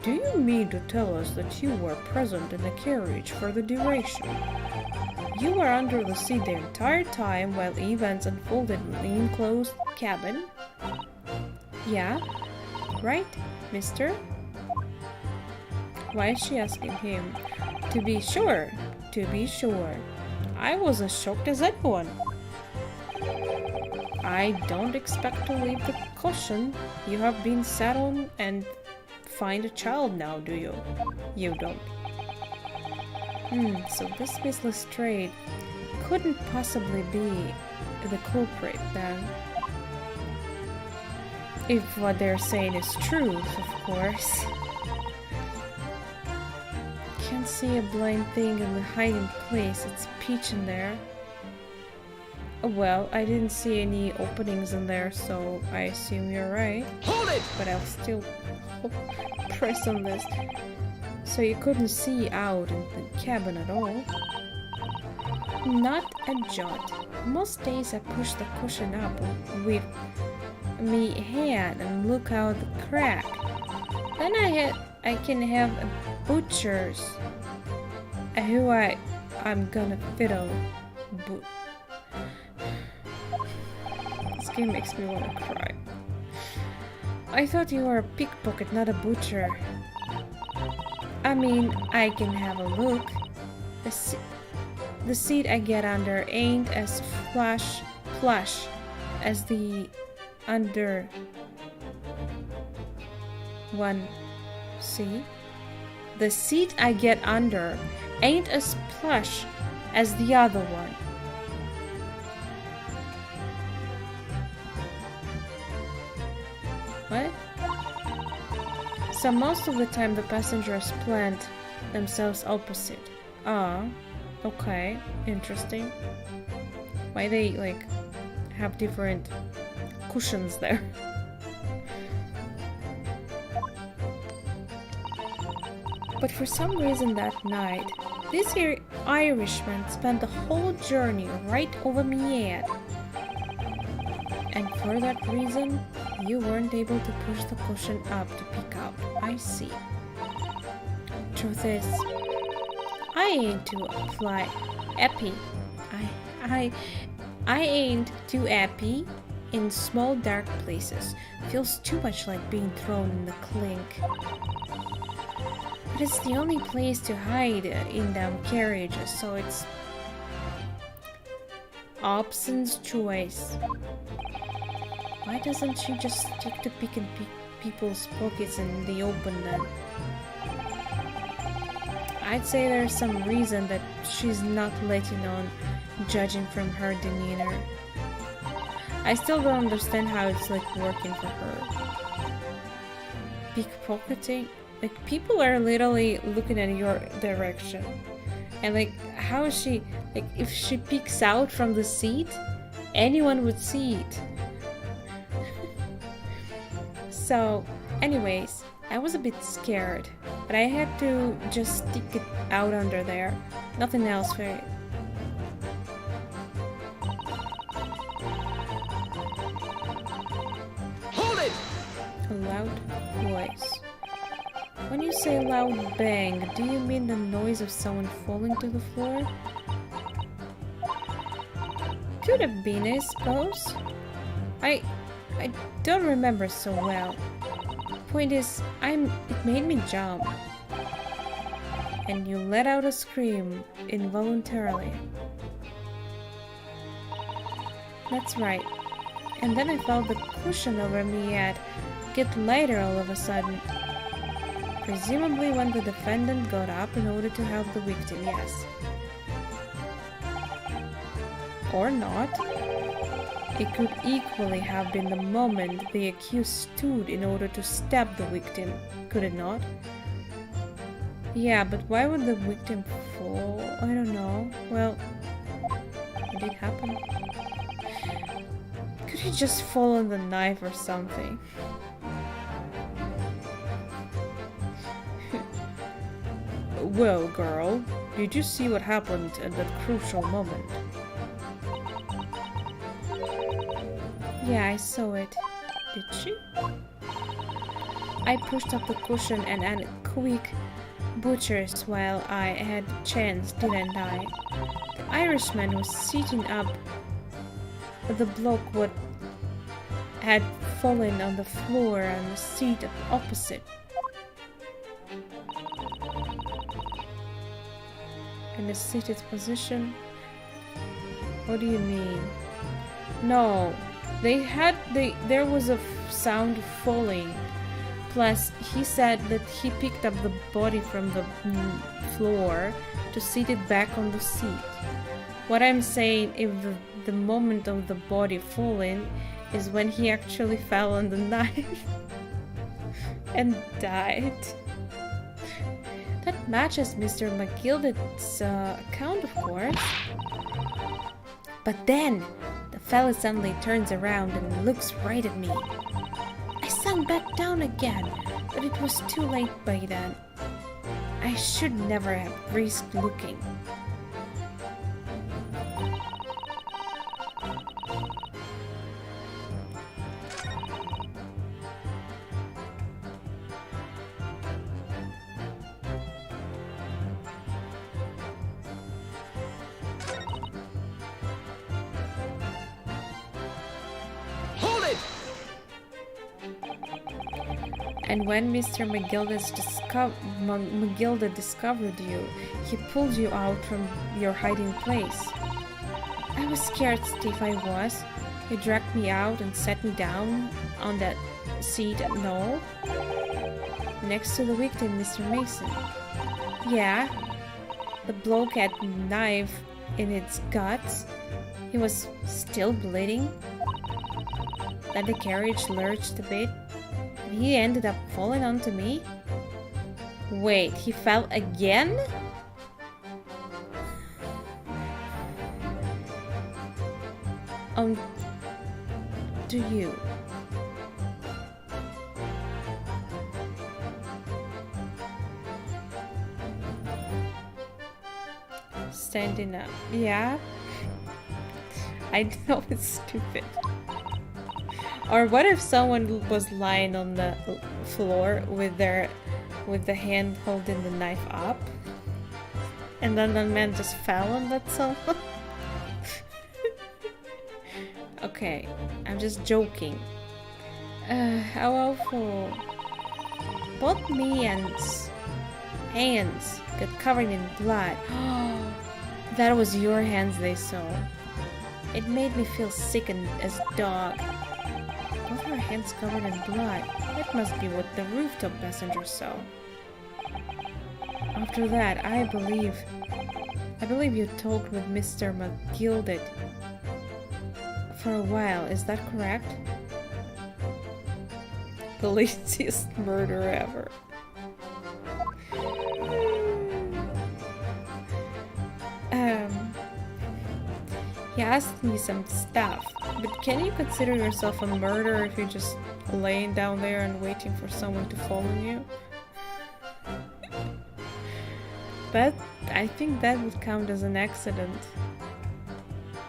Do you mean to tell us that you were present in the carriage for the duration? You were under the seat the entire time while events unfolded in the enclosed cabin? Yeah, right, mister? Why is she asking him? To be sure, to be sure. I was as shocked as anyone. I don't expect to leave the cushion you have been sat on and find a child now, do you? You don't. So this Miss Lestrade couldn't possibly be the culprit then. If what they're saying is true, of course. Can't see a blind thing in the hiding place. It's peach in there. Well, I didn't see any openings in there, so I assume you're right. Hold it! But I'll still press on this. So you couldn't see out in the cabin at all? Not a jot. Most days I push the cushion up with me hand and look out the crack. Then I can have a butcher's who I'm gonna fiddle. This game makes me wanna cry. I thought you were a pickpocket, not a butcher. I mean, I can have a look. The seat I get under ain't as plush as the under one. See? The seat I get under ain't as plush as the other one. What? So most of the time the passengers plant themselves opposite. Ah, okay, interesting. Why they like have different cushions there? But for some reason that night, this here Irishman spent the whole journey right over me head. And for that reason, you weren't able to push the cushion up to peek out. I see. Truth is, I ain't too happy. I ain't too happy in small dark places. Feels too much like being thrown in the clink. But it's the only place to hide in them carriages, so it's... Opson's choice. Why doesn't she just stick to picking people's pockets in the open then? I'd say there's some reason that she's not letting on, judging from her demeanor. I still don't understand how it's like working for her. Pickpocketing? Like, people are literally looking at your direction. And like, how is she, like, if she peeks out from the seat, anyone would see it. So, anyways, I was a bit scared, but I had to just stick it out under there. Nothing else for it. Hold it! A loud voice. When you say loud bang, do you mean the noise of someone falling to the floor? Could have been, I suppose. I don't remember so well. Point is, it made me jump. And you let out a scream involuntarily. That's right. And then I felt the cushion over me get lighter all of a sudden. Presumably when the defendant got up in order to help the victim, yes. Or not. It could equally have been the moment the accused stood in order to stab the victim, could it not? Yeah, but why would the victim fall? I don't know. Well, it did happen. Could he just fall on the knife or something? Well, girl, did you see what happened at that crucial moment? Yeah, I saw it. Did she? I pushed up the cushion and added quick butchers while I had the chance, didn't I? The Irishman was sitting up. The bloke had fallen on the floor on the seat opposite. In a seated position? What do you mean? No, there was a sound of falling. Plus, he said that he picked up the body from the floor to sit it back on the seat. What I'm saying is the moment of the body falling is when he actually fell on the knife and died. That matches Mr. McGilda's account, of course. But then, the fella suddenly turns around and looks right at me. I sunk back down again, but it was too late by then. I should never have risked looking. And when Mr. McGilda discovered you, he pulled you out from your hiding place. I was scared, Steve, I was. He dragged me out and set me down on that seat next to the victim, Mr. Mason. Yeah, the bloke had a knife in its guts. He was still bleeding. Then the carriage lurched a bit. He ended up falling onto me? Wait, he fell again? To you. Standing up. Yeah? I know it's stupid. Or what if someone was lying on the floor with the hand holding the knife up, and then the man just fell on that someone? Okay, I'm just joking. How awful. Both me and hands got covered in blood. That was your hands they saw. It made me feel sick and as dog. Both her hands covered in blood. That must be what the rooftop passenger saw. After that, I believe you talked with Mr. McGilded for a while. Is that correct? The laziest murder ever. He asked me some stuff, but can you consider yourself a murderer if you're just laying down there and waiting for someone to fall on you? But I think that would count as an accident.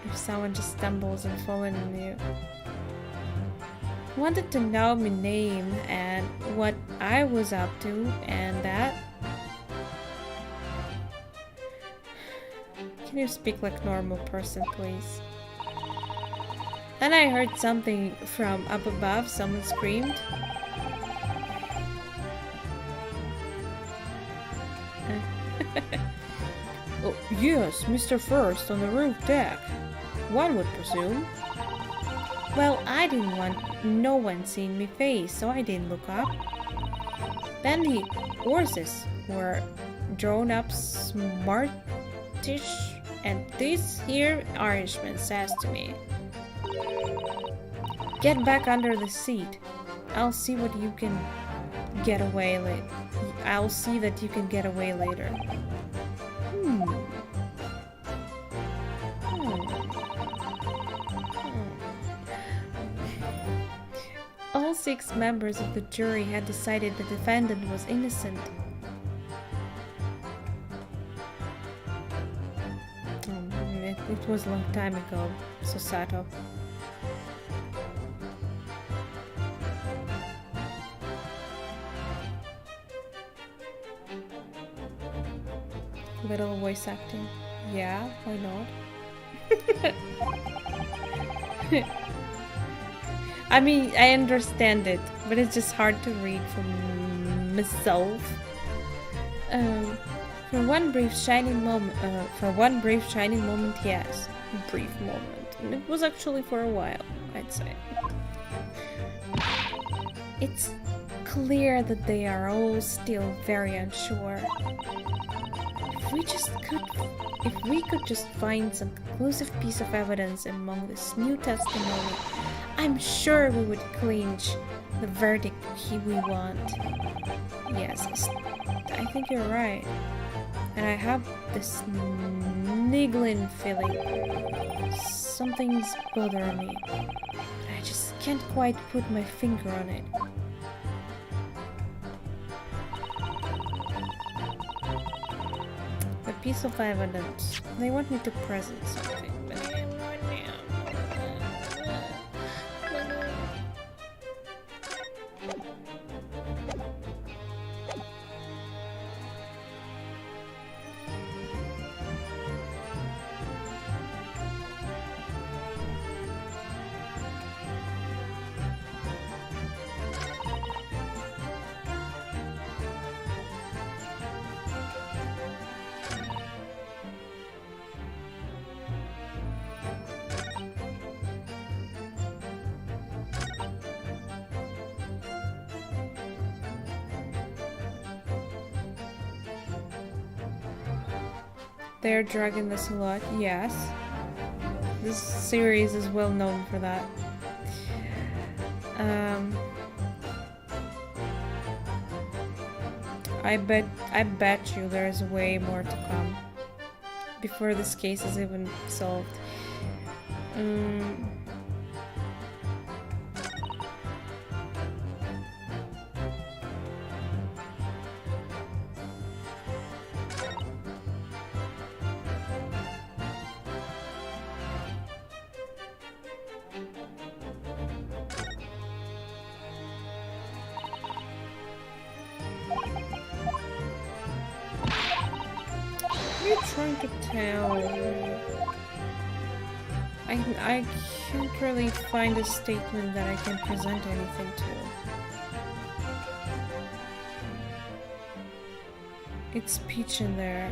If someone just stumbles and falls on you. Wanted to know my name and what I was up to and that. Can you speak like a normal person, please? Then I heard something from up above. Someone screamed. Oh, yes, Mr. First on the roof deck. One would presume. Well, I didn't want no one seeing me face, so I didn't look up. Then the horses were drawn up smartish, and this here Irishman says to me, "Get back under the seat. I'll see what you can get away later. I'll see that you can get away later." All 6 members of the jury had decided the defendant was innocent. It was a long time ago, Susato. Little voice acting. Yeah, why not? I mean, I understand it, but it's just hard to read for myself. For one brief shining moment, yes, a brief moment, and it was actually for a while, I'd say. It's clear that they are all still very unsure. If we could just find some conclusive piece of evidence among this new testimony, I'm sure we would clinch the verdict we want. Yes, I think you're right. And I have this niggling feeling something's bothering me. I just can't quite put my finger on it. The piece of evidence. They want me to present something, but I have no idea. They're dragging this a lot, yes. This series is well known for that. I bet you there's way more to come before this case is even solved. Trying to tell. I can't really find a statement that I can present anything to. It's speech in there.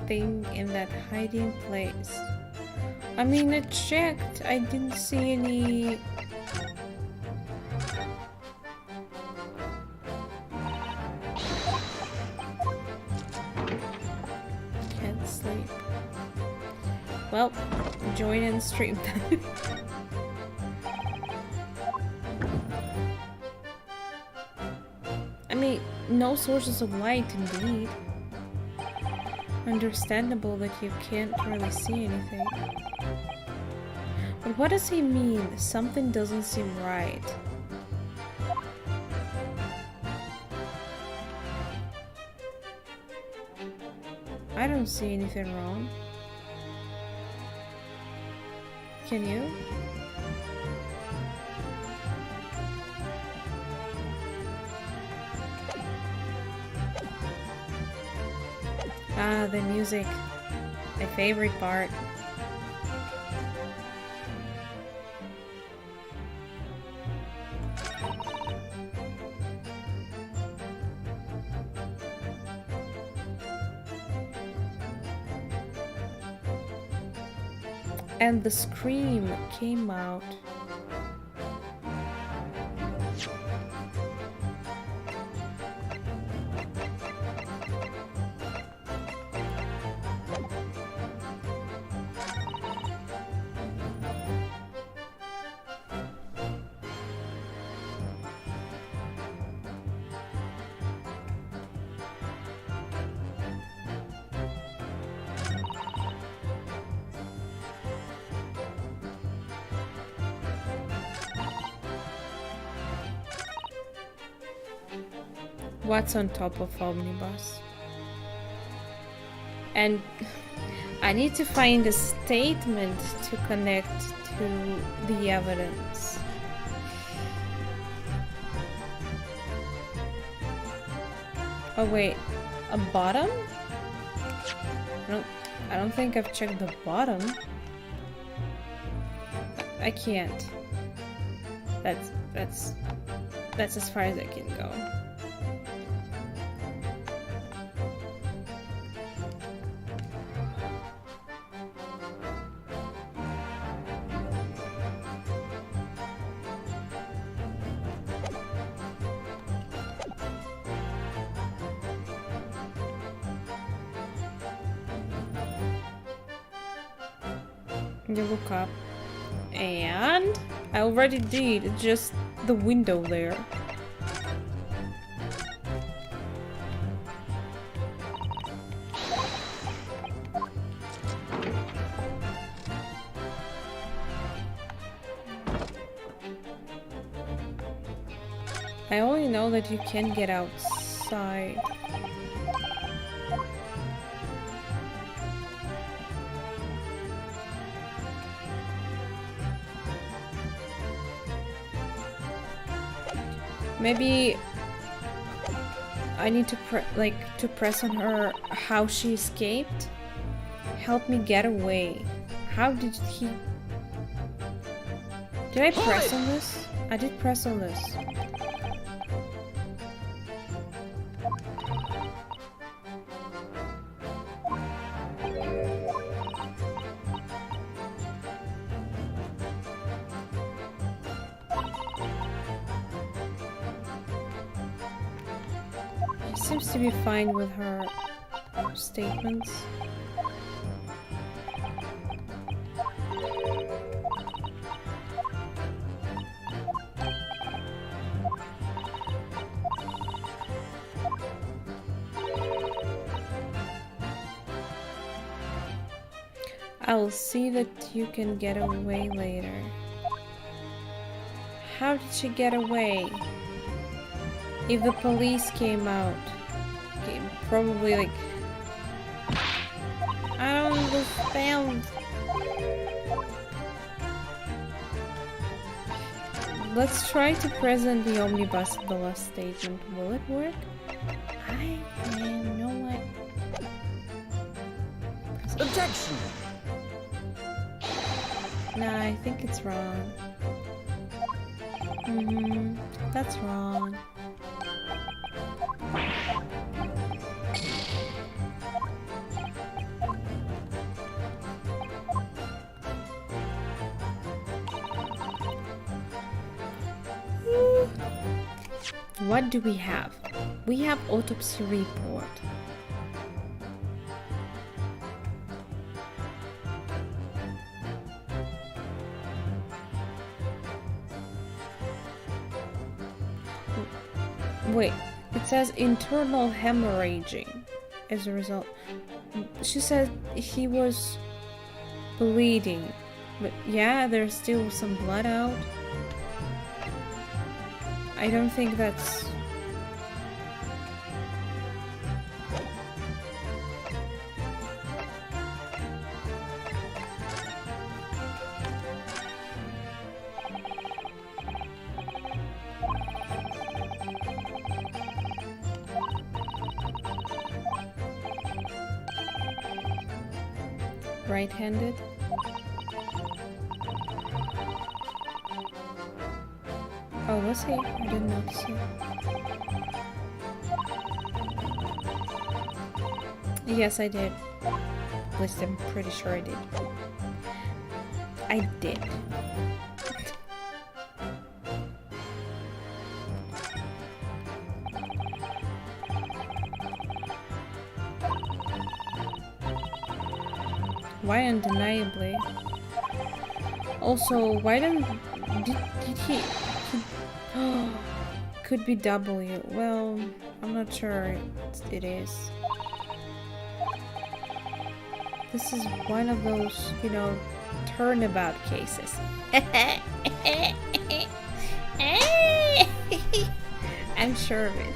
thing in that hiding place. I mean, I checked. I didn't see any... Can't sleep. Well, join in stream time. I mean, no sources of light indeed. Understandable that you can't really see anything. But what does he mean? Something doesn't seem right. I don't see anything wrong. Can you? Ah, the music. My favorite part. And the scream came out. What's on top of omnibus? And I need to find a statement to connect to the evidence. Oh wait, a bottom? I don't think I've checked the bottom. I can't. That's as far as I can go. You look up, and I already did. It's just the window there. I only know that you can get outside. Maybe I need to press on her how she escaped. Help me get away. How did he? Did I press on this? I did press on this. Seems to be fine with her statements. I'll see that you can get away later. How did she get away? If the police came out, okay, probably like... I don't understand. Let's try to present the omnibus at the last statement. Will it work? I know what. Objection! Nah, I think it's wrong. That's wrong. What do we have? We have autopsy report. Wait, it says internal hemorrhaging as a result. She said he was bleeding, but yeah, there's still some blood out. I don't think that's... right-handed? Oh, was he? I didn't notice it. Yes, I did. At least I'm pretty sure I did. I did. Why undeniably? Also, why did he could be W. Well, I'm not sure it is. This is one of those, you know, turnabout cases. I'm sure of it.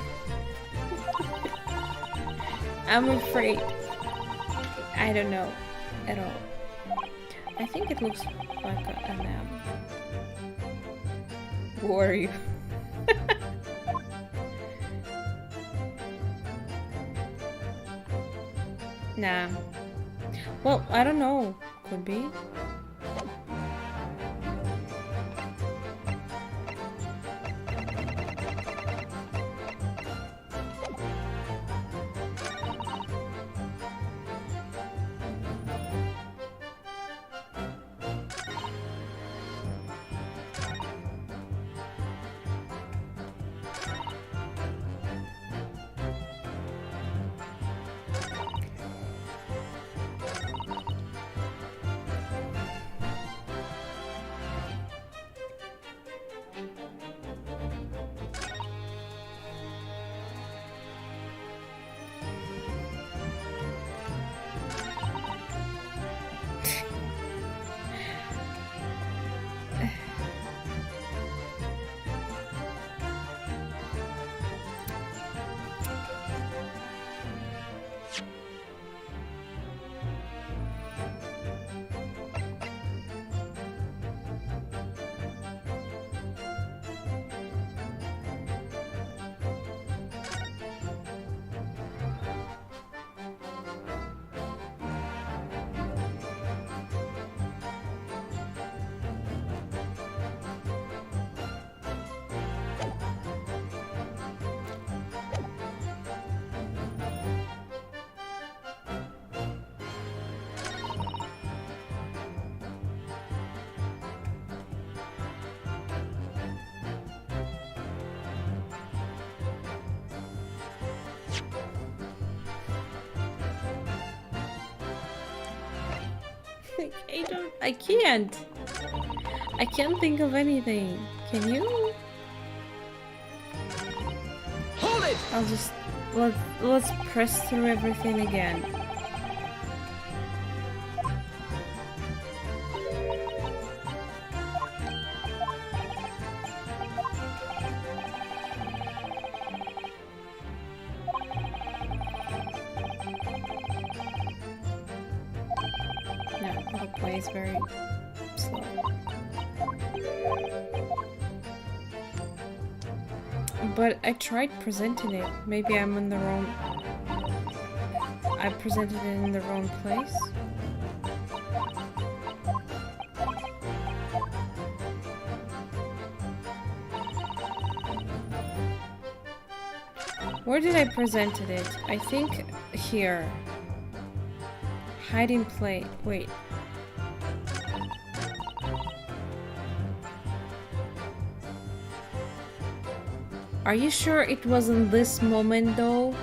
I'm afraid. I don't know at all. I think it looks like an M. Who are you? Nah. Well, I don't know. Could be. I can't. I can't think of anything. Can you? Hold it! I'll just let's press through everything again. No, it plays very slow. But I tried presenting it. Maybe I'm in the wrong... I presented it in the wrong place? Where did I present it? I think here. Hiding plate. Wait. Are you sure it wasn't this moment though?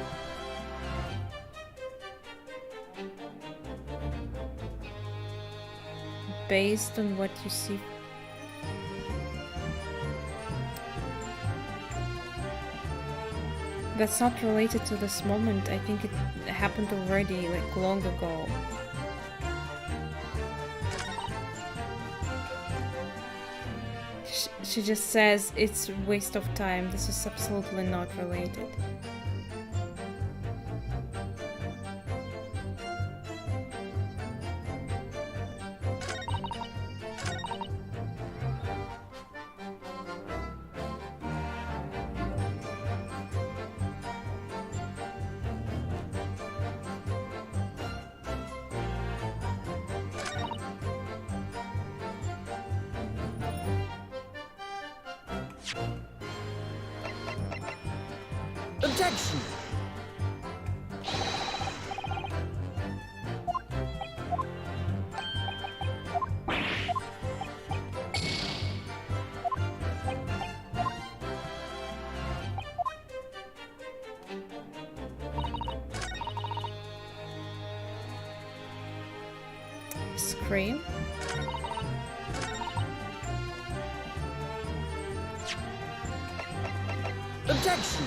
Based on what you see. That's not related to this moment. I think it happened already, like long ago. She just says it's a waste of time. This is absolutely not related. Objection! Scream. Objection!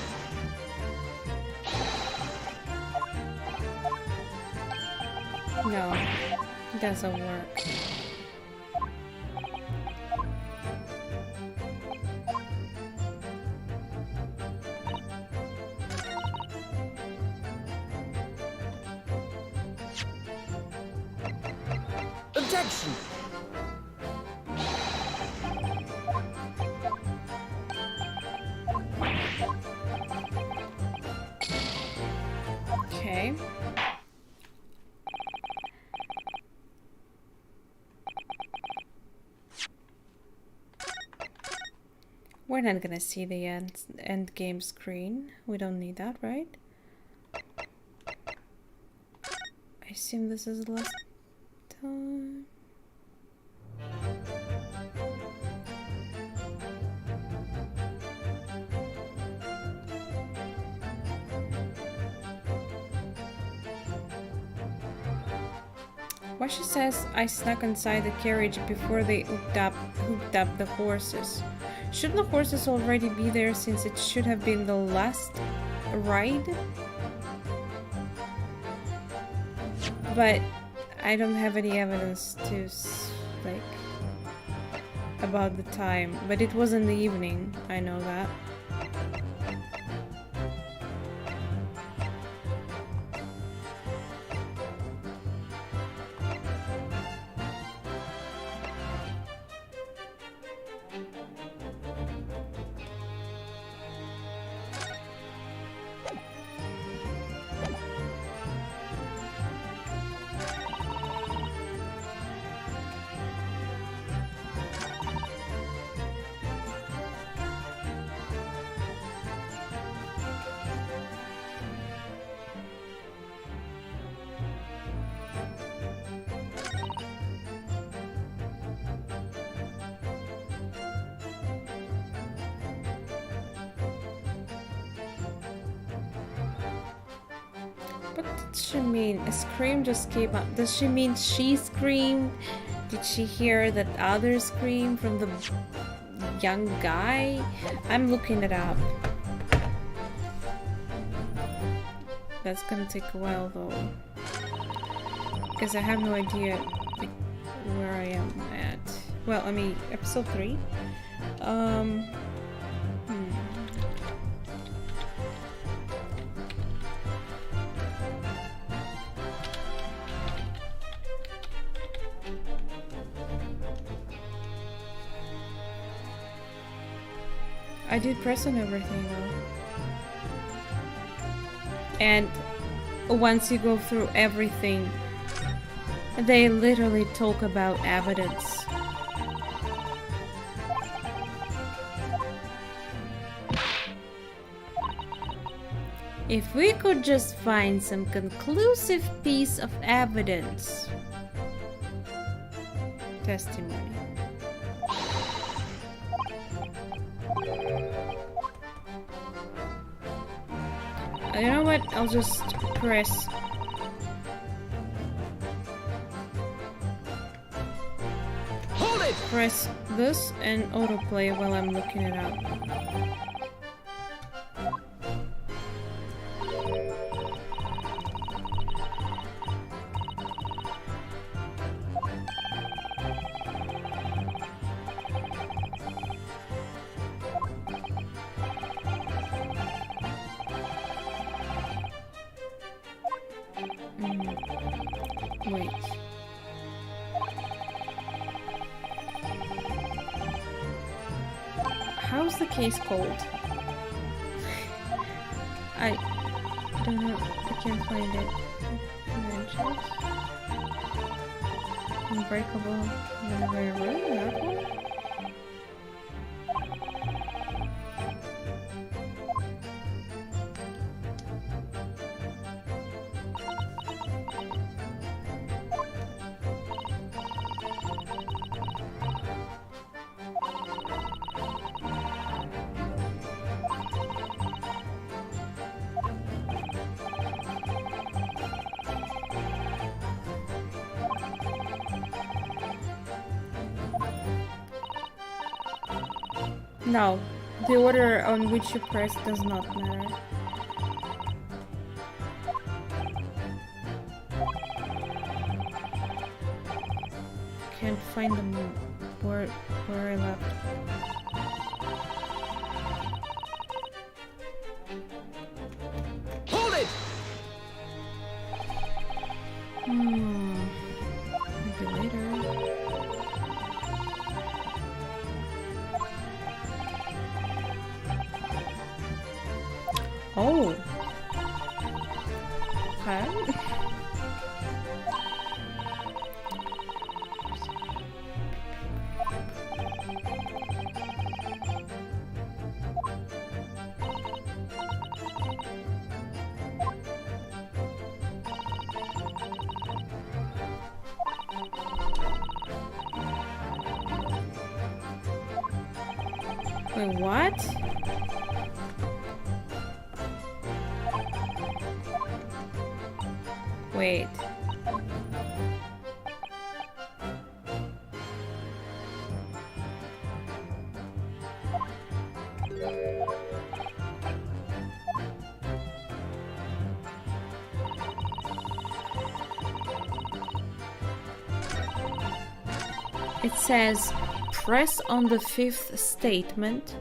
No, it doesn't work. Objection! Okay. We're not gonna see the end game screen. We don't need that, right? I assume this is the last time. Why she says I snuck inside the carriage before they hooked up the horses. Shouldn't the horses already be there since it should have been the last ride? But I don't have any evidence to like about the time. But it was in the evening, I know that. What did she mean? A scream just came out. Does she mean she screamed? Did she hear that other scream from the young guy? I'm looking it up. That's gonna take a while though. Because I have no idea like, where I am at. Well, I mean, episode 3. I did press on everything though. And once you go through everything, they literally talk about evidence. If we could just find some conclusive piece of evidence. Testimony. You know what? I'll just press. Hold it! Press this and autoplay while I'm looking it up. Wait. How's the case called? I don't know. I can't find it. Dimensions. Unbreakable. Really? That one? No, the order on which you press does not matter. Can't find them where I left. Hold it! Maybe later. Oh. Okay. Wait, what? Wait. It says, press on the fifth statement.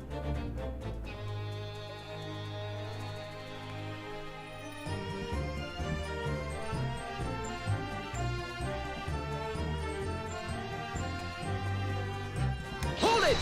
Hold it!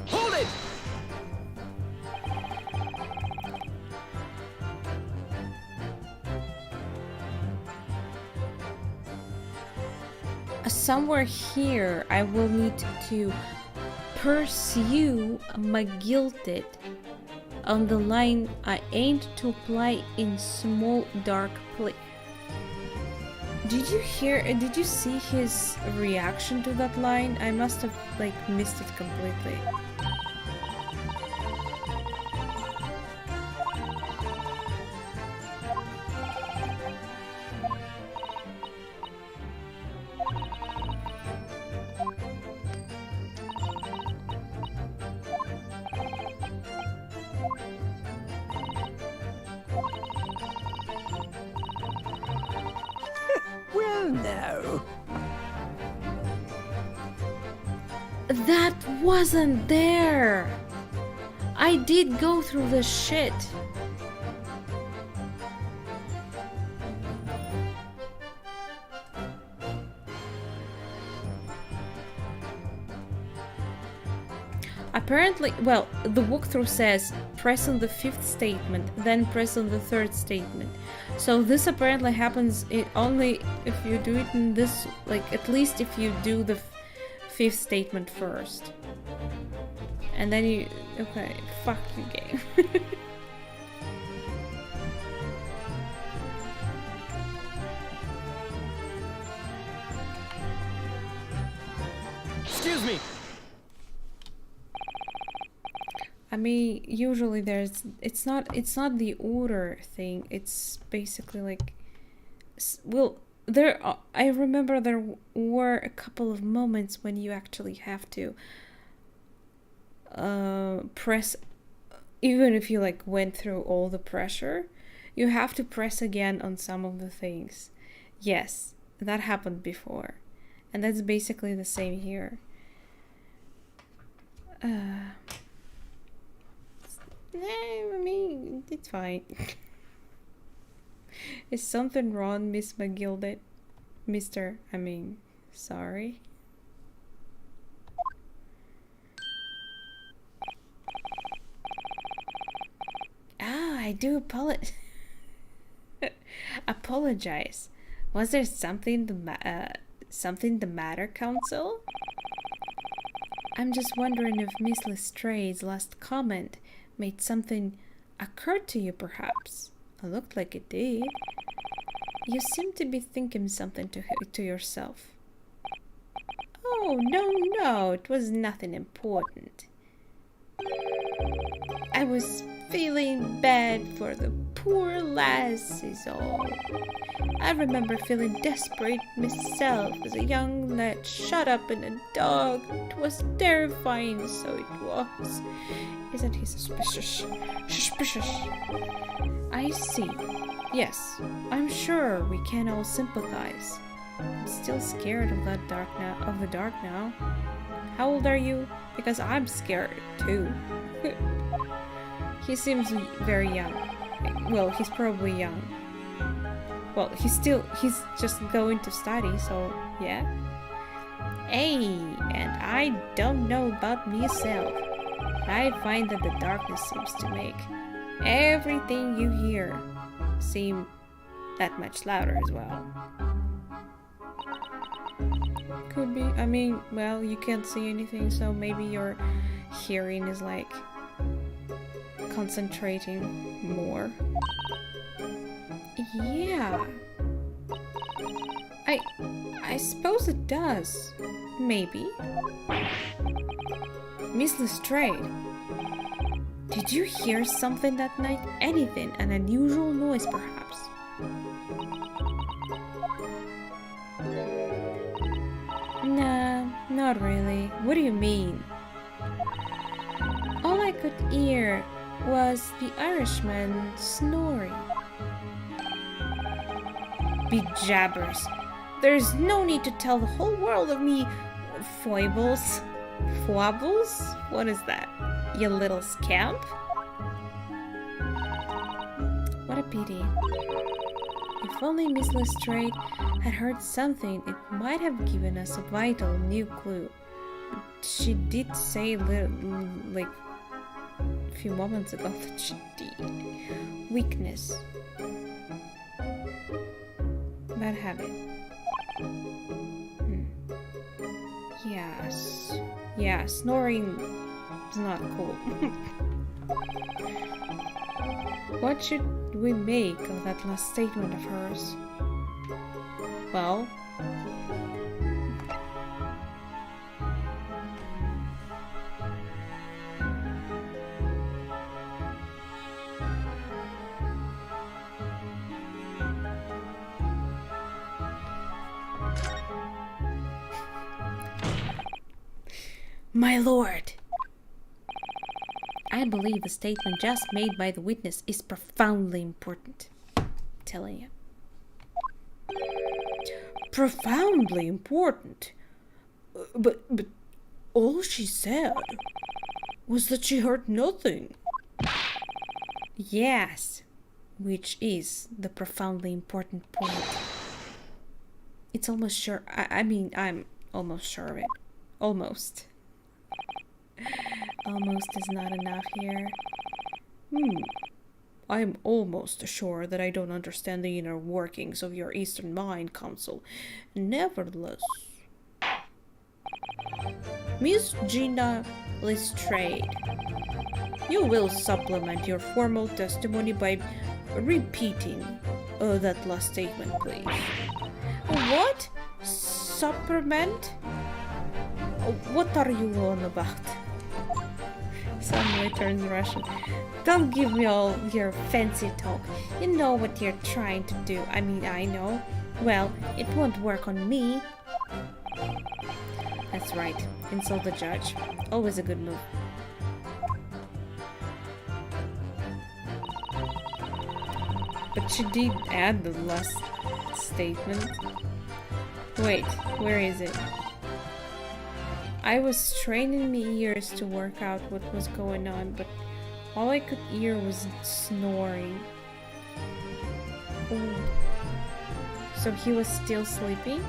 Hold it! Somewhere here, I will need to pursue my guilted on the line I aimed to apply in small dark place. Did you see his reaction to that line? I must have like missed it completely. Well, no. That wasn't there! I did go through the shit. apparently, well, the walkthrough says press on the 5th statement, then press on the 3rd statement. So this apparently happens only if you do it in this, like, at least if you do the 5th statement first. And then you, okay, fuck you, game. Excuse me. I mean, usually it's not the order thing. It's basically like, well, I remember there were a couple of moments when you actually have to press, even if you like went through all the pressure, you have to press again on some of the things. Yes, that happened before, and that's basically the same here. I mean, it's fine. Is something wrong, Miss McGilded? Sorry. I do apologize. Was there something the matter, Council? I'm just wondering if Miss Lestray's last comment made something occur to you, perhaps. It looked like it did. You seem to be thinking something to yourself. Oh, no, it was nothing important. I was feeling bad for the poor lass is all. I remember feeling desperate myself as a young lad shut up in a dog. It was terrifying, so it was. Isn't he suspicious? Suspicious. I see. Yes, I'm sure we can all sympathize. I'm still scared of the dark now. How old are you? Because I'm scared too. He seems very young. Well, he's probably young. Well, he's just going to study, so yeah. Hey, and I don't know about myself, but I find that the darkness seems to make everything you hear seem that much louder as well. Could be. I mean, well, you can't see anything, so maybe your hearing is like concentrating more. Yeah. I suppose it does. Maybe. Miss Lestrade, did you hear something that night? Anything? An unusual noise, perhaps? Nah, not really. What do you mean? All I could hear was the Irishman snoring. Be jabbers. There's no need to tell the whole world of me foibles. Foibles? What is that? You little scamp? What a pity. If only Miss Lestrade had heard something, it might have given us a vital new clue. She did say like a few moments ago that she did. Weakness. Bad habit. Yes. Yeah, snoring is not cool. What should we make of that last statement of hers? Well, my lord, I believe the statement just made by the witness is profoundly important. I'm telling you. Profoundly important? But all she said was that she heard nothing. Yes, which is the profoundly important point. It's almost sure. I mean, I'm almost sure of it. Almost. almost is not enough here. I am almost sure that I don't understand the inner workings of your Eastern Mind Council. Nevertheless, Miss Gina Lestrade, you will supplement your formal testimony by repeating that last statement, please. What? Supplement? What are you on about? Suddenly turns Russian. Don't give me all your fancy talk. You know what you're trying to do. I mean, I know. Well, it won't work on me. That's right. Insult the judge. Always a good move. But she did add the last statement. Wait, where is it? I was straining my ears to work out what was going on, but all I could hear was snoring. Oh. So he was still sleeping?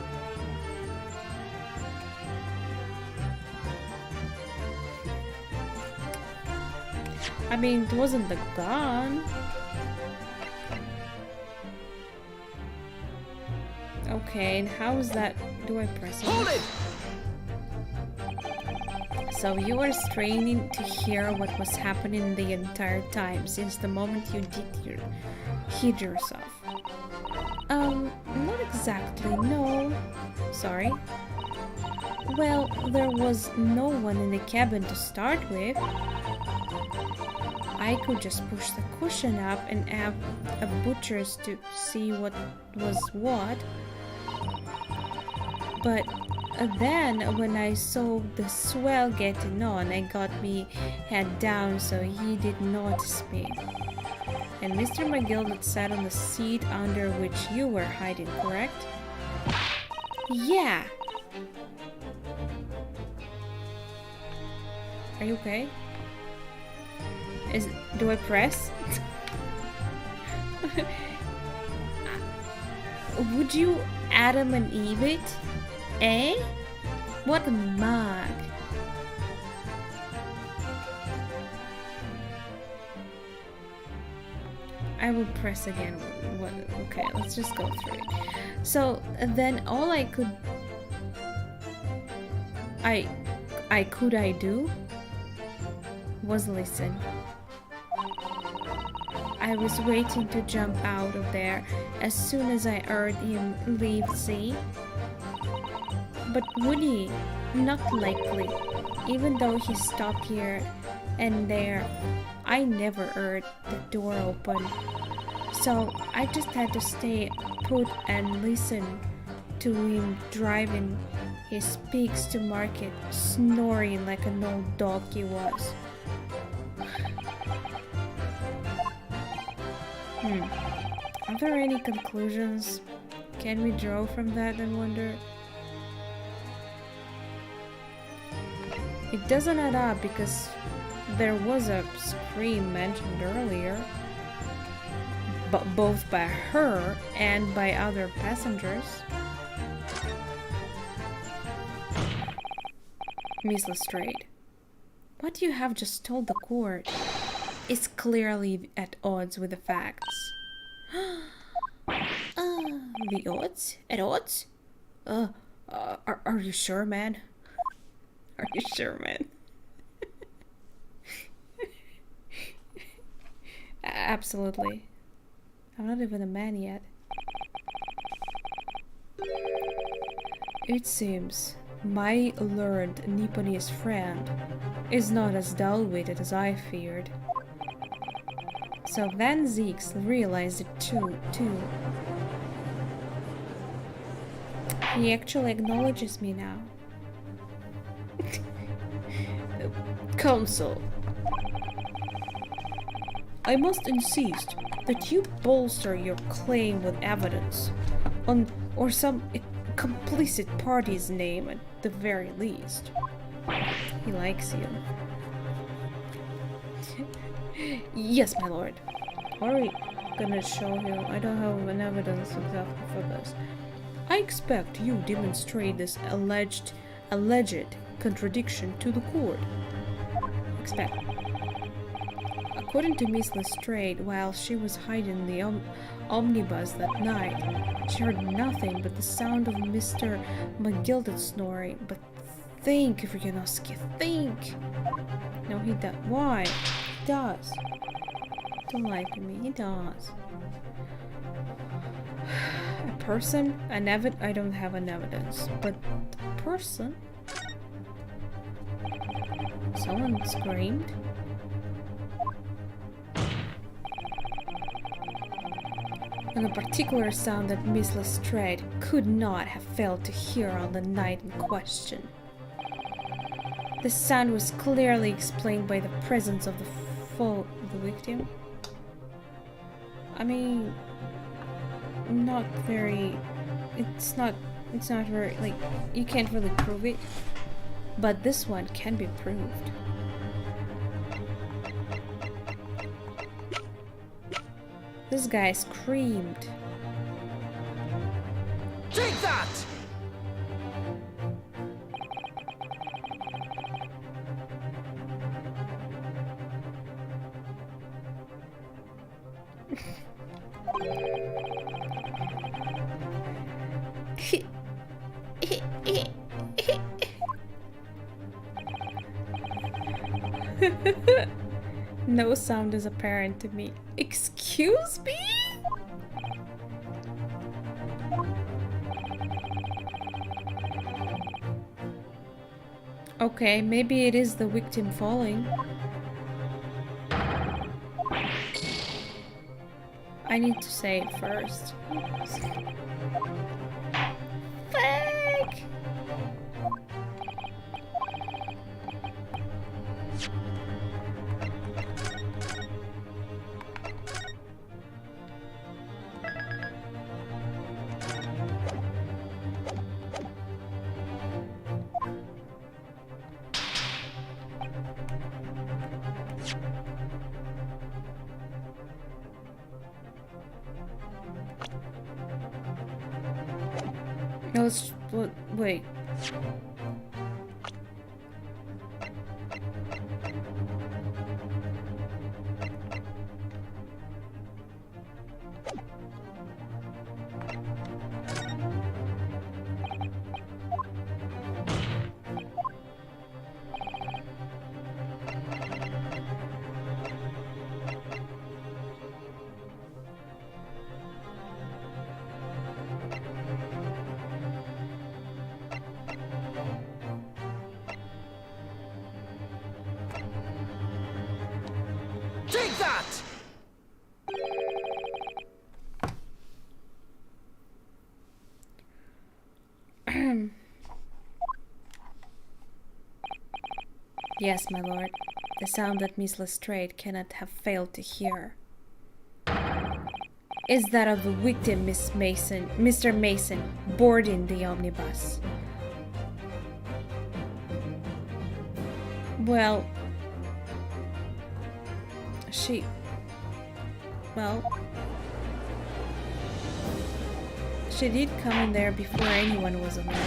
I mean, it wasn't the gun. Okay, and how is that? Do I press it? Hold it! So you were straining to hear what was happening the entire time since the moment you hid yourself. Not exactly, no. Sorry. Well, there was no one in the cabin to start with. I could just push the cushion up and have a butcher's to see what was what. But then, when I saw the swell getting on, I got me head down so he did notice me. And Mr. McGill had sat on the seat under which you were hiding, correct? Yeah! Are you okay? Do I press? Would you Adam and Eve it? Eh? What a mug. I will press again. Okay, let's just go through it. So then all I could do was listen. I was waiting to jump out of there as soon as I heard him leave, see? But would he? Not likely. Even though he stopped here and there, I never heard the door open. So I just had to stay put and listen to him driving his pigs to market, snoring like an old dog he was. Are there any conclusions? Can we draw from that and wonder? It doesn't add up because there was a scream mentioned earlier, but both by her and by other passengers. Miss Lestrade, what you have just told the court is clearly at odds with the facts. The odds? At odds? Are you sure, man? Are you sure, man? Absolutely. I'm not even a man yet. It seems my learned Nipponese friend is not as dull-witted as I feared. So Van Zeeks realized it too. He actually acknowledges me now. Counsel, I must insist that you bolster your claim with evidence or some complicit party's name at the very least. He likes you. Yes, my lord. What are we gonna show him? I don't have an evidence exactly for this. I expect you demonstrate this alleged contradiction to the court. expect. According to Miss Lestrade, while she was hiding in the omnibus that night, she heard nothing but the sound of Mr. McGilded snoring. But think, Vrianowski, think! No, he does. Why? He does. Don't lie to me. He does. A person? I don't have an evidence. But a person? Someone screamed? And a particular sound that Miss Lestrade could not have failed to hear on the night in question. The sound was clearly explained by the presence of the victim. I mean, not very. It's not very, like, you can't really prove it, but this one can be proved. This guy screamed. Take that! No sound is apparent to me. Excuse me? Okay, maybe it is the victim falling. I need to say it first. Fuck! No, wait. Take that! Yes, my lord. The sound that Miss Lestrade cannot have failed to hear is that of the victim, Mr. Mason, boarding the omnibus. Well, she did come in there before anyone was aware.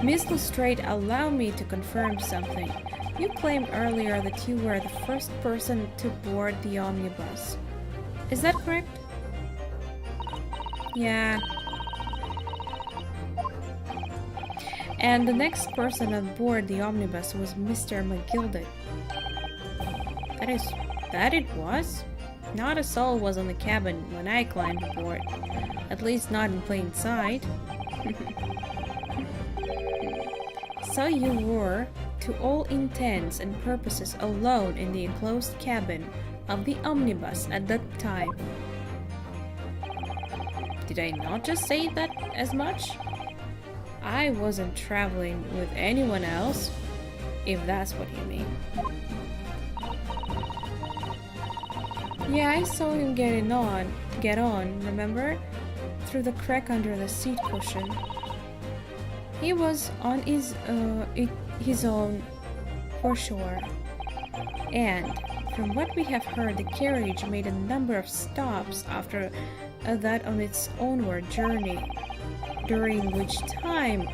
Miss Lestrade, allow me to confirm something. You claimed earlier that you were the first person to board the omnibus. Is that correct? Yeah. And the next person on board the omnibus was Mr. McGilded. That it was? Not a soul was on the cabin when I climbed aboard. At least not in plain sight. So you were, to all intents and purposes, alone in the enclosed cabin of the omnibus at that time. Did I not just say that as much? I wasn't traveling with anyone else, if that's what you mean. Yeah, I saw him get on, remember? Through the crack under the seat cushion. He was on his own, for sure. And from what we have heard, the carriage made a number of stops after that on its onward journey, during which time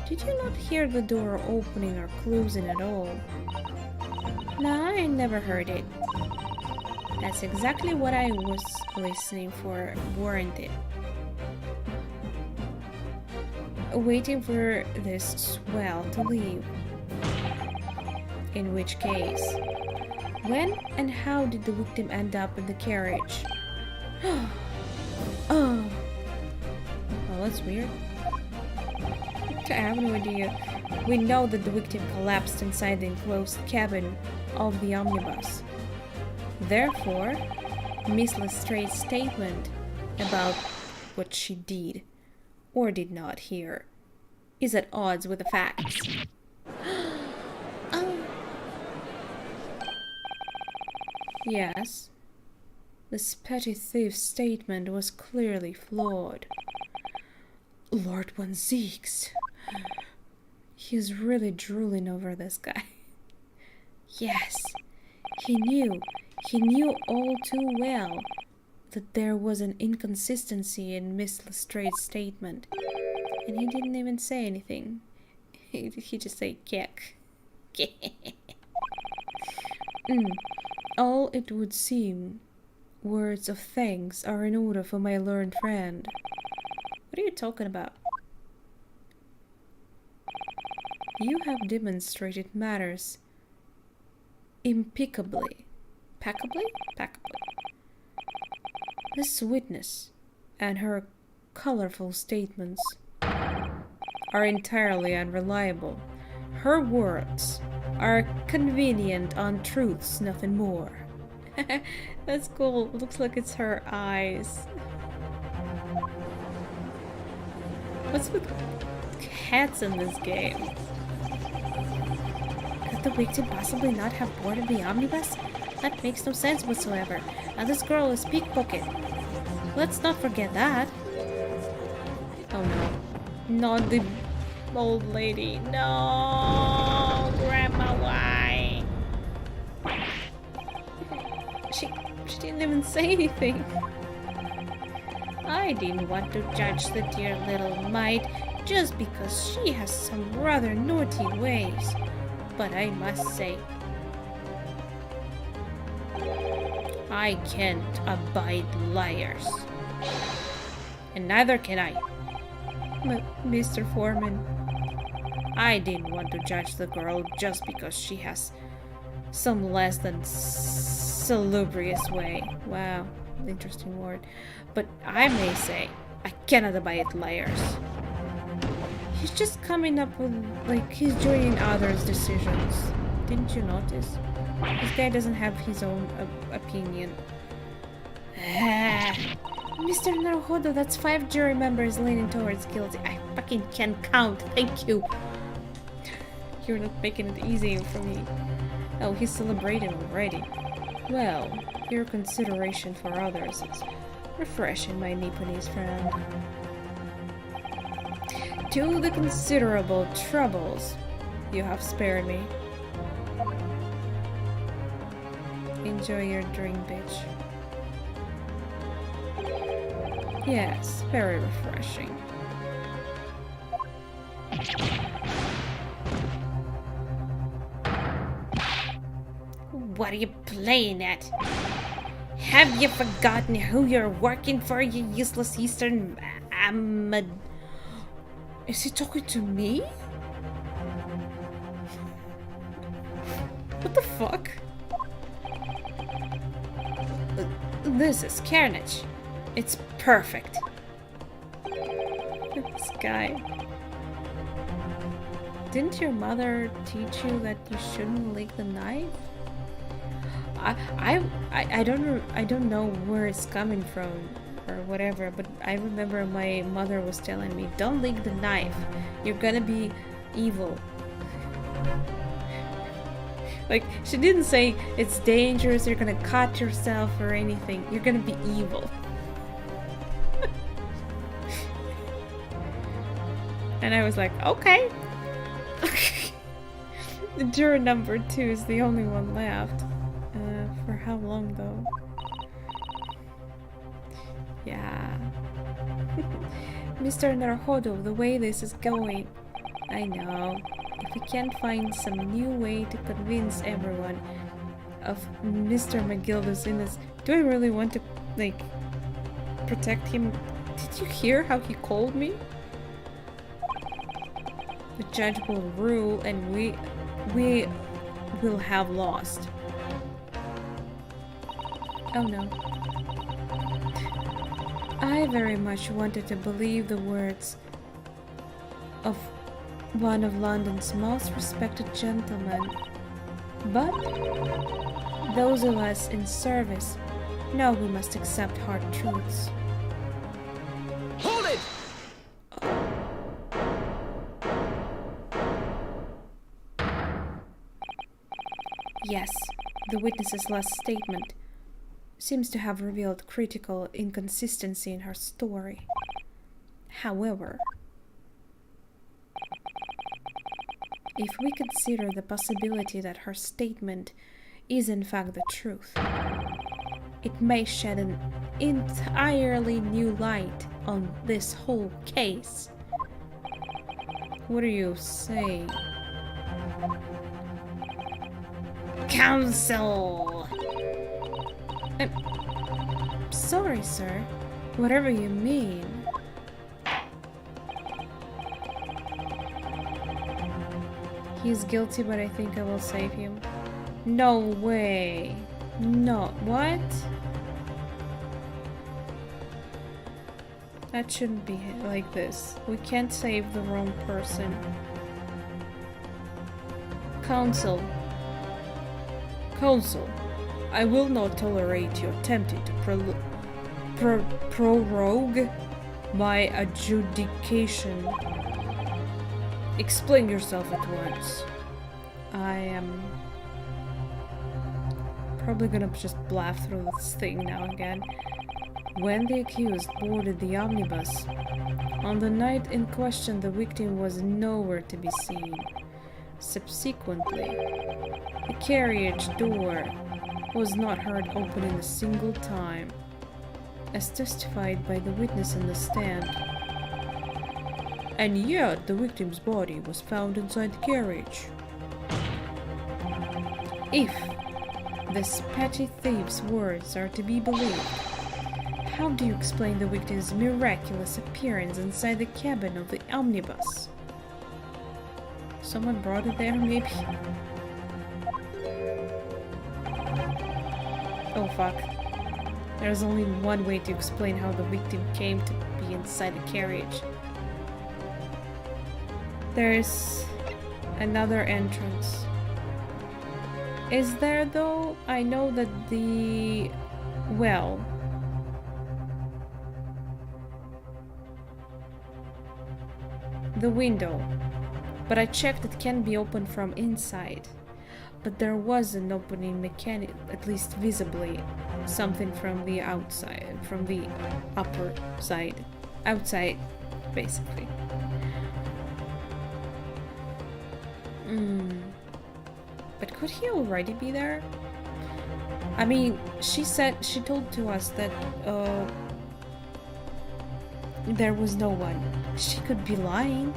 Did you not hear the door opening or closing at all? No, I never heard it. That's exactly what I was listening for, weren't it? Waiting for this swell to leave. In which case, when and how did the victim end up in the carriage? Oh, well, that's weird. I have no idea. We know that the victim collapsed inside the enclosed cabin of the omnibus. Therefore, Miss Lestrade's statement about what she did or did not hear is at odds with the facts. Oh. Yes, this petty thief's statement was clearly flawed. Lord Von Zeeks. He's really drooling over this guy. Yes, he knew all too well that there was an inconsistency in Miss Lestrade's statement. And he didn't even say anything. He just said, "Kek." All it would seem, words of thanks are in order for my learned friend. What are you talking about? You have demonstrated matters impeccably. Impeccably? This witness and her colorful statements are entirely unreliable. Her words are convenient untruths, nothing more. That's cool. Looks like it's her eyes. What's with hats in this game? Could the victim possibly not have boarded the omnibus? That makes no sense whatsoever. Now this girl is pickpocket. Let's not forget that. Oh no. Not the old lady. No, Grandma, why? She didn't even say anything. I didn't want to judge the dear little mite just because she has some rather naughty ways. But I must say, I can't abide liars. And neither can I. Mr. Foreman, I didn't want to judge the girl just because she has some less than salubrious way. Wow, interesting word. But I may say, I cannot abide liars. He's just coming up with, like, he's joining others' decisions. Didn't you notice? This guy doesn't have his own opinion. Mr. Naruhodo, that's 5 jury members leaning towards guilty. I fucking can count, thank you. You're not making it easy for me. Oh, he's celebrating already. Well, your consideration for others is refreshing, my Nipponese friend. To the considerable troubles you have spared me. Enjoy your drink, bitch. Yes, very refreshing. What are you playing at? Have you forgotten who you're working for, you useless Eastern Ahmed? Is he talking to me? What the fuck? This is carnage. It's perfect. This guy. Didn't your mother teach you that you shouldn't lick the knife? I don't know where it's coming from or whatever, but I remember my mother was telling me, don't lick the knife. You're gonna be evil. Like, she didn't say it's dangerous, you're gonna cut yourself or anything. You're gonna be evil. And I was like, okay. The juror number 2 is the only one left. For how long though? Yeah. Mr. Naruhodo, the way this is going, I know. If we can't find some new way to convince everyone of Mr. McGilda's innocence, do I really want to, like, protect him? Did you hear how he called me? The judge will rule and we will have lost. Oh no. I very much wanted to believe the words of one of London's most respected gentlemen, but those of us in service know we must accept hard truths. Hold it! Yes, the witness's last statement seems to have revealed critical inconsistency in her story. However, if we consider the possibility that her statement is in fact the truth, it may shed an entirely new light on this whole case. What are you saying? Counsel! I'm sorry, sir. Whatever you mean. He's guilty, but I think I will save him. No way. No. What? That shouldn't be like this. We can't save the wrong person. Counsel. Counsel, I will not tolerate you attempting to prorogue my adjudication. Explain yourself at once. I am probably gonna just bluff through this thing now again. When the accused boarded the omnibus, on the night in question the victim was nowhere to be seen. Subsequently, the carriage door was not heard opening a single time, as testified by the witness in the stand. And yet, the victim's body was found inside the carriage. If this petty thief's words are to be believed, how do you explain the victim's miraculous appearance inside the cabin of the omnibus? Someone brought it there, maybe? Oh fuck. There's only one way to explain how the victim came to be inside the carriage. There's another entrance. Is there though? I know that the... well... the window. But I checked it can be opened from inside. But there was an opening mechanic, at least visibly, something from the outside, from the upper side. Outside, basically. But could he already be there? I mean, she told to us that there was no one. She could be lying.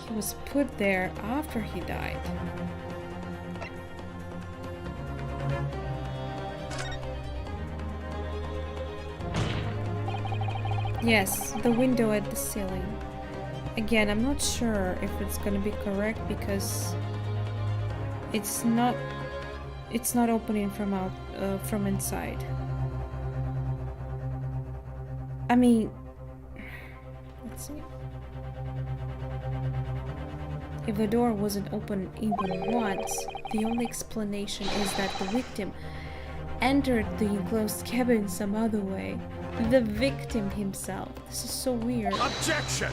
He was put there after he died. Yes, the window at the ceiling. Again, I'm not sure if it's gonna be correct because it's not opening from out from inside. I mean, let's see. If the door wasn't open even once, the only explanation is that the victim entered the enclosed cabin some other way. The victim himself. This is so weird. Objection!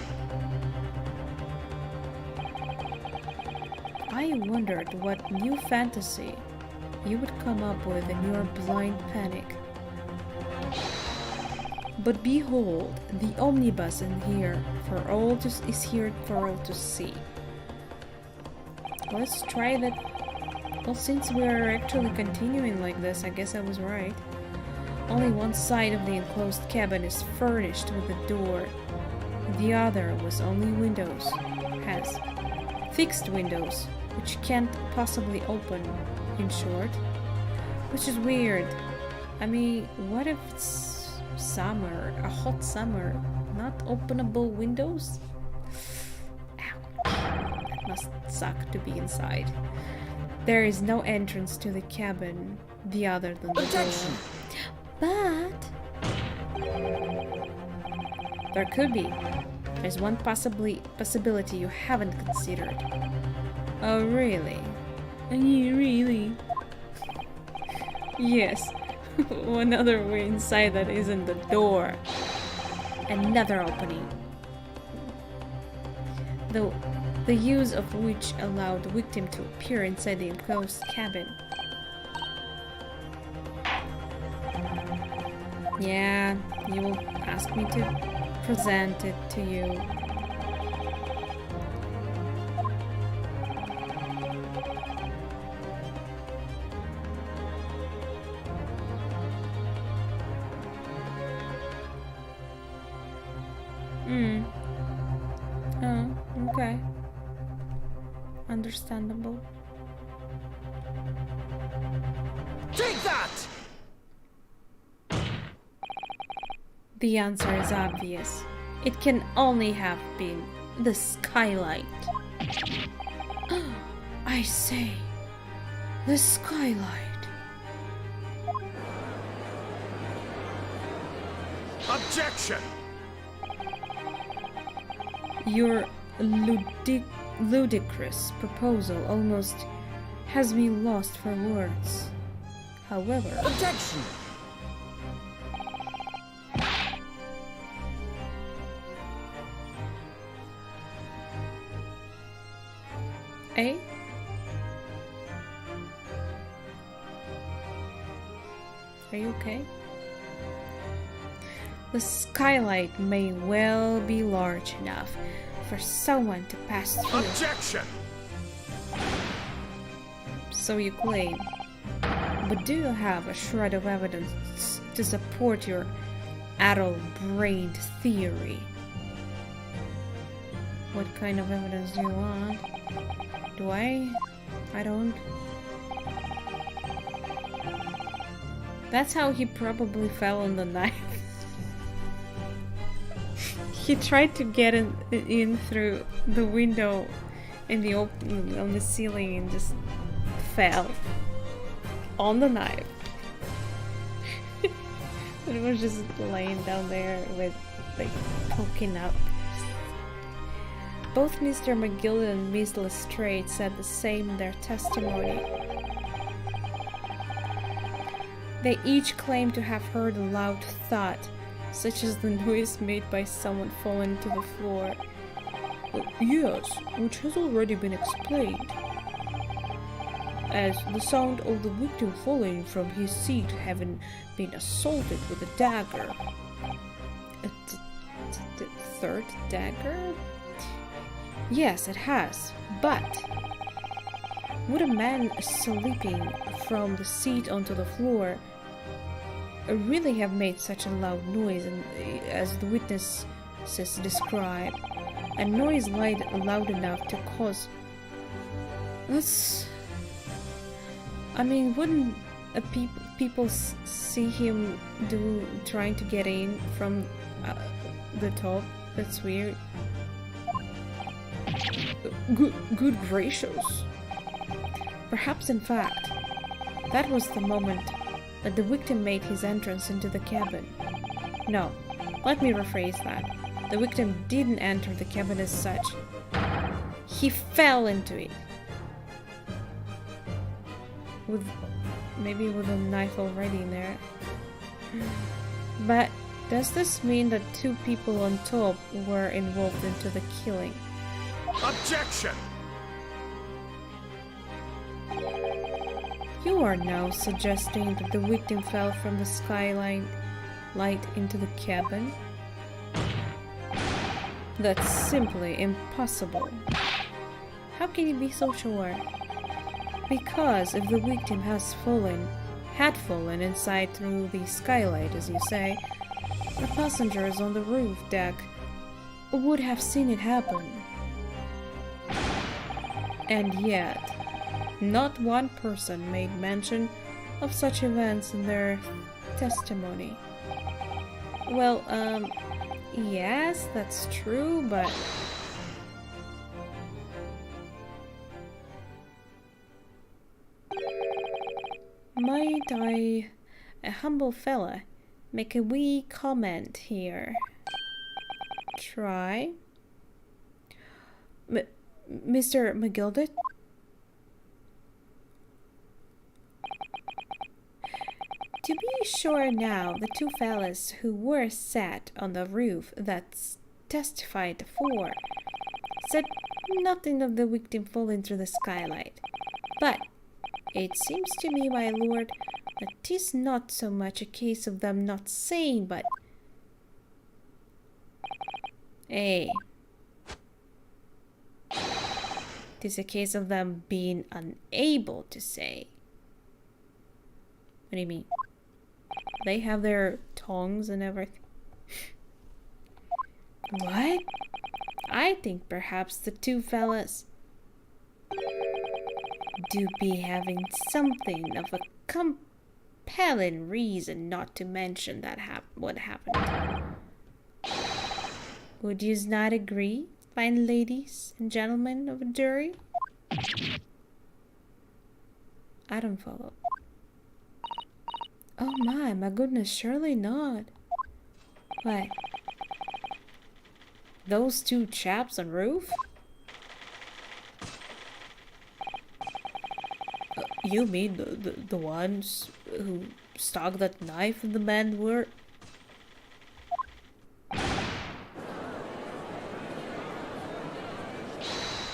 I wondered what new fantasy you would come up with in your blind panic. But behold, the omnibus is here for all to see. Let's try that. Well, since we're actually continuing like this, I guess I was right. Only one side of the enclosed cabin is furnished with a door. The other was only windows. Has fixed windows, which can't possibly open, in short. Which is weird. I mean, what if it's summer, a hot summer, not openable windows? Ow. That must suck to be inside. There is no entrance to the cabin, the other than the Objection! door. But there could be. There's one possibility you haven't considered. Oh, really? Really? Yes. One other way inside that isn't the door. Another opening. The use of which allowed the victim to appear inside the enclosed cabin. Yeah, you will ask me to present it to you. Oh, okay. Understandable. Take that! The answer is obvious. It can only have been the skylight. I say, the skylight. Objection! Your ludicrous proposal almost has me lost for words. However, Objection! eh? Are you okay? The skylight may well be large enough for someone to pass through. Objection! So you claim. But do you have a shred of evidence to support your addle-brained theory? What kind of evidence do you want? Do I? I don't. That's how he probably fell on the knife. He tried to get in through the window in the open on the ceiling and just fell on the knife. It was just laying down there with like poking up. Both Mr. McGill and Miss Lestrade said the same in their testimony. They each claimed to have heard a loud thud, such as the noise made by someone falling to the floor. Yes, which has already been explained, as the sound of the victim falling from his seat having been assaulted with a dagger. A third dagger? Yes, it has, but would a man sleeping from the seat onto the floor really have made such a loud noise as the witnesses describe? A noise loud enough to cause... I mean, wouldn't people see him trying to get in from the top? That's weird. Good gracious. Perhaps, in fact, that was the moment that the victim made his entrance into the cabin. No, let me rephrase that. The victim didn't enter the cabin as such. He fell into it. Maybe with a knife already in there. But does this mean that two people on top were involved into the killing? Objection! You are now suggesting that the victim fell from the skylight into the cabin? That's simply impossible. How can you be so sure? Because if the victim had fallen inside through the skylight, as you say, the passengers on the roof deck would have seen it happen. And yet, not one person made mention of such events in their testimony. Well, yes, that's true, but... Might I, a humble fella, make a wee comment here? Try? Mr. McGilded? To be sure now, the two fellas who were sat on the roof that testified for said nothing of the victim falling through the skylight. But it seems to me, my lord, that 'tis not so much a case of them not saying, but... Hey. 'Tis a case of them being unable to say. What do you mean? They have their tongues and everything. What? I think perhaps the two fellas do be having something of a compelling reason not to mention that what happened. Would yous not agree, fine ladies and gentlemen of a jury? I don't follow. Oh my goodness, surely not. What? Those two chaps on roof? You mean the ones who stuck that knife in the man were...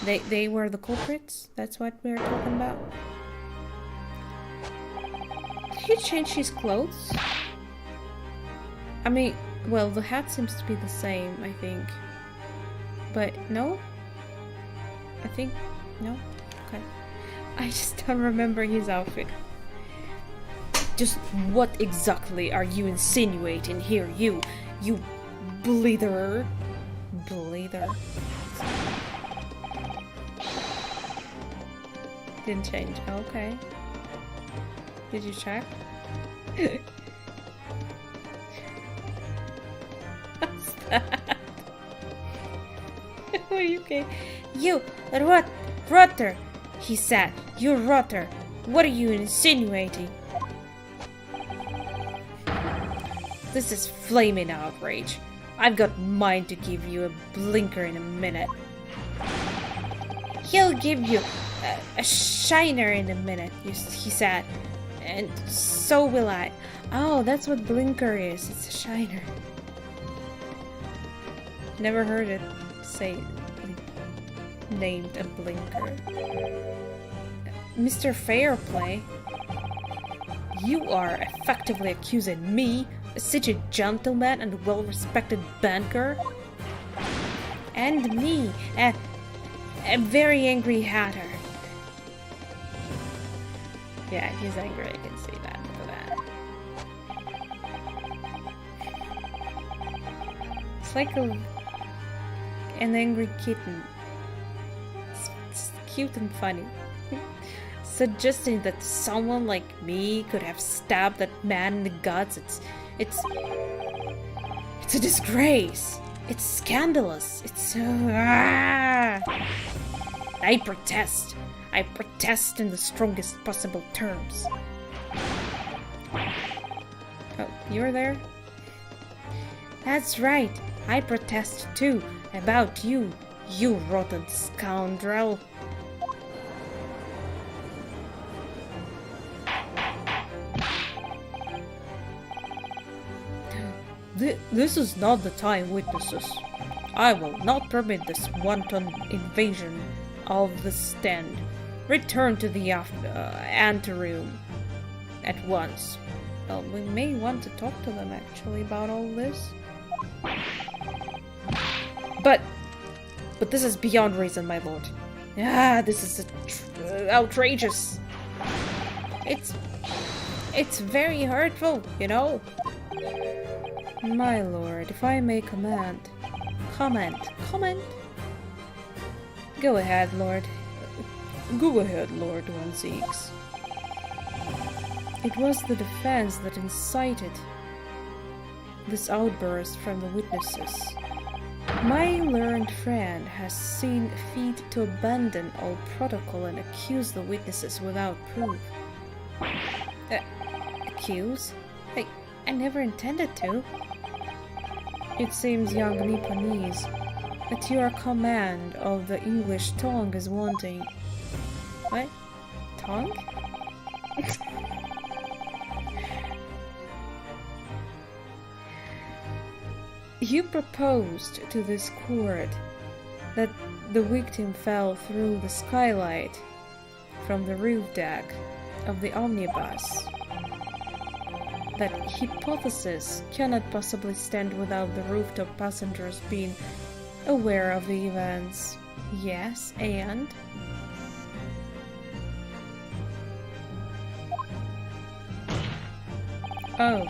They were the culprits? That's what we're talking about? Did he change his clothes? I mean, well, the hat seems to be the same, I think. But no? I think... no? Okay. I just don't remember his outfit. Just what exactly are you insinuating here, you bletherer? Blether. Didn't change. Okay. Did you check? What's that? Are you okay? You, rotter! He said, you rotter! What are you insinuating? This is flaming outrage. I've got mine to give you a blinker in a minute. He'll give you a shiner in a minute, he said. And so will I. Oh, that's what blinker is. It's a shiner. Never heard it say named a blinker. Mr. Fairplay, you are effectively accusing me, such a gentleman and well-respected banker, and me, a very angry hatter. Yeah, he's angry, I can see that. It's like an angry kitten. It's cute and funny. Suggesting that someone like me could have stabbed that man in the guts, it's a disgrace. It's scandalous. It's I protest. I protest in the strongest possible terms. Oh, you're there? That's right. I protest too. About you, you rotten scoundrel. This is not the time, witnesses. I will not permit this wanton invasion of the stand. Return to the anteroom at once. Well, we may want to talk to them actually about all this. But this is beyond reason, my lord. This is outrageous. It's very hurtful, you know. My lord, if I may command, comment. Comment? Go ahead, Lord. Go ahead, Lord 16. It was the defense that incited this outburst from the witnesses. My learned friend has seen fit to abandon all protocol and accuse the witnesses without proof. Accuse? I never intended to. It seems, young Nipponese, that your command of the English tongue is wanting. What? Tongue? You proposed to this court that the victim fell through the skylight from the roof deck of the omnibus. That hypothesis cannot possibly stand without the rooftop passengers being aware of the events. Yes, and? Oh.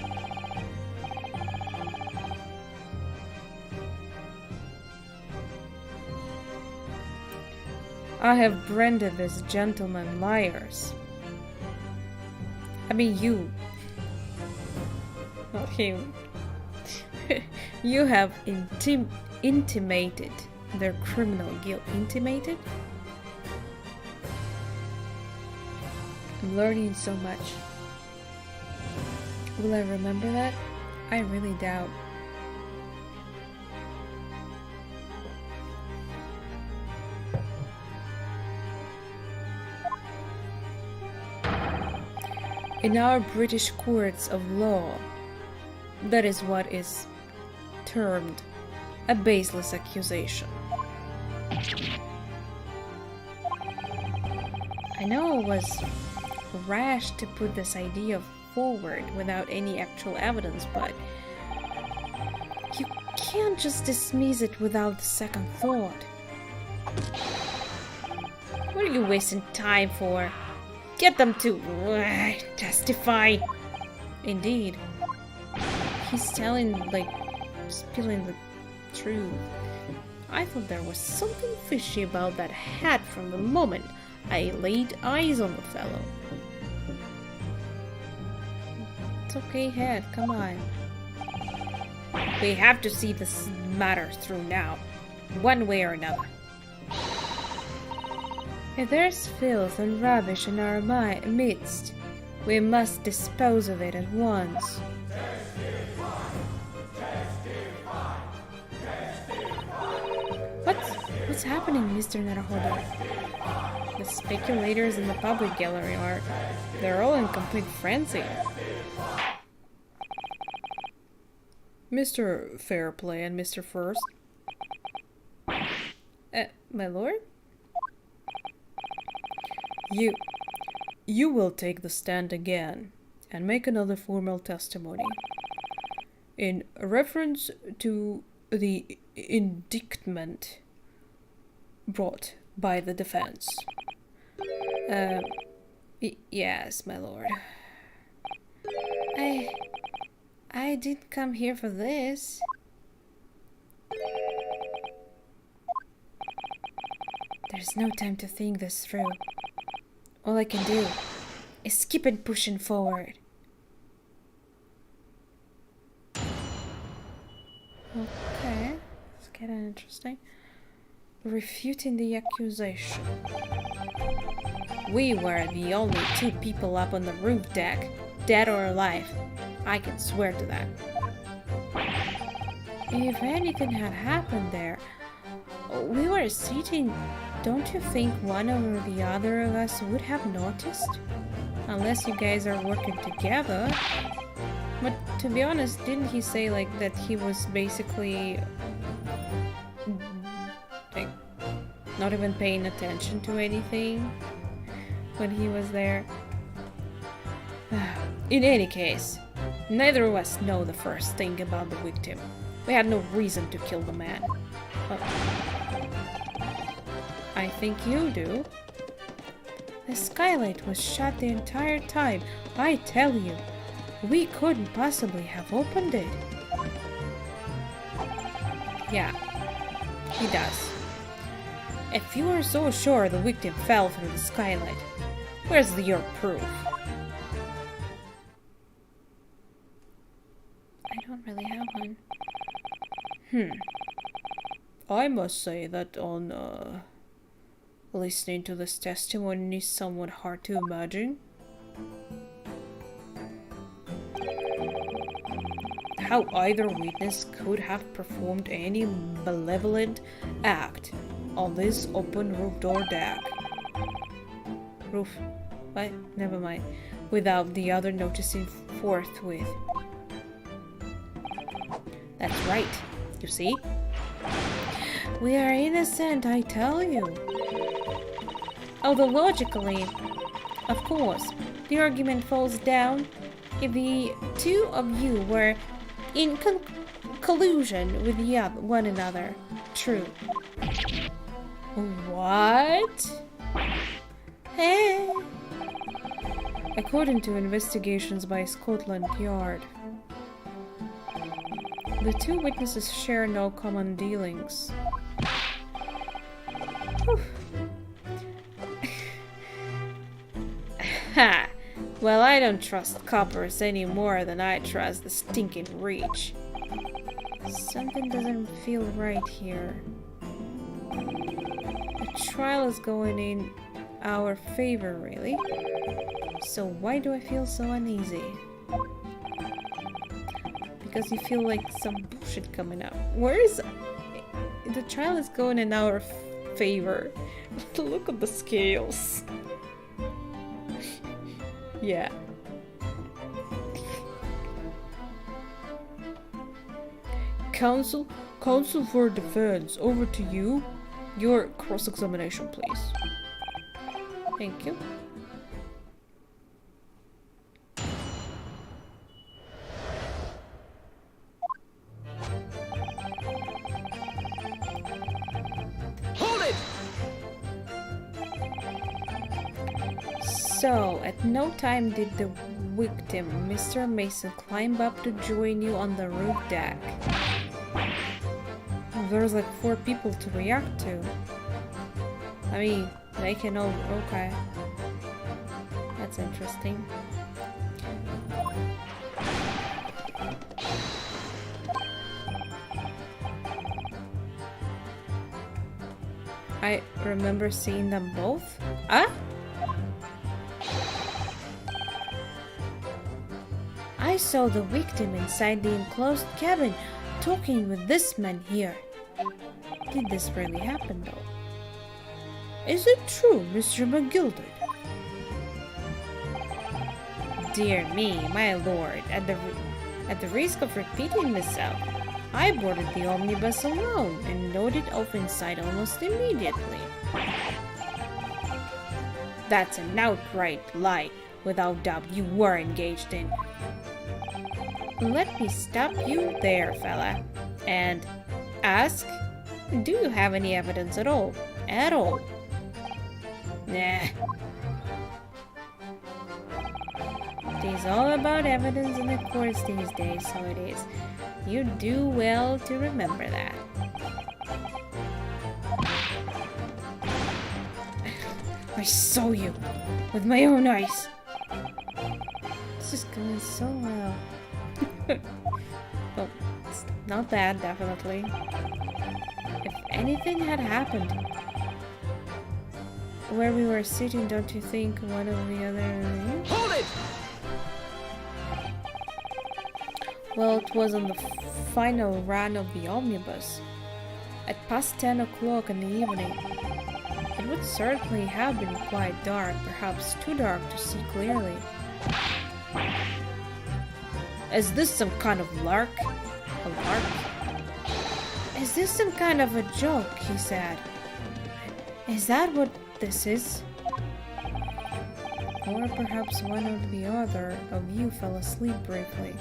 I have branded these gentlemen liars. I mean you. Not him. You have intimated their criminal guilt. Intimated? I'm learning so much. Will I remember that? I really doubt. In our British courts of law, that is what is termed a baseless accusation. I know it was rash to put this idea forward without any actual evidence, but you can't just dismiss it without second thought. What are you wasting time for? Get them to testify. Indeed. He's telling, spilling the truth. I thought there was something fishy about that hat from the moment I laid eyes on the fellow. It's okay, head, come on. We have to see this matter through now, one way or another. If there's filth and rubbish in our midst, we must dispose of it at once. What's happening, Mr. Naruhodo? The speculators in the public gallery they're all in complete frenzy. Mr. Fairplay and Mr. First. My lord? You will take the stand again and make another formal testimony in reference to the indictment brought by the defense. Yes, my lord. I didn't come here for this. There's no time to think this through. All I can do is keep on pushing forward. Okay, it's getting interesting. Refuting the accusation. We were the only two people up on the roof deck, dead or alive. I can swear to that. If anything had happened there, we were sitting. Don't you think one or the other of us would have noticed? Unless you guys are working together. But to be honest, didn't he say that he was basically not even paying attention to anything when he was there? In any case, neither of us know the first thing about the victim. We had no reason to kill the man. I think you do. The skylight was shut the entire time. I tell you, we couldn't possibly have opened it. Yeah, He does. If you are so sure the victim fell through the skylight, where's your proof? I don't really have one. I must say that listening to this testimony is somewhat hard to imagine. How either witness could have performed any malevolent act on this open roof door deck. What? Never mind. Without the other noticing forthwith. That's right. You see? We are innocent, I tell you. Although logically, of course, the argument falls down if the two of you were in collusion with one another. True. What? Hey. According to investigations by Scotland Yard, the two witnesses share no common dealings. Ha! Well, I don't trust coppers any more than I trust the stinking reach. Something doesn't feel right here. The trial is going in our favor, really. So why do I feel so uneasy? Because you feel like some bullshit coming up. Where is... The trial is going in our favor. Look at the scales. Yeah. Counsel for defense, over to you. Your cross-examination, please. Thank you. So, at no time did the victim, Mr. Mason, climb up to join you on the roof deck. There's like 4 people to react to. I mean, they can all... Okay. That's interesting. I remember seeing them both. Ah? I saw the victim inside the enclosed cabin talking with this man here. Did this really happen though? Is it true, Mr. McGilded? Dear me, my lord, at the risk of repeating myself, I boarded the omnibus alone and noted off inside almost immediately. That's an outright lie. Without doubt, you were engaged in. Let me stop you there, fella, and ask, do you have any evidence at all? At all? Nah. It is all about evidence in the courts these days, so it is. You do well to remember that. I saw you with my own eyes. This is going so well. Well, it's not bad, definitely. If anything had happened where we were sitting, don't you think one of the other... Hold it! Well, it was on the final run of the omnibus. At past 10 o'clock in the evening. It would certainly have been quite dark, perhaps too dark to see clearly. Is this some kind of lark? A lark? Is this some kind of a joke? He said. Is that what this is? Or perhaps one or the other of you fell asleep briefly.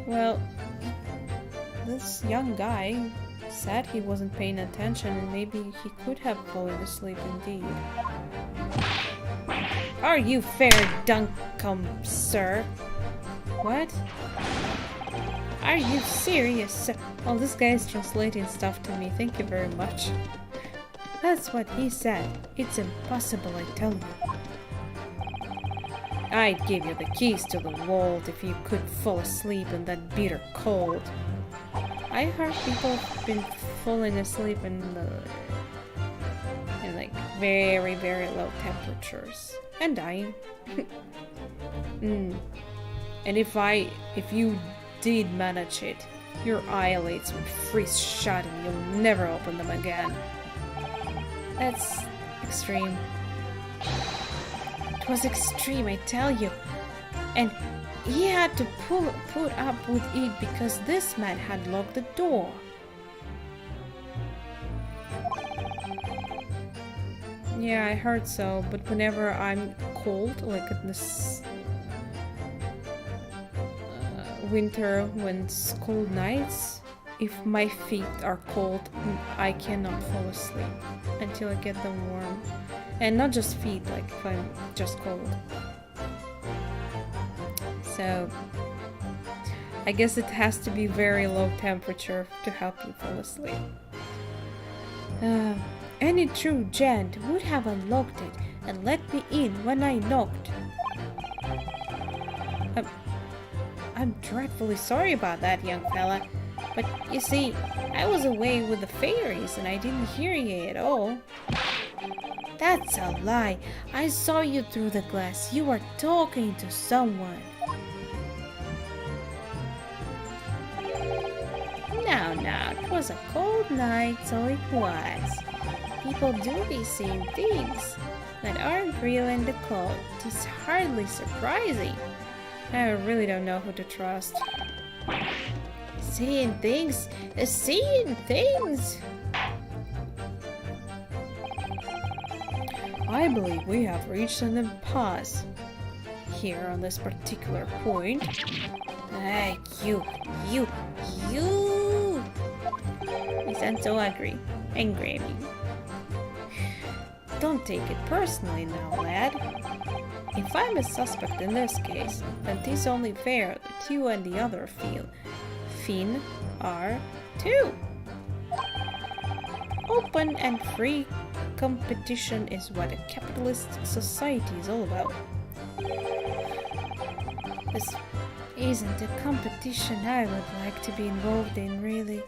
Well, this young guy said he wasn't paying attention and maybe he could have fallen asleep indeed. Are you fair, Duncombe, sir? What? Are you serious? Oh, this guy is translating stuff to me. Thank you very much. That's what he said. It's impossible, I tell you. I'd give you the keys to the vault if you could fall asleep in that bitter cold. I heard people have been falling asleep in like very, very low temperatures and dying. And if you did manage it, your eyelids would freeze shut and you'll never open them again. That's extreme. It was extreme, I tell you. And he had to put up with it because this man had locked the door. Yeah, I heard so, but whenever I'm cold, like in this winter, when it's cold nights, if my feet are cold, I cannot fall asleep until I get them warm. And not just feet, like if I'm just cold. So, I guess it has to be very low temperature to help you fall asleep. Any true gent would have unlocked it and let me in when I knocked. I'm dreadfully sorry about that, young fella. But you see, I was away with the fairies and I didn't hear you at all. That's a lie. I saw you through the glass. You were talking to someone. No, it was a cold night, so it was. People do these same things that aren't real in the cold. It's hardly surprising. I really don't know who to trust. Seeing things. I believe we have reached an impasse here on this particular point. Hey, you! You sound so angry. I mean. Don't take it personally now, lad. If I'm a suspect in this case, then 'tis only fair that you and the other Finn are too. Open and free competition is what a capitalist society is all about. This isn't a competition I would like to be involved in, really.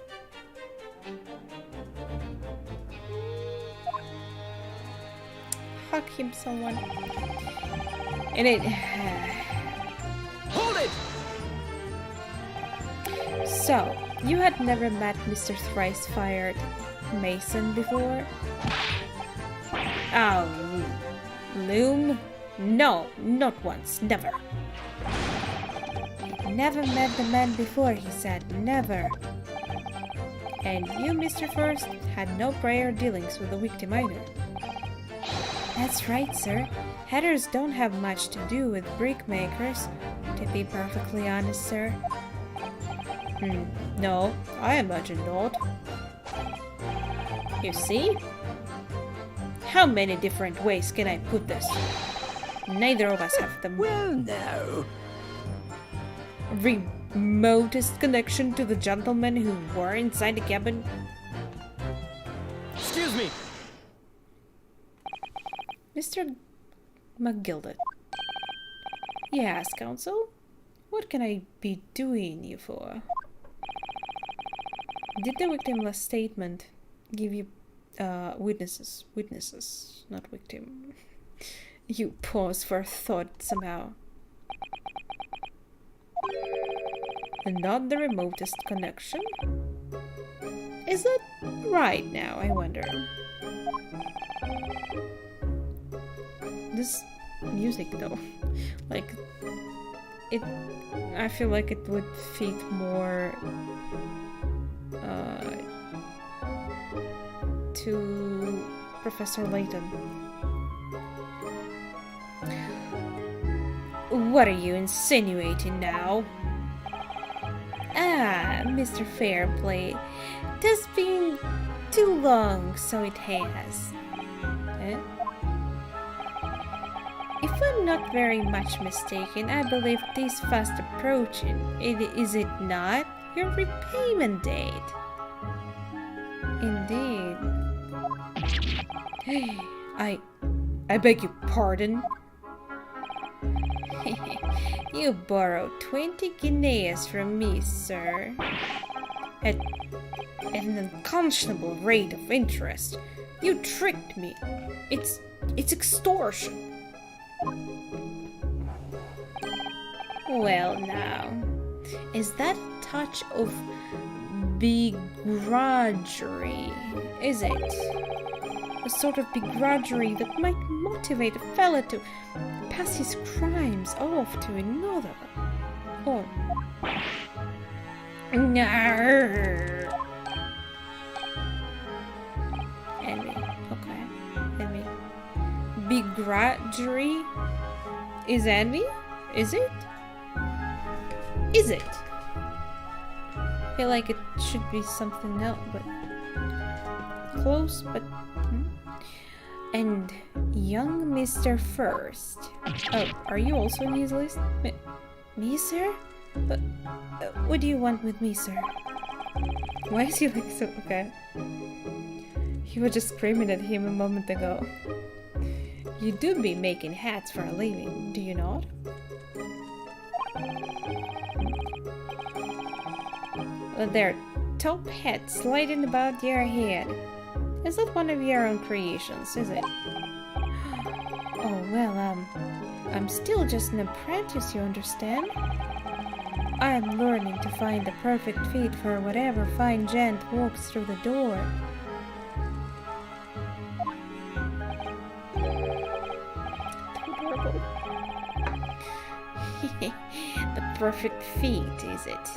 Fuck him, someone. And it... Hold it! So, you had never met Mr. Thrice-Fired Mason before? Oh, Loom? No, not once, never. He'd never met the man before, he said, never. And you, Mr. First, had no prior dealings with the victim either. That's right, sir. Hatters don't have much to do with brickmakers, to be perfectly honest, sir. No, I imagine not. You see? How many different ways can I put this? Neither of us have the remotest connection to the gentlemen who were inside the cabin. Excuse me! Mr. McGilded. Yes, counsel? What can I be doing you for? Did the victimless statement give you witnesses? Witnesses, not victim. You pause for thought somehow. And not the remotest connection? Is that right now, I wonder? This music though, like it, I feel like it would fit more to Professor Layton. What are you insinuating now? Ah, Mr. Fairplay, it has been too long, so it has. Eh? If I'm not very much mistaken, I believe this fast approaching, is it not? your repayment date. Indeed. I beg your pardon? You borrowed 20 guineas from me, sir. At an unconscionable rate of interest. You tricked me. It's extortion. Well now, is that a touch of begrudgery, is it? A sort of begrudgery that might motivate a fella to pass his crimes off to another. Oh. Envy. Okay. Envy. Begrudgery is envy? Is it? Is it? I feel like it should be something else, but close, but and young Mr. First. Oh, are you also in his list? Me, sir? What do you want with me, sir? Why is he like so... Okay. He was just screaming at him a moment ago. You do be making hats for a living, do you not? There, top hat sliding about your head. Is that one of your own creations, is it? Oh, well, I'm still just an apprentice, you understand? I am learning to find the perfect fit for whatever fine gent walks through the door. Adorable. The perfect fit, is it?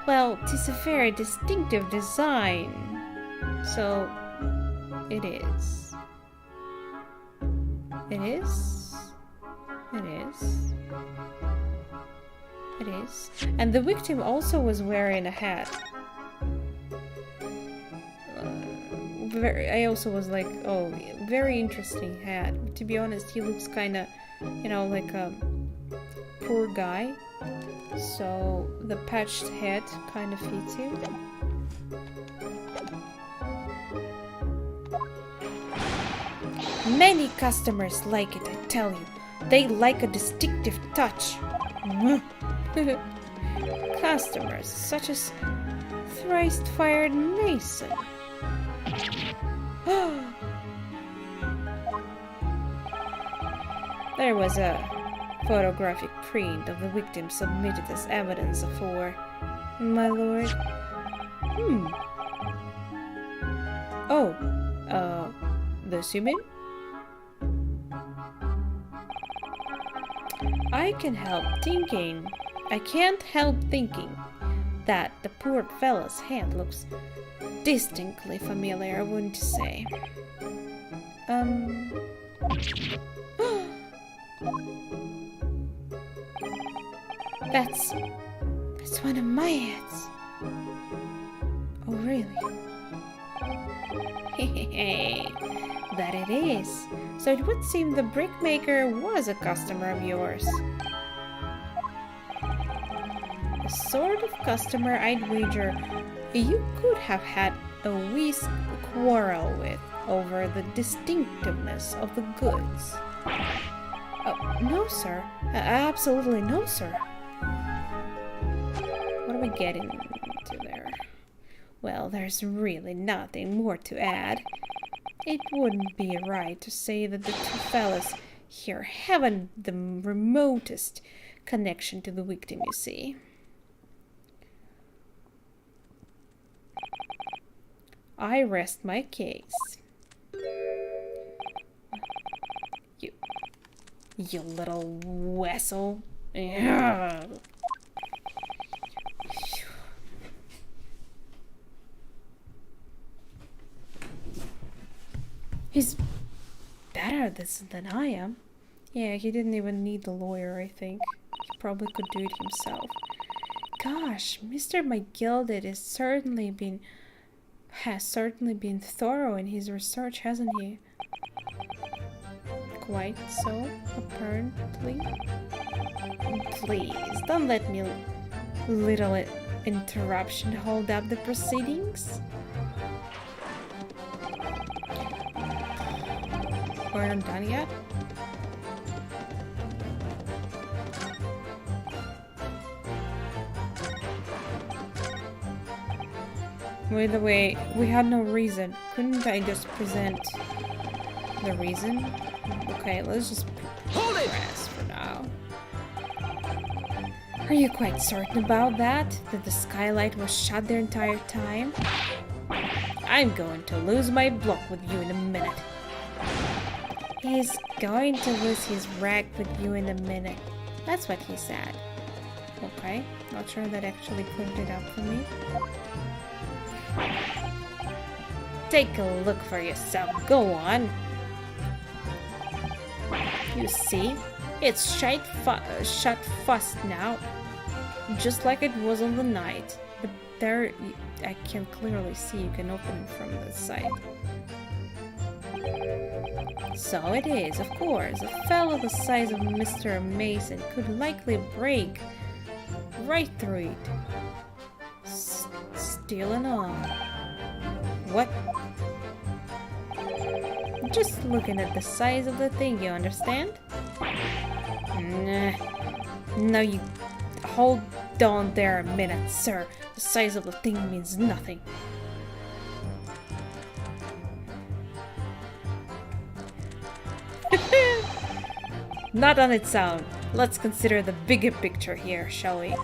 Well, 'tis a very distinctive design. So, it is. It is. It is. It is. And the victim also was wearing a hat. I also was like, oh, very interesting hat. To be honest, he looks kind of, you know, like a poor guy. So the patched head kind of fits him. Many customers like it, I tell you. They like a distinctive touch. Customers such as thrice-fired Mason. There was a photographic print of the victim submitted as evidence for, my lord. Oh, this you mean? I can't help thinking that the poor fellow's hand looks distinctly familiar, wouldn't you say? That's one of my hats. Oh, really? Hey, that it is. So it would seem the brickmaker was a customer of yours. The sort of customer I'd wager you could have had a wee quarrel with over the distinctiveness of the goods. Oh, no, sir. Absolutely no, sir. What are we getting into there? Well, there's really nothing more to add. It wouldn't be right to say that the two fellas here haven't the remotest connection to the victim, you see. I rest my case. You little wessel. He's better at this than I am. Yeah, he didn't even need the lawyer, I think. He probably could do it himself. Gosh, Mr. McGilded has certainly been thorough in his research, hasn't he? Quite so, apparently. Please, don't let me little interruption hold up the proceedings? We're not done yet? By the way, we had no reason. Couldn't I just present the reason? Okay, let's just press for now. Are you quite certain about that? That the skylight was shut the entire time? I'm going to lose my block with you in a minute. He's going to lose his rag with you in a minute. That's what he said. Okay, not sure that actually cleared it up for me. Take a look for yourself. Go on. You see, it's shut fast now, just like it was on the night. But there, I can clearly see you can open it from the side. So it is, of course. A fellow the size of Mr. Mason could likely break right through it. Steel and all. What? Just looking at the size of the thing, you understand? Nah. No, you hold on there a minute, sir. The size of the thing means nothing. Not on its own. Let's consider the bigger picture here, shall we?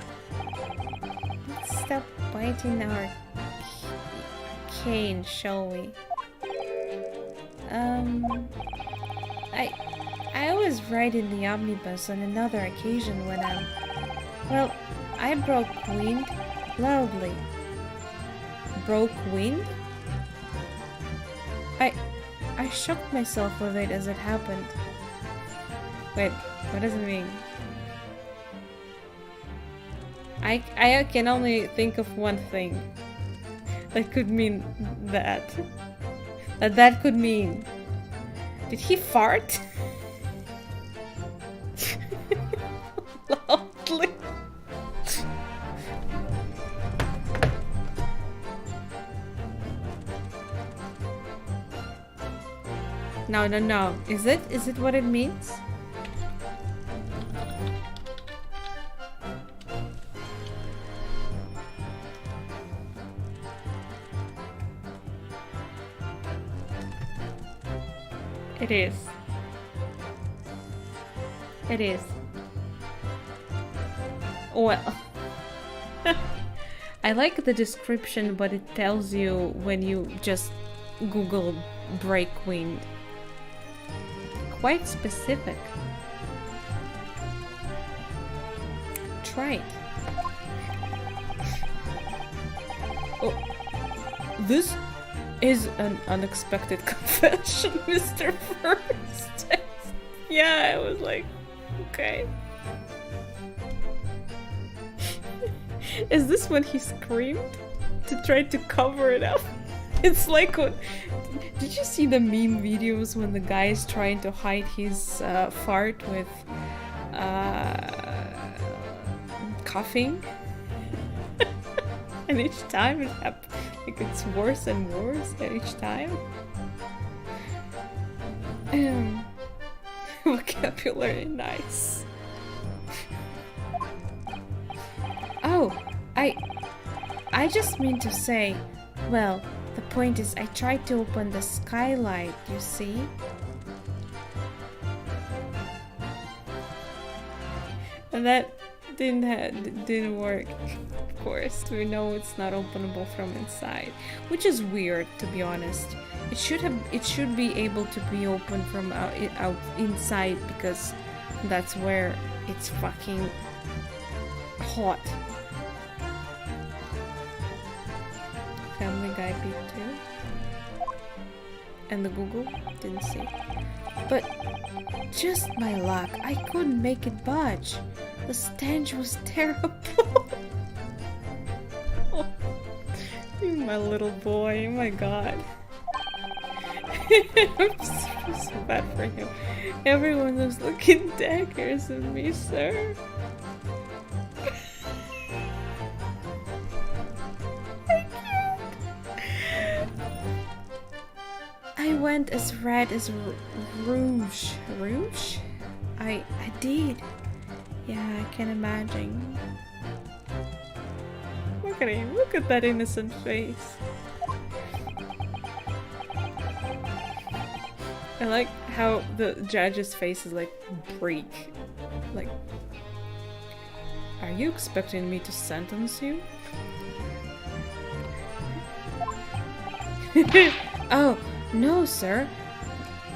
Let's stop biting our cane, shall we? I was right in the omnibus on another occasion when I broke wind loudly. Broke wind? I shocked myself with it as it happened. Wait, what does it mean? I can only think of one thing that could mean that. That could mean. Did he fart? Loudly. No. Is it what it means? It is. It is. Well, I like the description, but it tells you when you just Google break wind. Quite specific. Try it. Oh, this is an unexpected confession, Mr. First. Yeah, I was like, okay. Is this when he screamed to try to cover it up? It's like what... Did you see the meme videos when the guy is trying to hide his fart with coughing? And each time it happens, like it's worse and worse each time. Vocabulary, nice. Oh, I just mean to say, well, the point is I tried to open the skylight, you see? And that didn't work. Of course, we know it's not openable from inside, which is weird, to be honest. It should be able to be opened from out inside, because that's where it's fucking hot. Family Guy peeped too. And the Google didn't see. But just my luck, I couldn't make it budge. The stench was terrible. Oh, my little boy, oh my god. I'm so bad for him. Everyone was looking daggers at me, sir. went as red as rouge. Rouge? I did. Yeah, I can imagine. Look at him. Look at that innocent face. I like how the judge's face is like bleak. Like, are you expecting me to sentence you? Oh, no, sir.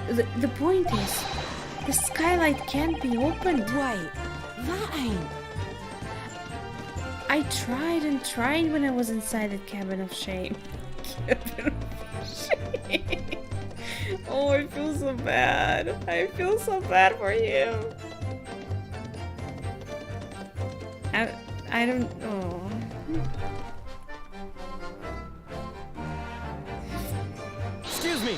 The point is, the skylight can't be opened. Wait, that ain't... I tried and tried when I was inside the cabin of shame. Oh, I feel so bad. I feel so bad for you. I don't know. Excuse me.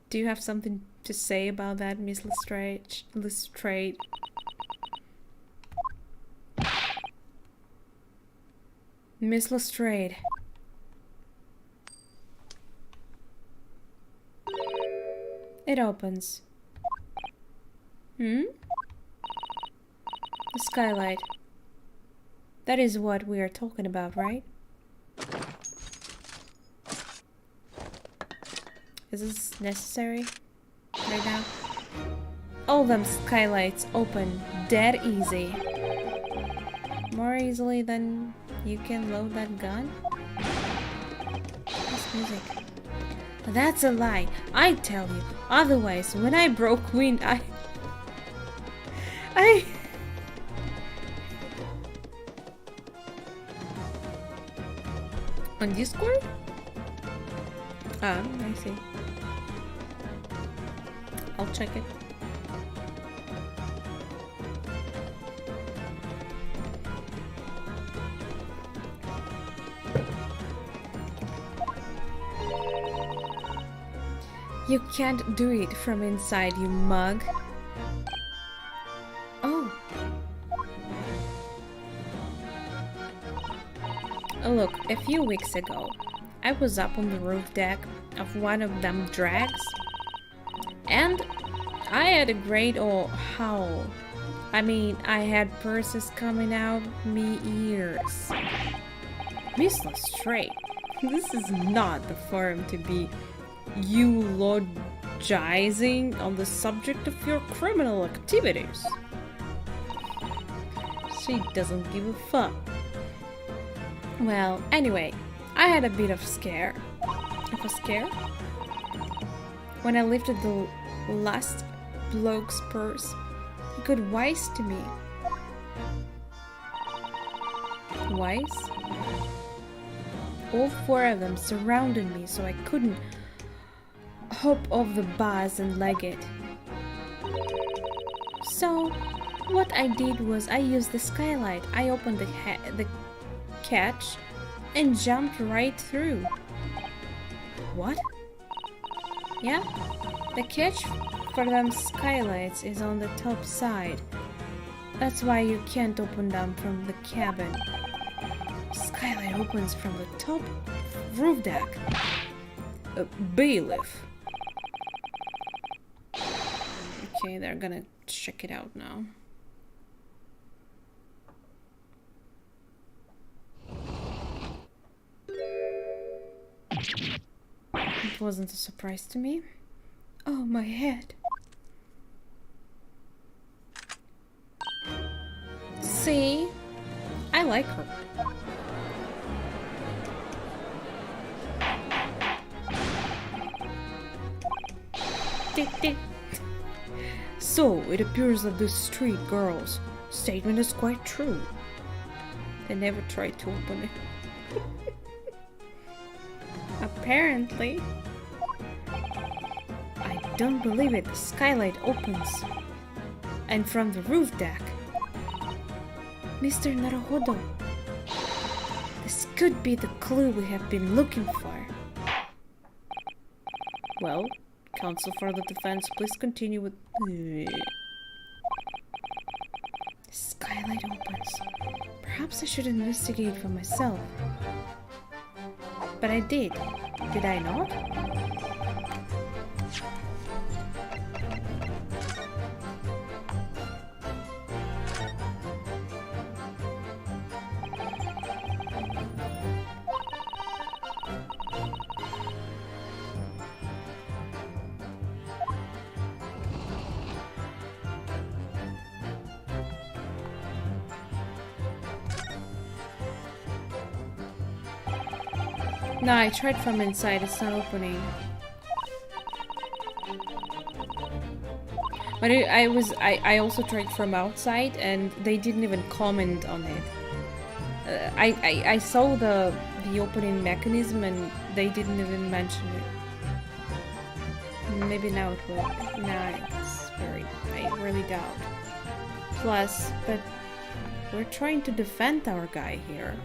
Do you have something to say about that, Miss Lestrade? Lestrade? Miss Lestrade. It opens. The skylight. That is what we are talking about, right? Is this necessary right now? All them skylights open dead easy. More easily than you can load that gun? This music. That's a lie, I tell you. Otherwise, when I broke wind, I... On Discord? Ah, I see. I'll check it. You can't do it from inside, you mug. Oh. Look, a few weeks ago, I was up on the roof deck of one of them drags, and I had a great old howl. I mean, I had purses coming out me ears. Miss Lestrade, this is not the forum to be eulogizing on the subject of your criminal activities. She doesn't give a fuck. Well, anyway, I had a bit of scare. Of a scare? When I lifted the last bloke's purse, he got wise to me. Wise? All four of them surrounded me, so I couldn't hop off the bus and leg it. So, what I did was I used the skylight. I opened the catch and jumped right through. What? Yeah, the catch for them skylights is on the top side. That's why you can't open them from the cabin. Skylight opens from the top roof deck. Bailiff. Okay, they're gonna check it out now. It wasn't a surprise to me. Oh, my head. See? I like her. Tick, tick. So, it appears that the street girl's statement is quite true. They never tried to open it. Apparently. I don't believe it. The skylight opens. And from the roof deck. Mr. Naruhodo. This could be the clue we have been looking for. Well, counsel for the defense, please continue with... Skylight opens. Perhaps I should investigate for myself. But I did. Did I not? No, I tried from inside, it's not opening. But I also tried from outside and they didn't even comment on it. I saw the opening mechanism and they didn't even mention it. Maybe now it will. Nah, it's I really doubt. Plus, but we're trying to defend our guy here.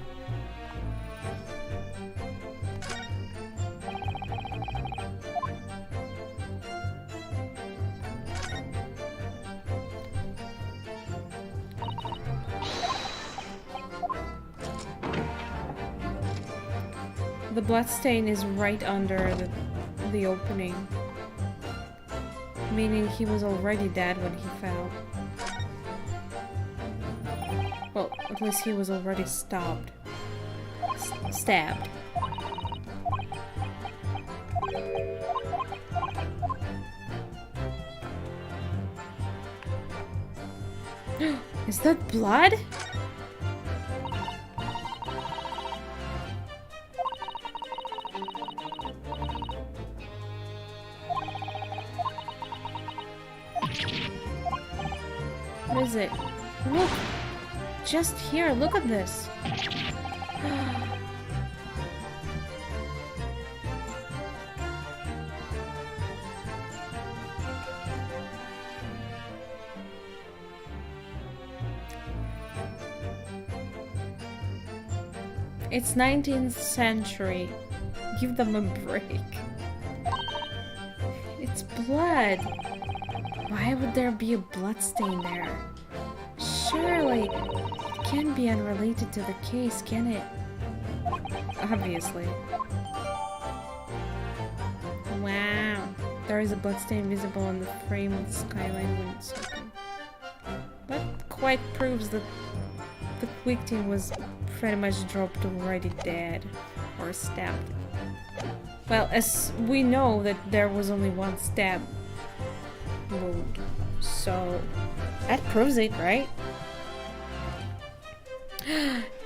The bloodstain is right under the opening, meaning he was already dead when he fell. Well, at least he was already stabbed. Is that blood? What is it? Look! Just here, look at this! It's 19th century. Give them a break. It's blood! Why would there be a bloodstain there? Surely, it can't be unrelated to the case, can it? Obviously. Wow. There is a bloodstain visible on the frame of the skyline when it's open. That quite proves that the victim was pretty much dropped already dead or stabbed. Well, as we know that there was only one stab wound, so that proves it, right?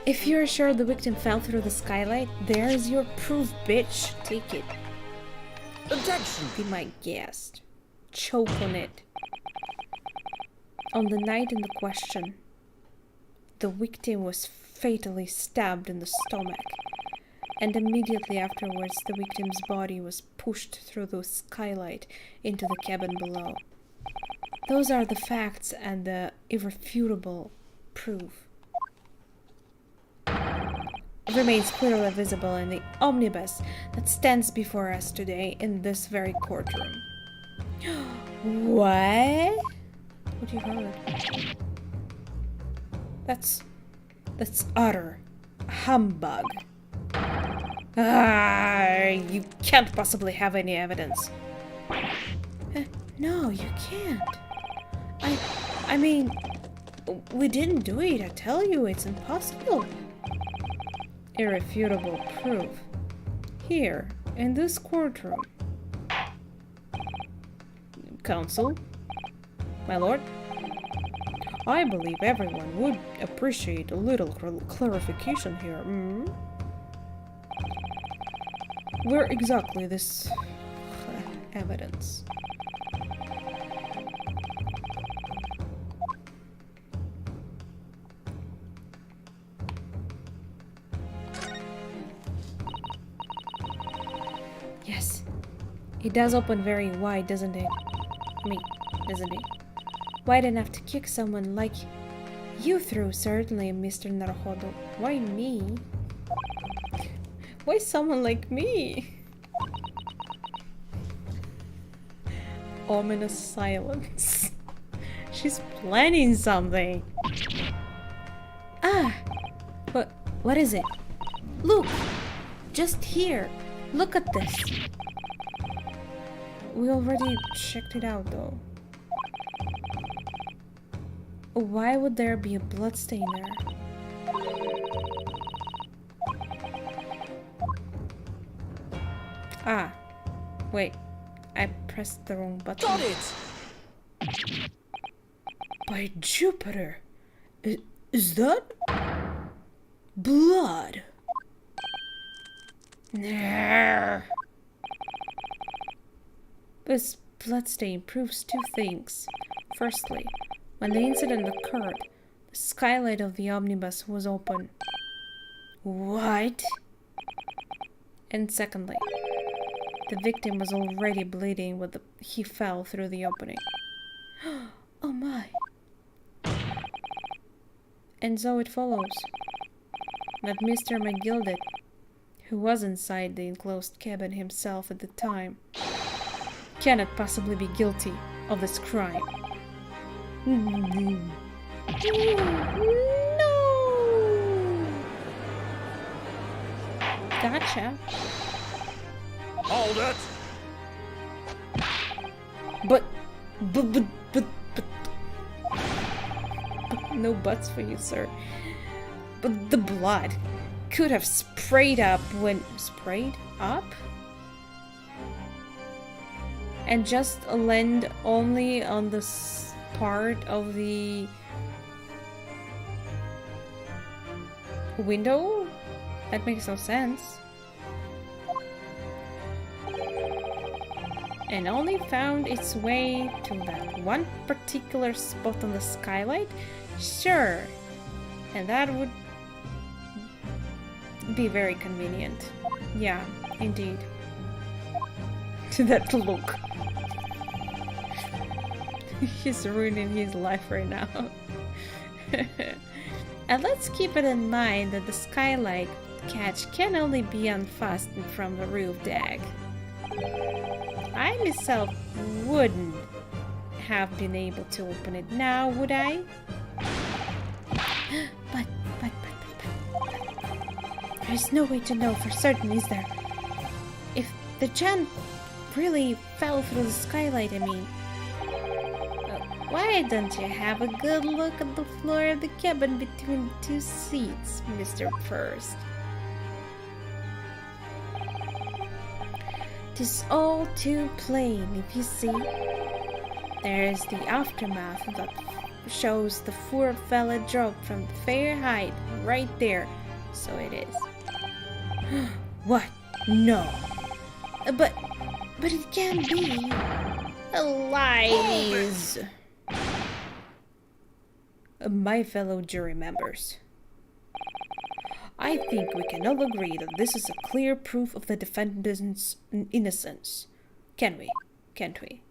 If you're sure the victim fell through the skylight, there's your proof, bitch. Take it. Objection! Be my guest. Choke on it. On the night in the question, the victim was fatally stabbed in the stomach, and immediately afterwards the victim's body was pushed through the skylight into the cabin below. Those are the facts and the irrefutable proof. It remains clearly visible in the omnibus that stands before us today in this very courtroom. What? What you heard? That's utter humbug. You can't possibly have any evidence. No, you can't. I mean, we didn't do it, I tell you, it's impossible. Irrefutable proof. Here, in this courtroom. Counsel? My lord? I believe everyone would appreciate a little clarification here. Where exactly this evidence? Yes, it does open very wide, doesn't it? Doesn't it? Wide enough to kick someone like you through, certainly, Mr. Naruhodo. Why me? Why someone like me? Ominous silence. She's planning something. But what is it? Look! Just here. Look at this. We already checked it out though. Why would there be a bloodstain there? Ah, wait. I pressed the wrong button. Got it! By Jupiter! Is that blood? This bloodstain proves two things. Firstly, when the incident occurred, the skylight of the omnibus was open. What? And secondly, the victim was already bleeding when he fell through the opening. Oh my. And so it follows that Mr. McGilded, who was inside the enclosed cabin himself at the time, cannot possibly be guilty of this crime. No! Gotcha. Hold it! But no buts for you, sir. But the blood could have sprayed up and just land only on the part of the window? That makes no sense. And only found its way to that one particular spot on the skylight? Sure. And that would be very convenient. Yeah, indeed. That look. He's ruining his life right now. And let's keep it in mind that the skylight catch can only be unfastened from the roof deck. I myself wouldn't have been able to open it now, would I? But there's no way to know for certain, is there? If the gent really fell through the skylight, I mean. Why don't you have a good look at the floor of the cabin between the two seats, Mr. First? 'Tis all too plain, if you see. There's the aftermath that shows the poor fella dropped from the fair height right there. So it is. What? No. But it can't be. Lies. My fellow jury members, I think we can all agree that this is a clear proof of the defendant's innocence. Can we? Can't we?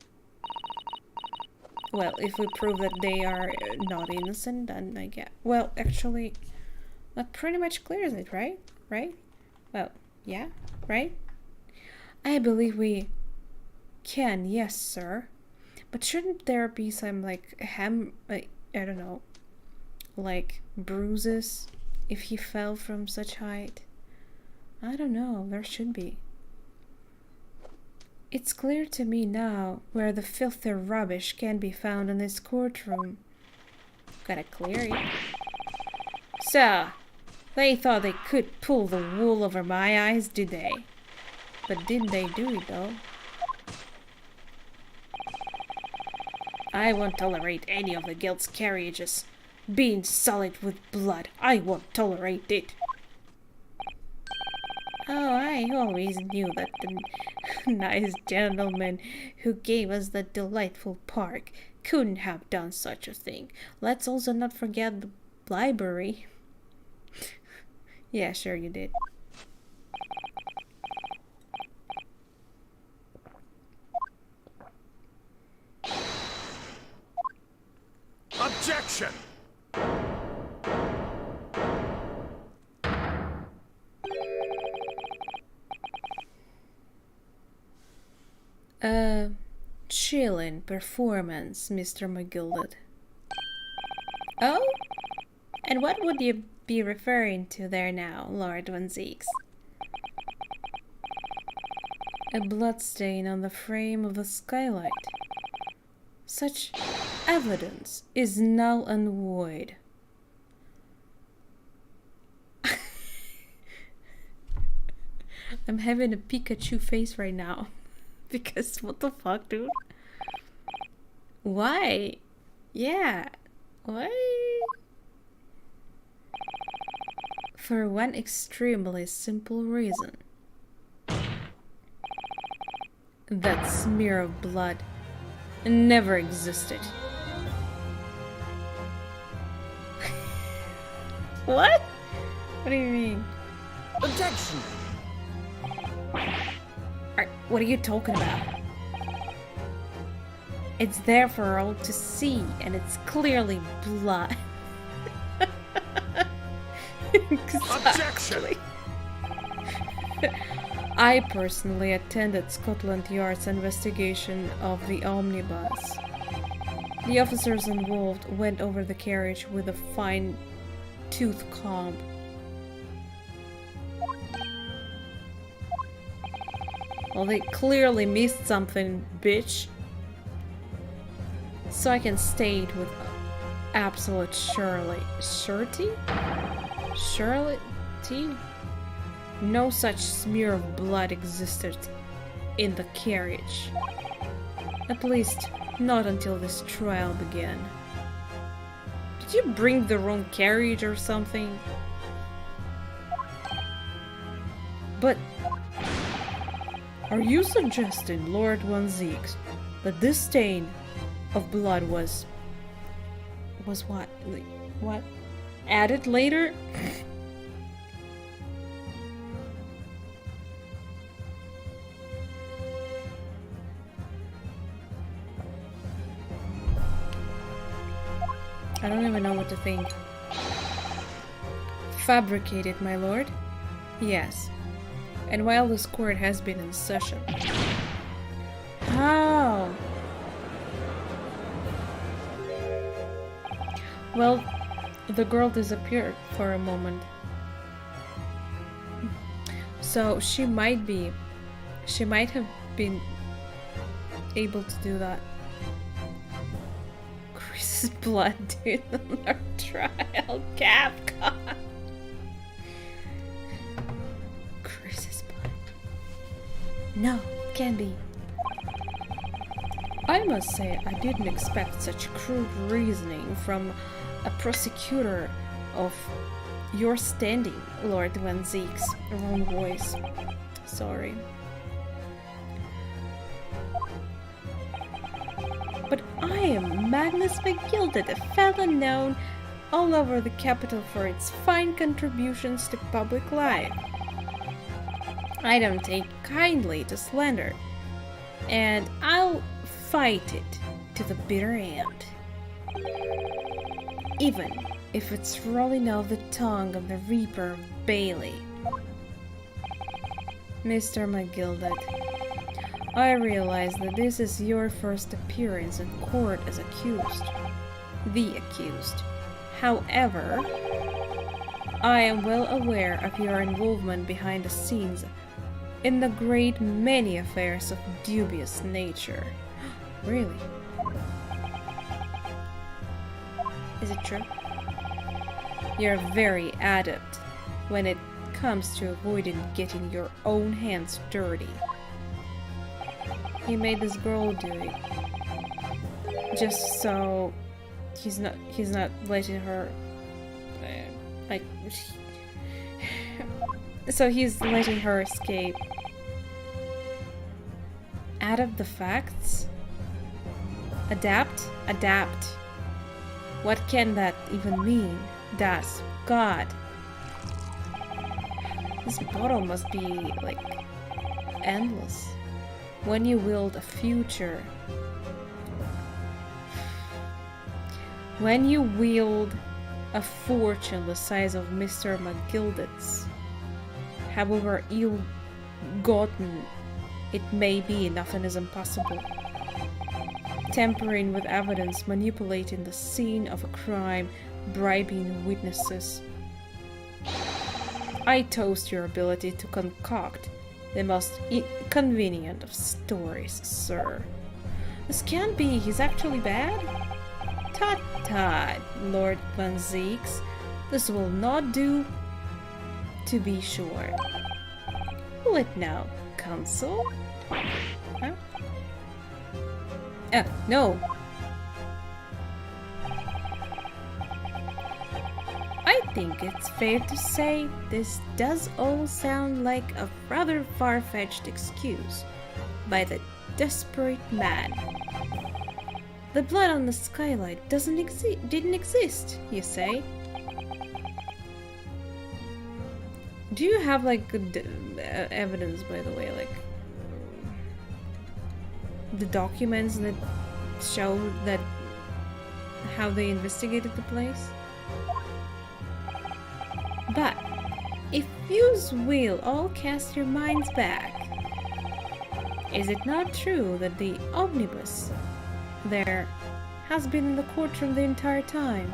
Well, if we prove that they are not innocent, then I guess. Well, actually, that pretty much clears it, right? Right? Well, yeah, right? I believe we can, yes, sir. But shouldn't there be some, like, I don't know, like, bruises if he fell from such height? I don't know, there should be. It's clear to me now where the filthy rubbish can be found in this courtroom. Gotta clear it. So, they thought they could pull the wool over my eyes, did they? But didn't they do it, though? I won't tolerate any of the guilt's carriages being sullied with blood. I won't tolerate it. Oh, I always knew that the nice gentleman who gave us that delightful park couldn't have done such a thing. Let's also not forget the library. Yeah, sure you did. Objection! Chilling performance, Mr. McGilded. Oh? And what would you be referring to there now, Lord Van Zeeks? A bloodstain on the frame of the skylight. Such evidence is null and void. I'm having a Pikachu face right now. Because what the fuck, dude? Why? Yeah. Why? For one extremely simple reason. That smear of blood never existed. What? What do you mean? Objection! What are you talking about? It's there for all to see, and it's clearly blood. Objection! I personally attended Scotland Yard's investigation of the omnibus. The officers involved went over the carriage with a fine-tooth comb. Well, they clearly missed something, bitch. So I can state with absolute surety? No such smear of blood existed in the carriage. At least, not until this trial began. Did you bring the wrong carriage or something? But are you suggesting, Lord Van Zieks, that this stain of blood was what? What? Added later? I don't even know what to think. Fabricated, my lord? Yes. And while this court has been in session. How? Well, the girl disappeared for a moment. So she might have been able to do that. Chris's blood, dude, on our trial, Capcom. Chris's blood. No, can't be. I must say, I didn't expect such crude reasoning from a prosecutor of your standing, Lord Van Zieks. Wrong voice. Sorry. But I am Magnus McGilded, a fellow known all over the capital for its fine contributions to public life. I don't take kindly to slander, and I'll fight it to the bitter end. Even if it's rolling off the tongue of the Reaper of Bailey. Mr. McGilded, I realize that this is your first appearance in court as accused. The accused. However, I am well aware of your involvement behind the scenes in the great many affairs of dubious nature. Really? Is it true? You're very adept when it comes to avoiding getting your own hands dirty. He made this girl do it. Just so he's not letting her so he's letting her escape. Out of the facts? Adapt? What can that even mean? Das God. This bottle must be, like, endless. When you wield a future. When you wield a fortune the size of Mr. McGilded's, however ill-gotten it may be, nothing is impossible. Tampering with evidence, manipulating the scene of a crime, bribing witnesses. I toast your ability to concoct the most convenient of stories, sir. This can't be. He's actually bad? Tut tut, Lord Van Zeeks. This will not do, to be sure. What now, Council? Huh? No. I think it's fair to say this does all sound like a rather far-fetched excuse by the desperate man. The blood on the skylight didn't exist, you say? Do you have like good evidence, by the way, like the documents that show that how they investigated the place? But if yous will all cast your minds back, is it not true that the omnibus there has been in the courtroom the entire time?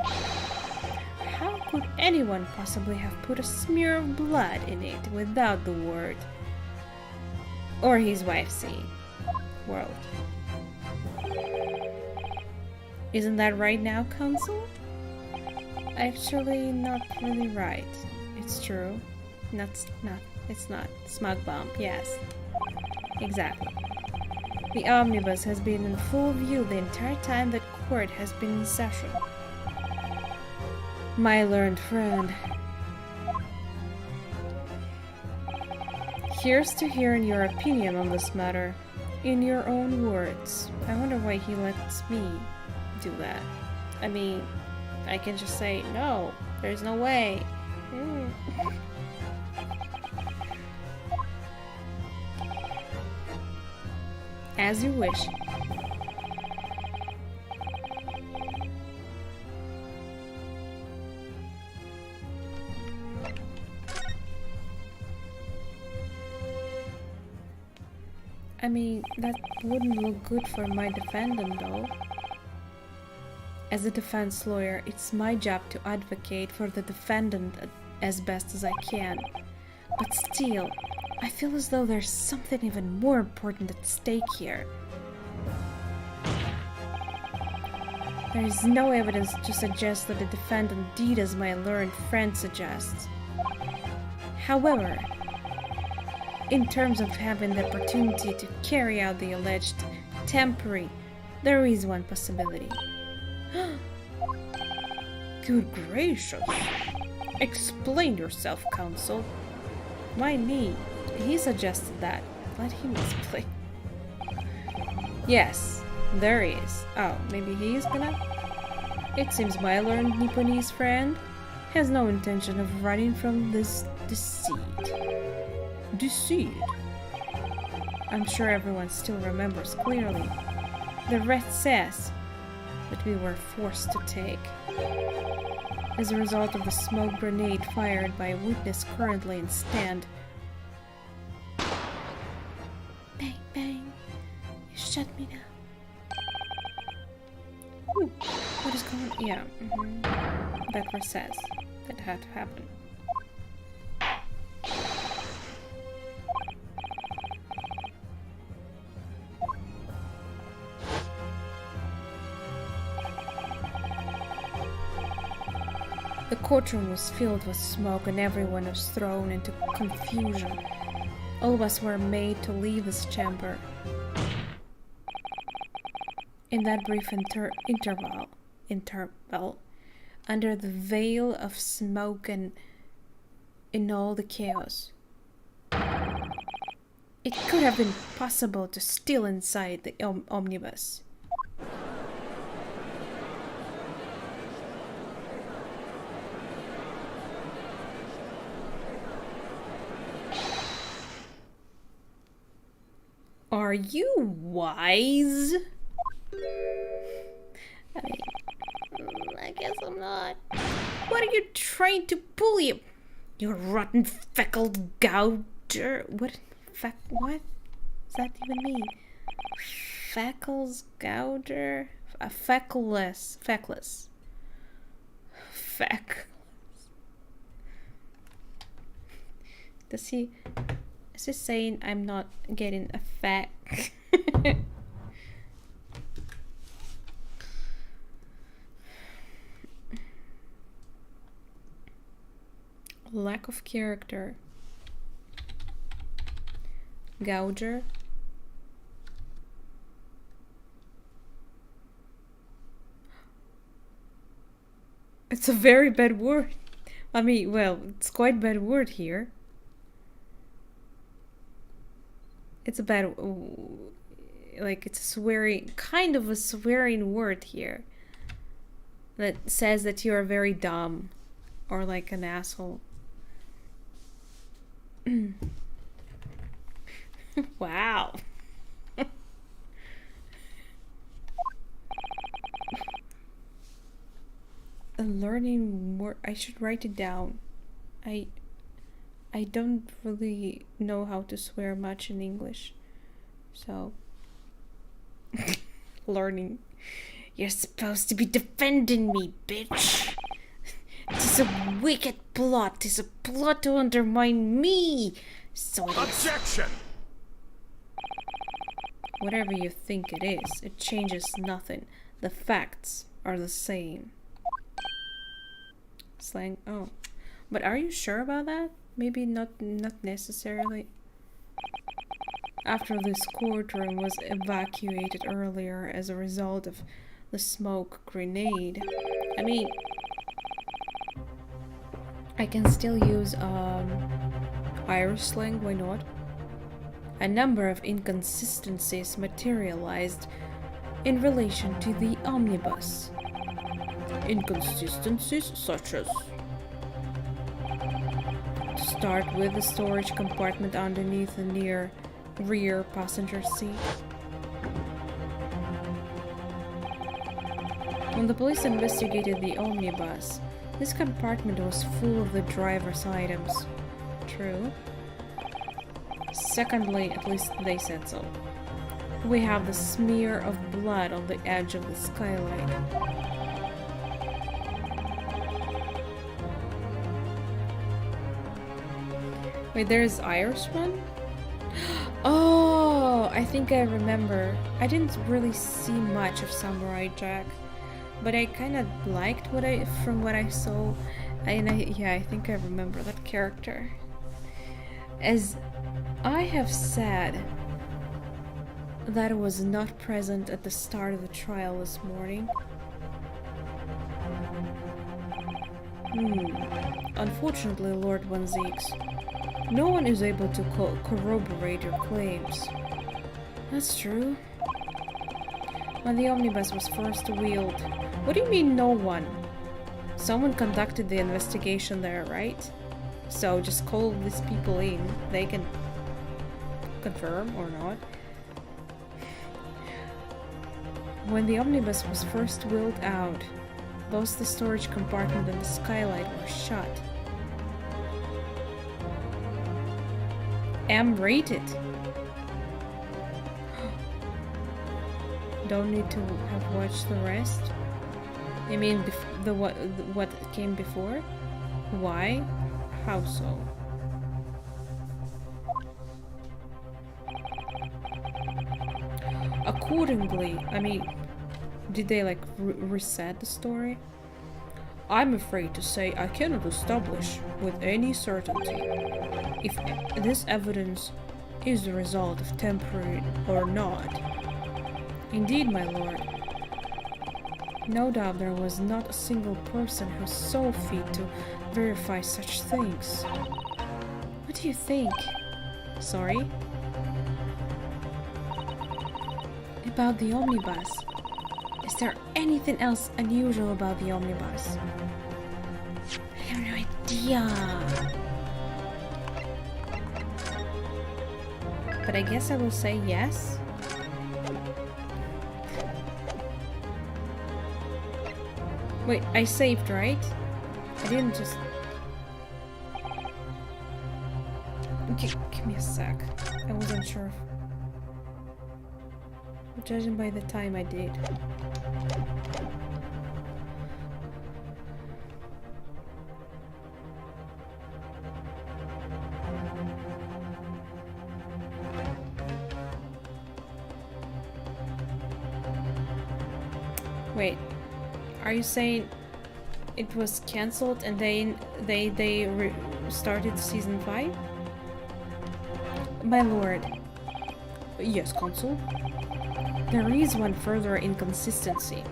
How could anyone possibly have put a smear of blood in it without the word or his wife seeing? World. Isn't that right now, Council? Actually, not really right. It's true. It's not. Smug bump, yes. Exactly. The omnibus has been in full view the entire time that court has been in session. My learned friend. Here's to hearing your opinion on this matter, in your own words. I wonder why he lets me do that. I mean, I can just say, no, there's no way. As you wish. I mean, that wouldn't look good for my defendant, though. As a defense lawyer, it's my job to advocate for the defendant as best as I can. But still, I feel as though there's something even more important at stake here. There is no evidence to suggest that the defendant did as my learned friend suggests. However, in terms of having the opportunity to carry out the alleged temporary, there is one possibility. Good gracious! Explain yourself, Counsel. Why me? He suggested that. Let him explain. Yes, there is. Oh, maybe he is gonna? It seems my learned Nipponese friend has no intention of running from this deceit. Deceit? I'm sure everyone still remembers clearly. The rest says that we were forced to take as a result of the smoke grenade fired by a witness currently in stand. Bang, bang. You shut me down. Ooh, what is going on? Yeah, that verse says that had to happen. The courtroom was filled with smoke and everyone was thrown into confusion. All of us were made to leave this chamber. In that brief interval, under the veil of smoke and in all the chaos, it could have been possible to steal inside the omnibus. Are you wise? I mean, I guess I'm not. What are you trying to pull, you rotten feckled gouger? What does that even mean? Feckles gouger? Feckless. Does he Is this saying I'm not getting a fat? Lack of character. Gouger. It's a very bad word. I mean, well, it's quite a bad word here. It's a bad, like, it's a swearing, kind of a swearing word here. That says that you are very dumb. Or like an asshole. Wow. Learning more. I should write it down. I don't really know how to swear much in English. So learning. You're supposed to be defending me, bitch. Tis a wicked plot. Tis a plot to undermine me. So it is. Objection! Whatever you think it is, it changes nothing. The facts are the same. Slang. Oh, but are you sure about that? Maybe not necessarily. After this courtroom was evacuated earlier as a result of the smoke grenade. I mean, I can still use Irish slang, why not? A number of inconsistencies materialized in relation to the omnibus. Inconsistencies such as, to start with, the storage compartment underneath the near rear passenger seat. When the police investigated the omnibus, this compartment was full of the driver's items. True. Secondly, at least they said so, we have the smear of blood on the edge of the skylight. Wait, there's Irishman? Oh, I think I remember. I didn't really see much of Samurai Jack, but I kind of liked from what I saw, and I think I remember that character. As I have said, that was not present at the start of the trial this morning. Unfortunately, Lord Wanzeeks, no one is able to corroborate your claims. That's true. When the omnibus was first wheeled... What do you mean, no one? Someone conducted the investigation there, right? So just call these people in. They can confirm or not. When the omnibus was first wheeled out, both the storage compartment and the skylight were shut. M-rated. Don't need to have watched the rest. I mean, what came before? Why? How so? Accordingly, I mean, did they like reset the story? I'm afraid to say I cannot establish with any certainty if this evidence is the result of temporary or not. Indeed, my lord. No doubt there was not a single person who saw fit to verify such things. What do you think? Sorry? About the omnibus. Is there anything else unusual about the omnibus? I have no idea. But I guess I will say yes. Wait, I saved, right? I didn't just... Give me a sec. I wasn't sure. Judging by the time I did. Wait, are you saying it was cancelled and they started season 5? My lord, Yes, Consul. there is one further inconsistency.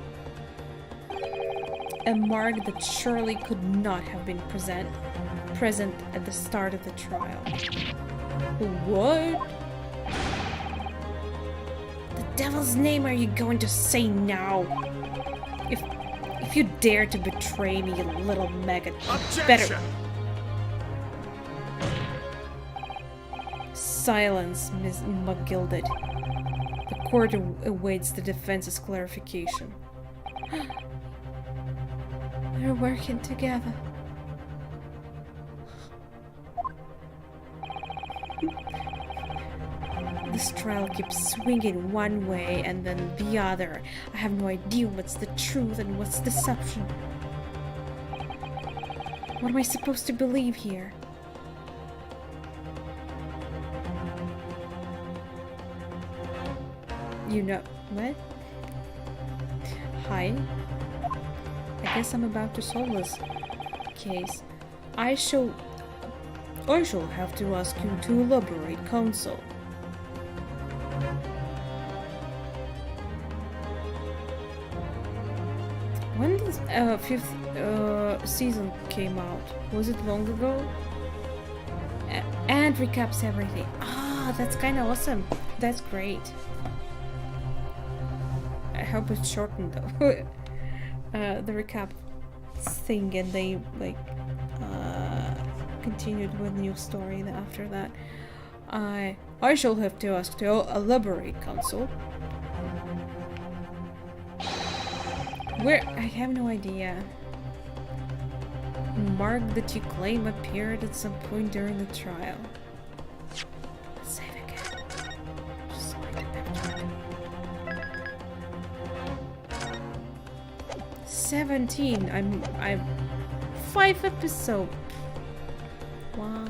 A mark that surely could not have been present at the start of the trial. What? The devil's name are you going to say now? If you dare to betray me, you little maggot, you better... Objection! Silence, Miss McGilded. The court awaits the defense's clarification. They're working together. This trial keeps swinging one way and then the other. I have no idea what's the truth and what's deception. What am I supposed to believe here? You know what? Hi. I guess I'm about to solve this case. I shall have to ask you to elaborate, counsel. When the fifth season came out? Was it long ago? And recaps everything. Ah, that's kind of awesome. That's great. I hope it's shortened though. The recap thing, and they like continued with new story after that. I shall have to ask to elaborate, counsel. Where? I have no idea. Mark that you claim appeared at some point during the trial. Save again. Just so I can backtrack. 17. I'm 5 episodes. What?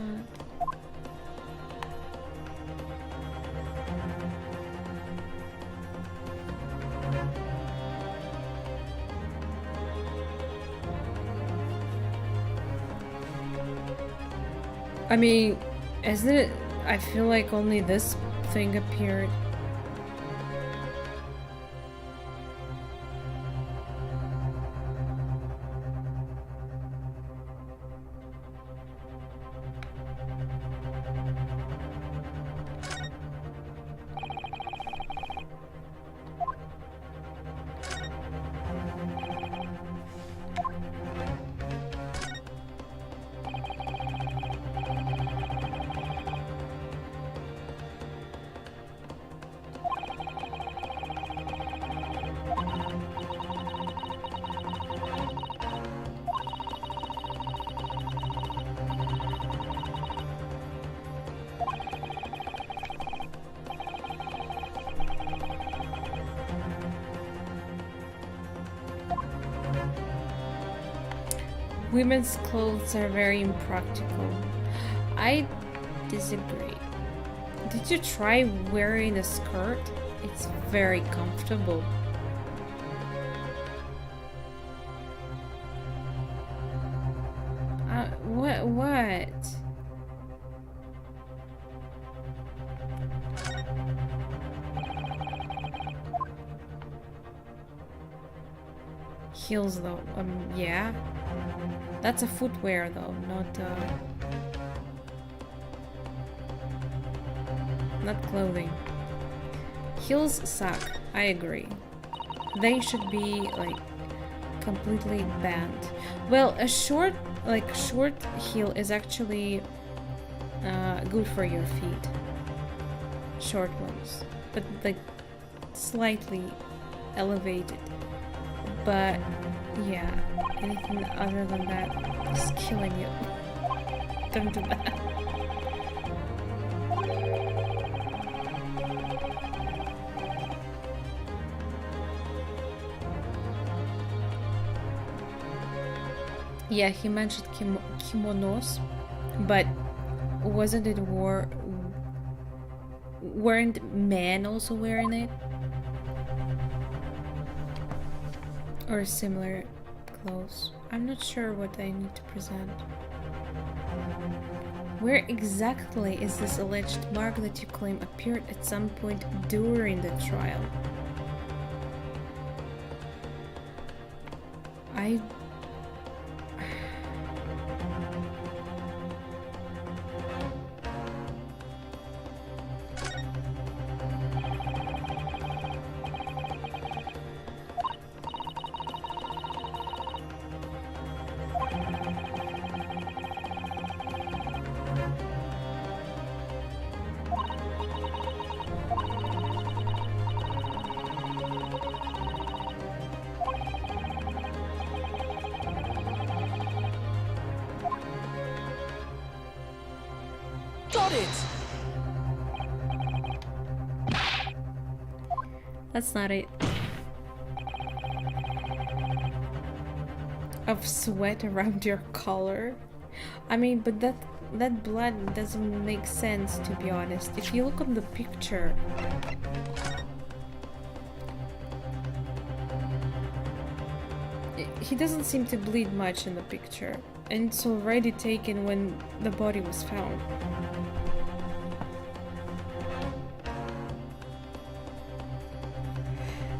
I mean, isn't it? I feel like only this thing appeared. Women's clothes are very impractical. I disagree. Did you try wearing a skirt? It's very comfortable. What? Heels though, yeah. That's a footwear though, not clothing. Heels suck, I agree. They should be like completely banned. Well, a short heel is actually good for your feet. Short ones, but like slightly elevated. But yeah, anything other than that is killing you. Don't do that. Yeah, he mentioned kimonos, but wasn't it weren't men also wearing it? or similar clothes. I'm not sure what I need to present. Where exactly is this alleged mark that you claim appeared at some point during the trial? I... Got it! That's not it. Of sweat around your collar? I mean, but that blood doesn't make sense, to be honest. If you look on the picture, he doesn't seem to bleed much in the picture, and it's already taken when the body was found.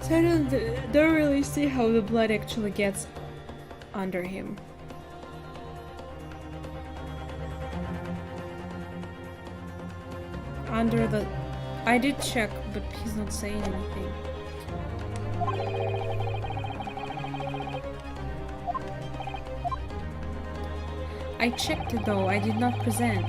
So I don't really see how the blood actually gets under him. Under the... I did check, but he's not saying anything. I checked it though, I did not present.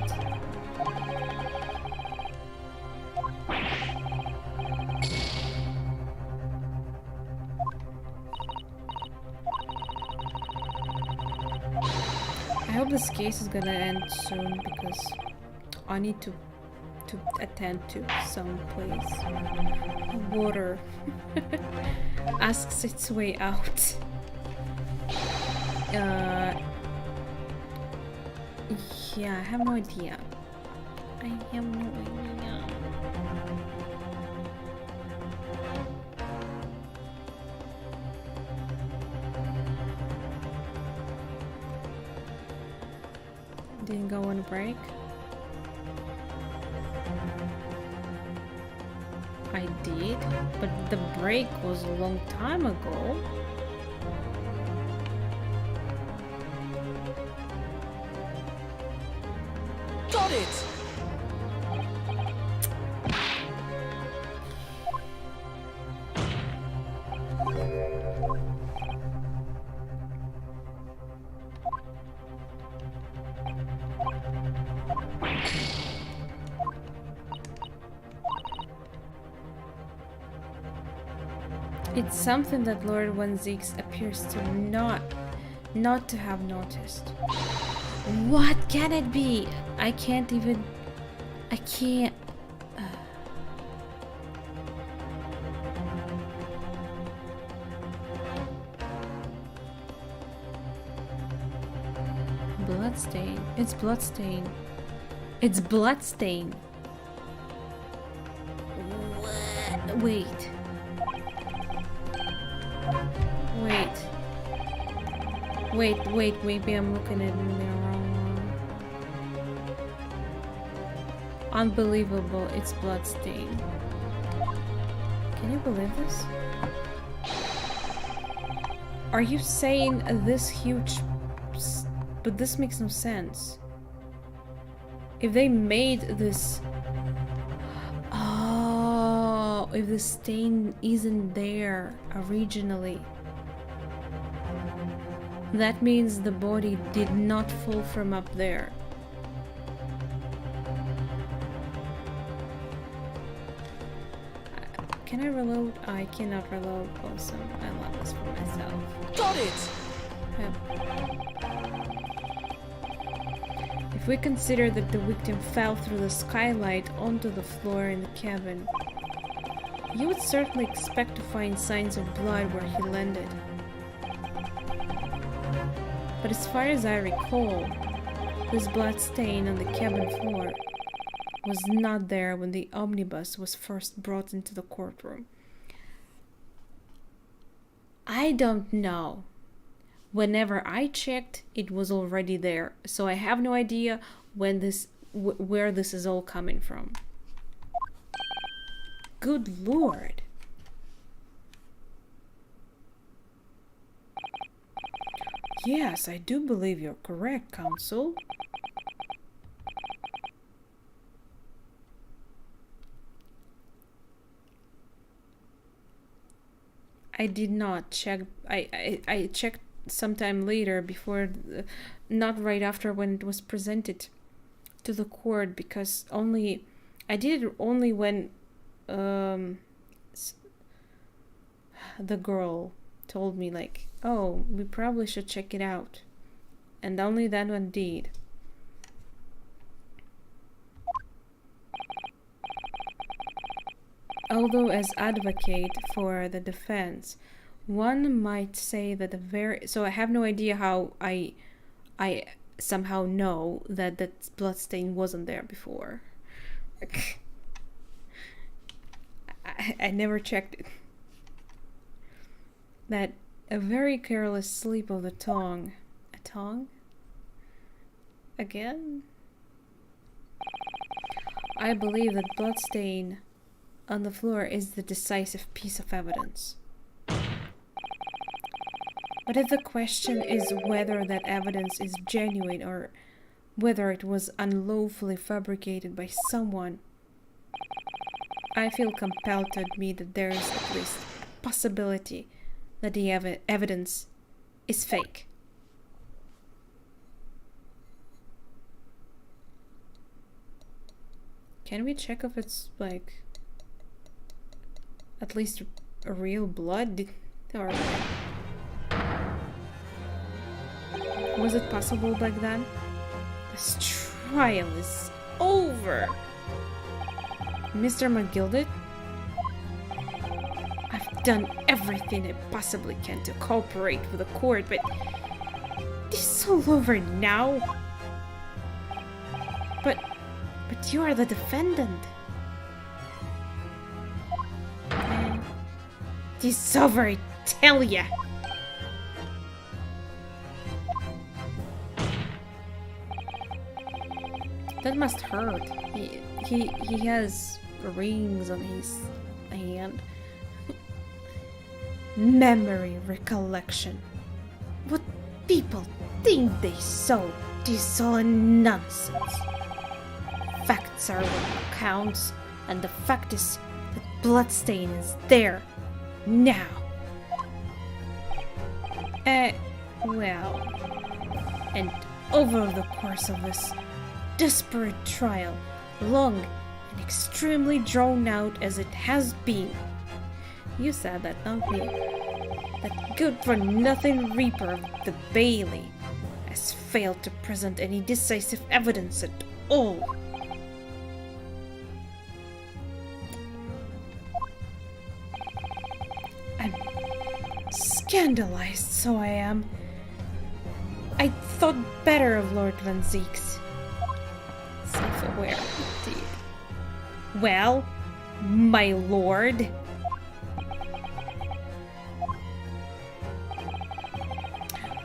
I hope this case is gonna end soon because I need to attend to some place. Water asks its way out. Yeah, I have no idea. I have no idea. Didn't go on a break. I did, but the break was a long time ago. Got it! It's something that Lord Wanzix appears to not to have noticed. What can it be? I can't even... I can't... Bloodstain. It's bloodstain. It's bloodstain. What? Wait. Wait, maybe I'm looking at it in the wrong one. Unbelievable, it's bloodstain. Can you believe this? Are you saying this huge... But this makes no sense. If they made this... Oh, if the stain isn't there originally, that means the body did not fall from up there. Can I reload? I cannot reload. Awesome. I love this for myself. Got it! If we consider that the victim fell through the skylight onto the floor in the cabin, you would certainly expect to find signs of blood where he landed. But as far as I recall, this blood stain on the cabin floor was not there when the omnibus was first brought into the courtroom. I don't know. Whenever I checked, it was already there, so I have no idea where this is all coming from. Good lord. Yes, I do believe you're correct, Counsel. I did not check. I checked sometime later before, not right after when it was presented to the court, because I did it only when the girl told me, like, oh, we probably should check it out, and only then when did. Although as advocate for the defense, one might say that so I have no idea how I somehow know that that bloodstain wasn't there before. I never checked it. That a very careless slip of the tongue. A tongue? Again? I believe that bloodstain on the floor is the decisive piece of evidence. But if the question is whether that evidence is genuine or whether it was unlawfully fabricated by someone, I feel compelled to admit that there is at least a possibility that the evidence is fake. Can we check if it's, like, at least a real blood? Or was it possible back then? This trial is over. Mr. McGilded? I've done everything I possibly can to cooperate with the court, but this is all over now. But you are the defendant. This is over, I tell ya. That must hurt. He has rings on his hand. Memory recollection. What people think they saw, this is all nonsense. Facts are what counts, and the fact is that bloodstain is there now. Well, and over the course of this desperate trial, long and extremely drawn out as it has been. You said that, not me. That good-for-nothing Reaper of the Bailey has failed to present any decisive evidence at all. I'm scandalized, so I am. I thought better of Lord Van Zeek's. Self-aware, indeed. Well, my lord.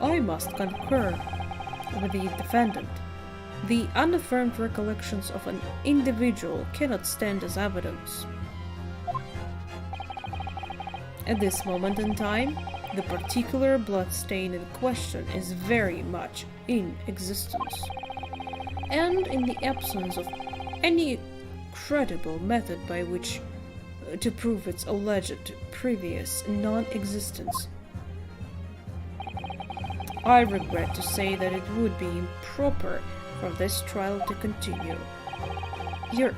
I must concur with the defendant. The unaffirmed recollections of an individual cannot stand as evidence. At this moment in time, the particular bloodstain in question is very much in existence, and in the absence of any credible method by which to prove its alleged previous non-existence, I regret to say that it would be improper for this trial to continue. Your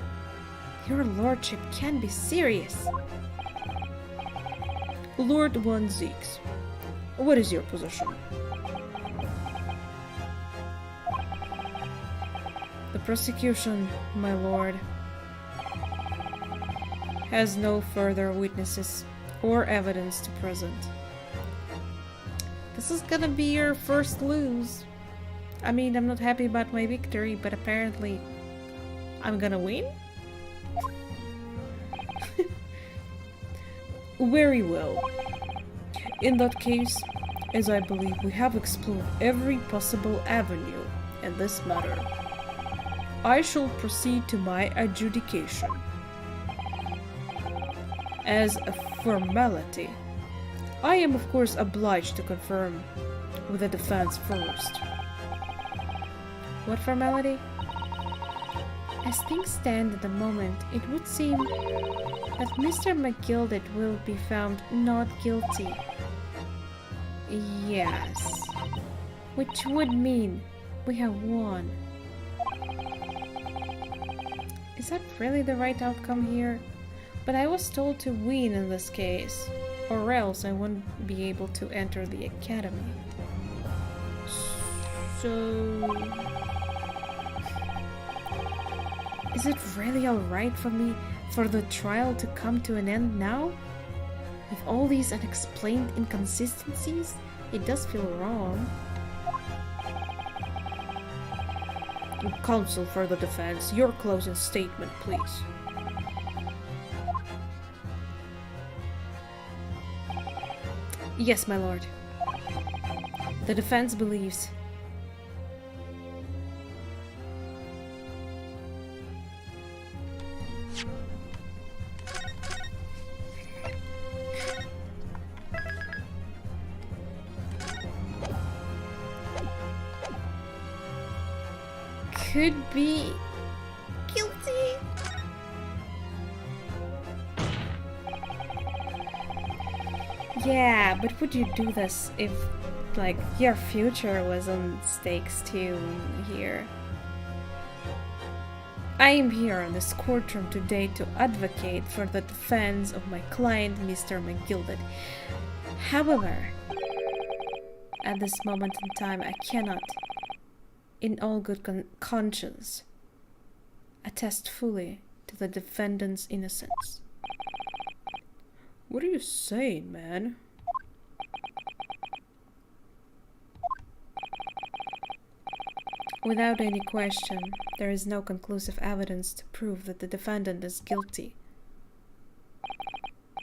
lordship can be serious. Lord Van Zeeks, what is your position? The prosecution, my lord, has no further witnesses or evidence to present. This is gonna be your first lose. I mean, I'm not happy about my victory, but apparently I'm gonna win? Very well. In that case, as I believe we have explored every possible avenue in this matter, I shall proceed to my adjudication. As a formality, I am of course obliged to confirm with the defense first. What formality? As things stand at the moment, it would seem that Mr. McGilded will be found not guilty. Yes. Which would mean we have won. Is that really the right outcome here? But I was told to win in this case, or else I wouldn't be able to enter the academy. So... is it really alright for me for the trial to come to an end now? With all these unexplained inconsistencies, it does feel wrong. Counsel for the defense, your closing statement, please. Yes, my lord. The defense believes could be guilty. Yeah, but would you do this if, like, your future was on stakes too here? I am here in this courtroom today to advocate for the defense of my client, Mr. McGilded. However, at this moment in time, I cannot, in all good conscience, attest fully to the defendant's innocence. What are you saying, man? Without any question, there is no conclusive evidence to prove that the defendant is guilty.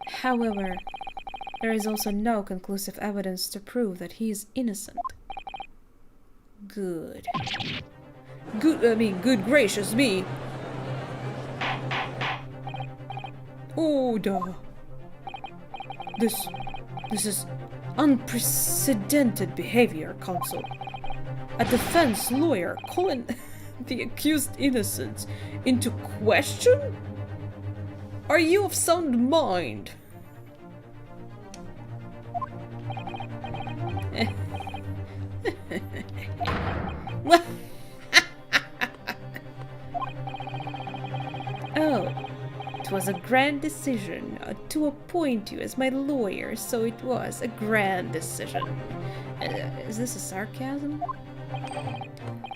However, there is also no conclusive evidence to prove that he is innocent. Good. Good gracious me! Oh, duh. This is unprecedented behavior, counsel. A defense lawyer calling the accused innocent into question? Are you of sound mind? Oh, it was a grand decision to appoint you as my lawyer, so it was a grand decision. Is this a sarcasm?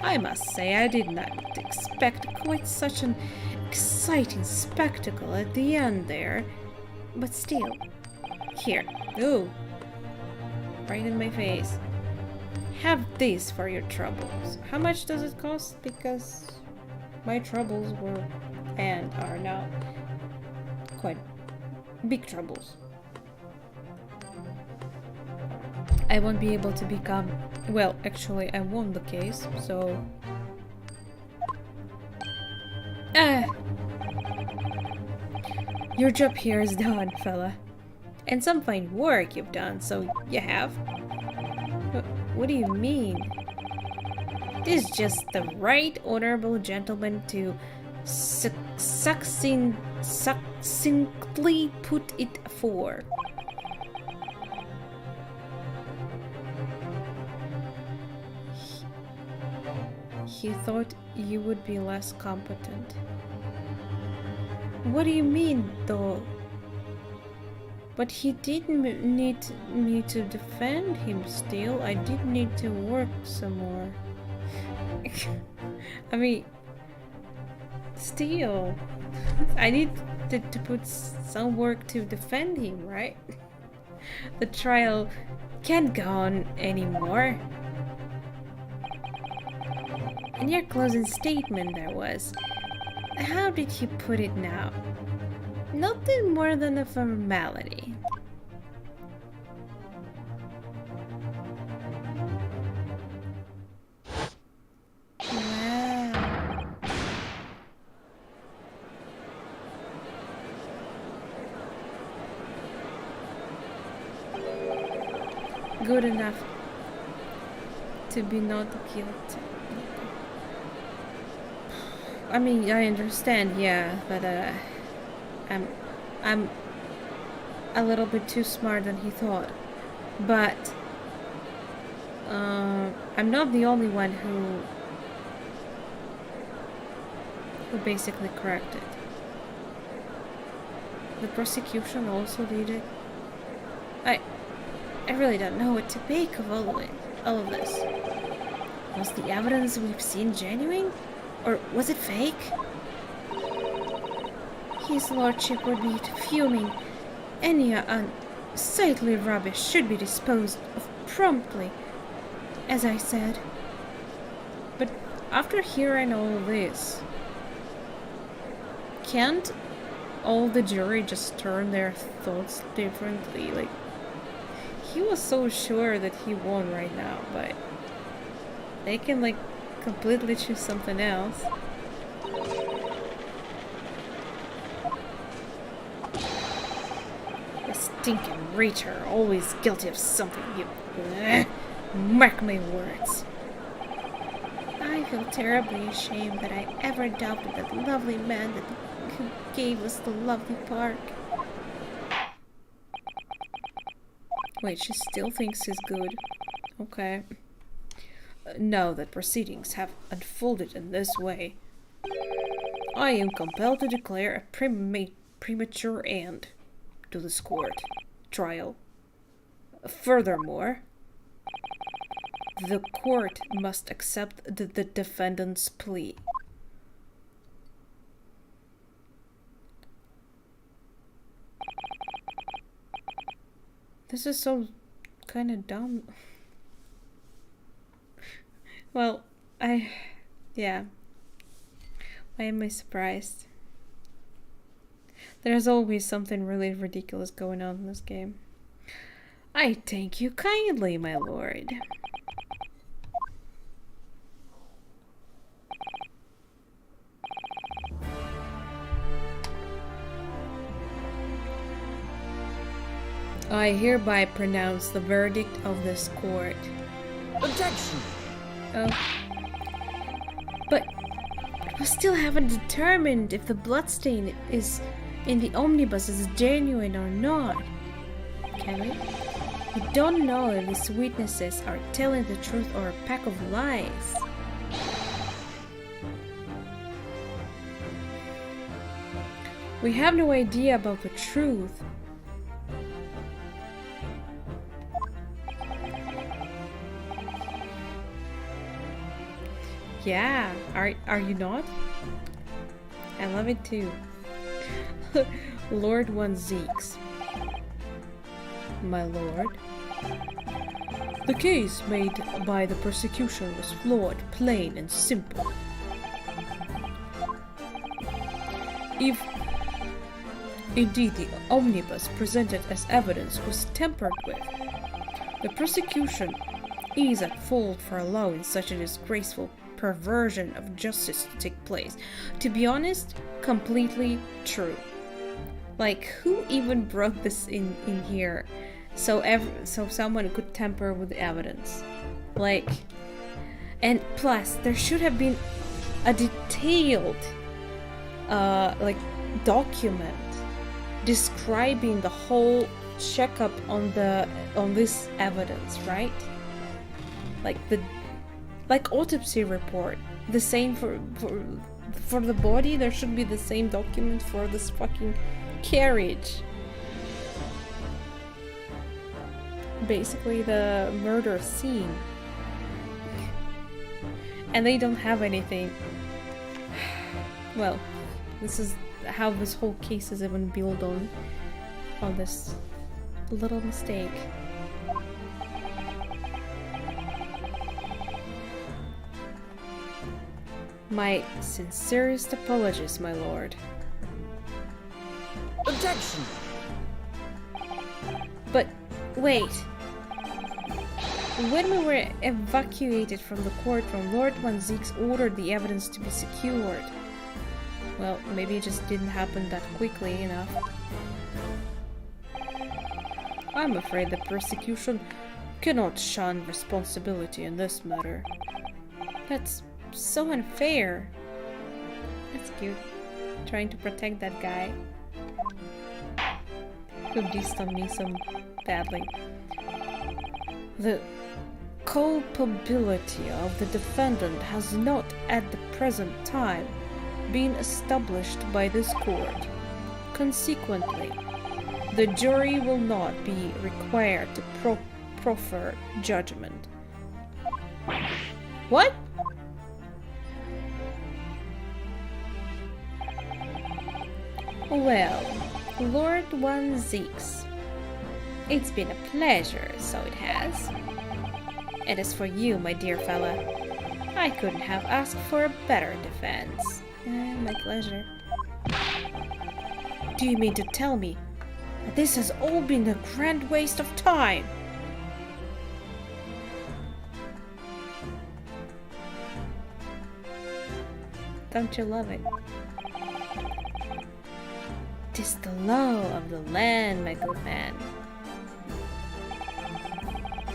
I must say I did not expect quite such an exciting spectacle at the end there. But still, here, ooh, right in my face. Have this for your troubles. How much does it cost? Because my troubles were and are now quite big troubles. I won't be able to become... well, actually, I won the case, so... Your job here is done, fella. And some fine work you've done, so you have. What do you mean? This is just the right honorable gentleman to succinctly put it for. He thought you would be less competent. What do you mean, though? But he didn't need me to defend him still. I did need to work some more. I mean, still, I need to put some work to defend him, right? The trial can't go on anymore. In your closing statement there was, how did you put it now? Nothing more than a formality. good enough to be not guilty. I mean, I understand, yeah, but I'm a little bit too smart than he thought. But I'm not the only one who basically corrected it. The prosecution also did it. I really don't know what to make of all of this. Was the evidence we've seen genuine? Or was it fake? His lordship would be fuming. Any unsightly rubbish should be disposed of promptly, as I said. But after hearing all this, can't all the jury just turn their thoughts differently? Like, he was so sure that he won right now, but they can, like, completely choose something else. The stinking reacher, always guilty of something, you... Mark my words. I feel terribly ashamed that I ever doubted that lovely man who gave us the lovely park. Wait, she still thinks he's good. Okay. Now that proceedings have unfolded in this way, I am compelled to declare a premature end to this court trial. Furthermore, the court must accept the defendant's plea. This is so kind of dumb. Well, yeah. Why am I surprised? There's always something really ridiculous going on in this game. I thank you kindly, my lord. I hereby pronounce the verdict of this court. Objection! Oh. But we still haven't determined if the bloodstain is in the omnibus is genuine or not. Can we? We don't know if these witnesses are telling the truth or a pack of lies. We have no idea about the truth. Yeah, are you not? I love it too. Lord One Zeeks. My lord. The case made by the prosecution was flawed, plain and simple. If indeed the omnibus presented as evidence was tampered with, the prosecution is at fault for allowing such a disgraceful perversion of justice to take place. To be honest, completely true. Like, who even brought this in here so someone could tamper with the evidence? Like, and plus there should have been a detailed like document describing the whole checkup on this evidence, right? Like autopsy report. The same for the body. There should be the same document for this fucking carriage. Basically the murder scene. And they don't have anything. Well, this is how this whole case is even built on this little mistake. My sincerest apologies, my lord. Objection! But wait. When we were evacuated from the courtroom, Lord One Zeeks ordered the evidence to be secured. Well, maybe it just didn't happen that quickly enough. I'm afraid the prosecution cannot shun responsibility in this matter. That's so unfair. That's cute. Trying to protect that guy who dissed on me so badly. The culpability of the defendant has not at the present time been established by this court. Consequently, the jury will not be required to proffer judgment. What? Well, Lord One Zeeks, it's been a pleasure, so it has. And as for you, my dear fella, I couldn't have asked for a better defense. My pleasure. Do you mean to tell me that this has all been a grand waste of time? Don't you love it? 'Tis the law of the land, my good man.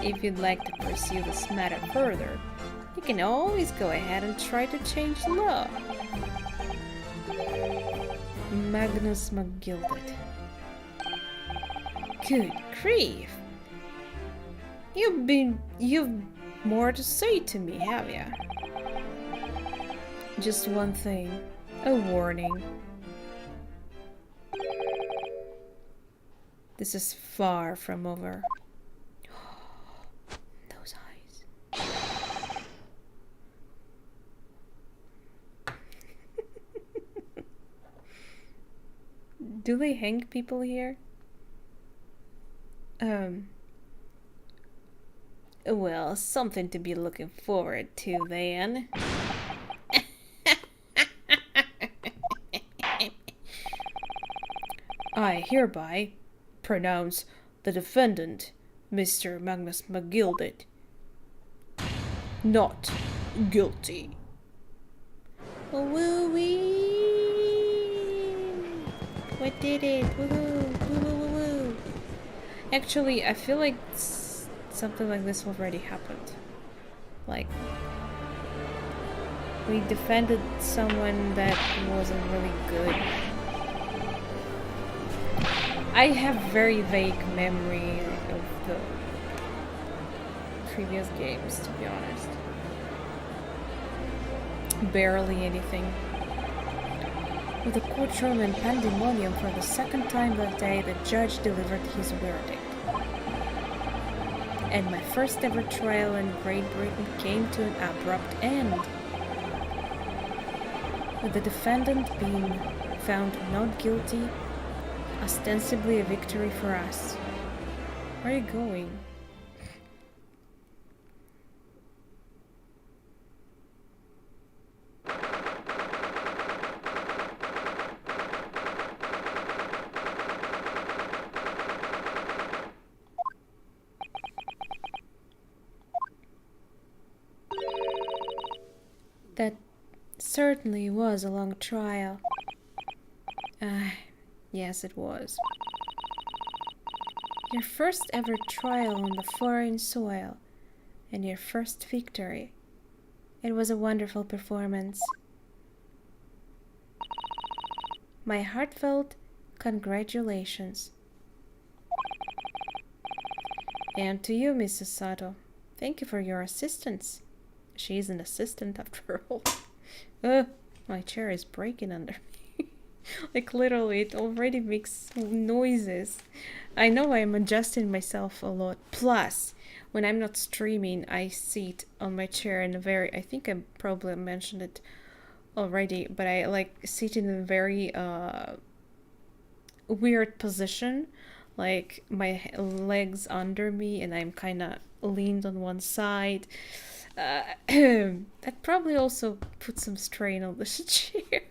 If you'd like to pursue this matter further, you can always go ahead and try to change the law. Magnus McGilded. Good grief! You've more to say to me, have ya? Just one thing. A warning. This is far from over. Those eyes. Do they hang people here? Well, something to be looking forward to then. I hereby pronounce the defendant, Mr. Magnus McGilded, not guilty. Woo-wee! What did it? Woohoo! Woo-woo-woo-woo! Actually, I feel like something like this already happened. Like, we defended someone that wasn't really good. I have very vague memory of the previous games, to be honest. Barely anything. With the courtroom in pandemonium for the second time that day, the judge delivered his verdict. And my first ever trial in Great Britain came to an abrupt end, with the defendant being found not guilty, ostensibly a victory for us. Where are you going? That certainly was a long trial. Yes, it was. Your first ever trial on the foreign soil, and your first victory. It was a wonderful performance. My heartfelt congratulations. And to you, Mrs. Sato, thank you for your assistance. She's an assistant after all. My chair is breaking under me. Like literally, it already makes noises. I know I'm adjusting myself a lot. Plus, when I'm not streaming, I sit on my chair in a very, I think I probably mentioned it already, but I like sit in a very weird position. Like my legs under me and I'm kind of leaned on one side. That probably also put some strain on the chair.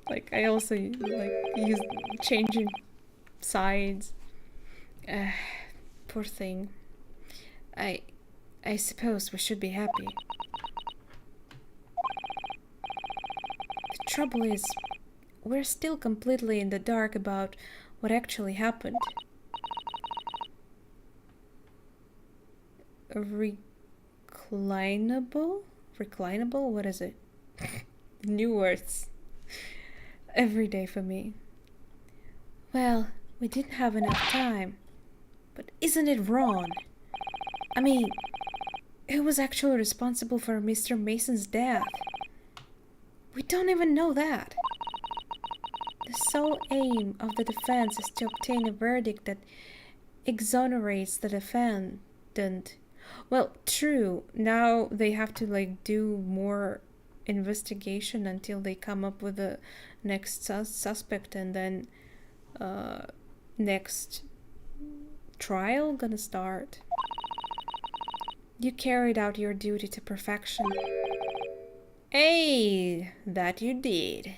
Like I also like use changing sides. Poor thing. I suppose we should be happy. The trouble is, we're still completely in the dark about what actually happened. reclinable? Reclinable? What is it? New words. Every day for me. Well, we didn't have enough time. But isn't it wrong? I mean, who was actually responsible for Mr. Mason's death? We don't even know that. The sole aim of the defense is to obtain a verdict that exonerates the defendant. Well, true. Now they have to like do more investigation until they come up with the next suspect, and then next trial gonna start. You carried out your duty to perfection. Hey, that you did.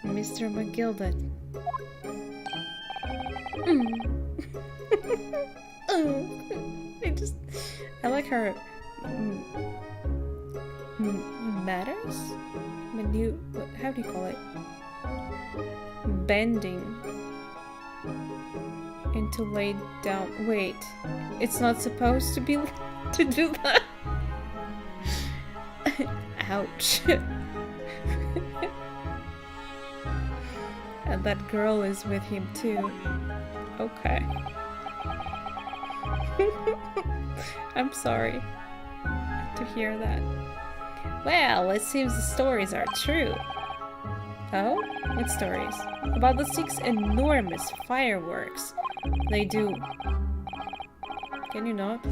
Mr. McGilda. I like her matters? How do you call it? Bending into laid down. Wait, it's not supposed to be to do that. Ouch. And that girl is with him too. Okay. I'm sorry to hear that. Well, it seems the stories are true. Oh? What stories? About the 6 enormous fireworks they do. Can you not?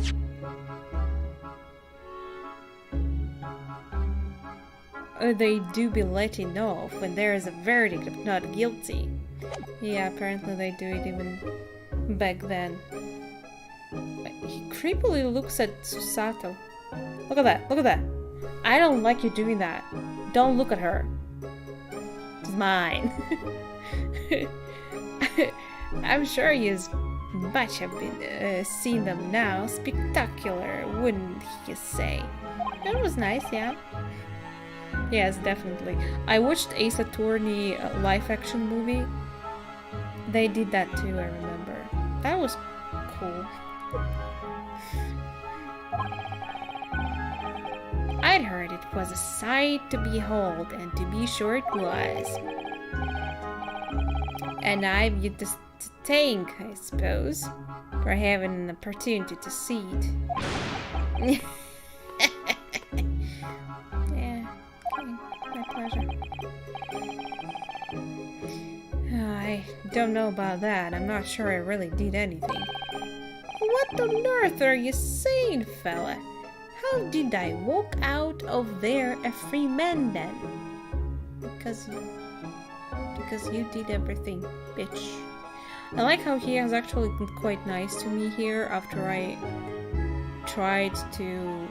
They do be letting off when there is a verdict of not guilty. Yeah, apparently they do it even back then. He creepily looks at Susato. Look at that, look at that. I don't like you doing that. Don't look at her. It's mine. I'm sure you much have been seen them now. Spectacular, wouldn't you say? That was nice, yeah. Yes, definitely. I watched Ace Attorney live-action movie. They did that too, I remember. That was cool. I'd heard it was a sight to behold, and to be sure it was. And I've yet to thank, I suppose, for having an opportunity to see it. Yeah, okay, my pleasure. I don't know about that. I'm not sure I really did anything. What on earth are you saying, fella? How did I walk out of there a free man then? Because you did everything, bitch. I like how he has actually been quite nice to me here after I tried to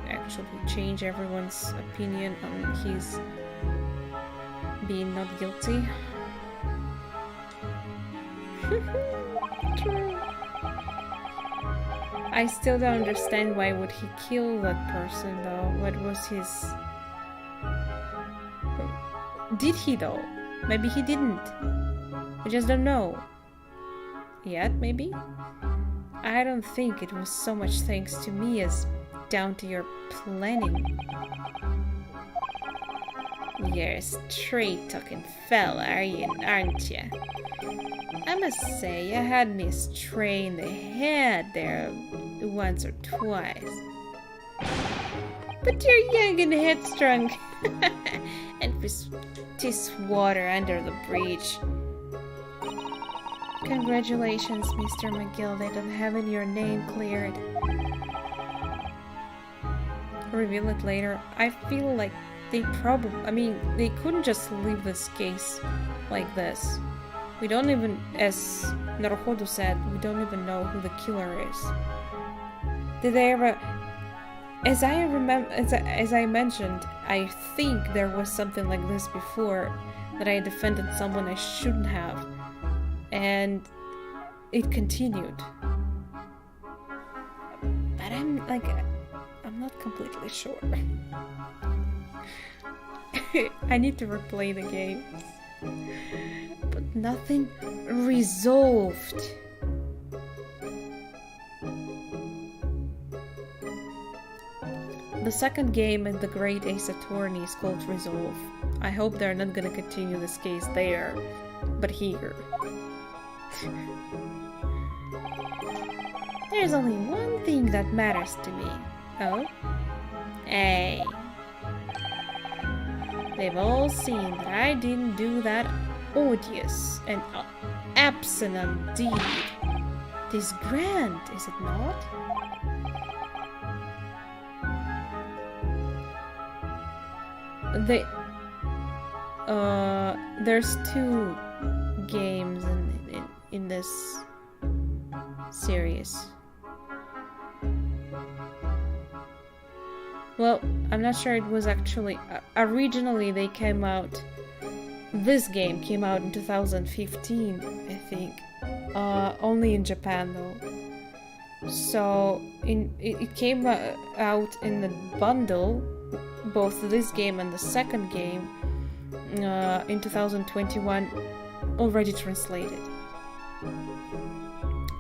actually change everyone's opinion on his being not guilty. True. I still don't understand why would he kill that person though. What was his... Did he though? Maybe he didn't. I just don't know. Yet, maybe? I don't think it was so much thanks to me as down to your planning. You're a straight-talking fella, aren't you? I must say, you had me astray in the head there once or twice. But you're young and headstrong, and this water under the bridge. Congratulations, Mr. McGilda, on having your name cleared. Reveal it later. I feel like they they couldn't just leave this case like this. We don't even, as Naruhodo said, we don't even know who the killer is. Did they ever... As I remember, as I mentioned, I think there was something like this before, that I defended someone I shouldn't have, and it continued. But I'm not completely sure. I need to replay the games. But nothing resolved. the second game in the Great Ace Attorney is called Resolve. I hope they're not gonna continue this case there, but here. There's only one thing that matters to me. Oh? Hey. They've all seen that I didn't do that odious and abstinent deed. This grand, is it not? There's two games in this series. Well, I'm not sure it was actually... originally they came out... This game came out in 2015, I think. Only in Japan though. So, it came out in the bundle, both this game and the second game, in 2021, already translated.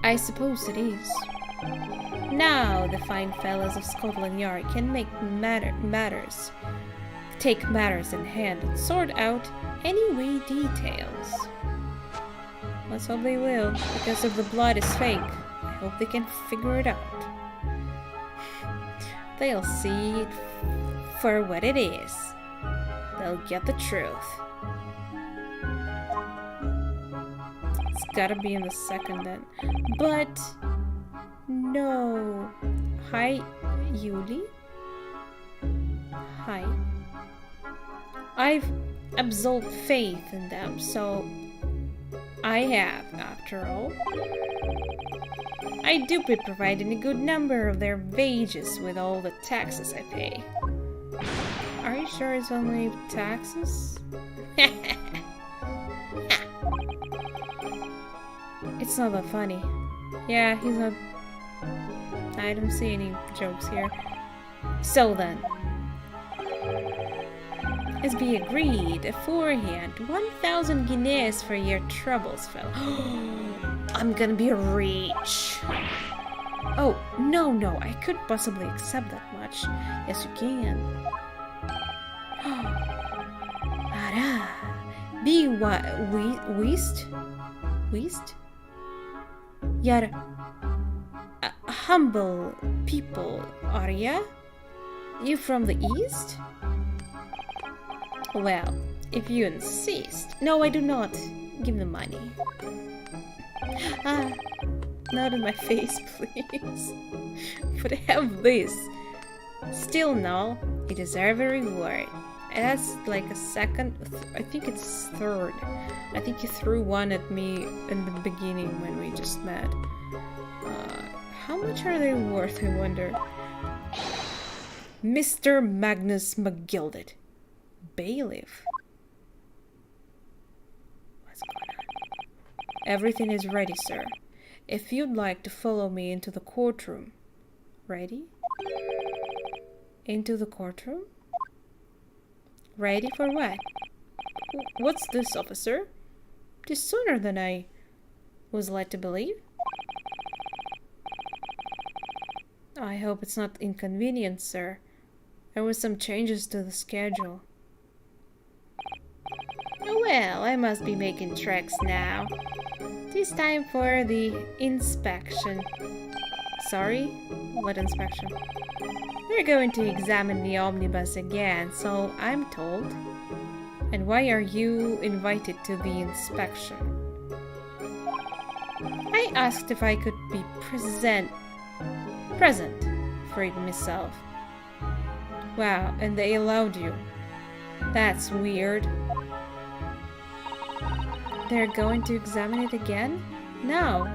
I suppose it is. Now the fine fellows of Scotland Yard can take matters in hand and sort out any wee details. Let's hope they will, because if the blood is fake, I hope they can figure it out. They'll see it for what it is. They'll get the truth. It's gotta be in the second then. But... no. Hi, Yuli? Hi. I've absolved faith in them, so... I have, after all. I do be providing a good number of their wages with all the taxes I pay. Are you sure it's only taxes? It's not that funny. Yeah, he's not... I don't see any jokes here. So then. As we agreed aforehand, 1,000 guineas for your troubles, fellow. I'm gonna be rich. Oh, no, I couldn't possibly accept that much. Yes, you can. Ara, be wist? You're humble people, are ya? You from the east? Well, if you insist. No, I do not. Give the money. Ah, not in my face, please. But have this. Still, no, you deserve a reward. And that's like a second, I think it's third. I think you threw one at me in the beginning when we just met. How much are they worth, I wonder? Mr. Magnus McGilded. Bailiff. What's going on? Everything is ready, sir. If you'd like to follow me into the courtroom. Ready? Into the courtroom? Ready for what? What's this, officer? It is sooner than I was led to believe. I hope it's not inconvenient, sir. There were some changes to the schedule. Well, I must be making tracks now. It is time for the inspection. Sorry? What inspection? We're going to examine the omnibus again, so I'm told. And why are you invited to the inspection? I asked if I could be present for it myself. Wow, and they allowed you. That's weird. They're going to examine it again? No.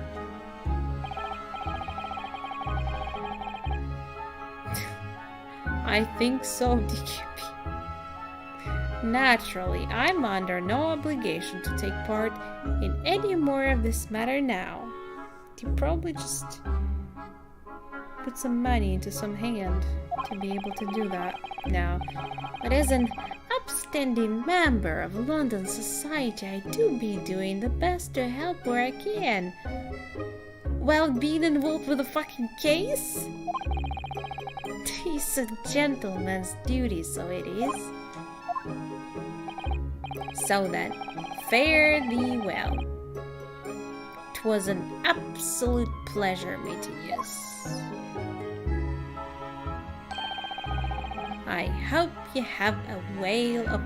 I think so, DKP. Naturally, I'm under no obligation to take part in any more of this matter now. You probably just put some money into some hand to be able to do that now. But as an upstanding member of London society, I do be doing the best to help where I can. While being involved with a fucking case? 'Tis a gentleman's duty, so it is. So then, fare thee well. 'Twas an absolute pleasure meeting yous. I hope you have a whale of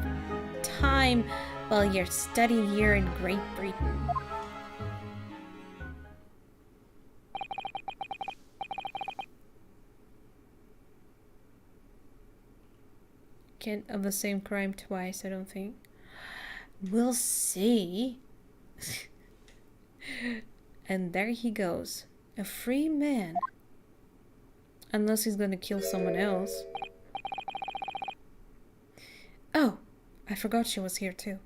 time while you're studying here in Great Britain. Can't of the same crime twice, I don't think. We'll see. And there he goes. A free man. Unless he's gonna kill someone else. Oh, I forgot she was here too.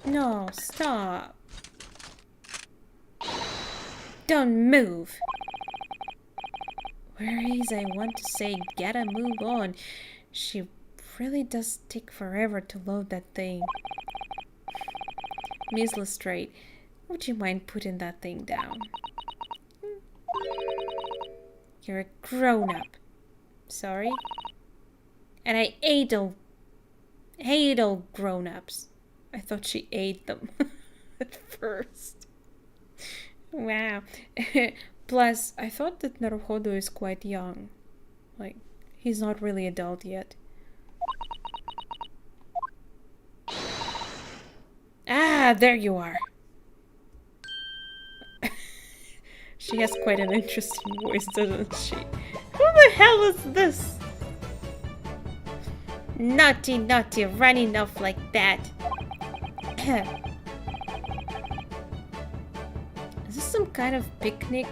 No, stop. Don't move. Where is I want to say gotta move on. She really does take forever to load that thing. Miss Lestrade, would you mind putting that thing down? You're a grown-up. Sorry? And I hate all grown-ups. I thought she ate them at first. Wow. Plus, I thought that Naruhodo is quite young. Like, he's not really adult yet. Ah, there you are. She has quite an interesting voice, doesn't she? Who the hell is this? Naughty, naughty, running off like that. Is this some kind of picnic?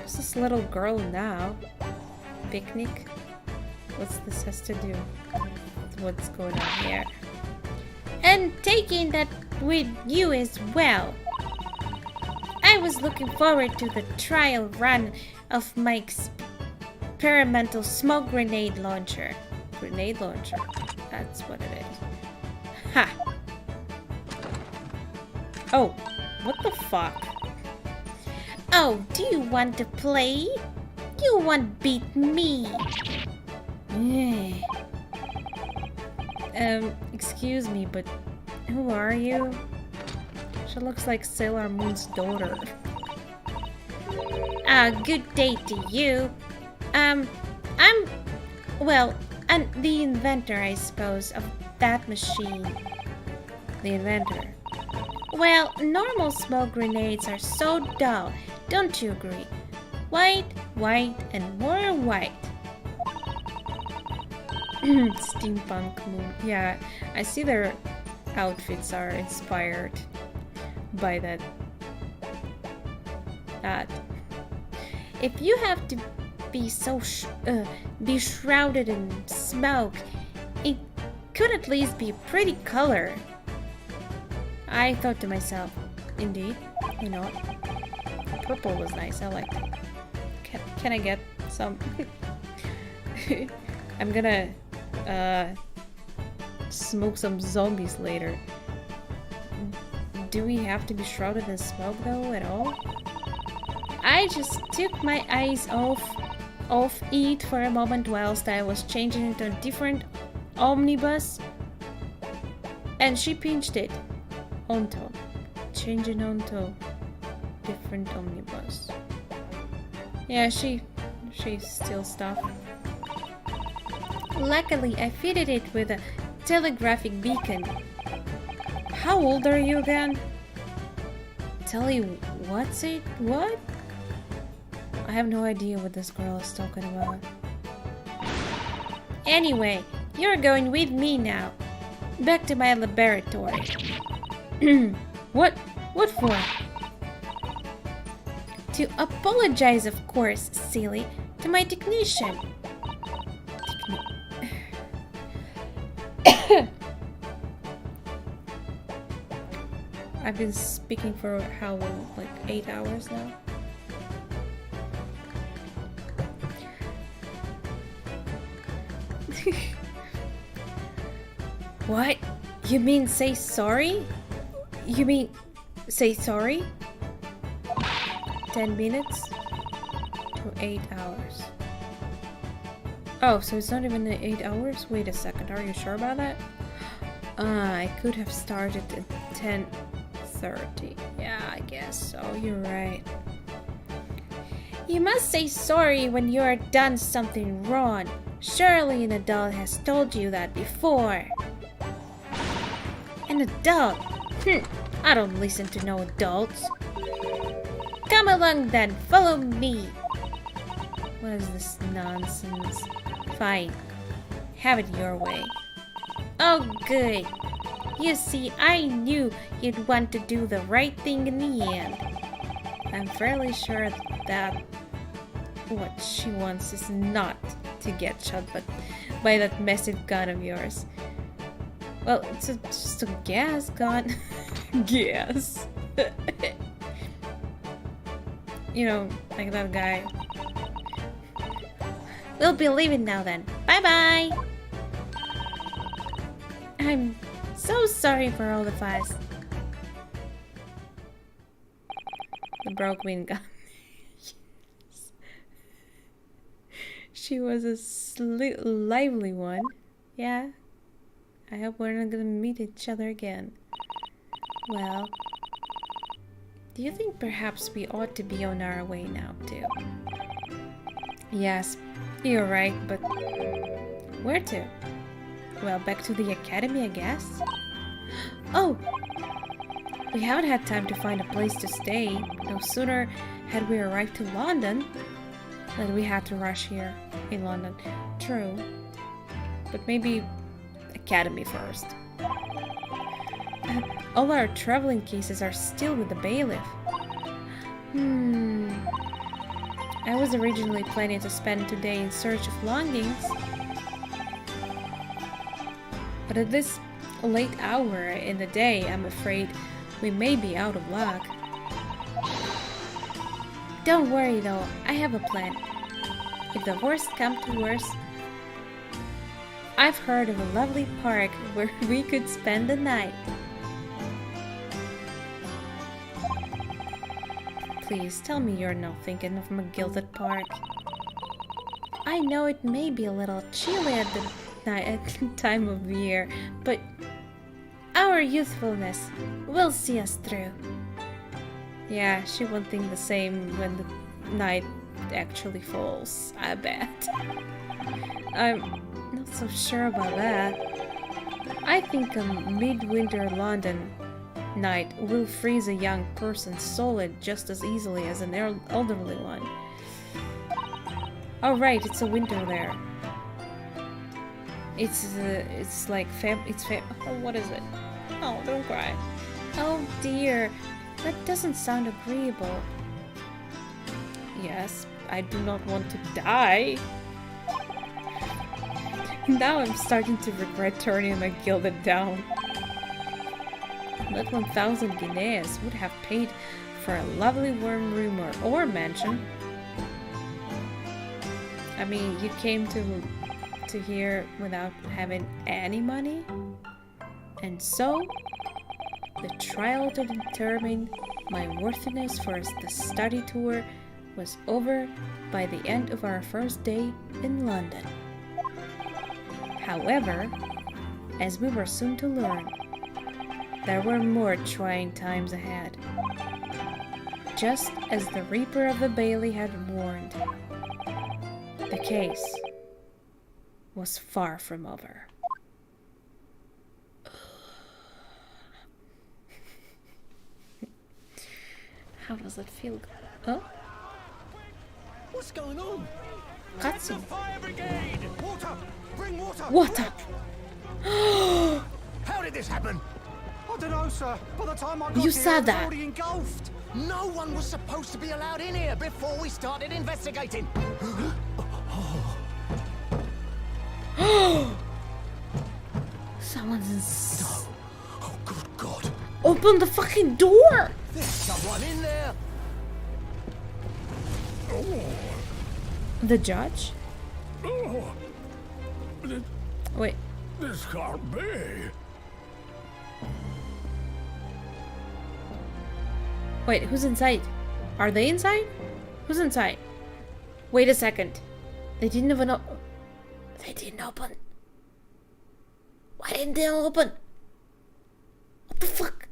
Who's this little girl now? Picnic? What's this has to do with what's going on here? And taking that with you as well. I was looking forward to the trial run of my experimental smoke grenade launcher. Grenade launcher. That's what it is. Ha! Oh, what the fuck? Oh, do you want to play? You won't beat me. Excuse me, but who are you? She looks like Sailor Moon's daughter. Good day to you. I'm the inventor, I suppose, of that machine. The inventor. Well, normal smoke grenades are so dull, don't you agree? White, white, and more white. Steampunk moon. Yeah, I see their outfits are inspired by that. If you have to be so be shrouded in smoke, it could at least be a pretty color. I thought to myself, Indeed, you know, purple was nice. I liked it. Can I get some? I'm gonna smoke some zombies later. Do we have to be shrouded in smoke though at all? I just took my eyes off it for a moment whilst I was changing into a different omnibus, and she pinched it. Onto. Changing onto different omnibus. Yeah, she steals stuff. Luckily, I fitted it with a telegraphic beacon. How old are you again? What's it? What? I have no idea what this girl is talking about. Anyway, you're going with me now. Back to my laboratory. What? What for? To apologize, of course, silly, to my technician. I've been speaking for how long? Like 8 hours now? What? You mean say sorry? You mean say sorry? 10 minutes? for 8 hours. Oh, so it's not even 8 hours? Wait a second, are you sure about that? I could have started at 10:30. Yeah, I guess so. You're right. You must say sorry when you are done something wrong. Surely an adult has told you that before. An adult? I don't listen to no adults. Come along then, follow me. What is this nonsense? Fine. Have it your way. Oh, good. You see, I knew you'd want to do the right thing in the end. I'm fairly sure that what she wants is not to get shot by that massive gun of yours. Well, it's just a gas gun. Gas. You know, like that guy. We'll be leaving now then. Bye-bye! I'm so sorry for all the fuss. The broke wind gun. Yes. She was a lively one. Yeah. I hope we're not gonna meet each other again. Well, do you think perhaps we ought to be on our way now too? Yes, you're right, but where to? Well, back to the academy, I guess. Oh! We haven't had time to find a place to stay. No sooner had we arrived to London than we had to rush here in London. True. But maybe academy first. All our traveling cases are still with the bailiff. I was originally planning to spend today in search of longings. But at this late hour in the day, I'm afraid we may be out of luck. Don't worry though, I have a plan. If the worst comes to worst, I've heard of a lovely park where we could spend the night. Please tell me you're not thinking of my gilded park. I know it may be a little chilly at the time of year, but our youthfulness will see us through. Yeah, she won't think the same when the night actually falls, I bet. I'm not so sure about that. I think a midwinter London night will freeze a young person solid just as easily as an elderly one. Oh right, it's a winter there. It's like oh, what is it? Oh, don't cry. Oh dear, that doesn't sound agreeable. Yes, I do not want to die. Now I'm starting to regret turning my gilded down. That 1,000 guineas would have paid for a lovely warm room or mansion. I mean, you came to here without having any money? And so, the trial to determine my worthiness for the study tour was over by the end of our first day in London. However, as we were soon to learn, there were more trying times ahead. Just as the Reaper of the Bailey had warned, the case was far from over. How does it feel? Oh? What's going on? Cutscene. Fire brigade! Water! Bring water! Water! How did this happen? I don't know, sir. By the time I got You here, said it was that. already engulfed. No one was supposed to be allowed in here before we started investigating. Someone's in... Oh, good God. Open the fucking door! There's someone in there. The judge? Oh, Wait. this can't be. Wait, who's inside? Are they inside? Who's inside? Wait a second. They didn't even They didn't open. Why didn't they open? What the fuck?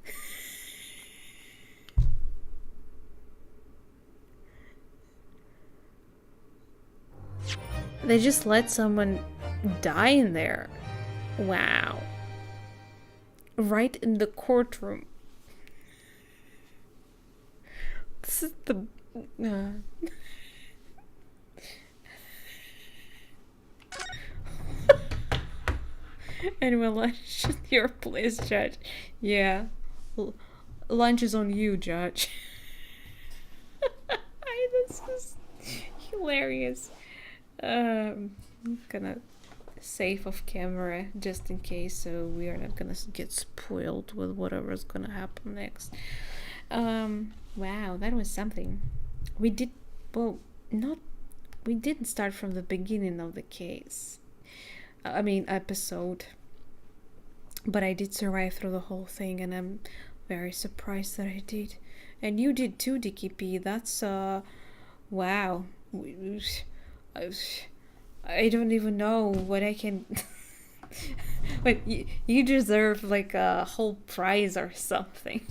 They just let someone die in there. Wow. Right in the courtroom. This is the... Anyway, lunch is your place, Judge. Yeah. Lunch is on you, Judge. This is hilarious. I'm gonna save off camera just in case, so we are not gonna get spoiled with whatever's gonna happen next. Wow, that was something. We didn't start from the beginning of the case. I mean, episode. But I did survive through the whole thing, and I'm very surprised that I did. And you did too, Dicky P. That's, wow. I don't even know what I can... But you deserve, like, a whole prize or something.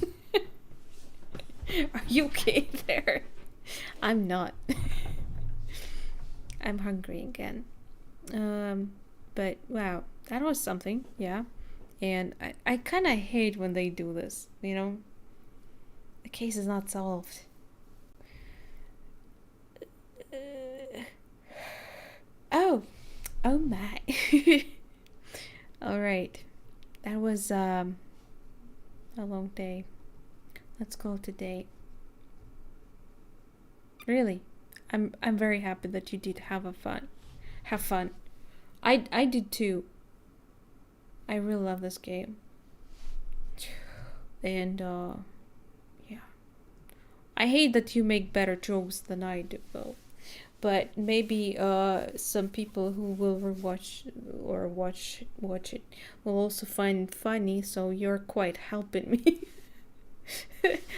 Are you okay there? I'm not. I'm hungry again. But wow, that was something, yeah. And I kind of hate when they do this, you know? The case is not solved. Oh my. Alright. That was a long day. Let's call it a day. Really, I'm very happy that you did have fun. I did too. I really love this game. And yeah. I hate that you make better jokes than I do though. But maybe some people who will rewatch or watch it will also find it funny, so you're quite helping me.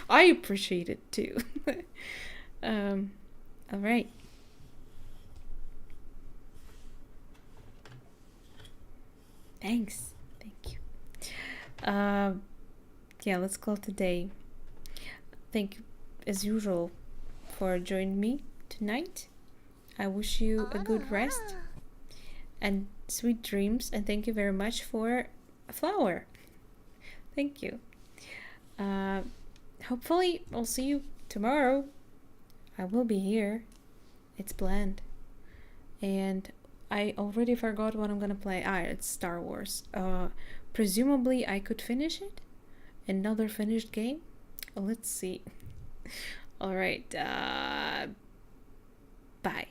I appreciate it too. All right. Thanks. Thank you. Yeah, let's call it a day. Thank you, as usual, for joining me tonight. I wish you a good rest and sweet dreams, and thank you very much for a flower. Thank you. Hopefully I'll see you tomorrow. I will be here. It's planned. And I already forgot what I'm gonna play. It's Star Wars. Presumably I could finish it. Another finished game. Let's see. Alright, bye.